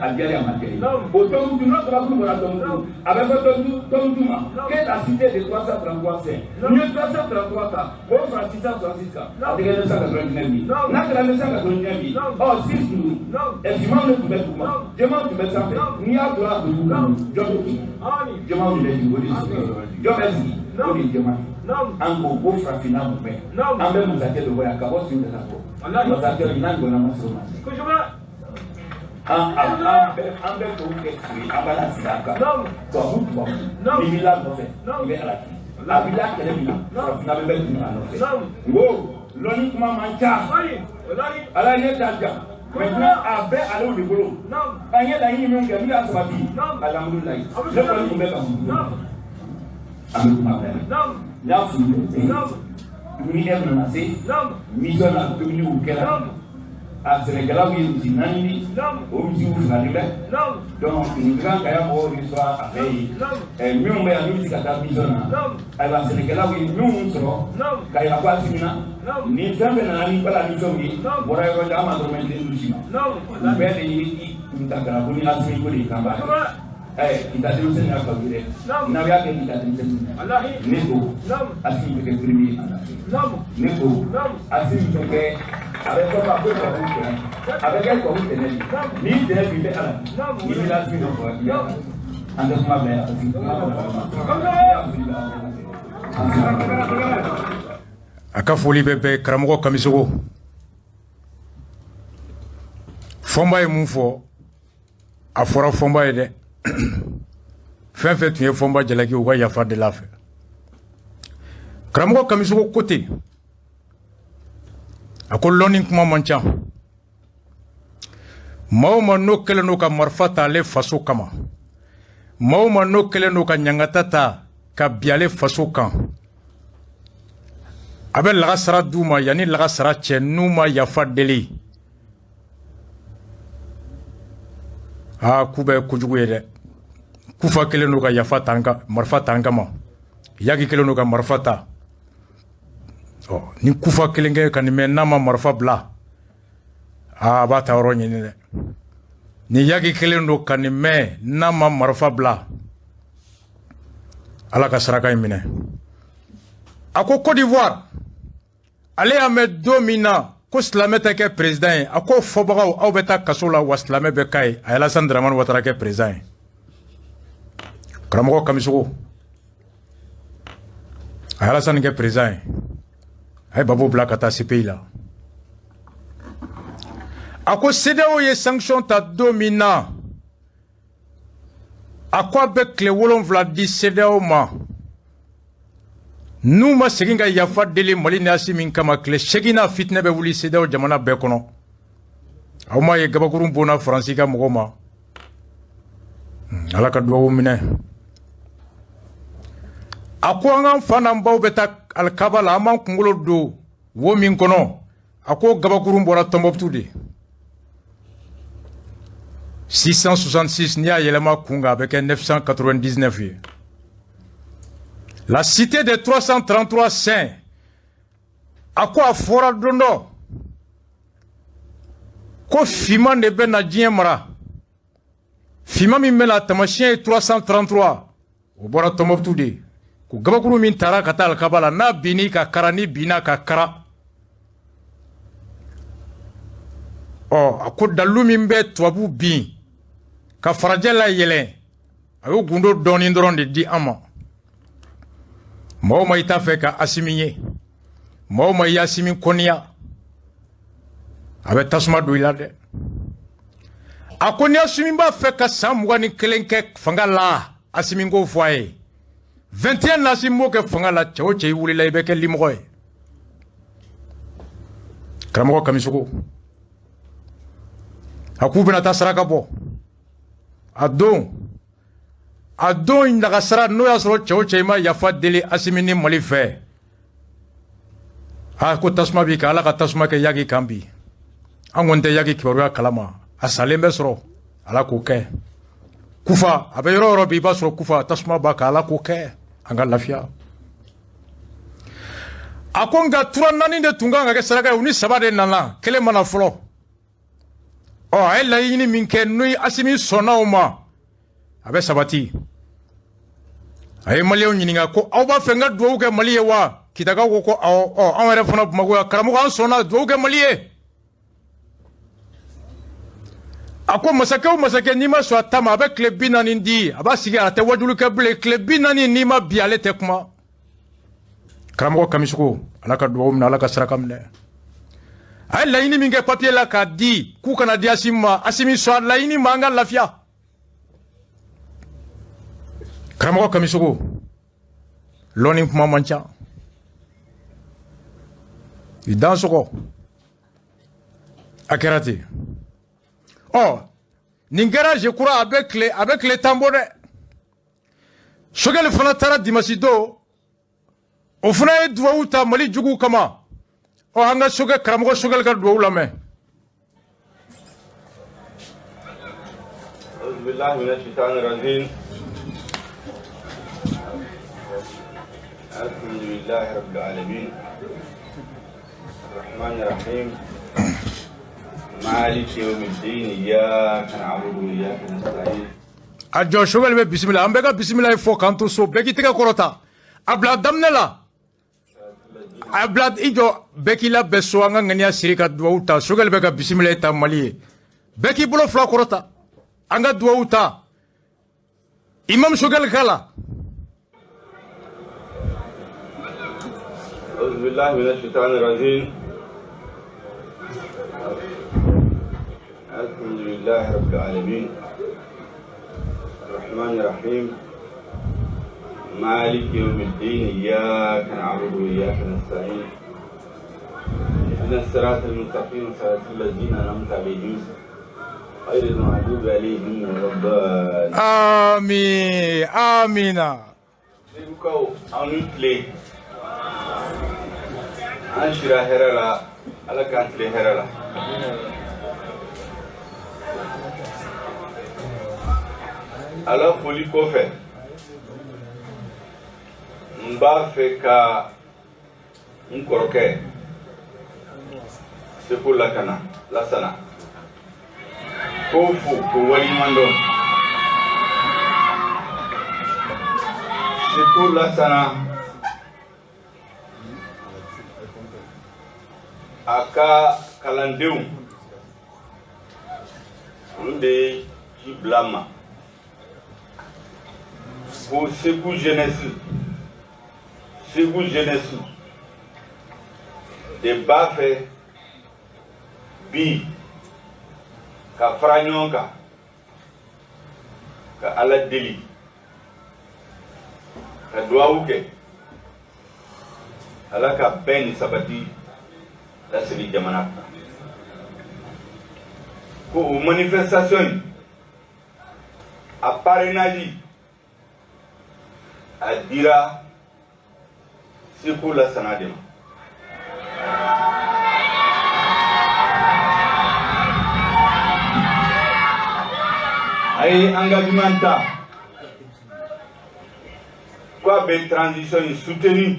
à Diaré à Matériel. Autant que nous, notre groupe à Tontou, avec votre Tontouma, qui est la cité de 333 C. Nous 333 cas, au 666 cas, avec 999 000. N'a que la 999 000. Or, 6 nous, et si moi, je vous mets pour moi, je m'en vais sans faire, ni à droite de vous, je m'en vais du Bodi, je m'en vais an ko ko frafina mu bɛ an bɛ masakɛ dɔ bɔ yan ka bɔ sun de la bɔ masakɛ ɲinan donna maso ma an bɛ to kɛ tile an b'a la sigi an kan tubabu n'i b'i la nɔfɛ i bɛ ala kɛ a b'i la kɛlɛ min na frafina bɛ tunu a nɔfɛ n ko lɔnni kuma man ca ala ye t'a ja maintenant a bɛɛ alew de bolo an ye laɲini min kɛ n'u y'a sabati alihamudulilayi ne kɔni tun bɛ ka mun an bɛ kuma bɛɛ n'a furu ni e nana se mission na dumuni u kɛra a sɛnɛkɛlaw ye misi naani di o misiw filani bɛ donc nin kan ka ya mɔgɔw de sɔrɔ a fɛ yen minnu bɛ yan n'u bɛ se ka taa mission na ayiwa sɛnɛkɛlaw ye minnu sɔrɔ ka yira ko a simina ni fɛn fɛn nana ni bala mission ye bɔra yɔrɔ jan an ma dɔrɔn den si ma u bɛɛ de ye i kuntakana ko ni asimi ko de ye kan b'a kita denmisɛnnin y'a faamu dɛ n'aw y'a kɛ kita denmisɛnnin ne ko Assimi bɛ kɛ premier ne ko Assimi bɛ kɛ a bɛ fɔ ma ko tubabu tɛnɛ a bɛ kɛ tubabu tɛnɛ de n'i tɛnɛ bi bɛ ala n'i bɛ Assimi dɔ fɔ i y'a an tɛ kuma bɛɛ Assimi a ka foli bɛ bɛɛ karamɔgɔ Kamisogo Fɔnba ye mun fɔ a fɔra Fɔnba ye dɛ fɛn fɛn tun ye Fɔnba Jalaki u ka yafa de la fɛ karamɔgɔ Kamisogo ko ten a ko lɔnni kuma man ca maa o maa n'o kɛlen n'o ka marifa ta ale faso kama maa o maa n'o kɛlen n'o ka ɲangata ta ka bin ale faso kan a bɛ lagasara d'u ma yanni lagasara cɛ n'u ma yafa deli k'u bɛ kojugu ye dɛ kufa kelen n'o ka yafa ta marifa ta an kama yaki kelen n'o ka marifa ta ni kufa kelen kɛ ka nin mɛn n'a ma marifa bila a b'a ta yɔrɔ ɲini dɛ ni yaki kelen n'o ka nin mɛn n'a ma marifa bila ala ka saraka in minɛ a ko Côte d'Ivoire ale y'a mɛn don min na ko silamɛ tɛ kɛ président ye a ko fɔbagaw aw bɛ taa kaso la wa silamɛ bɛ k'a ye a ye Alassane Dramane Ouattara kɛ président ye karamɔgɔ Kamisogo a ye Alassane kɛ président ye a ye Babo bila ka taa CPI la a ko CEDEAO ye sanction ta don min na a ko a bɛ tile 7 di CEDEAO ma n'u ma segin ka yafa deli Mali ni Assimi kama tile 8 na fitinɛ bɛ wuli CEDEAO jamana bɛɛ kɔnɔ aw m'a ye gabakurun bonna Faransi ka mɔgɔw ma ala ka duwawu minɛ a ko an k'an fa n'an baw bɛ taa alikaba la an b'an kunkolo don wo min kɔnɔ a ko gabakurun bɔra Tombouctou de 666 n'i y'a yɛlɛma kun kan a bɛ kɛ 999 ye la cité des 333 saints a ko a fɔra don dɔ ko finman de bɛ na diɲɛ mara Fima min mela tamashien 333 o bora Tombouctou de ku gabakuru min tara ka taa Alkabala n'a bini ka kara ni bina ka kara a ko dalu min bɛ tubabu bin ka farajɛ la yɛlɛn a y'o gundo dɔɔni dɔrɔn de di an ma mɔgɔw ma i t'a fɛ ka Asimi ye mɔgɔw ma i Asimi kɔniya a bɛ tasuma don i la dɛ a ko ni Asimi b'a fɛ ka san 21 kɛ fanga la Asimi ko fɔ a ye 21 na Asimi b'o kɛ fanga la cɛ o cɛ i wulila i bɛ kɛ limɔgɔ ye karamɔgɔ Kamisogo a k'u bɛna taa saraka bɔ a don lagasara n'o y'a sɔrɔ cɛ o cɛ i ma yafa deli Asimi ni Mali fɛ ko tasuma b'i kan Ala ka tasuma kɛ Yaki kan bi an kɔni tɛ Yaki kibaruya kalama a salen bɛ sɔrɔ Ala k'o kɛ Kufa a bɛ yɔrɔ o yɔrɔ bi i b'a sɔrɔ Kufa tasuma b'a kan Ala k'o kɛ an ka lafiya a ko nka tura 4 de tun kan ka kɛ saraka ye u ni 3 de nana kelen mana fɔlɔ a ye laɲini min kɛ n'o ye Asimi sɔnna o ma a bɛ sabati a ye Maliyɛnw ɲininka ko aw b'a fɛ n ka dugawu kɛ Mali ye wa Kitakaw ko awɔ anw yɛrɛ fana Bamakɔ yan karamɔgɔ an sɔnna dugawu kɛ Mali ye a ko masakɛ o masakɛ n'i ma sɔn a ta ma a bɛ tile 40 di a b'a sigi a tɛ wajulu kɛ bilen tile 40 n'i ma bi ale tɛ kuma karamɔgɔ Kamisogo Ala ka dugawu minɛ Ala ka saraka minɛ a ye laɲini min kɛ papier la k'a di k'u kana di Asimi ma Asimi sɔn laɲini ma an ka lafiya karamɔgɔ Kamisogo lɔnni kuma man ca i dan sɔgɔ a kɛra ten nin kɛra je crois a bɛ tile 10 bɔ dɛ Choguel fana taara dimanche don o fana ye duwawu ta Mali juguw kama an ka Choguel karamɔgɔ Choguel ka duwawu lamɛn alhamdulillahi rabbil alamin arrahmanir rahim maliki yawmiddin iyyaka na'budu wa iyyaka nasta'in a jɔ Choguel bɛ bisimila an bɛɛ ka bisimila fɔ k'an to so bɛɛ k'i tɛgɛ kɔrɔta a bila daminɛ la a bila i jɔ bɛɛ k'i labɛn so an ka ŋaniya siri ka duwawu ta Choguel bɛ ka bisimila ta Mali ye bɛɛ k'i bolo 2 kɔrɔta an ka duwawu ta Imam Choguel k'a la أعوذ بالله من الشيطان الرجيم الحمد لله رب العالمين الرحمن الرحيم مالك يوم الدين إياك نعبد وإياك نستعين اهدنا الصراط المستقيم صراط الذين أنعمت عليهم غير المغضوب عليهم ولا الضالين آمين آمين an shira hɛrɛ la Ala k'an tile hɛrɛ la Ala foli kɔfɛ n b'a fɛ ka n kɔrɔkɛ Seko Lasana ko fo ko waliɲuman dɔn Seko Lasana a ka kalandenw olu de ye ci bila ma ko Segu jeunesse de b'a fɛ bi ka fara ɲɔgɔn kan ka Ala deli ka duwawu kɛ Ala ka bɛn ni sabati lasigi jamana kan ko o manifestation a parrainage a dira Seko Lasana de ma a ye engagement ta ko a bɛ transition in soutenir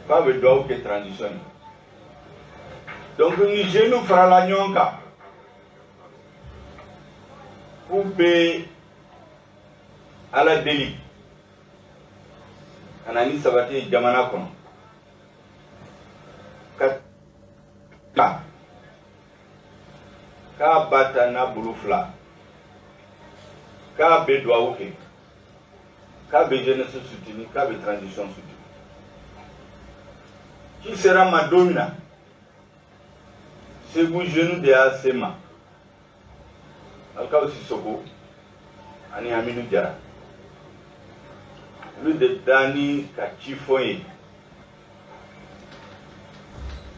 ko a bɛ duwawu kɛ transition in donc ni jeunes farala ɲɔgɔn kan Coupé à la délit. Anani sabati jamana kono. Ka bata na bulufla. Ka be douauke. Ka be jeunesse soutenue, ka be transition soutenue. Qui sera ma domina? C'est vous jeune de Asema. Alka aussi Soko. Ani Hamidou Diara. Lui de Dani Kachifoye.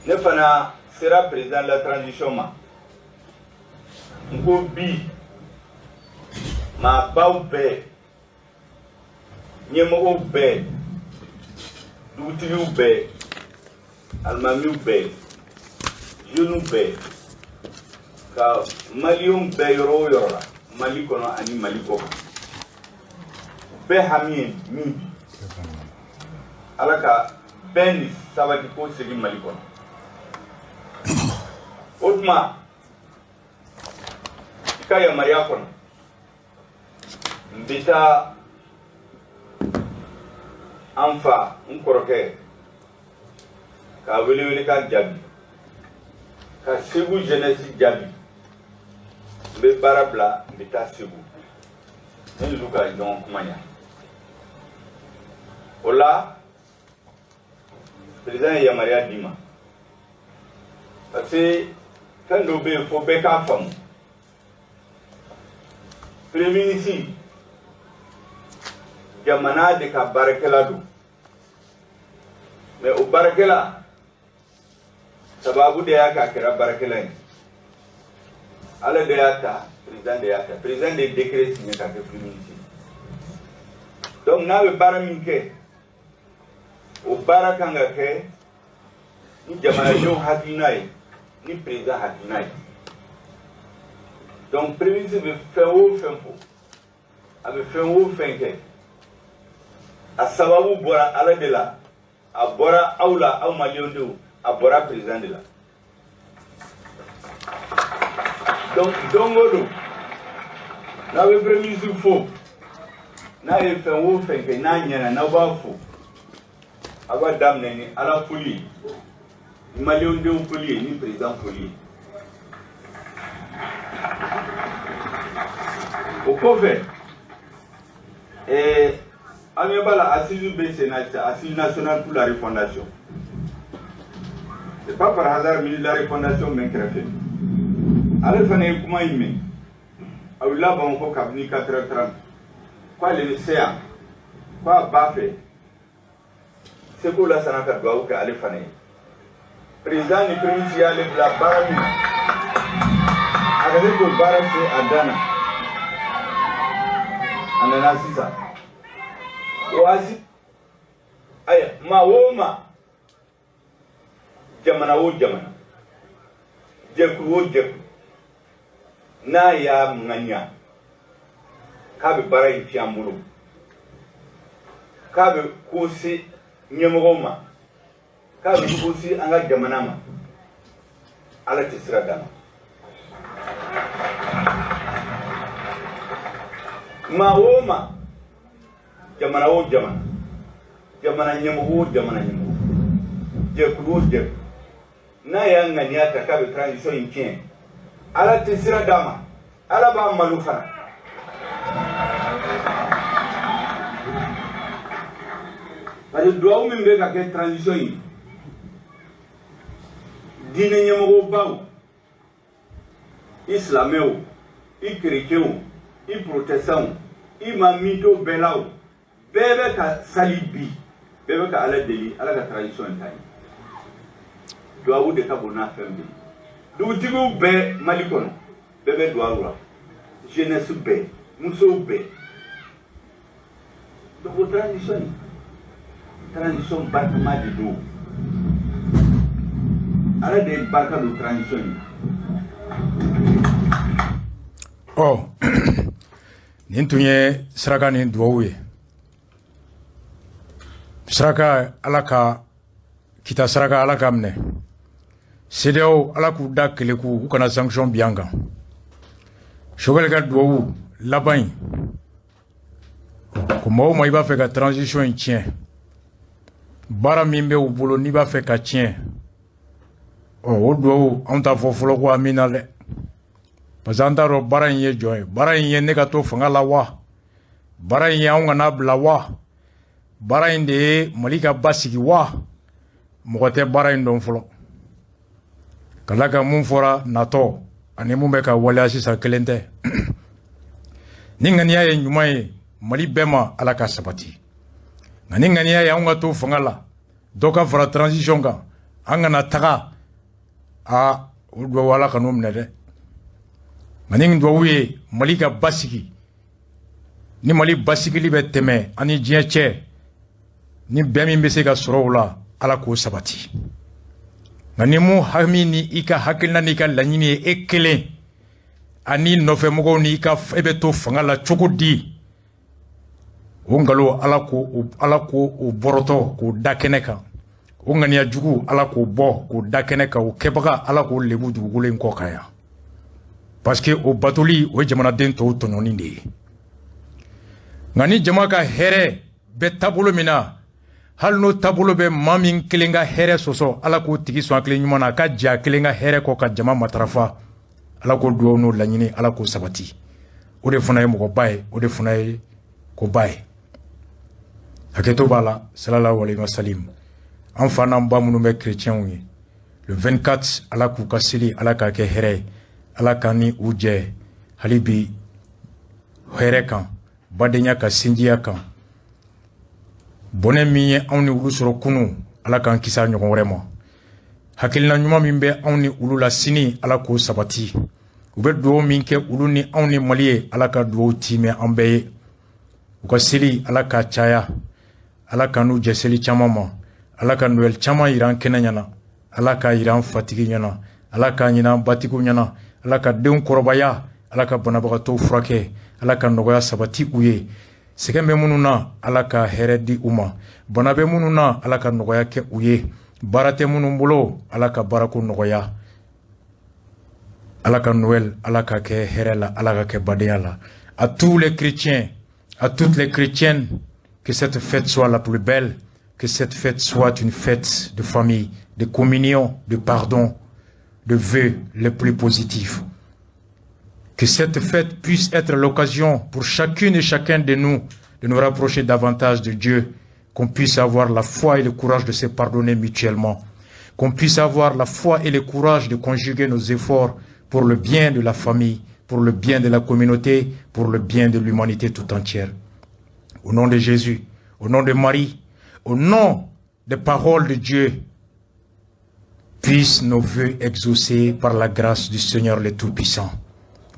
Nefana sera président de la transition ma. Ngobi ma baube nyemo be dutiyu be almamiu be jenu be ka malium be yoro yoro mali kono ani mali ko be hamien mi alaka ben sabati ko segi mali kono otma kaya maria kono mbita anfa nkoroke ka wele ka jabi ka segu jeunesse jabi be barabla mbita segu en luka don kumanya ola président ya maria dima parce que quand do be fo be ka famu premier ministre jamana de ka barakela do mais au barakela sababu de ya ka kira barakela ni ala de ya ta président de décret signé ka ke premier ministre donc na be baraminke au barakanga ke ni jamana jo hadinai ni président hadinai. Donc, premier ministre avait fait un faux. Avait fait un fin. À sababu bora ala de la. À bora aula au malion de à bora président de la. Donc, dongodo. N'avait premier ministre faux. N'avait fait un fin. N'a rien n'a pas faux. Aba dame ni à la folie. Malion de folie ni président folie. Au couvert, et Amiabala assise assise nationale pour la refondation. C'est pas par hasard que la refondation m'a créé. Alors, il fallait comment il met. Alors là, on va cabiner 4h30. Quoi les CA? Quoi Bafé? C'est pour la Sanaka Gauka à l'Efane. Président du premier à la Barami. Avec le Barasé à Dana. Anana sisa wasi aya mawoma jamana wo jamana jeku wo jeku na ya nganya kabe bara ifiambulo kabe kusi nyemogoma kabe kusi anga jamana ma ala tisra dama mawoma jamana wo jamana jamana nyemo wo jamana nyemo jekudo jek na ya ngania ta ka be transition inkien ala tisira dama ala ba malufa bari do mi be ka ke transition yi dine nyemo wo bawo islameo chrétien i protestant i mamito belao bebe ka salibi bebe ka ala deli ala ka tradition tani do awu de ka bona fembe do tigo be malikono bebe do awura jeunesse be muso be do tradition barka ma de do ala de barka do tradition oh nin tun ye saraka ni duwawu ye saraka ala ka kita saraka ala ka minɛ CEDEAO ala k'u da keleku u kana sanction bi an kan Choguel ka duwawu laban in ko mɔgɔ ma i b'a fɛ ka transition in tiɲɛ baara min bɛ u bolo n'i b'a fɛ ka tiɲɛ o duwawu anw t'a fɔ fɔlɔ ko amina dɛ parce que an t'a dɔn baara in ye jɔn ye baara in ye ne ka to fanga la wa baara in ye anw kana bila wa baara in de ye Mali ka basigi wa mɔgɔ tɛ baara in dɔn fɔlɔ ka tila ka mun fɔra natɔ ani mun bɛ ka waleya sisan kelen tɛ ni ŋaniya ye ɲuman ye Mali bɛɛ ma Ala ka sabati nka ni ŋaniya ye anw ka to fanga la dɔ ka fara transition kan an kana taga o duwawu Ala ka n'o minɛ dɛ nka ni duwawu ye Mali ka basigi ni Mali basigili bɛ tɛmɛ ani diɲɛ cɛ ni bɛn min bɛ se ka sɔrɔ o la Ala k'o sabati nka ni mun hami ni i ka hakilina n'i ka laɲini ye e kelen ani nɔfɛmɔgɔw ni e bɛ to fanga la cogo di o nkalon Ala k'o bɔrɔtɔ k'o da kɛnɛ kan o ŋaniya jugu Ala k'o bɔ k'o da kɛnɛ kan o kɛbaga Ala k'o lebu dugukolo in kɔ kan yan parce que o batoli o ye jamanaden tɔw tɔɲɔni de ye nka ni jama ka hɛrɛ bɛ taabolo min na hali n'o taabolo bɛ maa min kelen ka hɛrɛ sɔsɔ Ala k'o tigi sɔn hakili ɲuman na a ka jɛ a kelen ka hɛrɛ kɔ ka jama matarafa Ala k'o duwawu n'o laɲini Ala k'o sabati o de fana ye mɔgɔba ye o de fana ye koba ye hakɛto b'a la sallallahu alayhi wa sallam an fa n'an ba minnu bɛ chrétienw ye le 24 Ala k'u ka seli Ala k'a kɛ hɛrɛ ye Ala k'an ni u jɛ hali bi hɛrɛ kan badenya ka sinjiya kan bɔnɛ min ye anw ni olu sɔrɔ kunu Ala k'an kisi a ɲɔgɔn wɛrɛ ma hakilina ɲuman min bɛ anw ni olu la sini Ala k'o sabati u bɛ duwawu min kɛ olu ni anw ni Mali ye Ala ka duwawu tiimɛ an bɛɛ ye u ka seli Ala k'a caya Ala ka n'u jɛ seli caman ma Ala ka Noël caman yira an kɛnɛ ɲɛna Ala k'a yira an fatigi ɲɛna Ala k'a ɲina an batigiw ɲɛna Ala ka denw kɔrɔbaya Ala ka banabagatɔw furakɛ Ala ka nɔgɔya sabati u ye sɛgɛn bɛ minnu na Ala ka hɛrɛ di u ma bana bɛ minnu na Ala ka nɔgɔya kɛ u ye baara tɛ minnu bolo Ala ka baarako nɔgɔya Ala ka Noël Ala ka kɛ hɛrɛ la Ala ka kɛ badenya la à tous les chrétiens à toutes les chrétiennes que cette fête soit la plus belle que cette fête soit une fête de famille de communion de pardon de vœux les plus positifs que cette fête puisse être l'occasion pour chacune et chacun de nous rapprocher davantage de Dieu, qu'on puisse avoir la foi et le courage de se pardonner mutuellement, qu'on puisse avoir la foi et le courage de conjuguer nos efforts pour le bien de la famille, pour le bien de la communauté, pour le bien de l'humanité tout entière. Au nom de Jésus, au nom de Marie, au nom des paroles de Dieu, puissent nos vœux exaucés par la grâce du Seigneur le Tout-Puissant.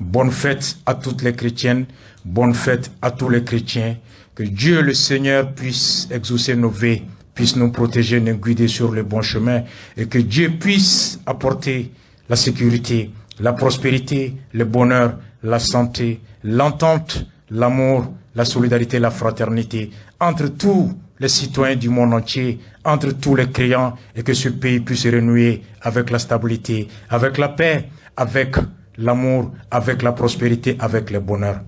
Bonne fête à toutes les chrétiennes, bonne fête à tous les chrétiens. Que Dieu le Seigneur puisse exaucer nos vœux, puisse nous protéger, nous guider sur le bon chemin et que Dieu puisse apporter la sécurité, la prospérité, le bonheur, la santé, l'entente, l'amour, la solidarité, la fraternité entre tous les citoyens du monde entier, entre tous les croyants et que ce pays puisse se renouer avec la stabilité, avec la paix, avec l'amour, avec la prospérité, avec le bonheur.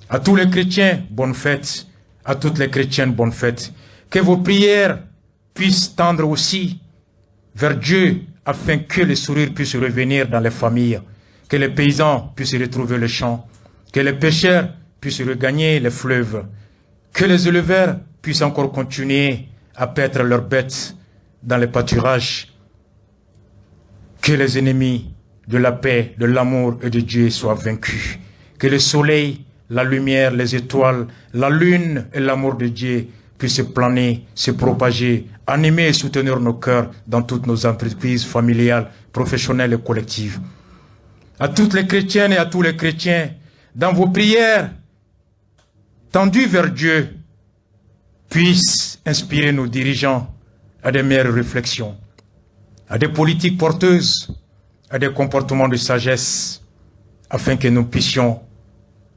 À tous les chrétiens, bonne fête. À toutes les chrétiennes, bonne fête. Que vos prières puissent tendre aussi vers Dieu afin que le sourire puisse revenir dans les familles, que les paysans puissent retrouver le champ, que les pêcheurs puissent regagner les fleuves, que les éleveurs puissent encore continuer à paître leurs bêtes dans les pâturages, que les ennemis de la paix, de l'amour et de Dieu soient vaincus. Que le soleil, la lumière, les étoiles, la lune et l'amour de Dieu puissent planer, se propager, animer et soutenir nos cœurs dans toutes nos entreprises familiales, professionnelles et collectives. À toutes les chrétiennes et à tous les chrétiens, dans vos prières, tendues vers Dieu, puissent inspirer nos dirigeants à des meilleures réflexions, à des politiques porteuses, à des comportements de sagesse, afin que nous puissions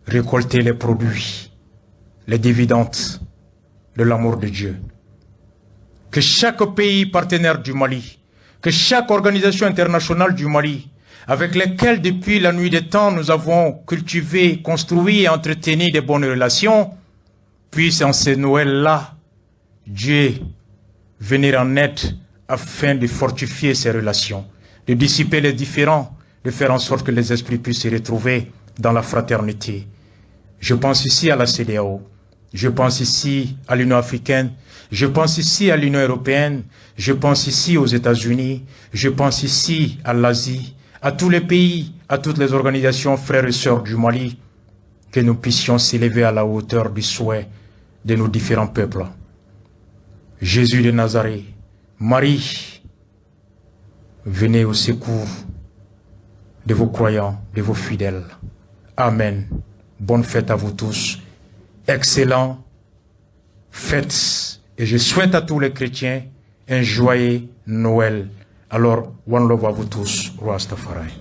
récolter les produits, les dividendes de l'amour de Dieu. Que chaque pays partenaire du Mali, que chaque organisation internationale du Mali, avec lesquels depuis la nuit des temps nous avons cultivé, construit et entretenu des bonnes relations, puisse en ce Noël-là, Dieu venir en aide afin de fortifier ces relations, de dissiper les différends, de faire en sorte que les esprits puissent se retrouver dans la fraternité. Je pense ici à la CEDEAO, je pense ici à l'Union africaine, je pense ici à l'Union européenne, je pense ici aux États-Unis, je pense ici à l'Asie, à tous les pays, à toutes les organisations frères et sœurs du Mali, que nous puissions s'élever à la hauteur du souhait de nos différents peuples. Jésus de Nazareth, Marie, venez au secours de vos croyants, de vos fidèles. Amen. Bonne fête à vous tous. Excellent fête. Et je souhaite à tous les chrétiens un joyeux Noël. Alors, one love à vous tous. Rastafari.